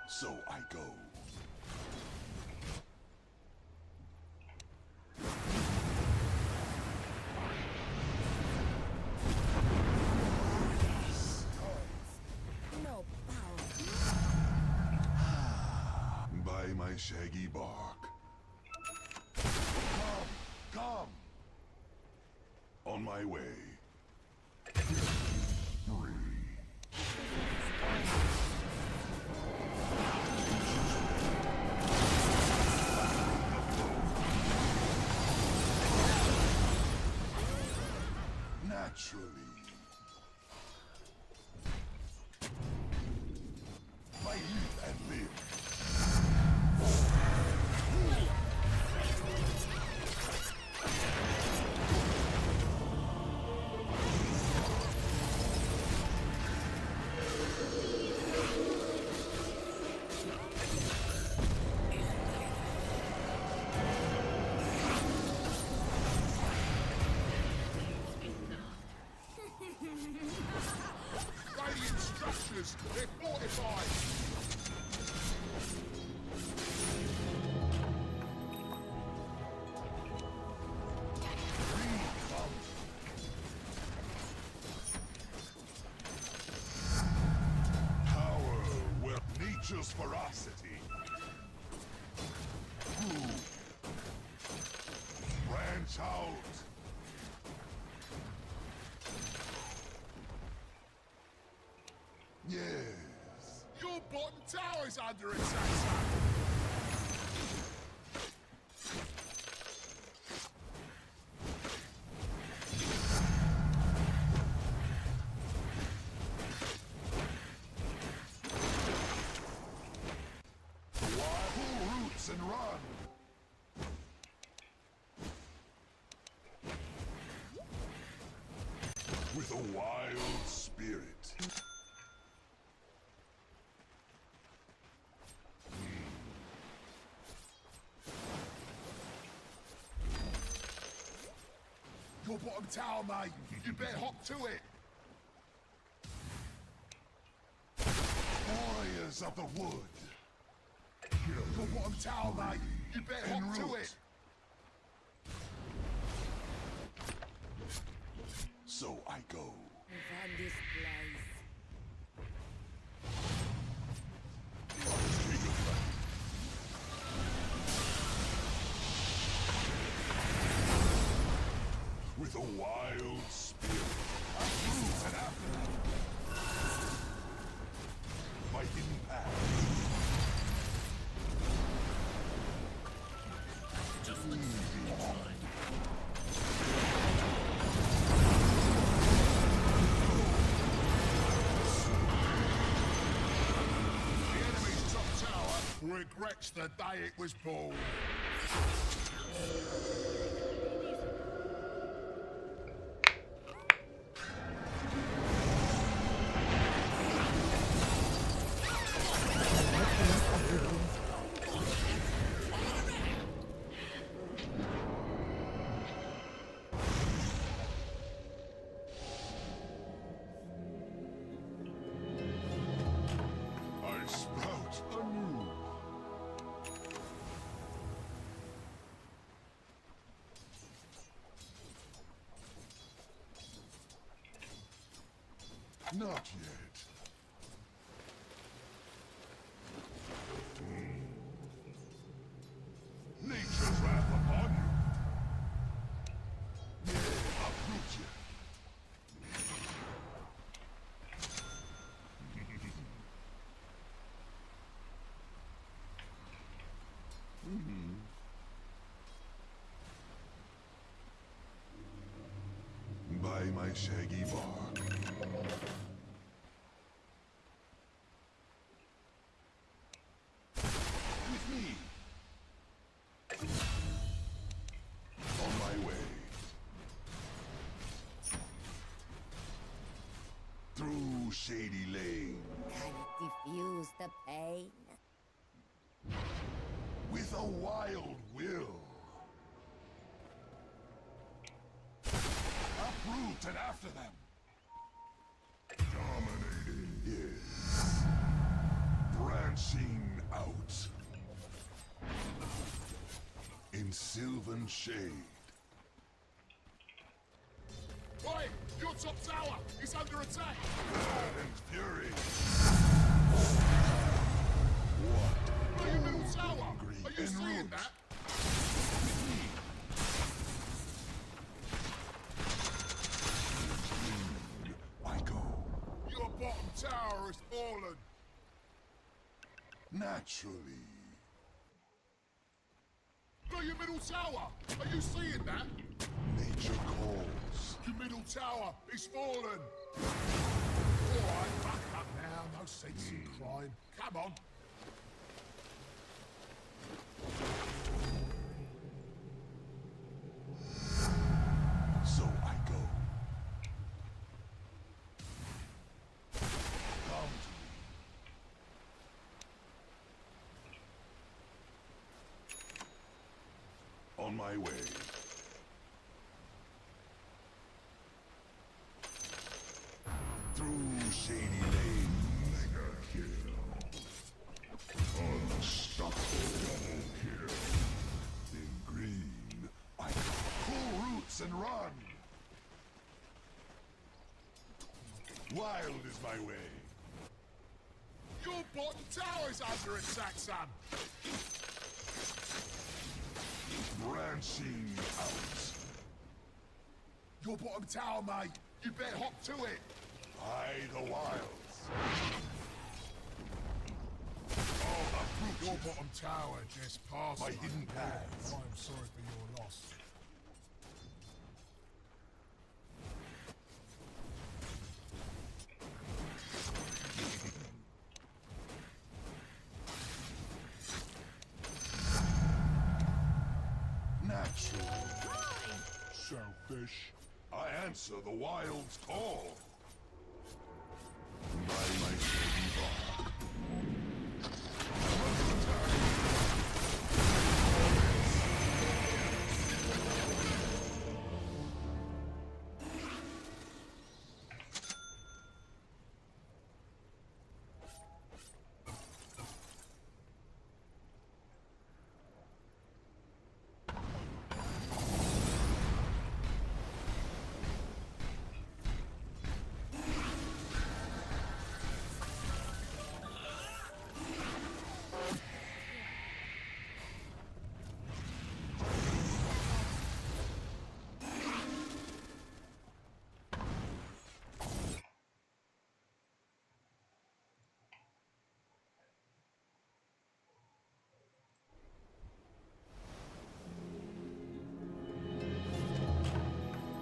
S19: So I go.
S5: No power.
S19: By my shaggy bark. Come! On my way. Naturally. I live and live. Radiant structures, they're fortified! Power will nature's ferocity. Branch out. Yes. Your bottom tower is under attack, son. Pull roots and run. With a wild spirit. Your bottom tower, mate. You better hop to it. Warriors of the wood. Your bottom tower, mate. You better hop to it. So I go.
S5: From this place.
S19: With a wild spirit. Roots and after. My hidden path. Just let me try. The enemy's top tower regrets the day it was born. I sprout anew. Not yet. Nature's wrath upon you. Yeah, uproot you. By my shaggy bark. With me. On my way. Through shady lane.
S20: Can it diffuse the pain?
S19: With a wild will. Uproot and after them. Dominating. Yes. Branching out. In sylvan shade.
S9: Oi! Your top tower is under attack!
S19: Burn and fury.
S9: Your middle tower! Are you seeing that?
S19: I go.
S9: Your bottom tower has fallen!
S19: Naturally.
S9: Your middle tower! Are you seeing that?
S19: Nature calls.
S9: Your middle tower is fallen! Alright, back up now. No sense in crime. Come on.
S19: So I go. Come to me. On my way. Through shady lane. Mega kill. Unstoppable double kill. In green, I pull roots and run. Wild is my way.
S9: Your bottom tower is under attack, son!
S19: Branching out.
S9: Your bottom tower, mate! You better hop to it!
S19: By the wilds.
S9: Your bottom tower just passed.
S19: My hidden paths.
S9: I'm sorry for your loss.
S19: Natural. Selfish. I answer the wild's call. By my shady bark.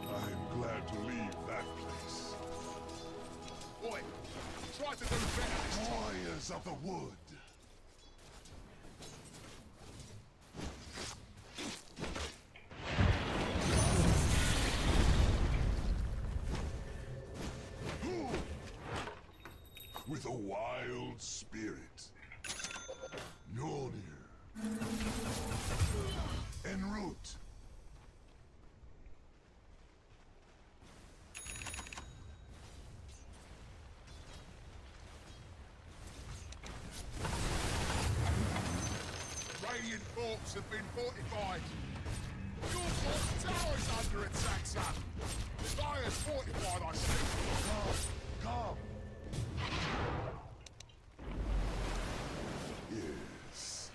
S19: I'm glad to leave that place.
S9: Boy, try to do better this time.
S19: Warriors of the wood. With a wild spirit. Mjolnir. En route.
S9: Radiant forts have been fortified. Your bottom tower's under attack, son. The Dire's fortified, I see.
S19: Come. Yes.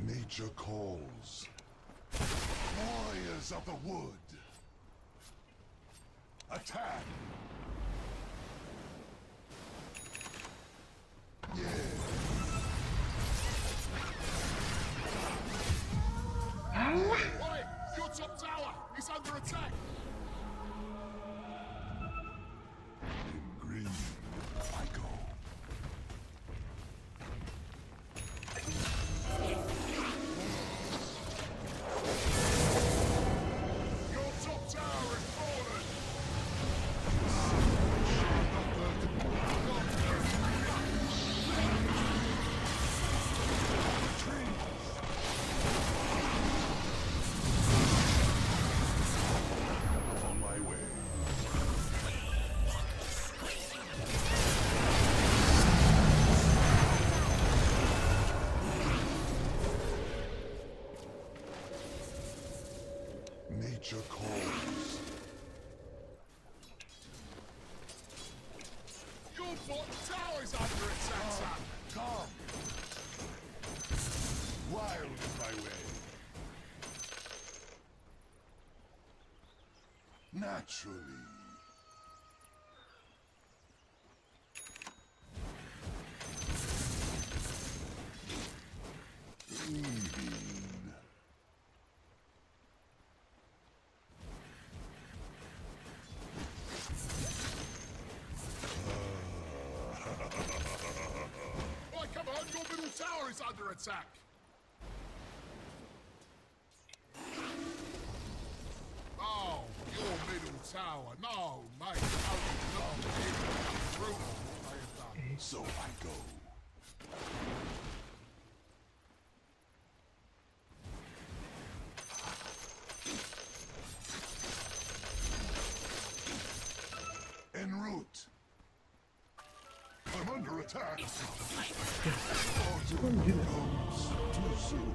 S19: Nature calls. Warriors of the wood. Attack! Yeah.
S9: Oi! Your top tower is under attack!
S19: In Nature calls. Your bottom tower is under attack, son. Come. Wild is my way. Naturally. Right, come on, your middle tower is under attack. Oh, your middle tower. No, mate. No, it's brutal what I have done. So I go. En route. I'm under attack. Autumn comes too soon.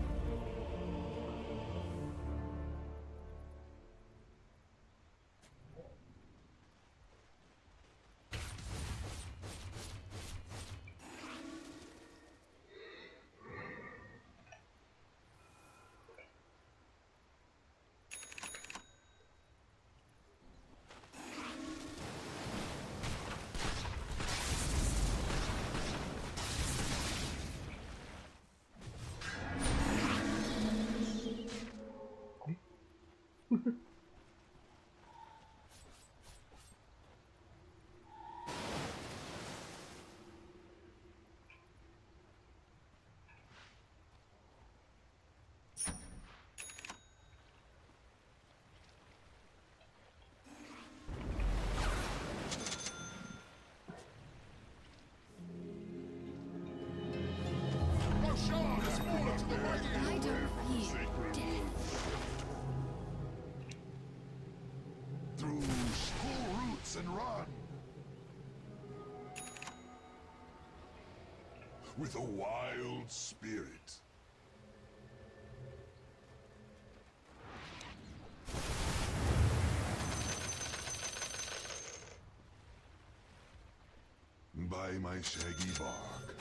S20: I don't fear death.
S19: Through school routes and run. With a wild spirit. By my shaggy bark.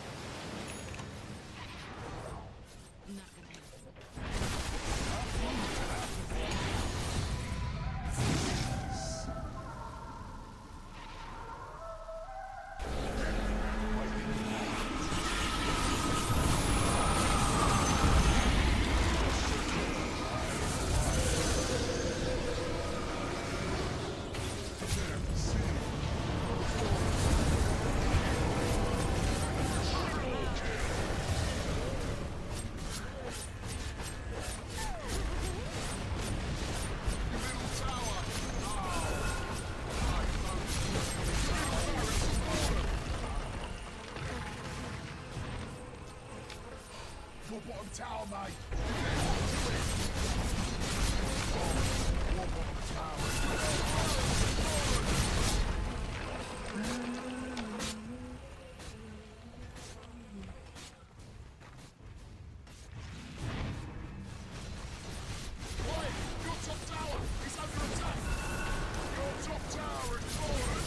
S19: Your bottom tower, mate. Your bottom tower. Oi, your top tower is under attack. Your top tower is fallen.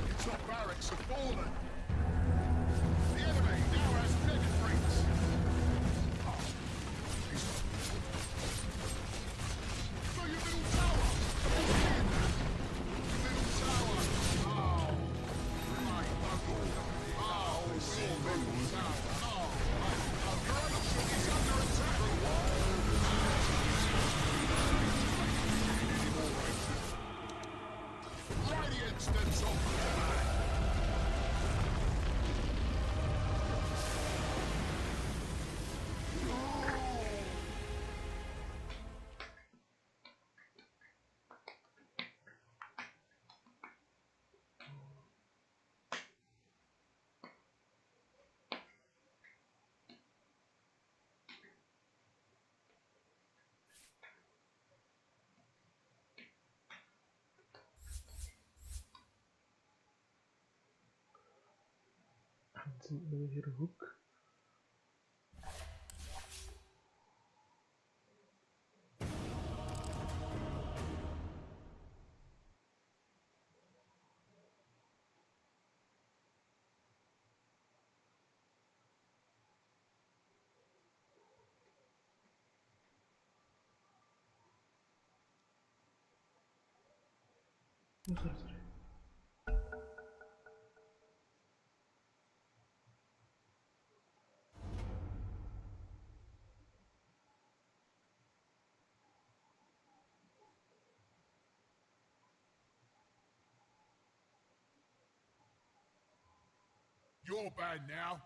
S19: Your top barracks have fallen. The enemy now has mega freaks. So your middle tower. Your middle tower. Oh. Right, oh, your middle tower. Oh, right. Your other ship is under attack. Radiant steps off the command.
S1: Anjing, hook. Oh, sorry.
S19: You're banned now.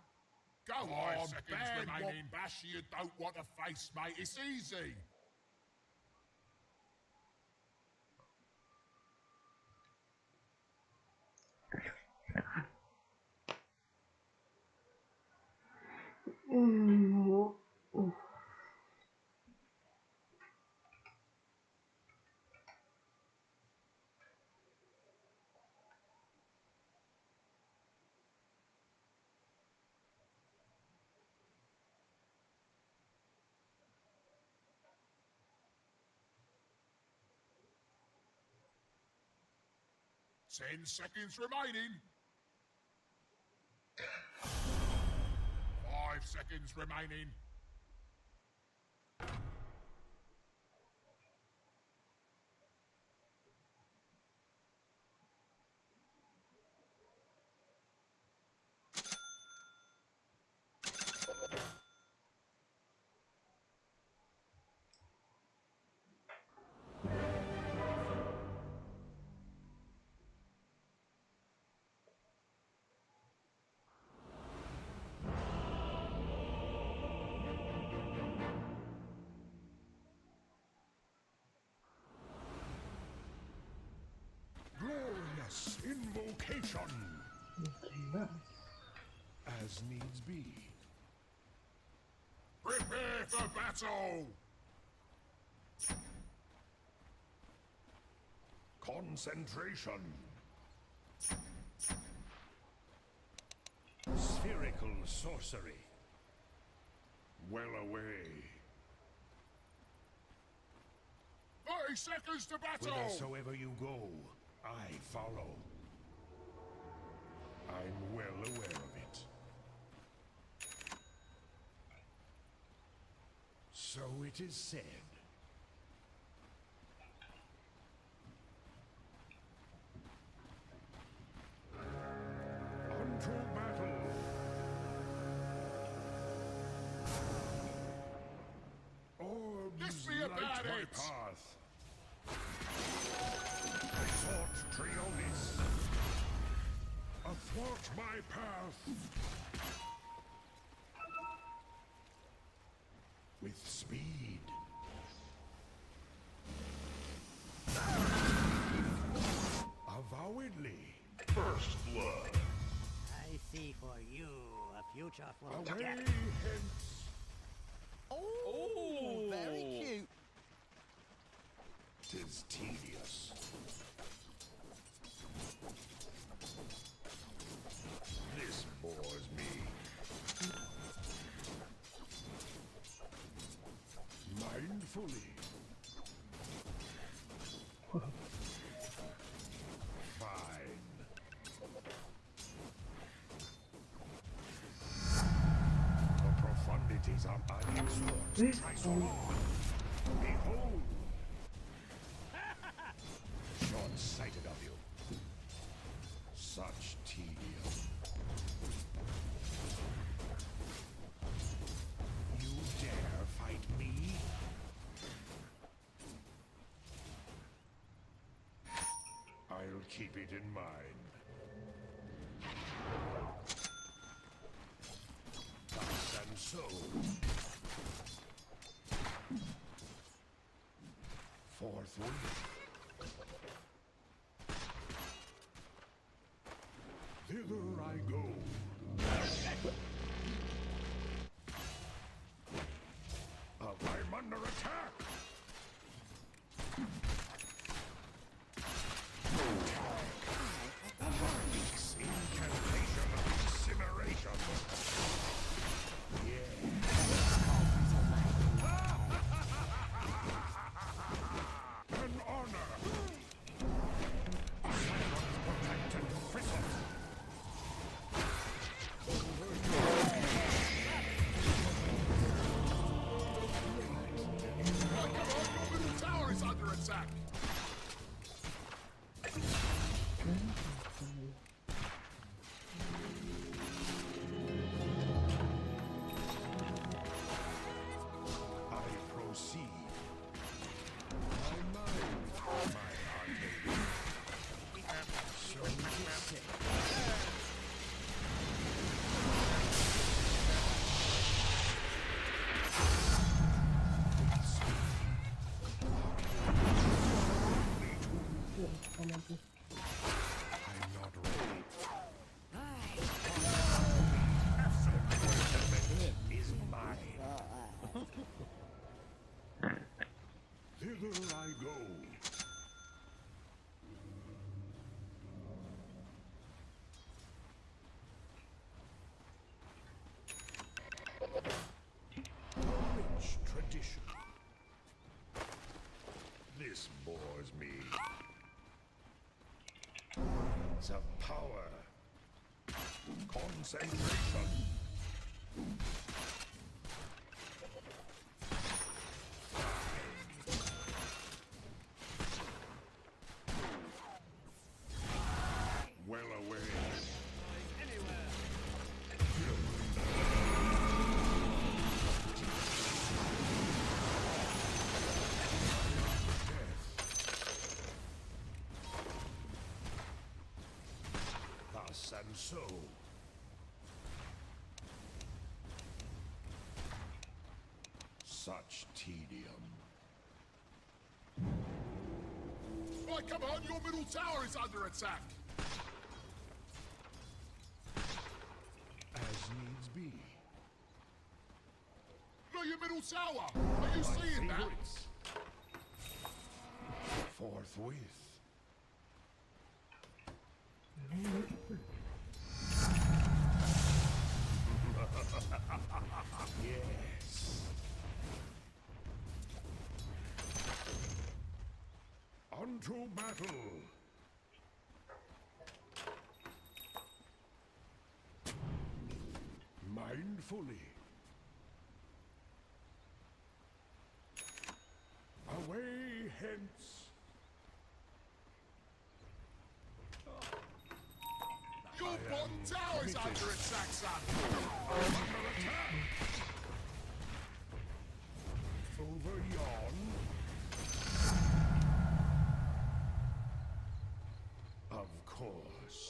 S19: Go on, seconds remaining. Bash you don't want to face, mate. It's easy.
S1: Oh.
S19: 10 seconds remaining. 5 seconds remaining.
S17: Glorious invocation. As needs be.
S19: Prepare for battle.
S17: Concentration. Spherical sorcery. Well away.
S19: 30 seconds to battle.
S17: Whithersoever you go, I follow. I'm well aware of it. So it is said. Unto battle. Orbs
S19: Let's be
S17: light
S19: about
S17: my
S19: it.
S17: path. Exhort Trionis. Athwart my path. With speed. Avowedly.
S19: First blood.
S21: I see for you a future full of
S17: Away
S21: death.
S17: hence.
S21: Oh, very cute.
S17: 'Tis tedious. This bores me. Mindfully. Fine. The profundities of my exhort. Try so long. Behold. Short-sighted of you. Such tedium. You dare fight me? I'll keep it in mind. Thus and so. Forthwith. Thither I go. I'm under attack. Incantation of incineration. An honor. Protect and frizzle. Over you. Whither I go. A rich tradition. This bores me. Words of power. Concentration. Well away. Thus and so. Such tedium.
S19: Right, come on, your middle tower is under attack.
S17: As needs be.
S19: Look, your middle tower. Are you seeing that?
S17: Favorites. Forthwith. Yes. Unto battle. Mindfully. Away hence.
S19: Your bottom tower is under attack, son.
S17: Under attack. Over yon. Of course.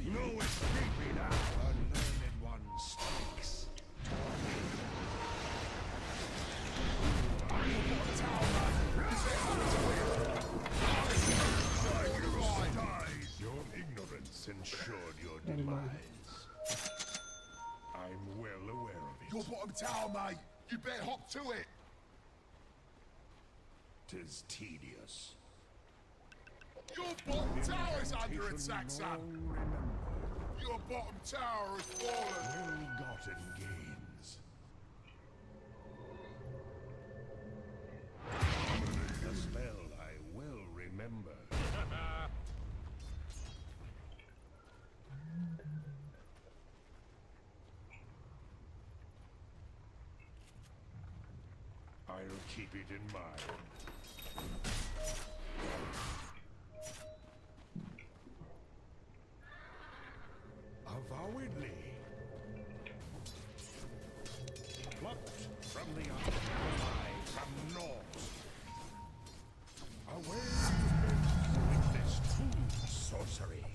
S17: No escaping now. A learned one strikes. Your ignorance ensured your demise. I'm well aware of it.
S19: Your bottom tower, mate. You better hop to it.
S17: 'Tis tedious.
S19: Your bottom tower is under attack, son. Your bottom tower has fallen.
S17: Ill-gotten gains. A spell I well remember. I'll keep it in mind. Avowedly. Plucked from the eye from naught. Away with this true sorcery.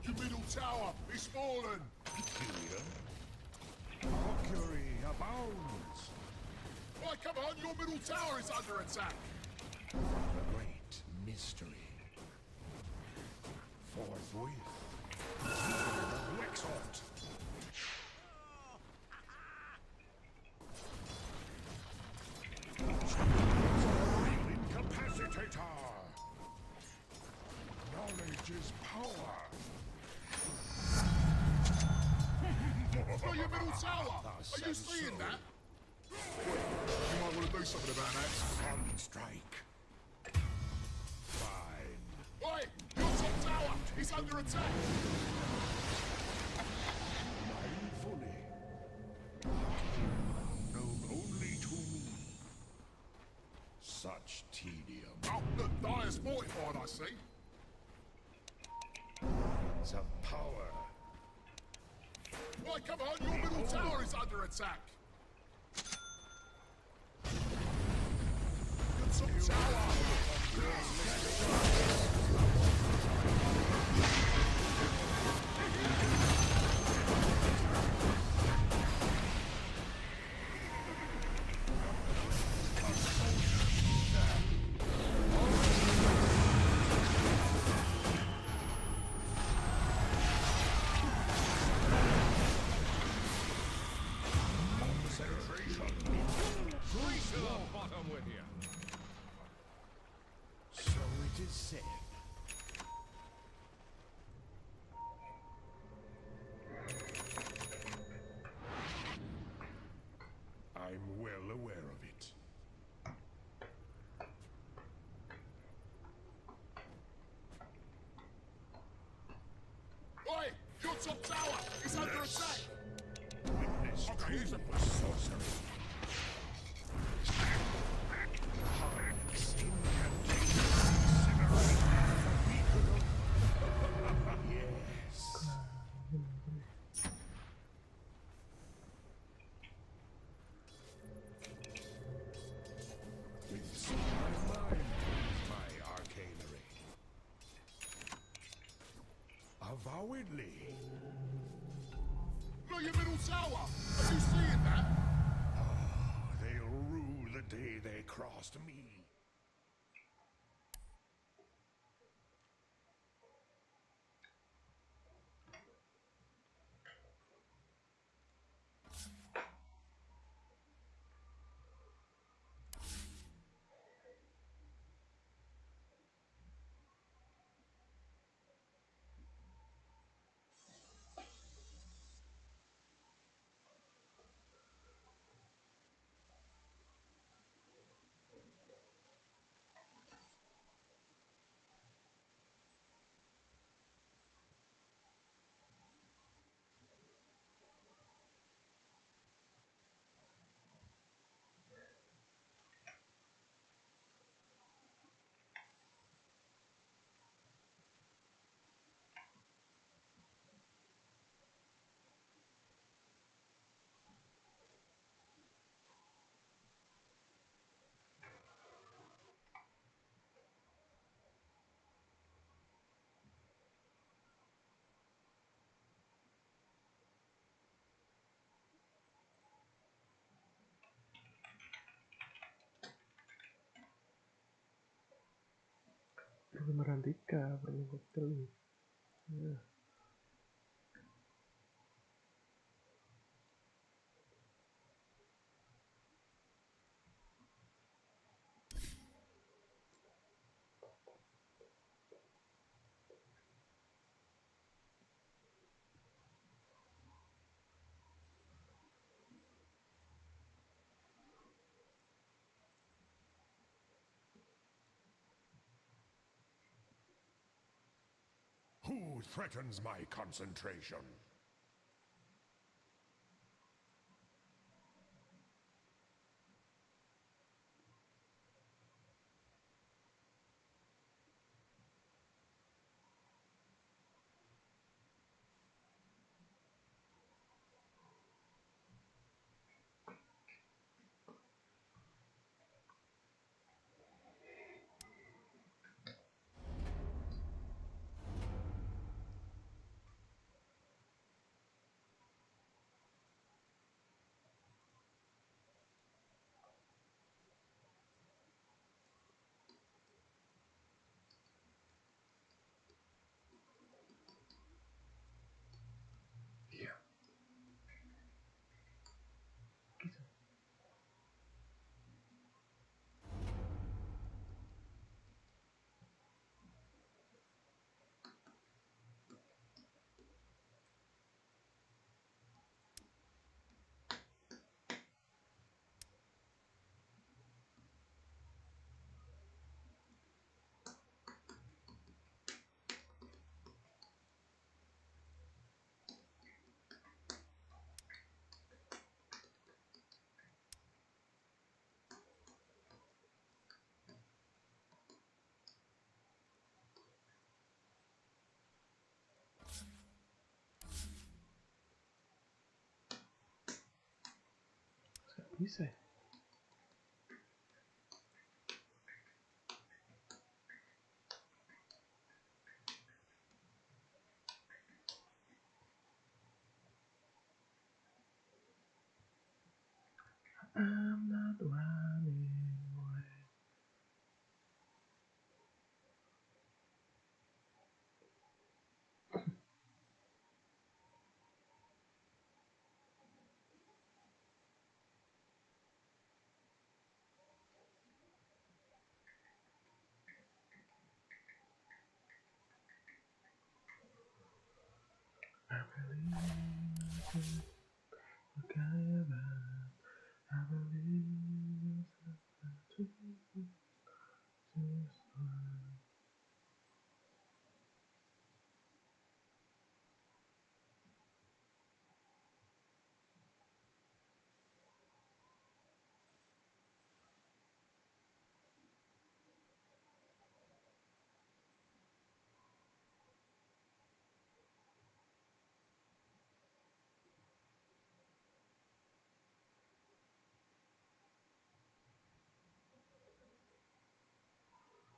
S19: Your middle tower is fallen.
S17: Peculiar. Mercury abounds.
S19: Right, come on, your middle tower is under attack.
S17: The great mystery. Forthwith. The Wexort. Incapacitator. Knowledge is power.
S19: Look, your middle tower. Are you seeing that? You might want to do something about that.
S17: Sunstrike. Fine.
S19: Oi, your top tower is under attack.
S17: Mindfully. Known only to me. Such tedium.
S19: Oh, look, Dyer's fortified, I see.
S17: It's a power.
S19: Right, come on, your middle tower is under attack. Your top tower.
S17: said. I'm well aware of it.
S19: Oi! Your top tower is under attack!
S17: Witness
S19: Okay.
S17: true sorcery. Hearts yes. With so my mind is my arcanery. Avowedly.
S19: Look, your middle tower! Are you seeing that?
S17: They'll rue the day they crossed me.
S1: Perlu Rantika, perlu hotel nih. Ya.
S17: Who threatens my concentration?
S1: Bisa ya? I'm not running away.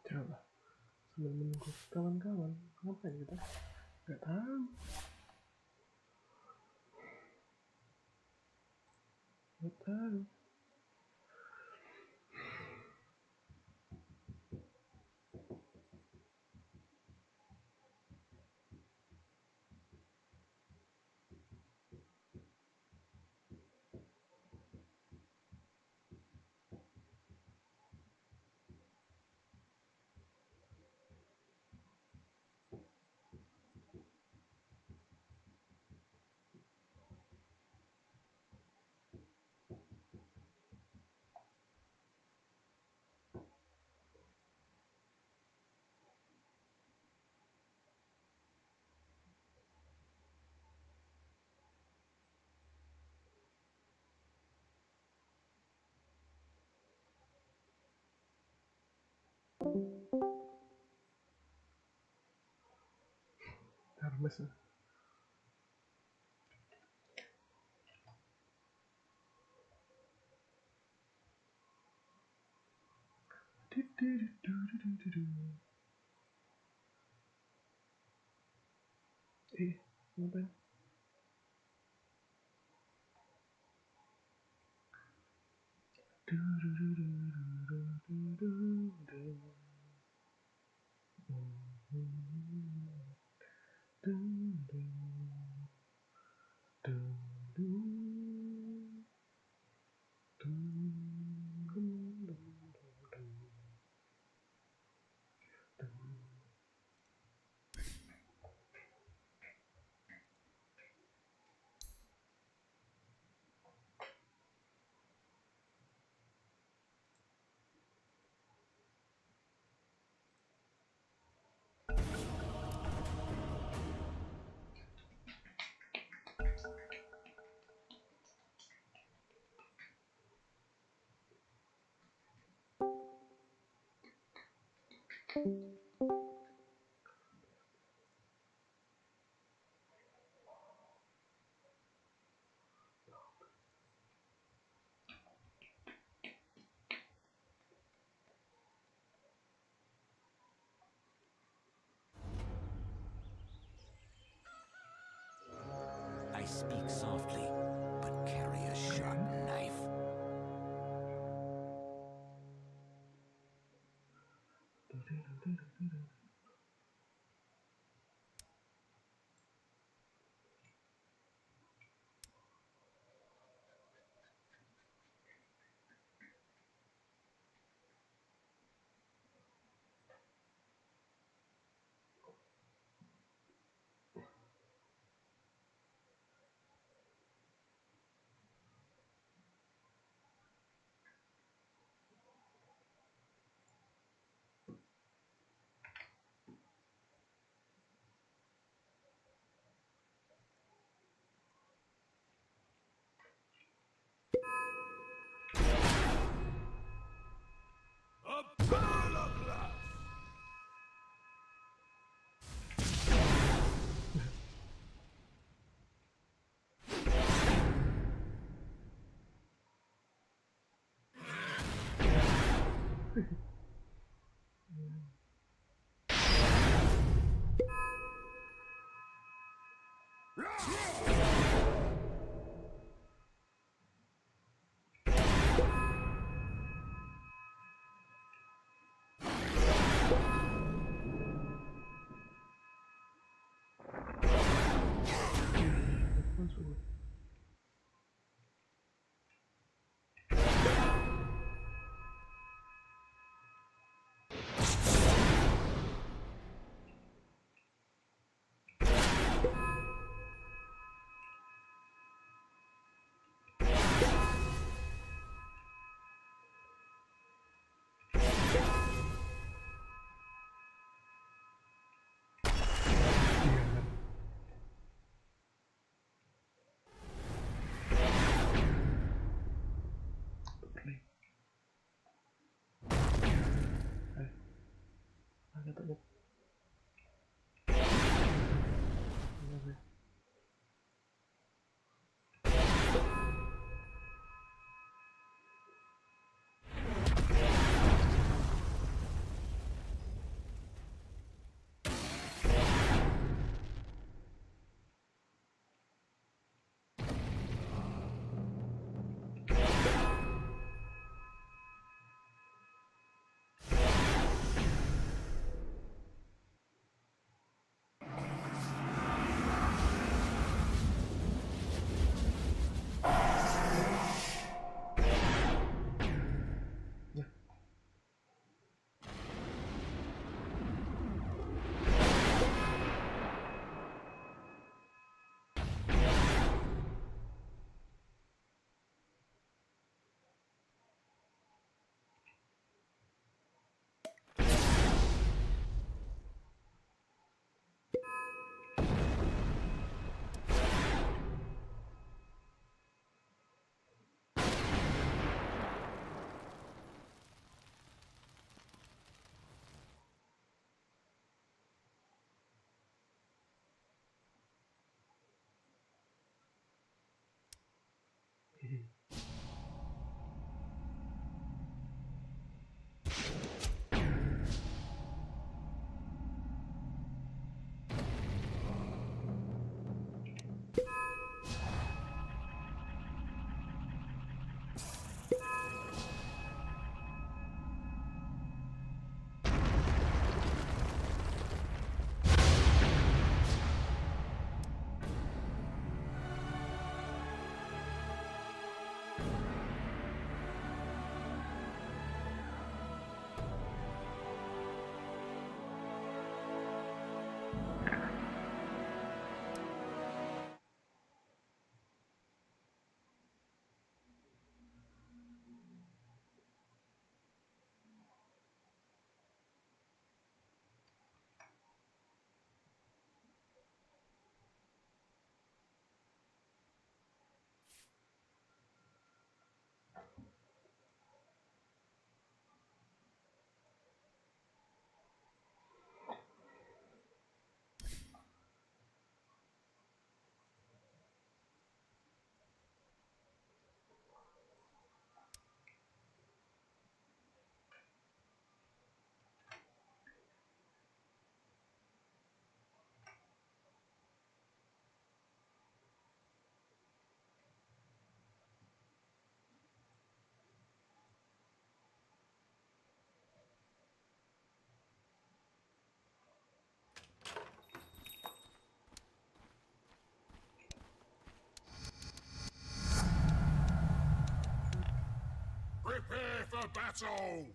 S1: Coba sambil menunggu kawan-kawan, ngapain kita? Gak tahu. Gak tahu. Hermes. Ngapain?
S21: I speak softly, but carry a sharp knife.
S17: battle!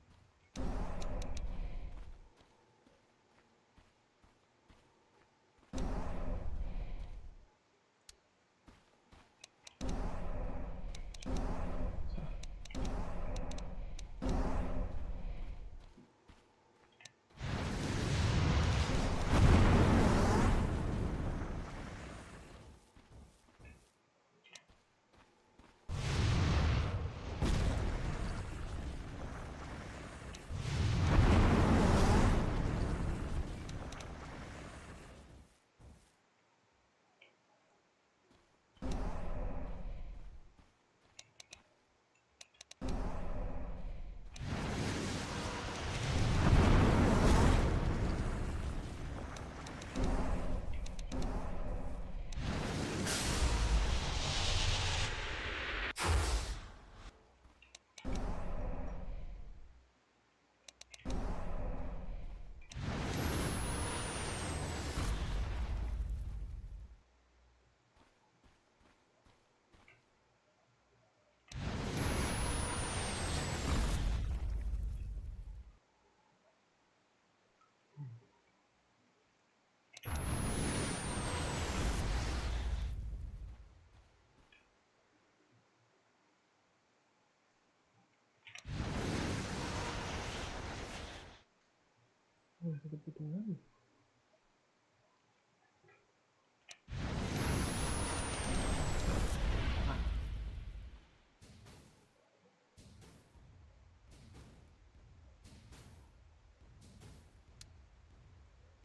S1: Oh, ada keputusan.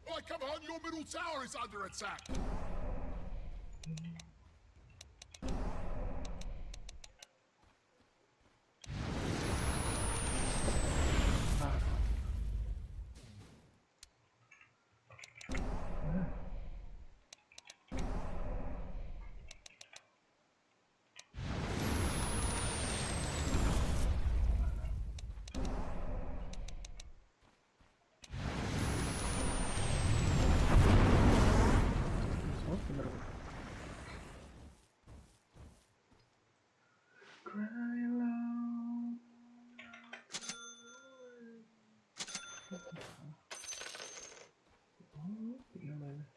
S17: Right, come on, your middle tower is under attack!
S1: Oh, bener. Cry alone. Oh, tinggal mana?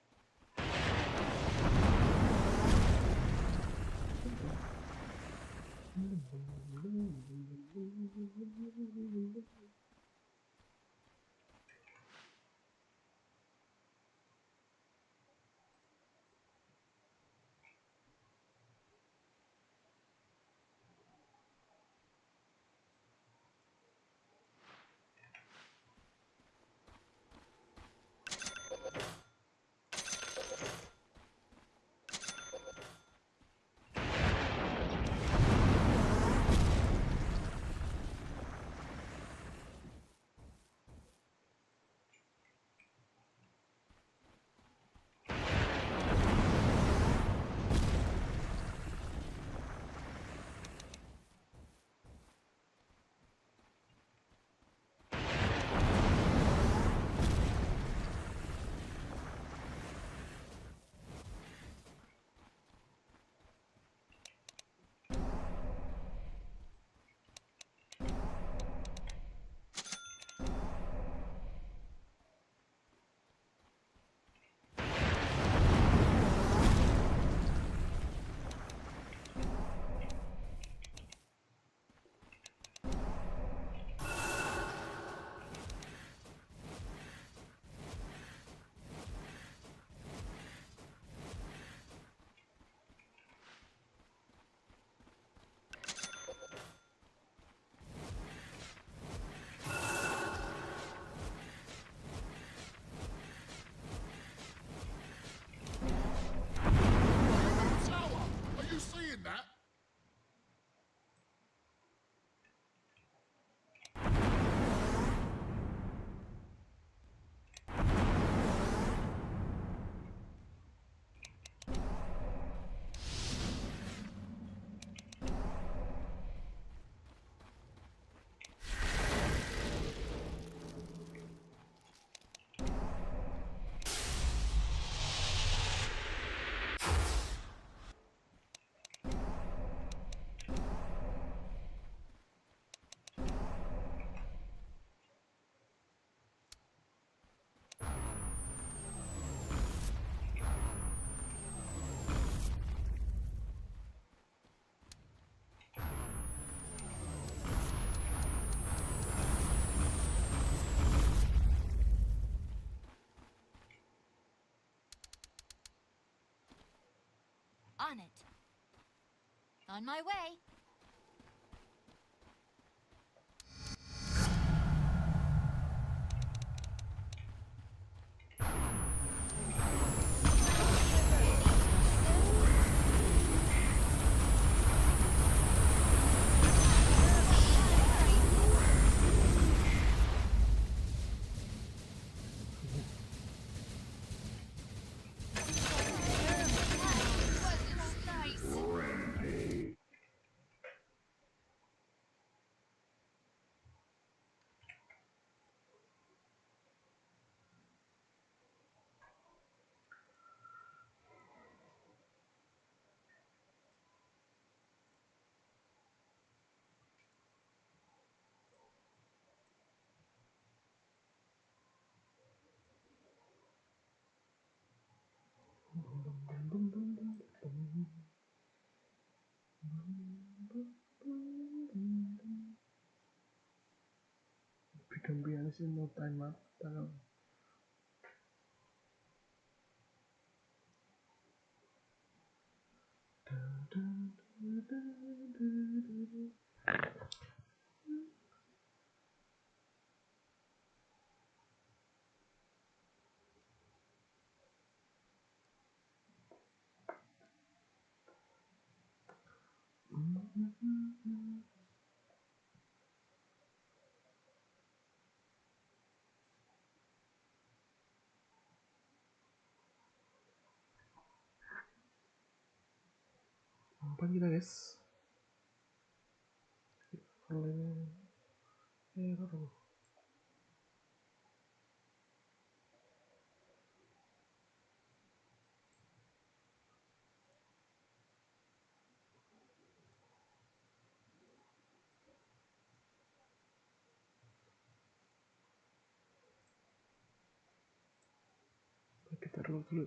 S5: On it. On my way.
S1: Become pianist in no time up. Tagal. Apa kita guys? Error. Kita roll dulu.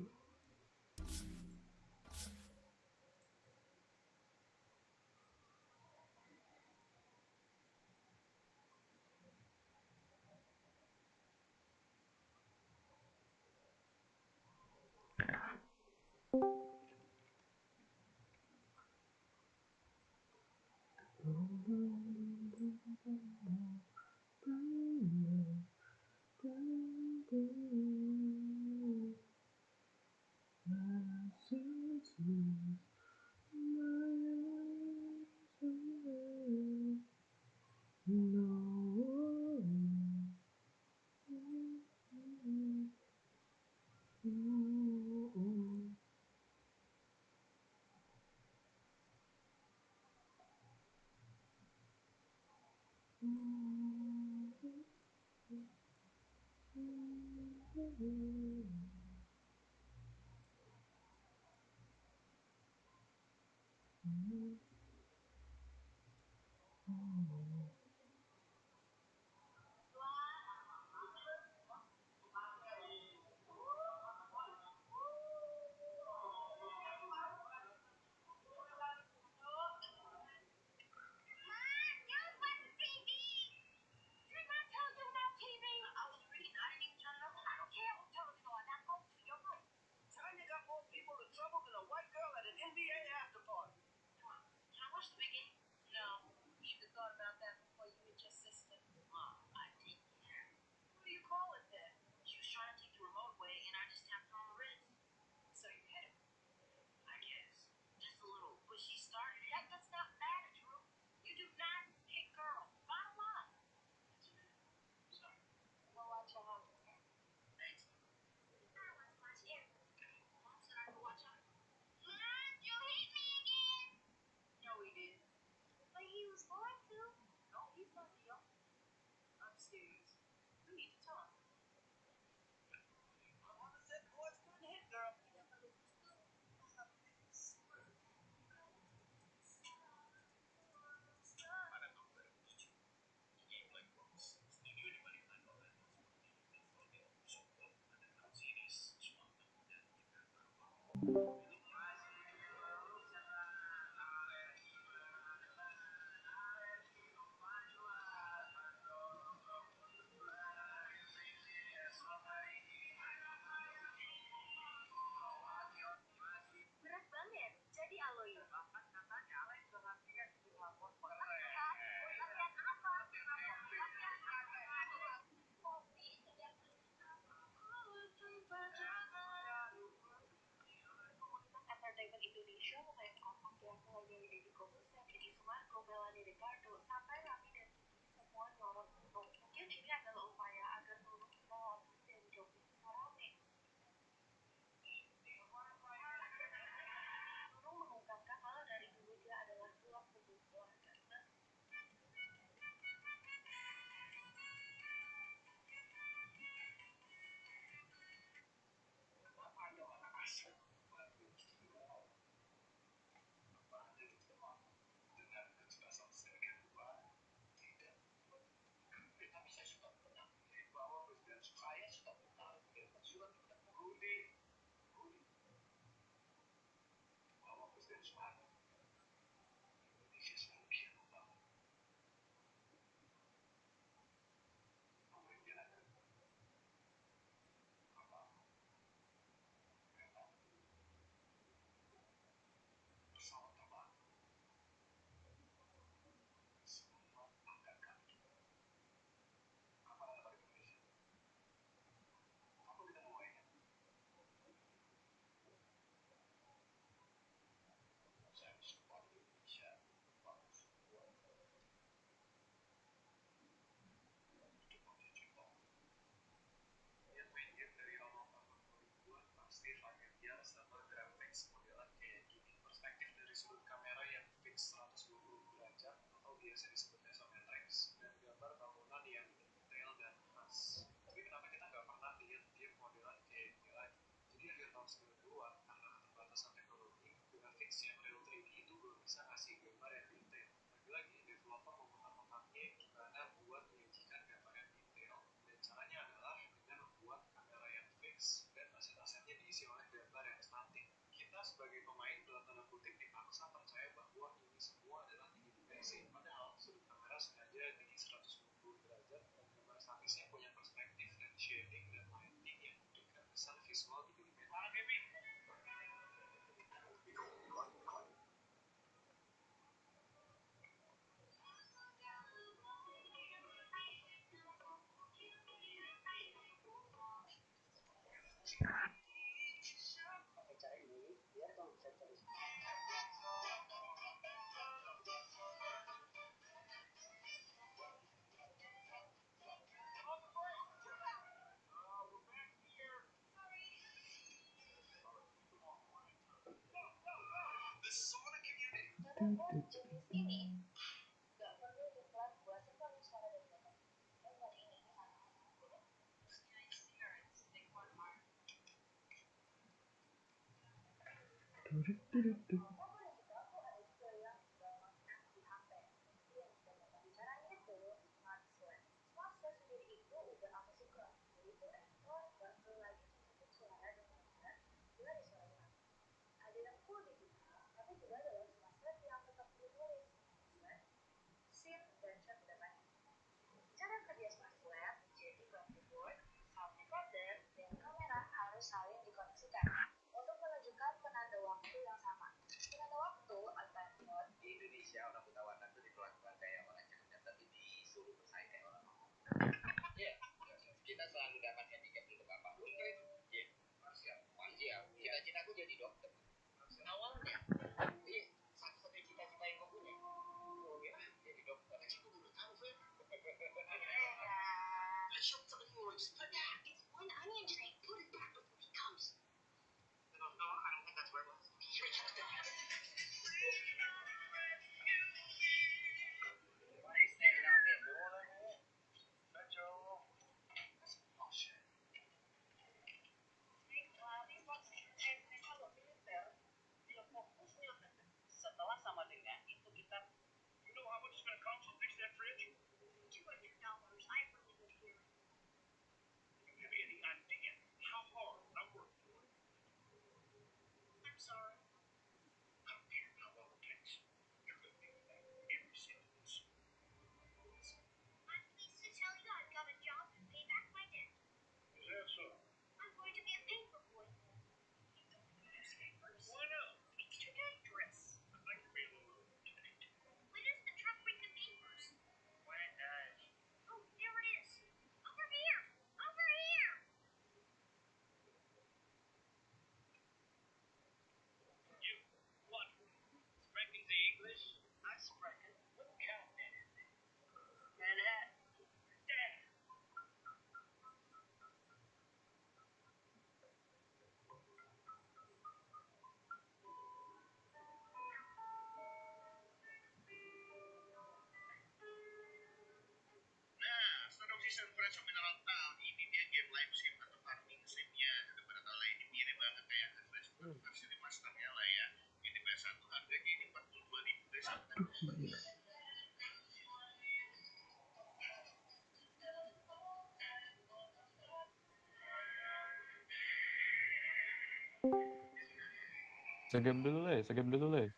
S6: Segame dulu, Le. Segame dulu, Le.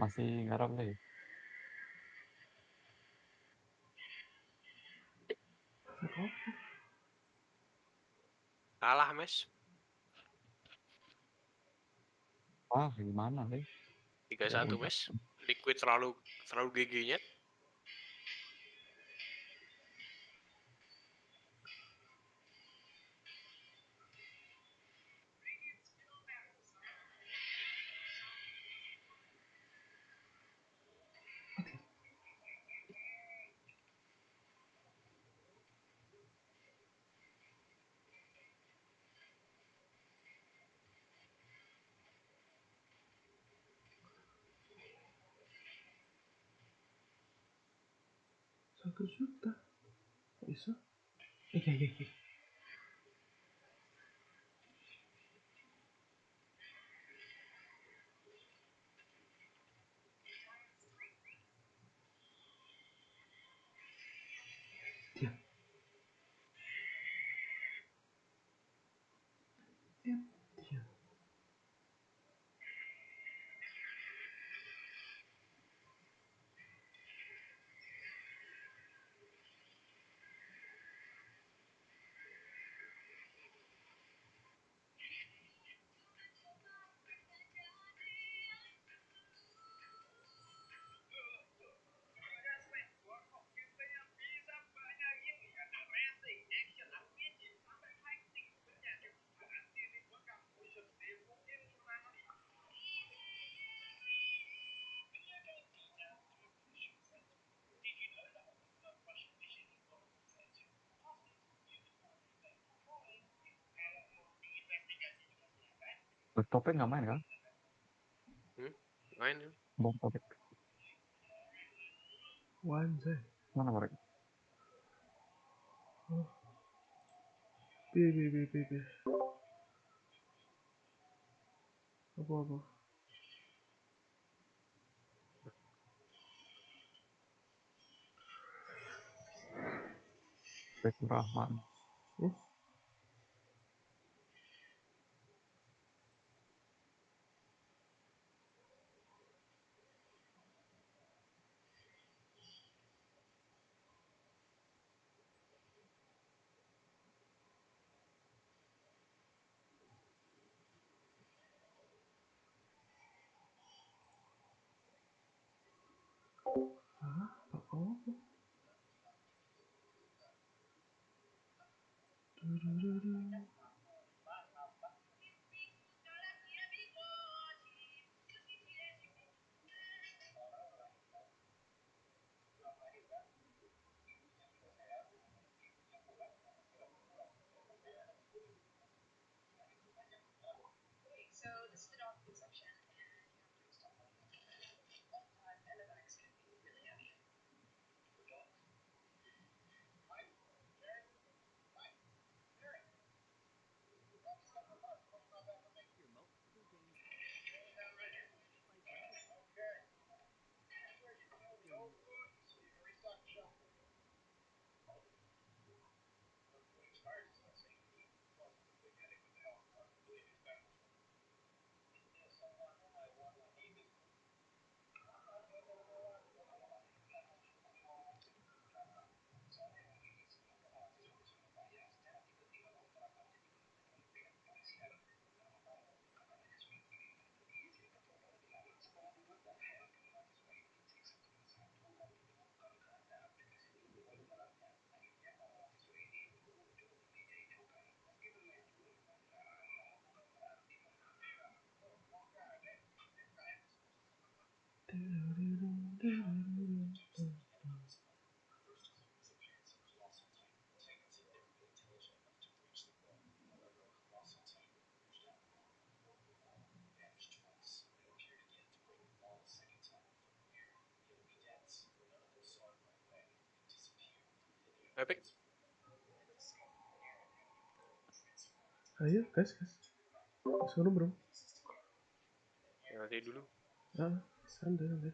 S6: Masih garam deh.
S22: Kalah, Mes.
S6: Ah, gimana deh?
S22: 3-1, Mes. Liquid terlalu GG-nya.
S1: $1 juta bisa. Iya. Diam.
S6: Topik nggak main kan?
S22: Main ya.
S6: Bom topik.
S1: Wanjay.
S6: Mana mereka?
S1: B. Apa?
S6: Betul Rahman.
S1: Hah? Apa?
S22: Epic.
S1: Ayo, gas. Sono bro.
S22: Nanti dulu.
S1: Santai.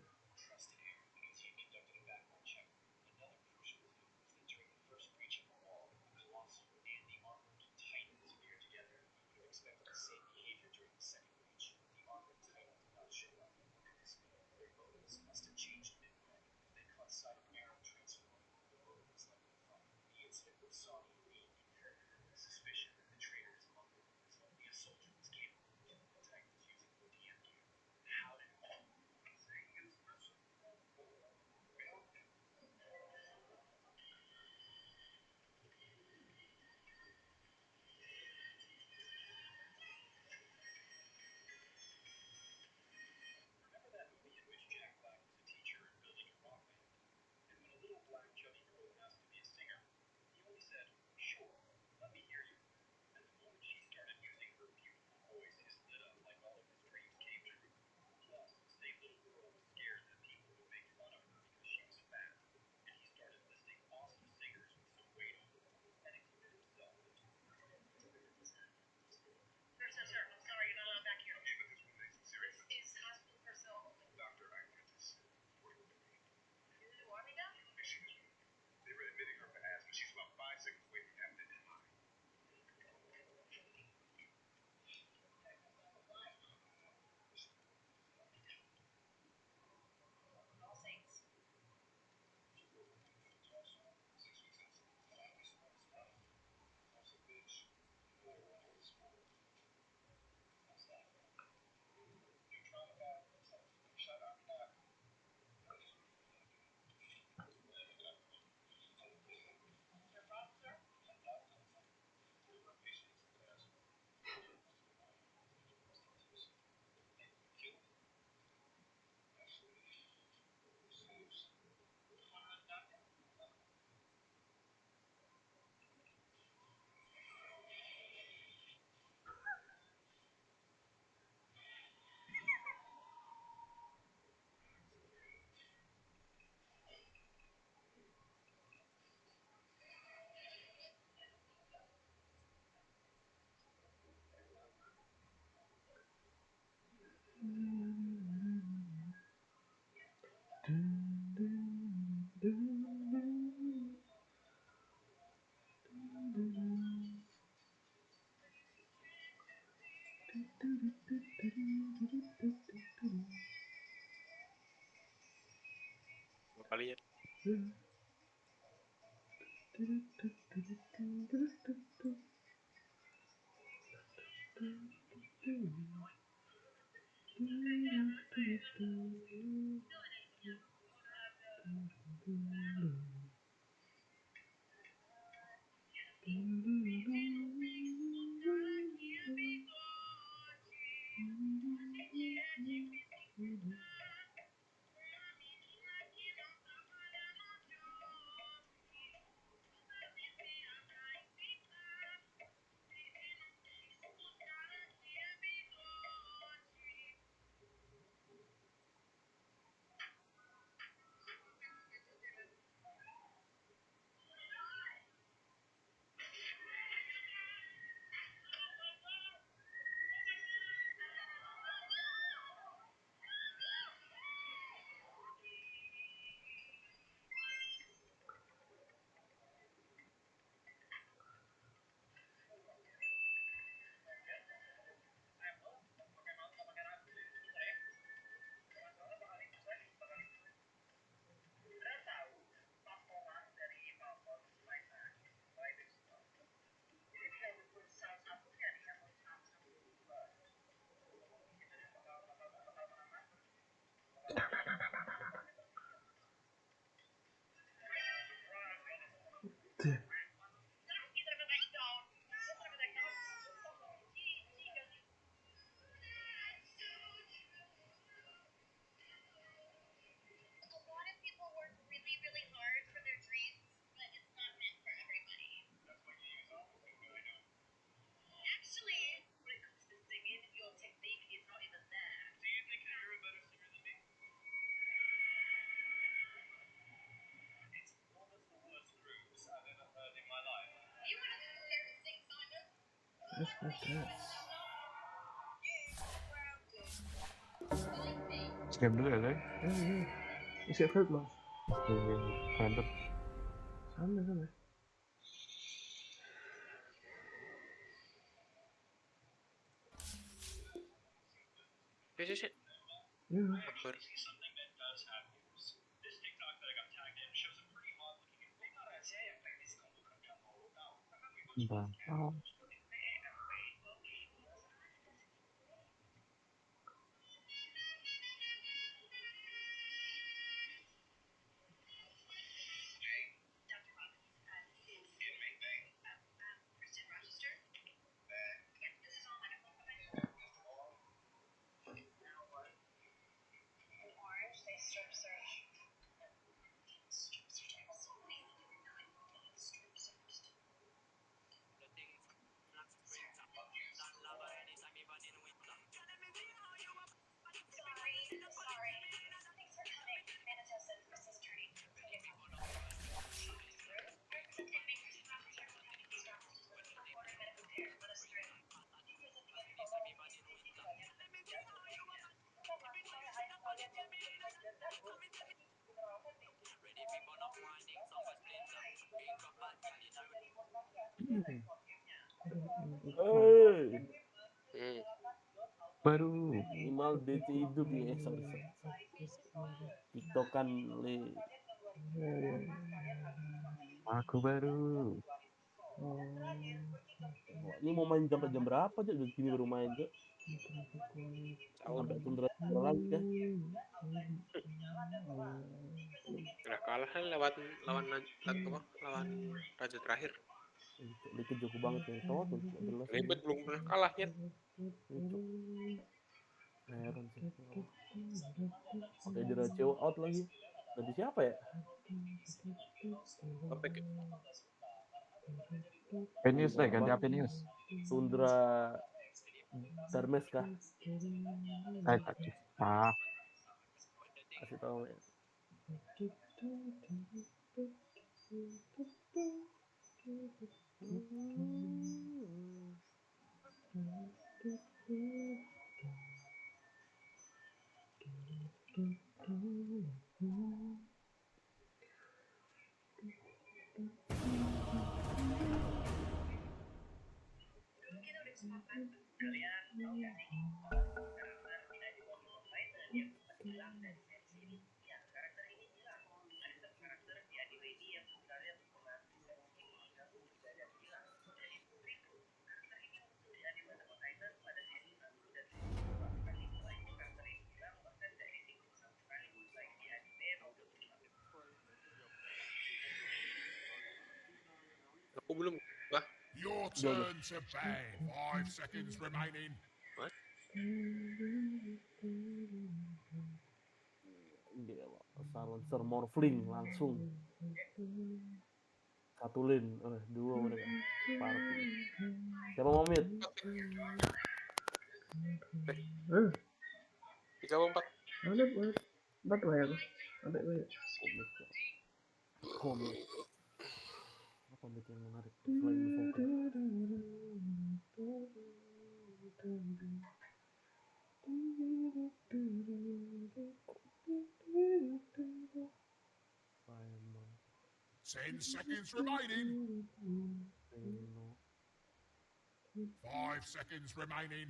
S1: That's not that.
S6: Skip dulu ya, guys.
S1: Isi fruit mas.
S6: Random.
S1: Sama.
S22: Yes.
S1: Yeah.
S22: Akbar.
S6: Wow.
S4: Hey.
S3: Baru.
S4: Minimal DC hidup ya, sorry. TikTokan le.
S3: Aku baru.
S4: Wah, ini mau main sampai jam berapa aja? Udah gini baru main tuh. Sampai tundra lagi ya.
S22: Udah kalah kan lawan raja terakhir.
S4: Dikit jago banget ya. Tahu tuh enggak jelas.
S22: Ribet belum pernah kalahnya.
S4: Itu. Heran sih. Pakai Jeracio out lagi. Ganti siapa ya?
S6: Penius deh, ganti Penius.
S4: Tundra Darmes kah? Kasih tahu ya.
S22: Aku belum. Bah.
S17: Your turn to bang. 5 seconds remaining.
S22: What?
S4: Gila, silencer morphling langsung. Satu lane, dua mereka. Party. Siapa mau mid?
S22: 34.
S1: Ada buat 4 lah ya aku. Ada banyak.
S4: Komit. Apa komit yang menarik selain Invoker? Final.
S17: 10 seconds remaining. 5 seconds remaining.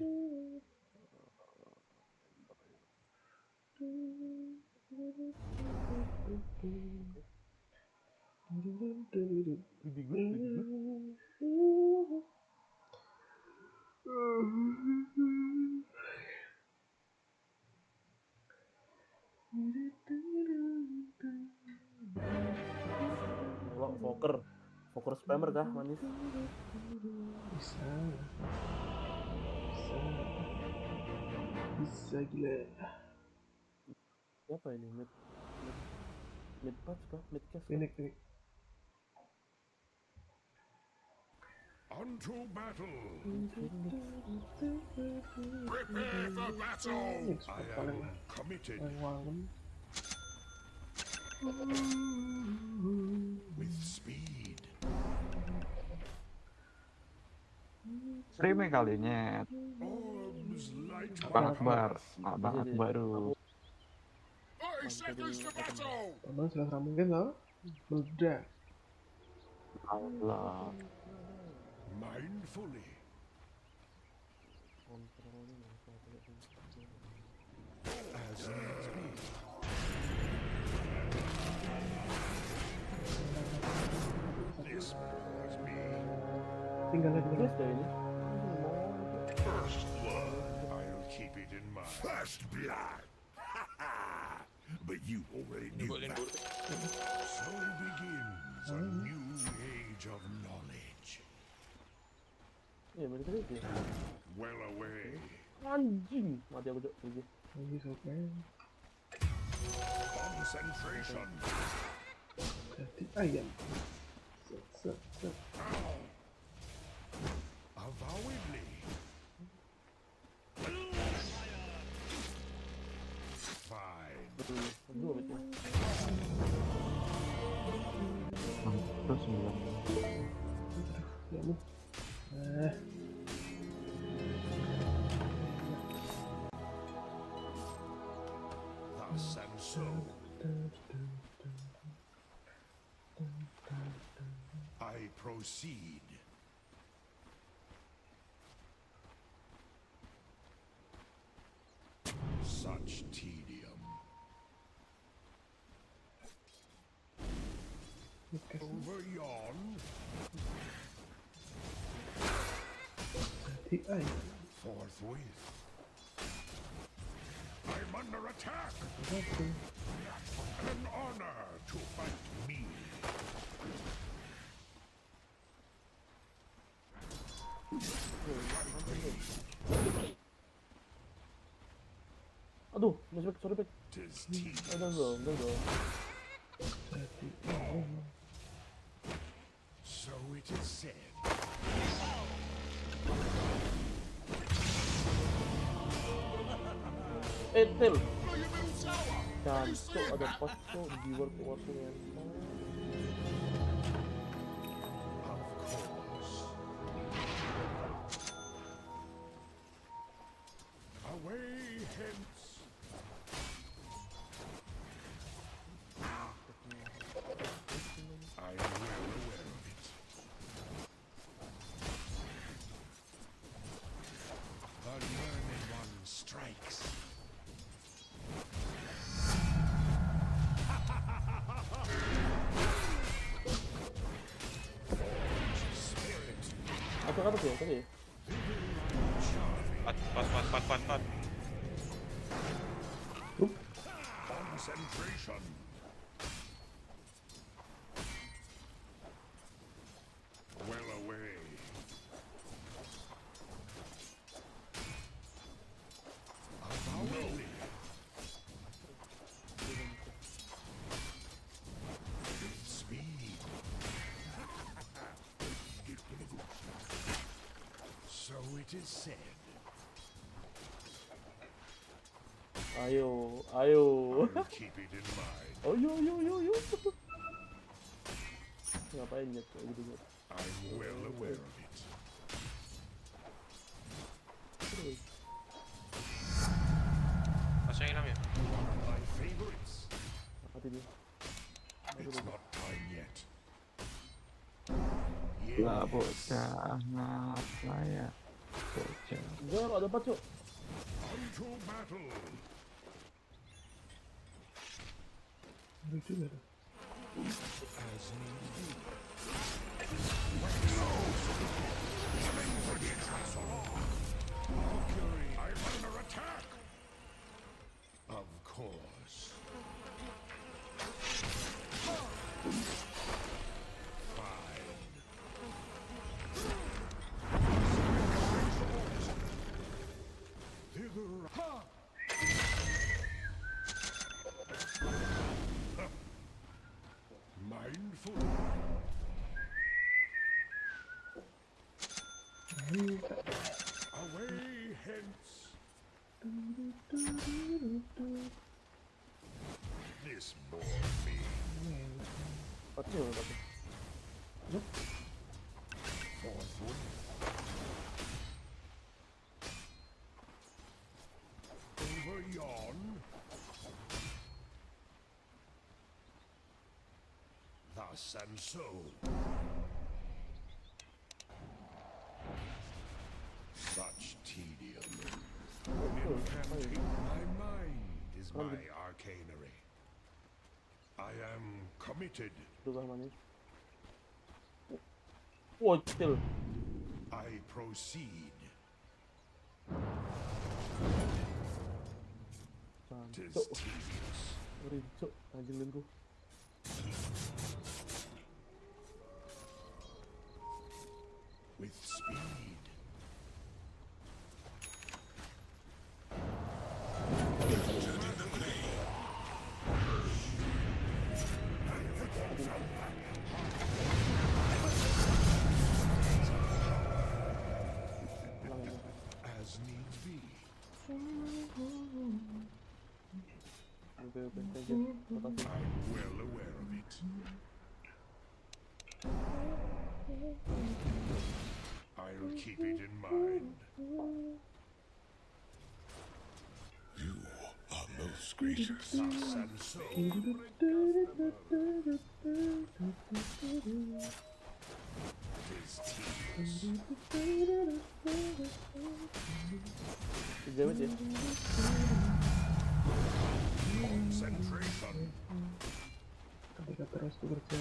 S4: Foker spammer kah manis?
S1: Bisa gila.
S4: Siapa ini? Mid patch kah? Mid cast?
S1: Ini.
S17: Onto battle. Prepare for battle. I am committed. With speed.
S6: Streaming kali nyet. Bang Akbar baru.
S17: 5 seconds to battle.
S1: Teman selesai mungkin loh. Meledak.
S6: Allah.
S17: Mindfully. As needs be. This bores me.
S1: Tinggal lagi
S17: First blood. I'll keep it in mind. First blood. But you already knew that. So begins a new age of knowledge. Well away.
S4: Anjing, mati aku Cok.
S17: Concentration.
S1: Jadi ayam.
S17: Avowedly. Fine.
S6: Terus 9.
S17: Thus and so. I proceed. Such tedium. Over yon.
S1: Jadi ayam.
S17: Forthwith. I'm under attack. An honor to fight me.
S4: Aduh, sorry back. Enggak.
S17: So it is said.
S4: Tel. Cancuk ada pas tuh di work-worknya.
S17: Away hence. I am well aware of it. The learned one strikes.
S4: Apa sih tadi?
S22: Pat.
S17: Concentration. is said.
S4: Ayo.
S17: I'll keep it in mind.
S4: Oh, yo. Ngapain Nyet? Kayak gitu Nyet.
S17: I'm well aware of it.
S22: Masuk yang hilang ya?
S17: My favorites.
S4: Mati dia.
S17: It's not time yet.
S6: Lah bocah, ngapa ya? Bocah.
S4: Enggak, ada apa, Cok?
S17: Onto battle.
S1: Lucu gak?
S17: As need be. Mercury, I'm under attack. Of course. Fine. Thither. Ha! Mindful. Away hence. This bore me. Forthwith. Over yon. Thus and so. Such tedium. Incanting my mind is my arcanery. I am committed.
S4: Wah, kecil.
S17: I proceed. Tis tedious.
S4: Cok, anjing linku.
S17: With speed. As need be. I'm well aware of it. I'll keep it in mind. You are most gracious. Thus and so. Tis tedious. Concentration.
S1: Ketika terus bekerja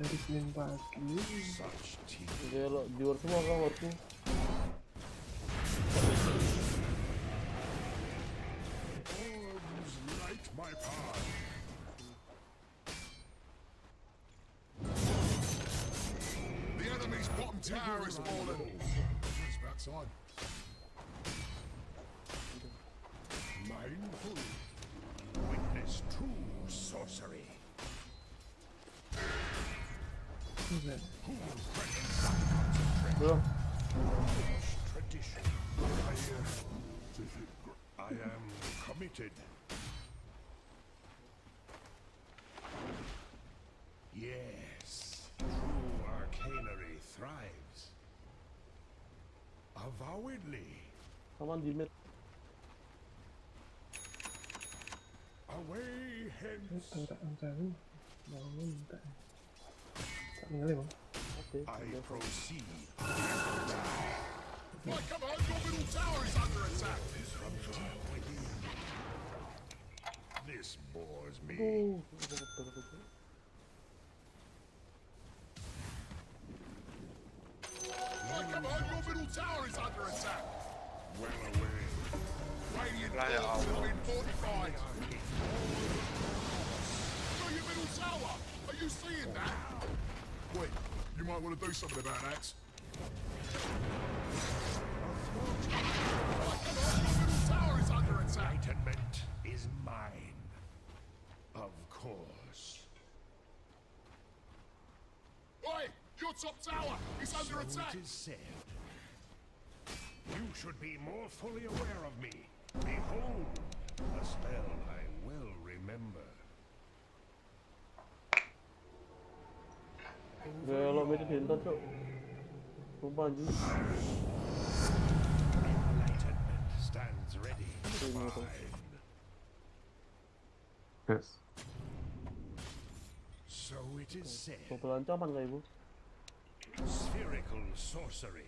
S1: dari Senin pagi.
S17: Such tedious.
S4: Oke, lo di luar semua kan working.
S17: Orbs light my path.
S19: The enemy's bottom tower is fallen. It's about time.
S17: Mindful. Witness true sorcery.
S4: Belum.
S17: Tradition. I am committed. Yes, true arcanery thrives. Avowedly.
S4: Saman di mid.
S17: Away hence. I proceed.
S19: Right, come on, your middle tower is under attack.
S17: This bores me.
S19: Right, come on, your middle tower is under attack.
S17: Well away.
S19: Radiant forts have been fortified. Through your middle tower. Are you seeing that? Wait, you might want to do something about that. Right, come on, your middle tower is under attack.
S17: Enlightenment is mine. Of course.
S19: Oi, your top tower is under
S17: So
S19: attack.
S17: it is said. You should be more fully aware of me. Behold, a spell I will remember.
S4: Gelo mid hinter cok. Sumpah anjing.
S17: Enlightenment stands ready. Fine.
S6: Yes.
S17: So it is said.
S4: Botol ancaman gak ibu?
S17: Spherical sorcery.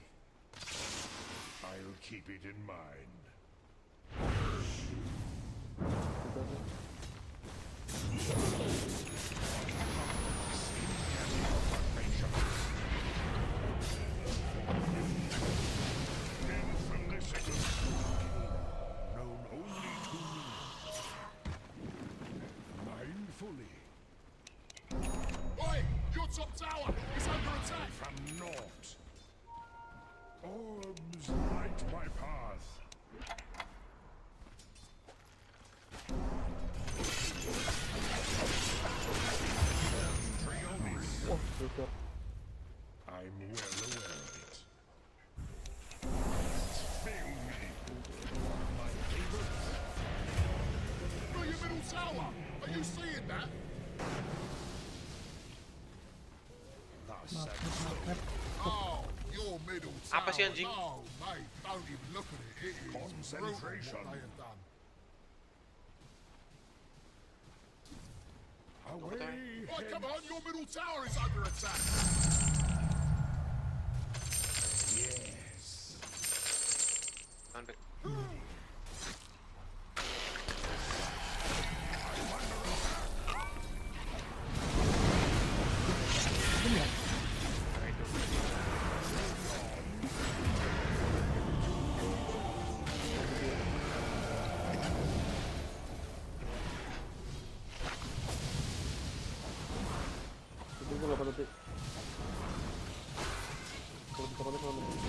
S17: I'll keep it in mind. Known only to me. Mindfully.
S19: Oi! Your top tower is under attack!
S17: From naught. Orbs light my path.
S4: Wah, bocor.
S17: I'm well aware of it. Fail me. My favorite.
S19: Through your middle tower! Are you seeing that?
S17: Thus and so.
S19: Oh, your middle tower.
S22: Apa sih, anjing?
S19: Oh, mate, don't even look at it. It is brutal what
S17: Concentration.
S19: they have done.
S17: Away.
S19: Oh, come on, your middle tower is under attack!
S17: Yes.
S22: Sampai.
S4: Tunggu 8 detik. Kalau bisa panik kalau detik.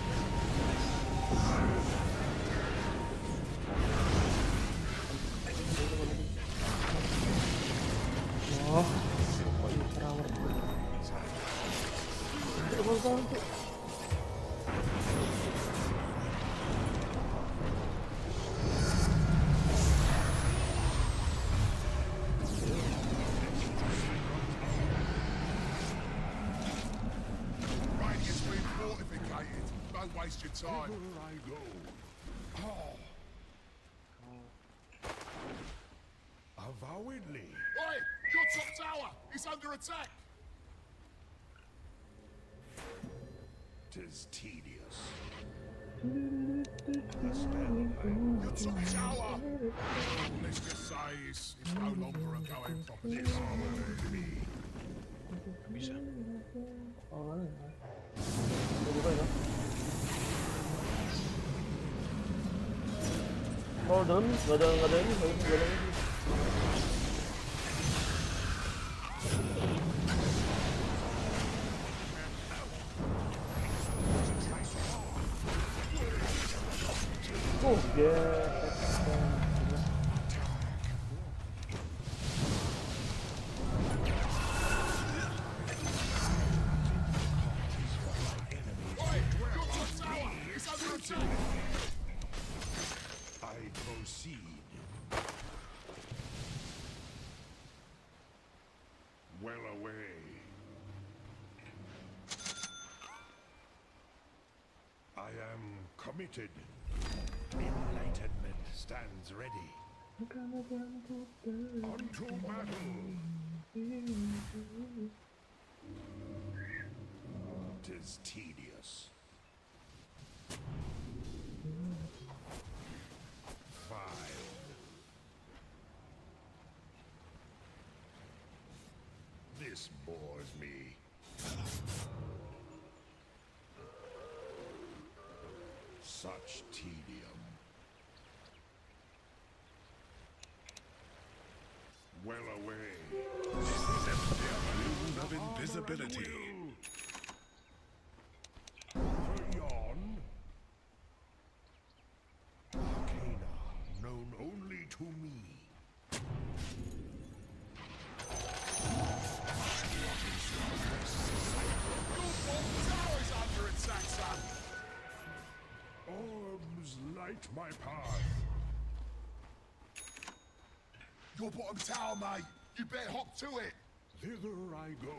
S1: Oh, kok ini terawat?
S19: Radiant's been fortificated. Don't waste your time.
S17: Here I go. Oh. Avowedly.
S19: Oi! Your top tower is under attack!
S17: 'Tis tedious. A spell
S19: Your top tower! Let's just say it's no longer a going proposition.
S22: Bisa.
S1: Oh, ya.
S4: Buka ya. Oh, dalam nih, nggak ada ini, nggak ada ini. Oh, yeah.
S19: Oi! Your top tower is under attack!
S17: I proceed. Well away. I am committed. Enlightenment stands ready. Unto battle. 'Tis tedious. Fine. This bores me. Such tedium. Well away.
S19: Of invisibility.
S17: Over yon. Arcana, known only to me.
S19: Your bottom tower is under attack, son!
S17: Orbs light my path.
S9: Your bottom tower, mate. You better hop to it.
S17: Thither I go.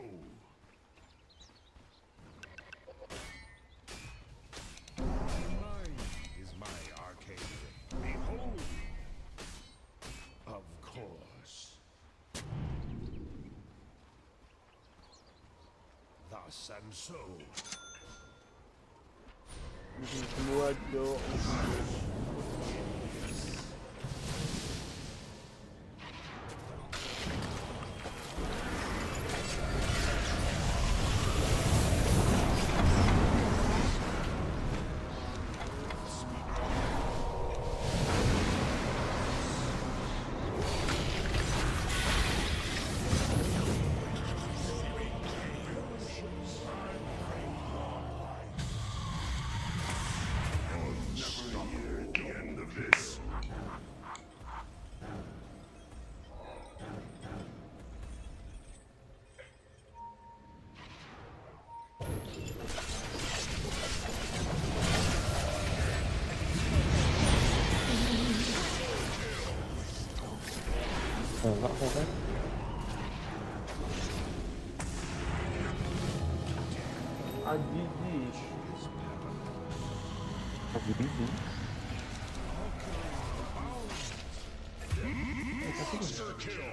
S17: Mine is my arcade. Behold. Of course. Thus and so.
S4: Semua Cok.
S6: Enggak kok kan.
S4: Ajiji.
S6: Ajiji.
S17: Monster kill.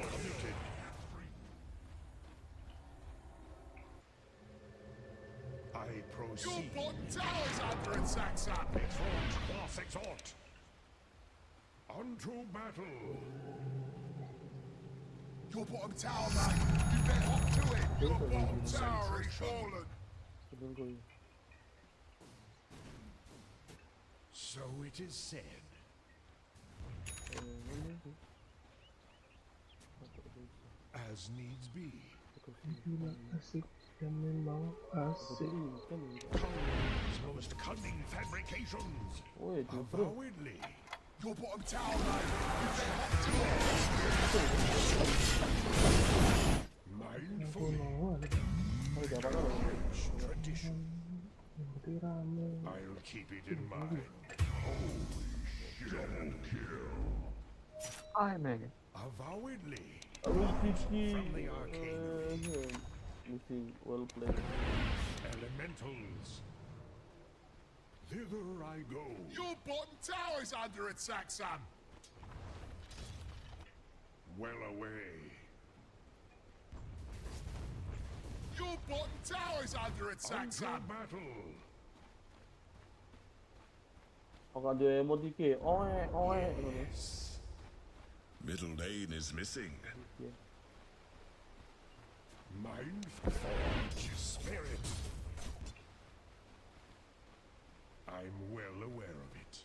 S17: I proceed.
S9: Your bottom tower's under attack, son.
S17: Exhort, quaff, exhort. Unto battle.
S9: Your bottom tower, mate. You better hop to it. Your bottom tower is fallen.
S17: So it is said. As needs be.
S1: Asik dan memang asik.
S17: Cun's most cunning fabrications. Avowedly.
S9: Your bottom tower, mate. You better hop to it.
S17: Mindfully. Tradition. I'll keep it in mind. Double kill. Avowedly. From the arcane.
S4: Missing well played.
S17: Elementals. Thither I go.
S9: Your bottom tower's under attack, son.
S17: Well away.
S9: Your bottom tower's under attack,
S17: Unto
S9: son.
S17: battle.
S4: Kalau ada emoji ke, oe.
S19: Middle lane is missing.
S17: Mind forge spirit. I'm well aware of it.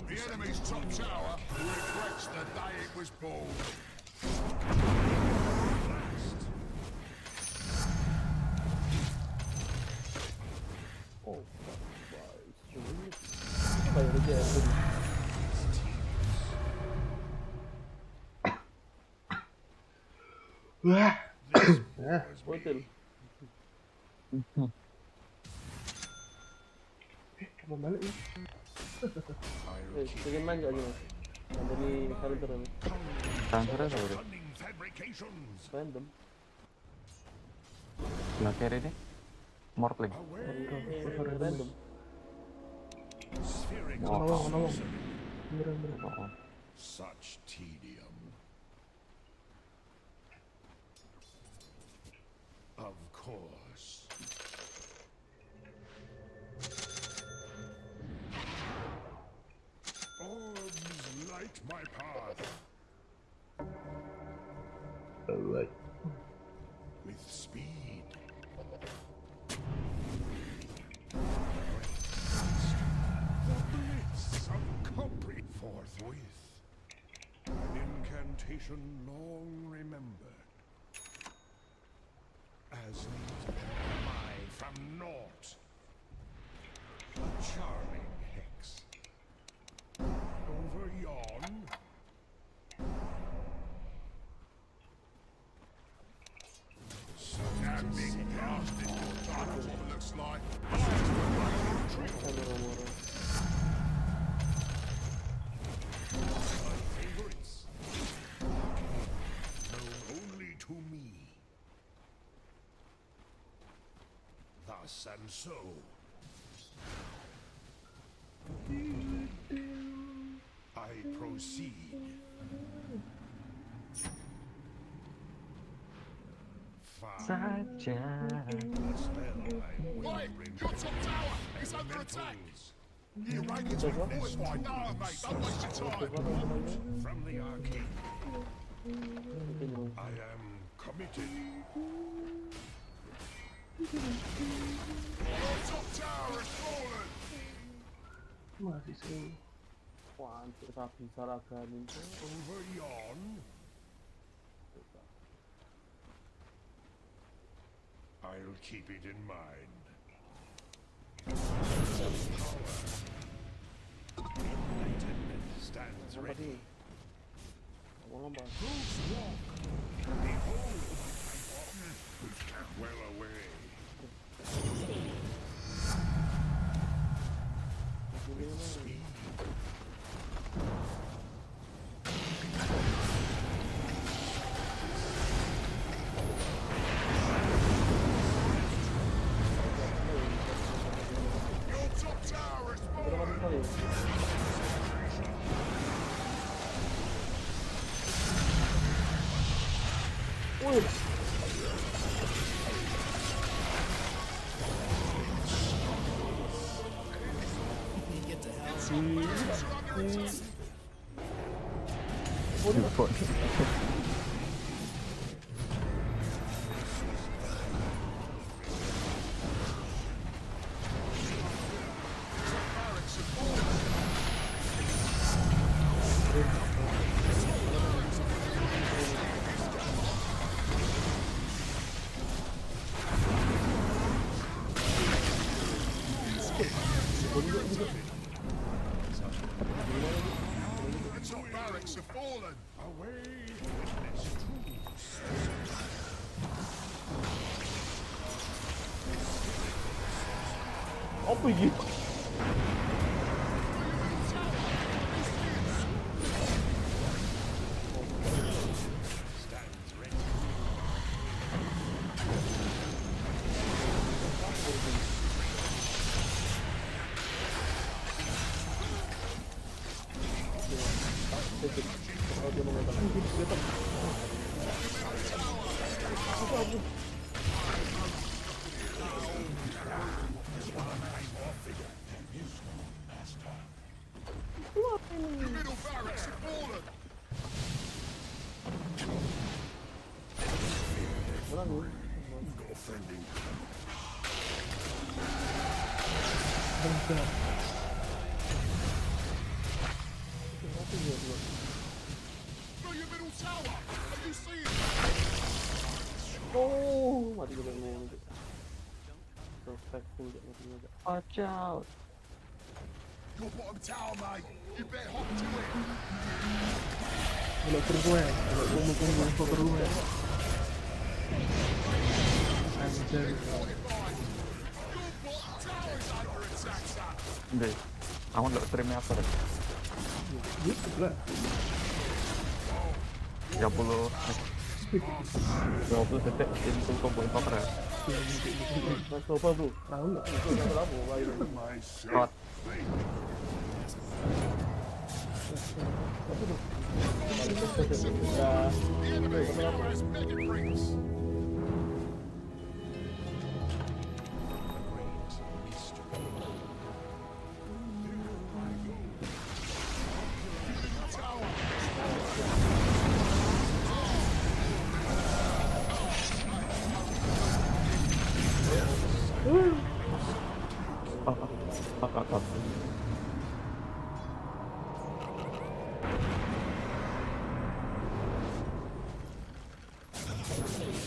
S9: The enemy's top tower regrets the day it was born.
S4: Oh, kayak aja ya.
S1: Wah.
S4: Hotel.
S1: Coba balik ya.
S4: Pengen main gak gini? Yang dari karakter ini.
S6: Transfer apa udah?
S4: Random.
S6: Nah carry deh. Mortling.
S4: Random.
S1: Nolong. Beneran.
S17: Such tedium. Of course. Orbs light my path.
S1: Alright.
S17: With speed. The blitz of compre forthwith. An incantation long remembered. As needs I from naught. A charming hex. Over yon.
S9: That big bastard looks like.
S17: Thus and so. I proceed.
S6: Saja.
S19: Right, your top tower is under attack. The Iranians are fortified now, mate. Don't waste your time.
S17: From the arcade. I am committed.
S19: Your top tower has fallen.
S1: Masih sering.
S4: Wah, anjir rapi Saraga nih.
S17: Over yon. I'll keep it in mind. Enlightenment stands ready. Whose walk? Behold, well away. With speed.
S19: Your top tower is fallen. The top barracks have fallen.
S17: Away, witness truth.
S4: Apa ini?
S17: Stands ready.
S19: Your middle barracks have fallen.
S17: Offending.
S19: Through your middle tower. Have you seen it?
S4: Oh, mati juga nih. Perfectful mati juga.
S6: Watch out.
S19: Your bottom tower, mate. You better hop to it.
S1: Kalau gue ke rumah. Anjir.
S19: Your bottom tower is under attack, son.
S6: Deh, aku nggak streamnya apa deh?
S1: YouTube lah.
S6: 20 detik itu combo poker ya.
S4: Mas coba bro.
S1: Tahu nggak?
S4: Itu yang berapa? Wah ini.
S6: Rot.
S19: The enemy tower has mega bricks.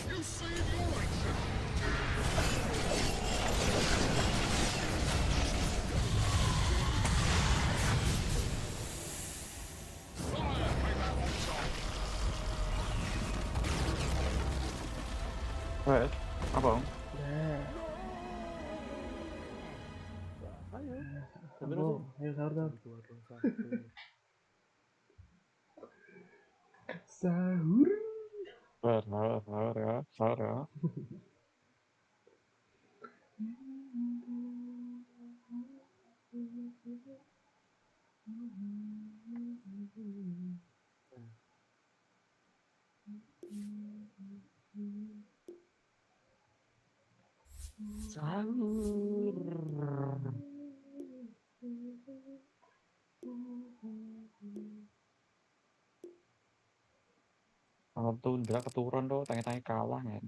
S19: You see your action. Fire came out on top.
S6: Wes, apa?
S4: Ayo.
S1: Ayo sahur. Sahur.
S6: Sahur ya. Kalau Tundra keturun tuh, tanya-tanya kalah kan.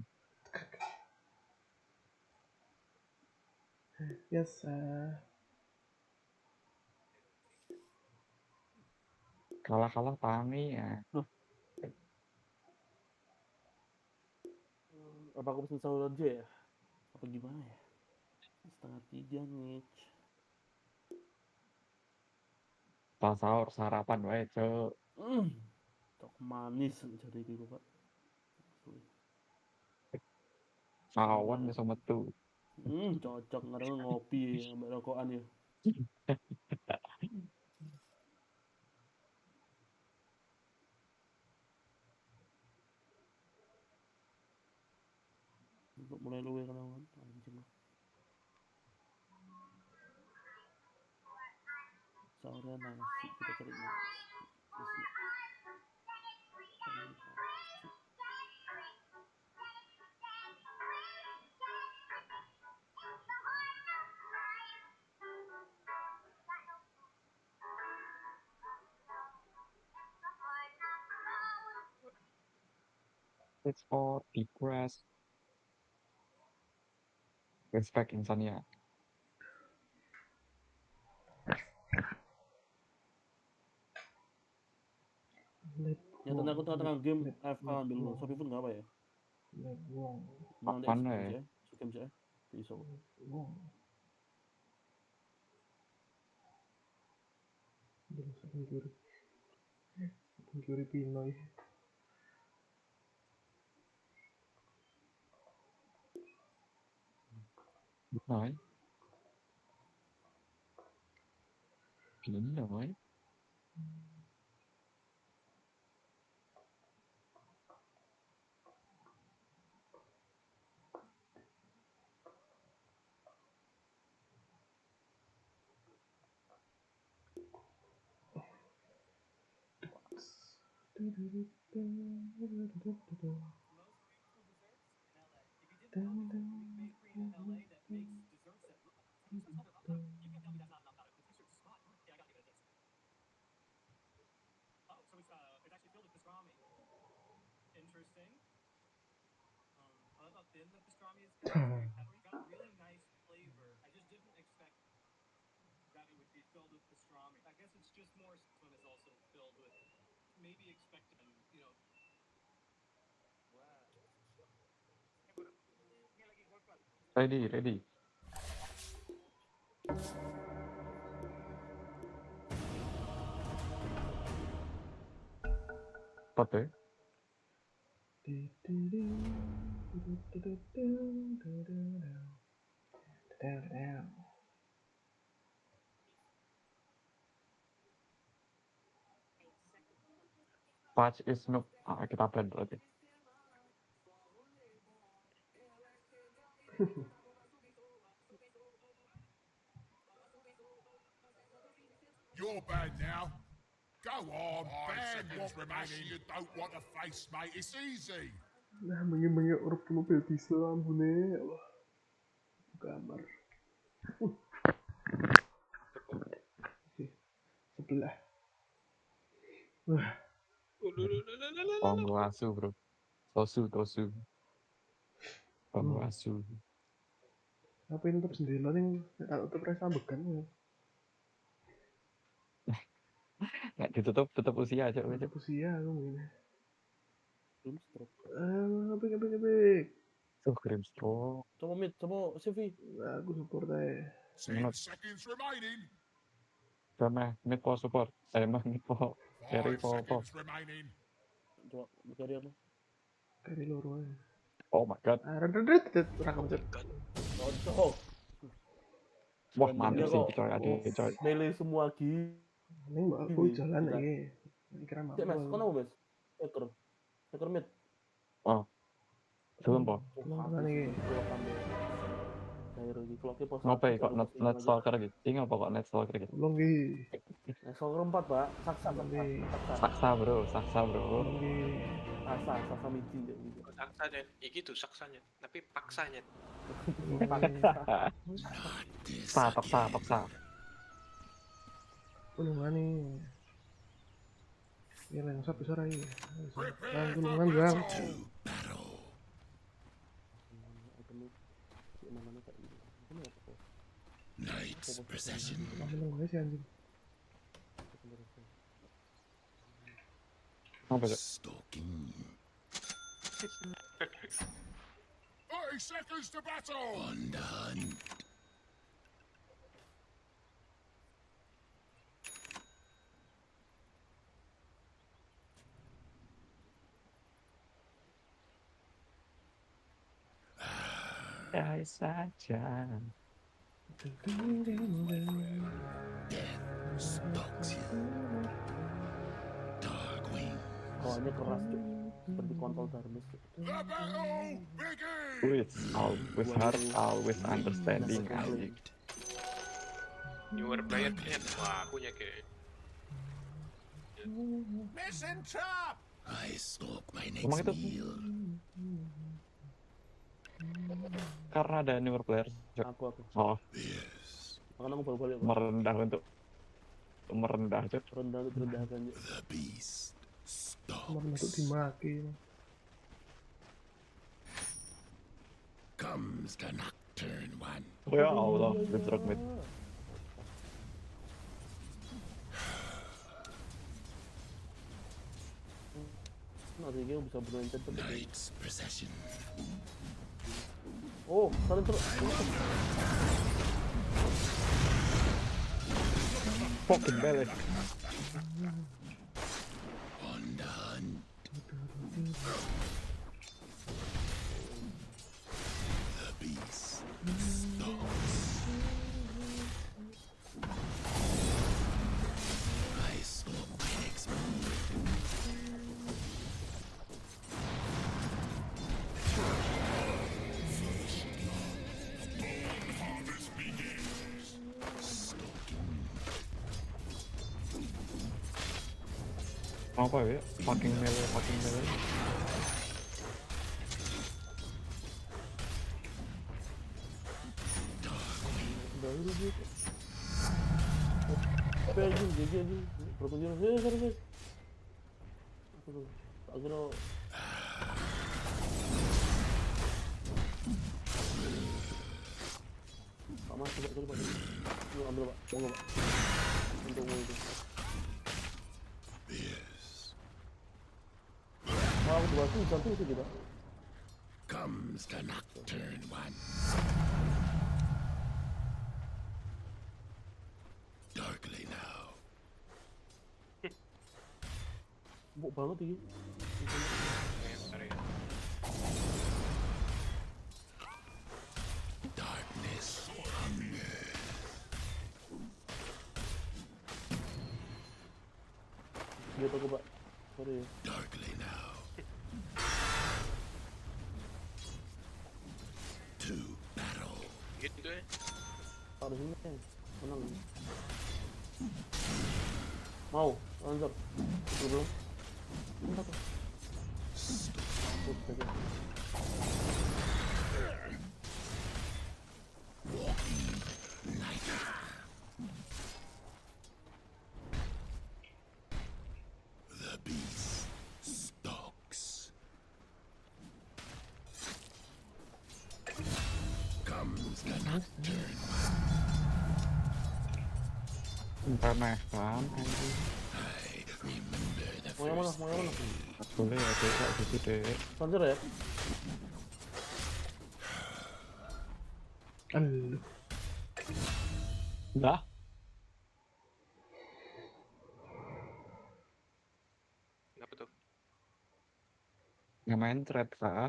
S1: Yes,
S6: Kalah-kalah Tami ya.
S4: Apa aku pesen sahur aja ya? Apa gimana ya? 2:30 nih.
S6: Pas sahur sarapan wae, Cuk.
S4: Cok manis jadi gitu Pak.
S6: Awan bisa metu.
S4: Cocok kadang ngopi sampai rokokan ya. Untuk mulai luwe kan anjing. Sahurnya nasi, kita cari nasi.
S6: It's for depressed. Respect insania.
S4: Nyatanya aku tengah-tengah game AFK ambil Shopee pun nggak apa ya? Menang di
S6: Mana
S4: game
S6: ya?
S4: sih, game sih, bisa.
S1: Pencuri Pinoy.
S6: Pinoy. Pinoy. Ready. Apa tuh? Patch is noob. Kita plan berarti.
S17: You're bad now. Go on, ban what remaining you don't want to face, mate. It's easy.
S1: Nah, mengi urut mobil diesel ambune, ya Allah. Gambar. Sebelah. Wah.
S6: Tonggo asu, bro. Tosu. Tonggo asu.
S1: Apa ini tutup jendela nih? Tak tutup rasa bekan ya.
S6: Nggak ditutup, tutup usia aja.
S1: Tutup usia aku ini.
S4: Grimstroke.
S1: Ngebik.
S6: Grimstroke.
S4: Coba mid, coba CV.
S1: Aku support aja.
S17: 10 seconds remaining.
S6: Sama mid po support. Emang mid po.
S17: 5 seconds remaining.
S4: Coba carry apa?
S1: Carry loro aja.
S6: Oh my god.
S1: Rakam cet.
S4: Cocok.
S6: Wah, mantap sih coy, coy.
S4: Melee semua gini.
S1: Ini mbak aku jalan lagi. Kira mampu.
S4: Cek mas, kau nama mas? Hacker mid.
S6: Oh. Belum po.
S1: Belum nih.
S4: air iki clock-e pos
S6: Ngopo ya kok
S4: pos
S6: net stalker gitu? Ini apa kok net stalker gitu?
S1: Tolong Ki.
S4: Stalker 4, Pak. Saksa,
S1: Tolong Ki.
S6: Saksa bro, saksa bro.
S1: Tolong Ki.
S4: Saksa miji kayak gitu.
S22: Saksanya, iki tuh saksanya, tapi paksanya.
S6: Paksa.
S1: Tulungan nih. Ya langsung bisa rai. Bang, tulungan bang.
S17: Night's procession.
S1: Menang guys ya anjing.
S6: Apa tuh?
S17: Stalking. 30 seconds to battle. On the hunt.
S6: Dai saja.
S17: Death stalks you. Darkwing.
S4: Kawannya keras tuh, seperti kontol darmes.
S17: The battle begins.
S6: With heart, always understanding.
S22: Newer player ternyata wah punya ke.
S17: Mission trap. I stalk my next
S6: Emang itu
S17: meal.
S6: karena ada newer player.
S4: Aku.
S6: Oh.
S4: Yes. Makanya aku baru balik.
S6: Merendah untuk Cuk.
S4: Rendah untuk rendahkan.
S17: The beast
S1: Cuma untuk dimaki.
S17: comes the nocturne one.
S6: Ya Allah, bentrok mid.
S4: Nanti dia bisa berencet tuh.
S17: Night's procession.
S4: Oh, kalian terus.
S6: Fucking belly.
S17: On the hunt. The beast stalks. I stalk my next meal.
S6: Apa ya? Fucking melee.
S4: Dahulu dia. Pergi dia. Pertunjukan. Sorry. Tak kira. Pak Mas, coba Pak. Yuk ambil Pak. Tunggu Pak. Untukmu itu. Aku dua tuh satu itu kita.
S17: Comes the nocturne one. Darkly now.
S4: Empuk banget ini.
S17: Darkness, hunger.
S4: Dia toko Pak. Sorry.
S17: Darkly now. To battle.
S22: Gitu ya.
S4: Taruh sini kan. Menang. Mau, lanjut. Belum. Enggak tuh.
S17: The beast stalks. Comes the nocturne.
S6: Remehkan anjing.
S17: I remember the
S4: Mau yang mana?
S6: Boleh ya dek, kayak gitu dek.
S4: Lanjut ya.
S1: Aduh.
S6: Dah.
S22: Kenapa tuh?
S6: Nggak main thread kah?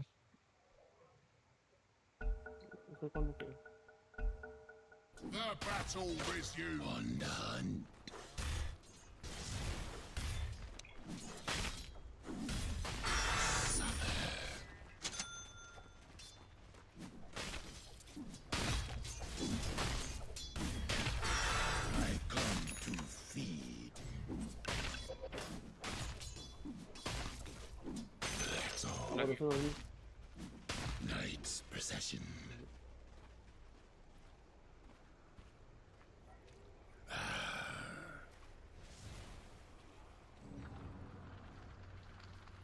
S17: The battle with you. On the hunt.
S22: lagi.
S17: Night's procession.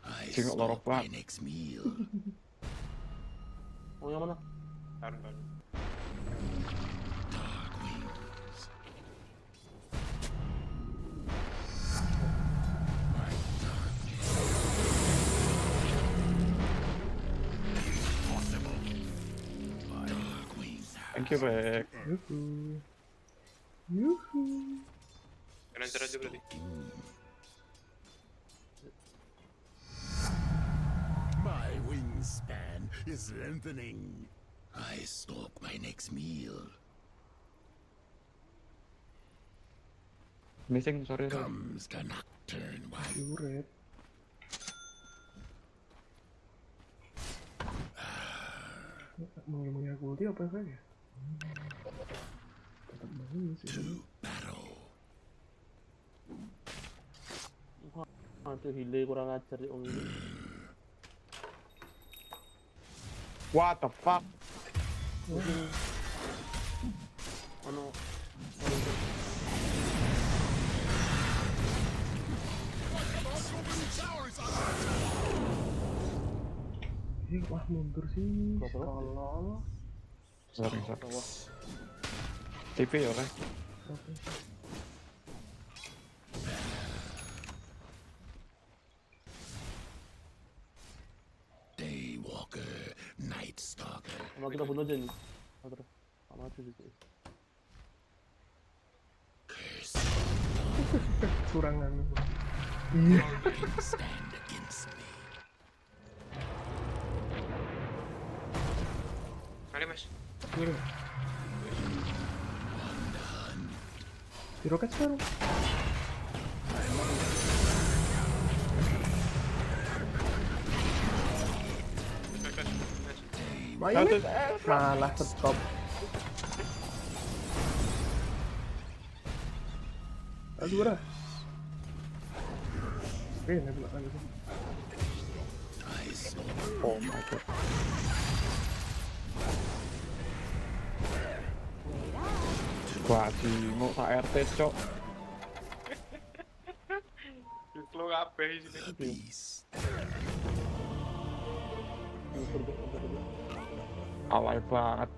S17: I
S6: Singok lorok
S17: stalk my
S6: banget.
S17: next meal.
S4: Oh, yang mana?
S22: Taruh.
S17: Dark wings. Impossible. Dark wings.
S6: Thank you, Bek.
S1: Yuhu.
S22: Lancar aja berarti.
S17: My wingspan is lengthening. I stalk my next meal.
S6: Missing, sorry.
S17: Comes the nocturne one.
S1: Yuret. Mulia ulti apa saja? Tetap bagus sih.
S17: To battle.
S4: Aduh, hile kurang ajar ya om ini.
S6: What the fuck?
S4: Ano?
S1: Wah mundur sih. Tolol.
S6: Sorry. TV ya, kan?
S1: Oke.
S17: Daywalker, Night Stalker.
S4: Sama kita bunuh aja nih. Sama aja gitu.
S1: Curangan. Iya.
S17: Stand against me.
S22: Mari mas.
S1: Iya. Di roket sekarang. Malah stop. Aduh, berah. Ini belakang gitu.
S6: Oh my god. Wah, Cimo tak RT, cok.
S22: Lo kabeh sini.
S6: Alay banget.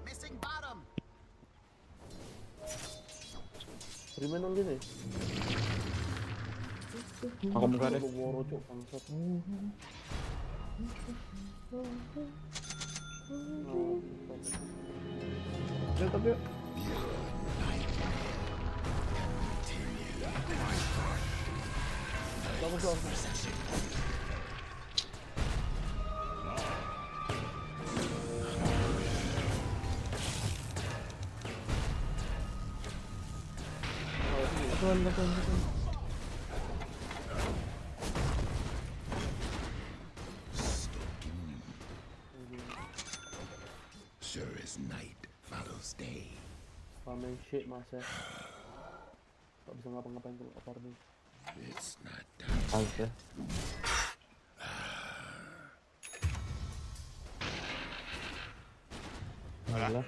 S4: Remain on gini.
S6: Aku muka deh.
S4: Woro cok bangsat.
S1: Ya tapi Betul.
S17: Sure as night follows day.
S4: Ramen shit mas ya. Gak bisa ngapa-ngapain kalau apar nih.
S17: It's not
S6: Aja. Alah.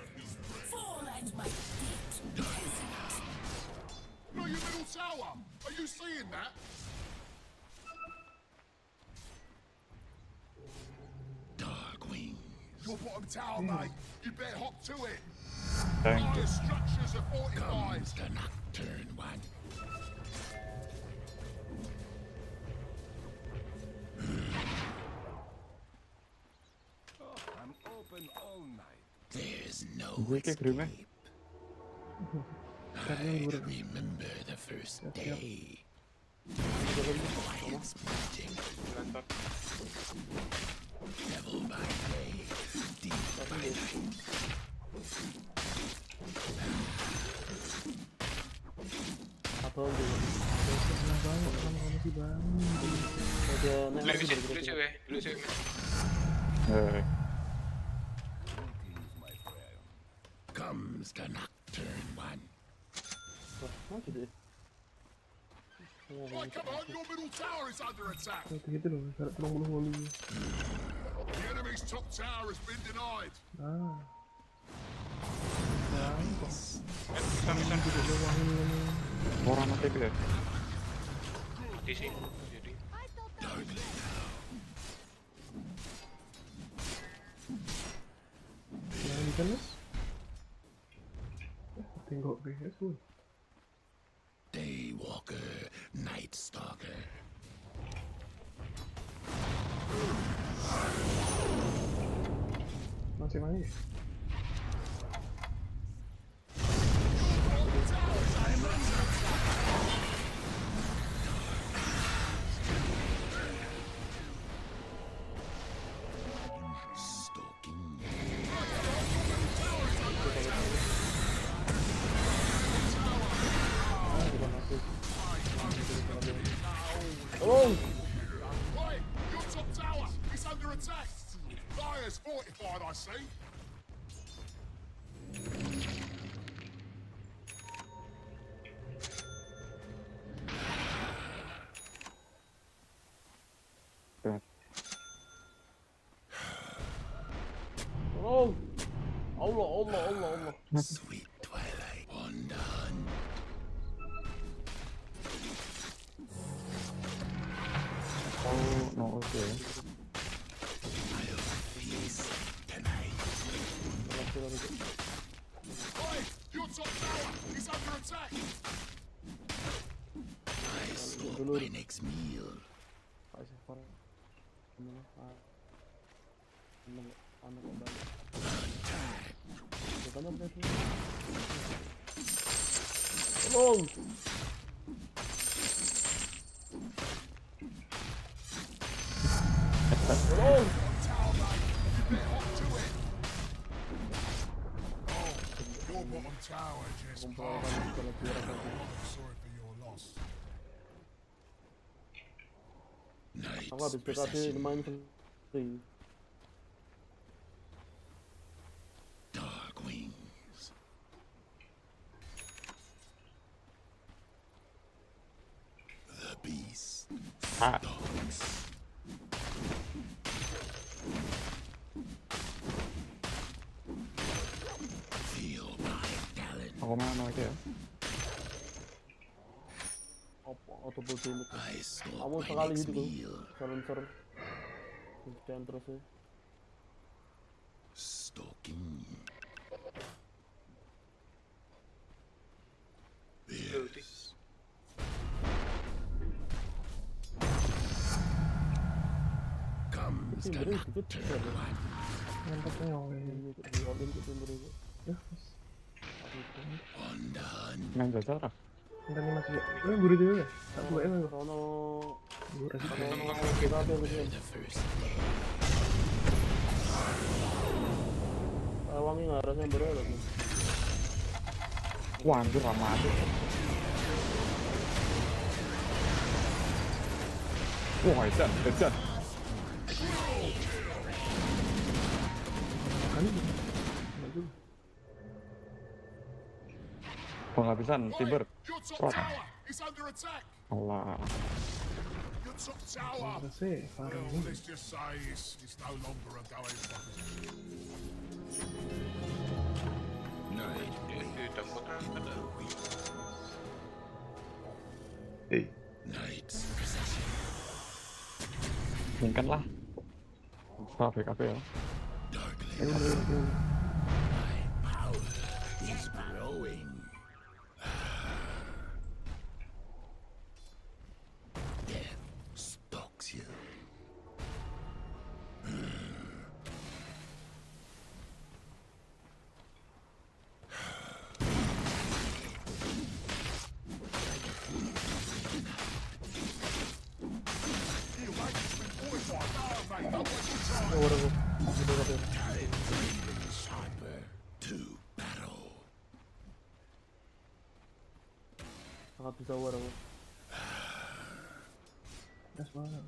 S17: No, your middle tower! Are you seeing that? Dark wings. Your bottom tower, mate. You better hop to it.
S6: Thank
S17: All
S6: you.
S17: the structures are fortified.
S2: Comes the nocturne one.
S17: I'm open all night.
S2: There's no
S6: Gue kayak Grimnya.
S2: I remember the first day. Giants magic. Devil by day, deep by night.
S4: Apa udah?
S1: Senang banget sama kamu sih bang.
S4: Ada naik lagi
S22: Dulu cewek.
S2: Comes the nocturne one.
S4: Wah, maju deh.
S17: Right, come on, your middle tower is under attack.
S1: Gitu loh, syarat tolong bunuh Wally.
S17: The enemy's top tower has been denied.
S1: Ah.
S6: Orang mati ya.
S22: Mati sih. Jadi.
S1: Yang di sana? Tengok BS tuh.
S17: Daywalker, Night Stalker.
S1: Masih main.
S17: Right, your top tower is under attack. Fire's fortified, I see.
S4: Oh, Allah.
S17: Sweet twilight, undone.
S6: Oh, no, okay.
S17: I'll feast tonight. Oi, your top tower is under attack. I swap my next meal.
S4: Tolong. Tolong.
S17: Your bottom tower just passed. Sorry for your loss.
S4: Aku habis PKB lumayan free.
S17: Dark wings. The beast stalks. Feel my talent.
S6: Ako mana lagi ya?
S4: Auto build dulu.
S17: I swap
S4: Kamu
S17: my
S4: sekali
S17: next
S4: gitu
S17: meal.
S4: Silencer. Jangan terus ya.
S17: Stalking. Yes. Comes the nocturnal one. Undone.
S6: Main jajal kah?
S1: Bentar nih masih. Buru dulu ya. Aku ya.
S4: Sono.
S17: The first day.
S4: Wangi nggak rasanya berat.
S6: Wah, anjir gak mati. Wah, headshot. Penghabisan timber.
S17: Your top tower is under attack.
S6: Allah.
S17: Your top tower. Well, let's just say it's no longer a going proposition. Night. Night's procession.
S6: Mungkin lah. BKB ya.
S17: My power is growing. Death stalks you. Sharper to battle.
S4: Sangat bisa war aku.
S1: Gas mana?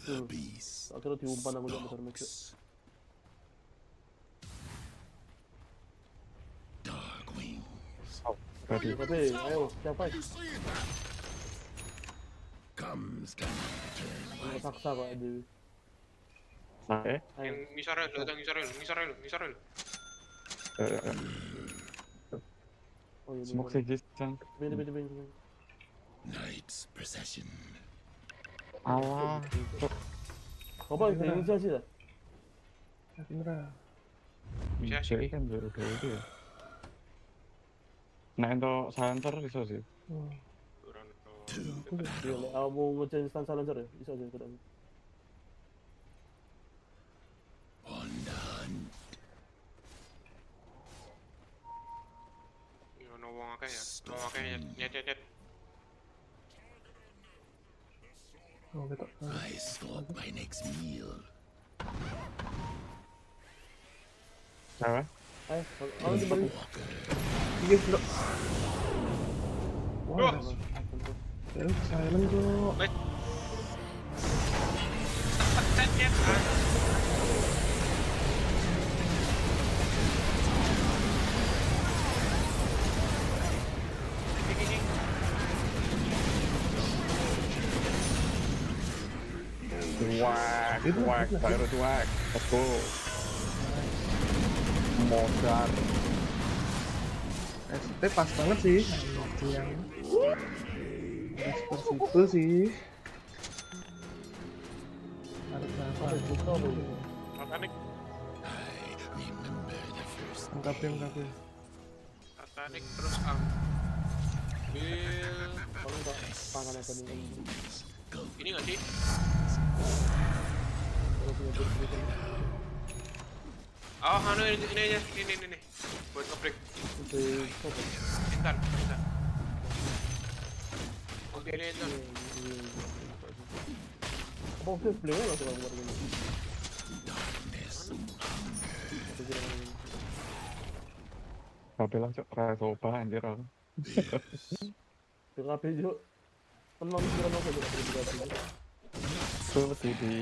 S17: The beast.
S4: Akhirnya diumpan aku juga besar macam.
S17: Dark wings.
S6: tadi.
S4: Tapi ayo siapa? Saksa kok ada.
S6: Saya.
S22: Ngisarel, datang ngisarel.
S6: Smoke sih Jason.
S4: Bini.
S17: Night's procession.
S6: Allah.
S4: Apa inisiasi dah?
S6: Jadi kan baru itu ya. Nah untuk silencer iso sih.
S4: Iya, mau nge-change stand silencer ya? Bisa aja kadang.
S22: Ono wong akeh ya. Wong akeh nyet.
S1: Oh, betul.
S17: I stalk my next meal.
S6: Apa?
S4: Ayo, kembali.
S1: Iya, bro. Wah, ya silent bro.
S6: Whack, baru whack. Let's go. Modar.
S1: ST pas banget sih. Yang responsible sih. Harus apa?
S22: Titanic.
S1: Angkapin.
S22: Titanic terus ambil
S4: Pangan apa nih?
S22: ini nggak sih? Oh, anu ini aja, ini buat ngebreak. Intan. Oke, ini Intan.
S4: Apa sih beliau langsung keluar gini?
S6: Tapi langsung kayak soba anjir aku.
S4: PKB juga. Tenang kira apa juga.
S6: Tuh di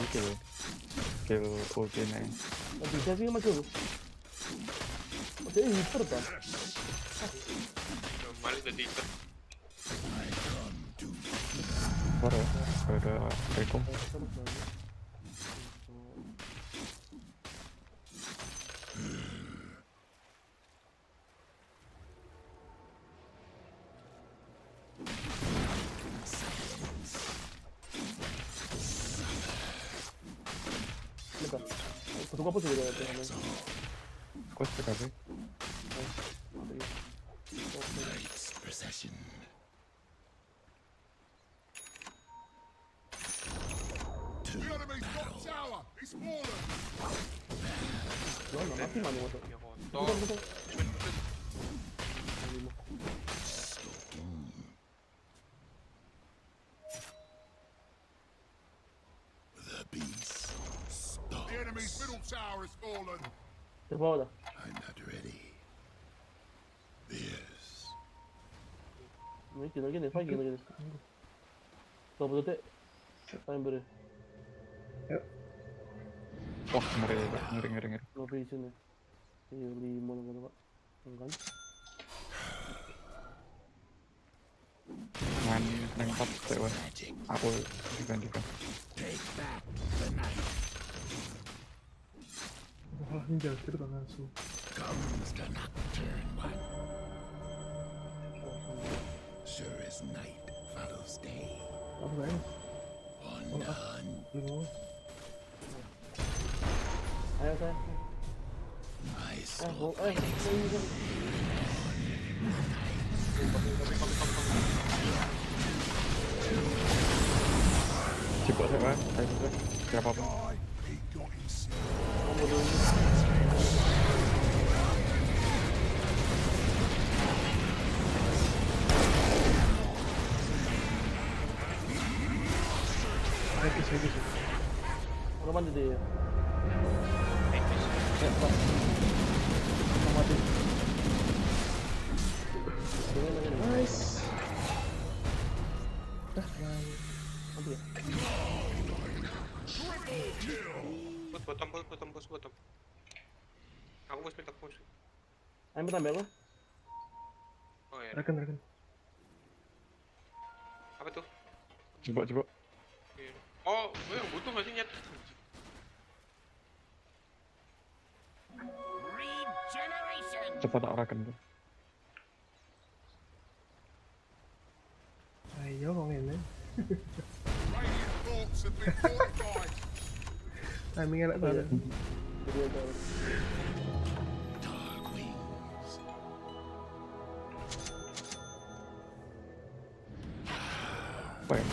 S6: kill ulti-nya.
S4: Bisa sih macam lu. Oke, hiper kan?
S22: Malah jadi hiper.
S6: Ada rekom.
S4: Tunggu apa sih dia?
S6: Kok sekali?
S17: Night's procession.
S19: The enemy's top tower is fallen.
S4: Mati mana motor? Betul.
S17: The beast.
S19: The enemy's middle tower is fallen.
S4: Terbawah dah.
S17: I'm not ready. This.
S4: Ini lagi nih, pagi lagi nih. Kau betul tak? Time beri.
S6: Wah, ngeri.
S4: Location nih. Ini 5 mana pak? Kan?
S6: Main lengkap cewek. Aku digantikan.
S17: Take back the night.
S1: Wah, ini jauh kan langsung.
S17: Comes the nocturne one. Sure as night follows day.
S1: Apa ya?
S17: Undone.
S4: Ayo saya.
S17: I stalk my next meal.
S6: Coba saya, siapa pun.
S1: Bagus.
S4: Orang mana dia?
S1: Nice.
S22: Bottom. Aku push mid.
S4: Ayo tambah apa?
S22: Oh ya.
S1: Reken.
S22: Apa tuh?
S6: Coba.
S22: Oh, gue yang butuh nggak sih nyet?
S6: Cepat tak raken tuh.
S1: Ayo kok ngene. Timing enak banget.
S6: Baik.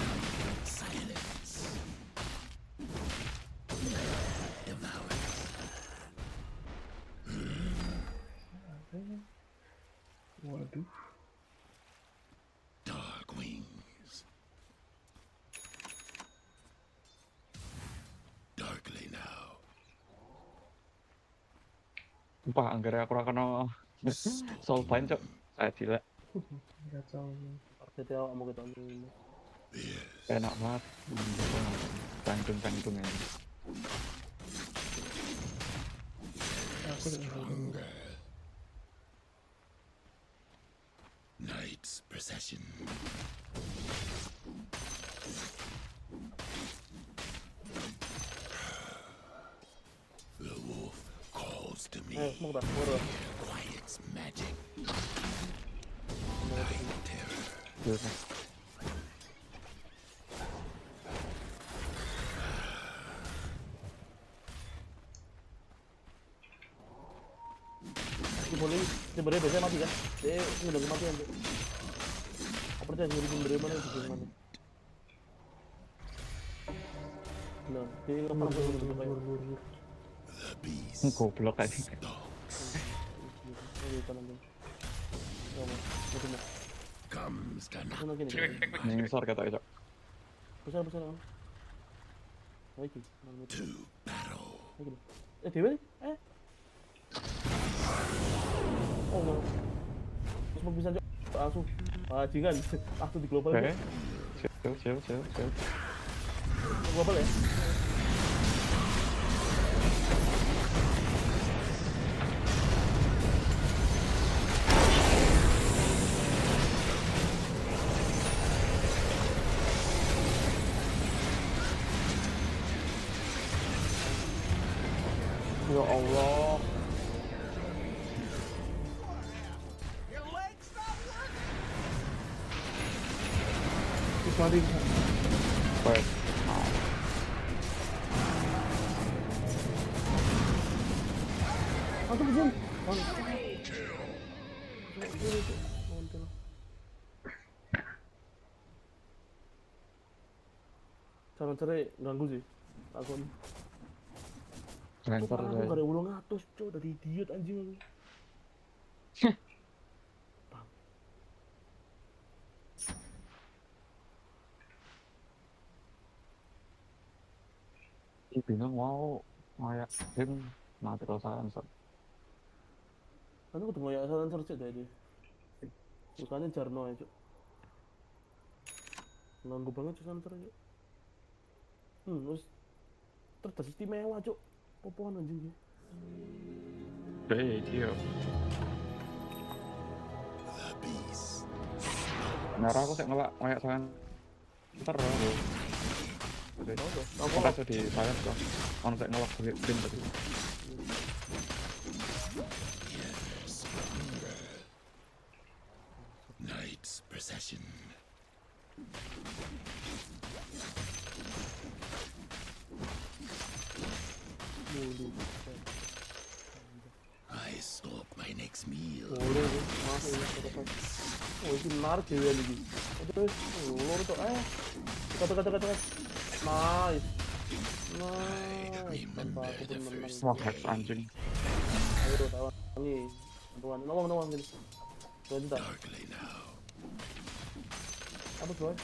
S1: Waduh.
S17: Dark wings. Darkly now.
S6: Sumpah anggere aku ora kena Soulbind, Cok. Saya gila.
S1: Kacau.
S4: Artinya awak mau kita ini.
S6: Enak banget. Tangtung ya.
S1: Aku
S17: Stronger. Night's procession. The wolf calls to me. Quiet's magic. Night terror.
S4: Boleh biasanya mati kan? Dia udah kematian tuh. Apa dia dari mana itu mana? Nah, dia nggak pernah buru.
S6: Goblok aja.
S17: Comes the
S6: Ngisor kata Cok.
S4: Besar. Lagi.
S17: To battle.
S4: Dewa nih? Oh no. Terus bisa langsung bajingan langsung di global.
S6: Oke. Chill.
S4: Global ya. Ya Allah. Mati.
S6: Baik.
S4: Aku begini. Cara ganggu sih. Aku
S6: Lempar
S4: aku gak ada ulung atus, cok, dari idiot anjing aku.
S6: Bingung mau kayak game mati perasaan so.
S4: Kan aku ketemu ya saran search dari bukannya Jarno aja. Ganggu banget sih saran search. Terus terdas istimewa, cok. Popoan anjing.
S6: Iya. Nara aku sih ngelak kayak sangan terus. Apa di saya tuh? Orang saya ngelak green tadi.
S17: Night's procession. I stalk my next meal.
S4: Oh, itu menarik ya lagi. Terus, lor tuh kata. Nice.
S6: Wah, hacks anjing.
S4: Ayo, tawan nih. Bantuan, nawang gini. Tuh, cinta. Apa tuh?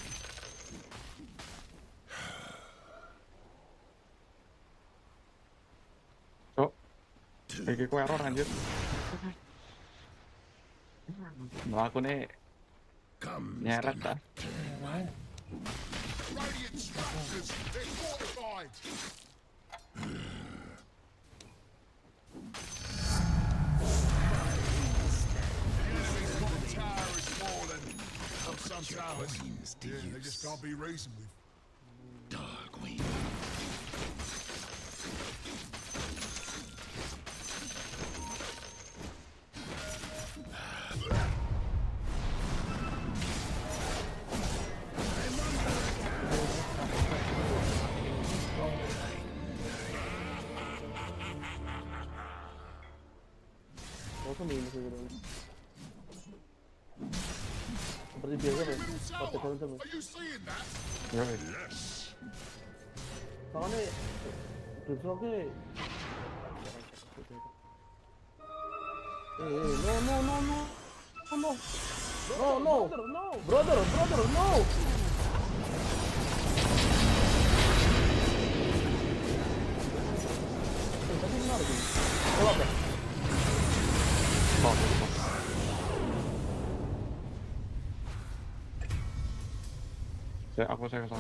S6: Cok, iki ku error anjir. Nah, aku nih nyeret dah.
S17: Radiant structures, they're fortified. The enemy's top tower is
S21: the
S17: Yeah, they
S21: use.
S17: just can't be reasoned with.
S21: Darkwing.
S4: Seperti biasa mas, partai kalender mas.
S17: Are you seeing that?
S6: Yes.
S4: Soalnya besoknya no, brother, no. Tadi menarik ini. Tolak ya?
S6: Aku saya kesana.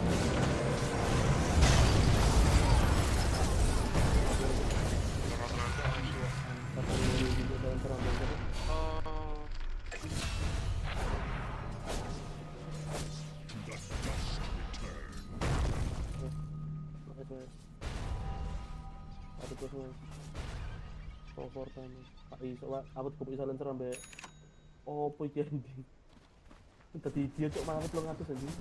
S4: Ada terus mas. Komfortan. Pak iso Pak, aku cukup iso lancar sampai opo iki anjing. Tadi dia cok malah 300 anjing.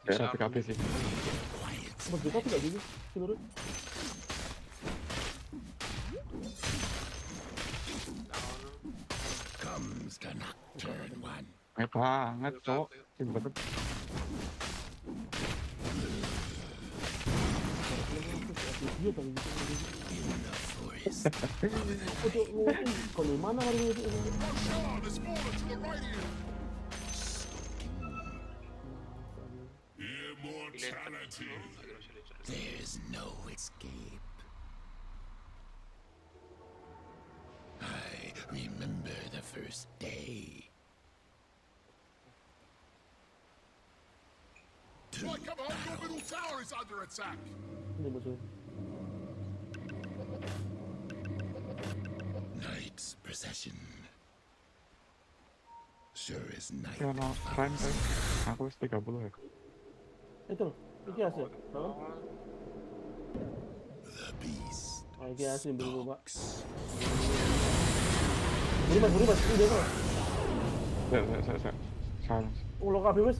S6: Daerah PKP sih.
S4: Mas kita tidak gitu, menurut.
S21: Comes the nocturne one.
S6: Banget, cok. Bener.
S4: Kalau mana hari ini?
S21: There's no escape. I remember the first day.
S17: Right, come on, your middle tower is under attack.
S4: Ini musuh.
S21: Night's procession. Sure is night.
S6: Ya, no, keren kan. Aku wis 30 ya.
S4: Itu loh, iki hasil.
S21: The beast.
S4: Iki hasil belum Pak. Beri mas, ini dia Pak.
S6: Saya. Silence.
S4: Lo kabeh wis.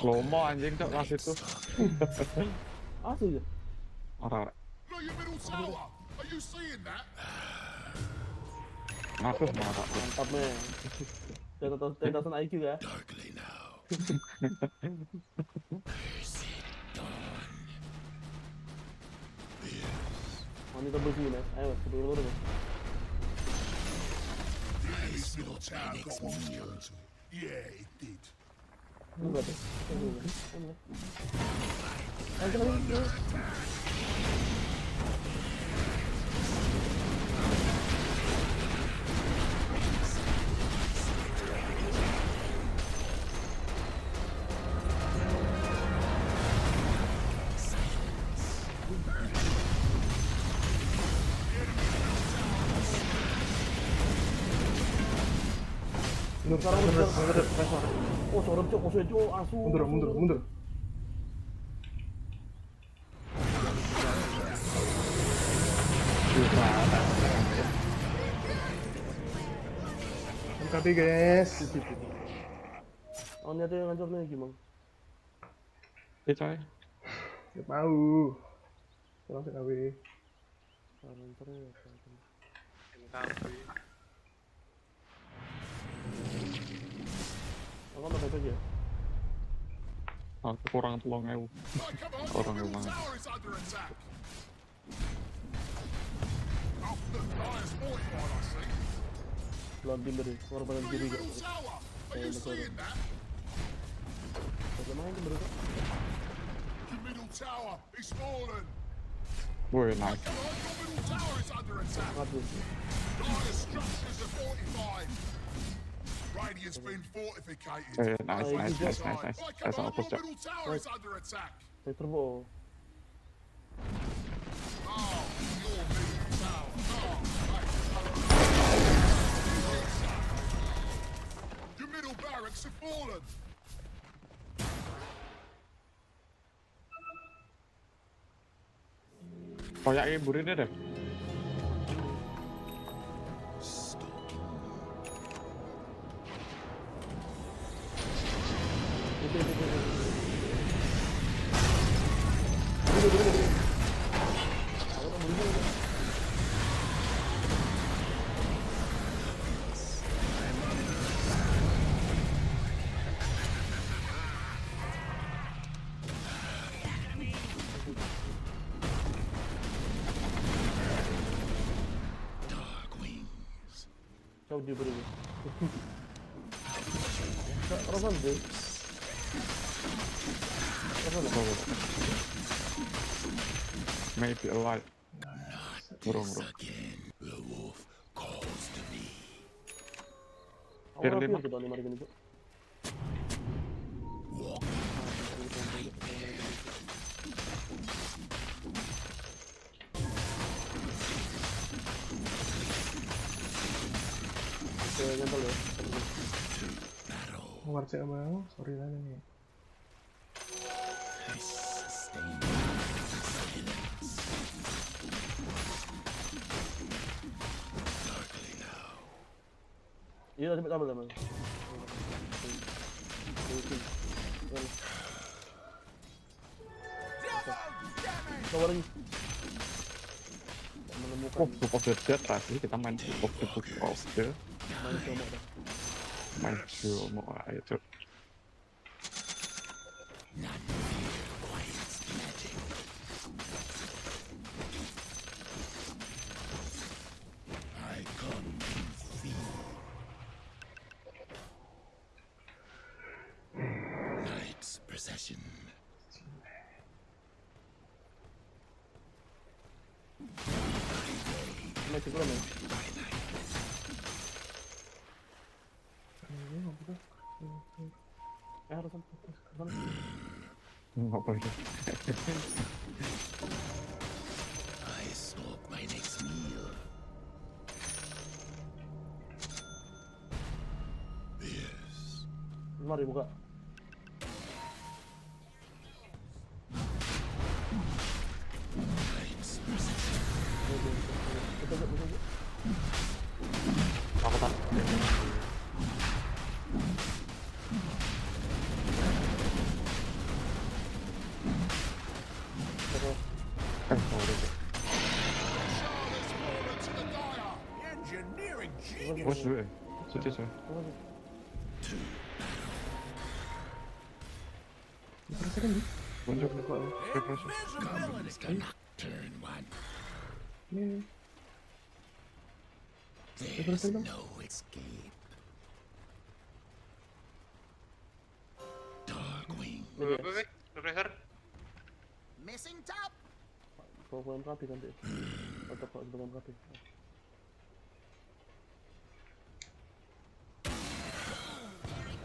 S6: Slow-mo anjing cok pas itu.
S4: Asli ya?
S6: Ora.
S17: Look, your middle tower. Are you seeing that?
S6: Aku marah.
S4: Mantap men. Tentasan IQ ya.
S21: Darkly now.
S4: Wanita bersih mas. Ayo mas, sebelum lurus mas.
S17: This middle tower got one killed to it. Yeah, it did.
S4: Ini berarti. Mundur. Oh, sorem cok, musuhnya cok, asu. Mundur.
S1: Tapi guys.
S4: Oh, ini ada yang ngancam nih gimana?
S6: Coy.
S1: Gak mau. Tolong TKW.
S4: Aku nggak baik aja.
S6: Aku kurang 3.000. Kurang banget.
S4: Belum tim dari korban diri gak?
S17: Your middle tower is fallen.
S6: Very nice.
S17: Your middle tower is under attack. Dire structures are fortified. Radiant's been fortificated.
S6: Very nice.
S17: Like
S6: That's
S17: your
S6: all push up.
S17: middle tower is under attack.
S4: Turbo.
S17: Oh, your middle tower. Your middle barracks have fallen.
S6: Koyaknya burinnya deh.
S4: Jauh dia beri. Rasan deh.
S6: Maybe a light. Burung.
S17: The wolf calls to me.
S4: Awal apa kita nih mari gini. Nyantol ya.
S1: Warcek mau, sorry lah nih.
S4: Iya, cepet kabel teman. Coba lagi.
S6: Oh, Supportnya terakhir kita main Supportnya. Main Jomo itu.
S17: Knight's procession.
S4: Masih belum ya? Harus
S6: Nggak boleh.
S17: I smoke my next meal. Yes.
S4: Mari buka.
S6: Aku tak. Bos dulu ya. Suci sih. Tunjuk.
S17: Turn one.
S1: Nih.
S17: There's no escape. Darkwing.
S22: Refresher.
S17: Missing top.
S4: Kalau rapi nanti. Atau kalau sebelum rapi.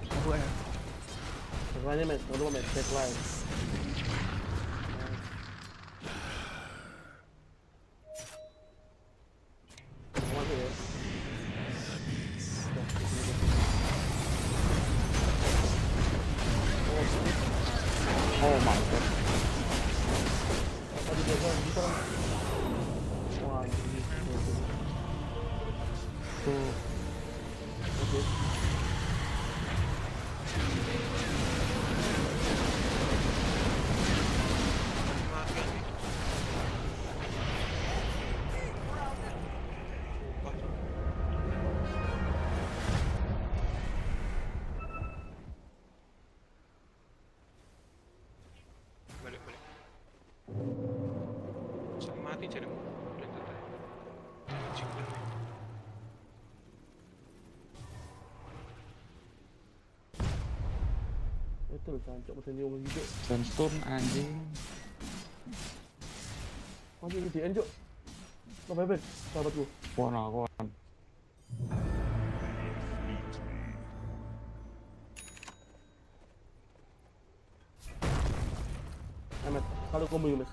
S1: Aku ya.
S4: Setelahnya men, kalau men, deadline. Masuk ya.
S6: Oh my god.
S4: Tadi dia bisa. Wah, ini.
S6: Tuh.
S4: Oke.
S22: Balik. Sama mati carimu.
S4: Itu Betul, cancok matanya orang gitu.
S6: Sunstone anjing.
S4: Masih gedean, Cok. Lo bebek, sahabatku.
S6: Kawan.
S4: Emet, kalau combo ya, Mas.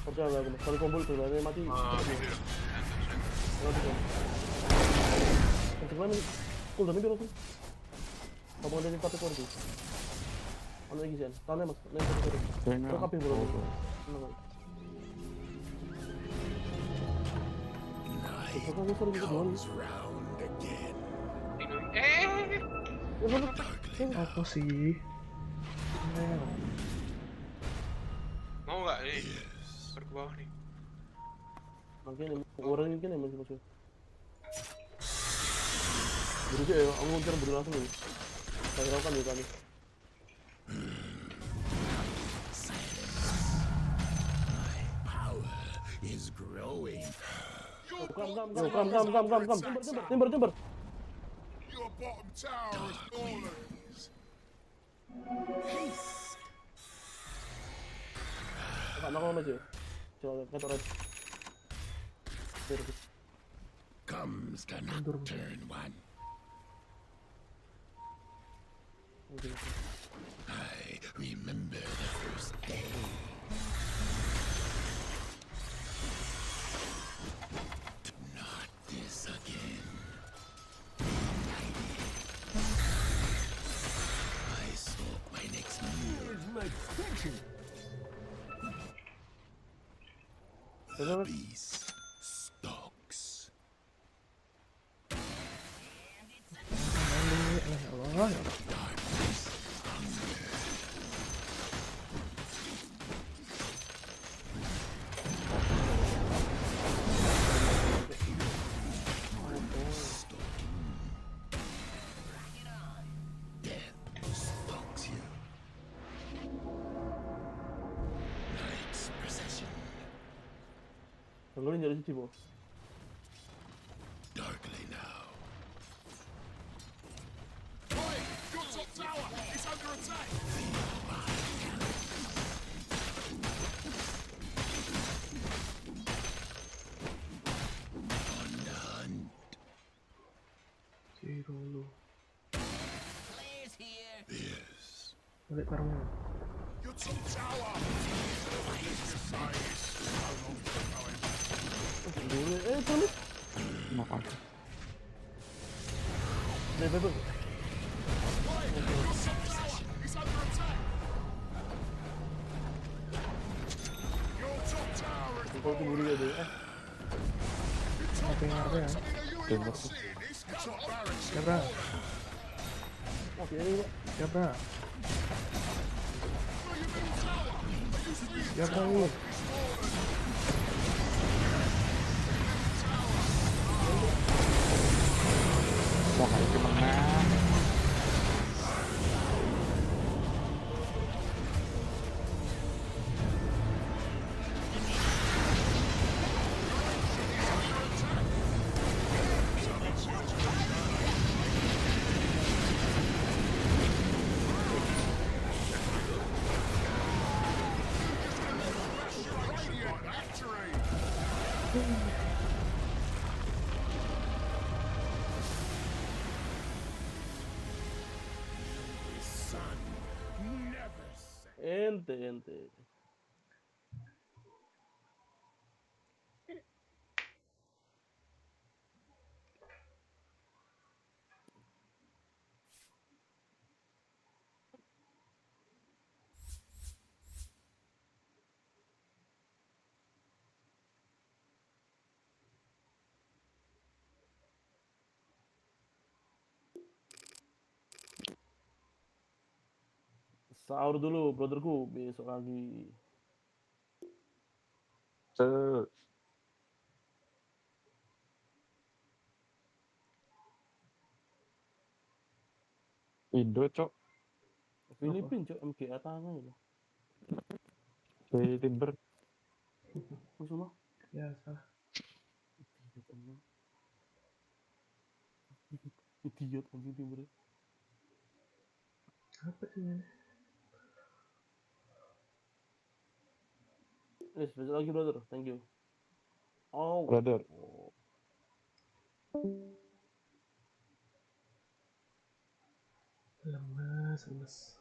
S4: Percaya aku, Mas. Kalau combo itu berarti mati. Kenceng cooldown biar aku. Kamu ada di tapi kau itu. Ano lagi sih? Tanya Mas, nanya tapi kau. Kau kapi bro.
S1: Apa sih?
S22: Mau nggak nih? Baru ke bawah nih.
S4: Makanya orang ini kan masih masuk. Buru ya, aku ngejar buru langsung nih. Saya kan ya kali.
S17: Is growing.
S4: Come. Timber.
S17: Your bottom tower is falling.
S4: Nak aja. Coba kata red.
S17: Comes the nocturne one. I remember the first day. Not this again. I stalk my next meal. The beast stalks. Stalks you. Night's procession.
S4: Kalau ini jadi sih, Bos.
S17: Darkly now.
S19: Your top tower is under attack!
S17: On the hunt.
S1: Zero lu.
S17: Yes.
S1: Balik karma.
S17: Your top tower.
S4: Tulis.
S6: Kenapa?
S4: Bebek.
S19: It's under attack! Your top tower is
S4: Kau tu buru aja.
S1: Apa yang ada ya?
S6: Timber.
S19: top barracks.
S1: Siapa?
S4: Oke, ini Pak.
S1: Siapa? Siapa ini?
S6: Wah, itu menang.
S4: Ente. Sahur dulu, brotherku. Besok lagi.
S6: Indo, Cok.
S4: Filipin, Cok. MGA tangan itu.
S6: Dari Timber.
S4: Maksudnya?
S1: Ya, salah.
S4: Idiot anjing timber.
S1: Apa sih?
S4: Yes, besok lagi brother. Thank you. Oh.
S6: Brother.
S1: Lemes.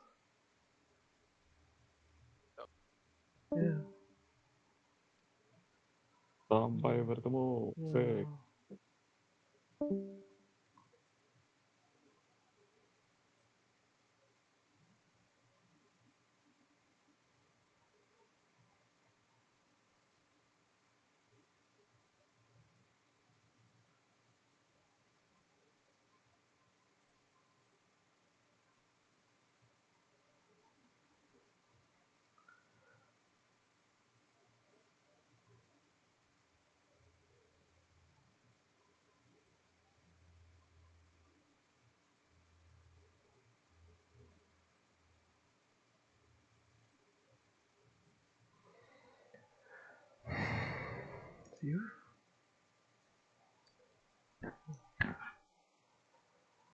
S1: Ya.
S6: Sampai bertemu. Sek.
S1: See you.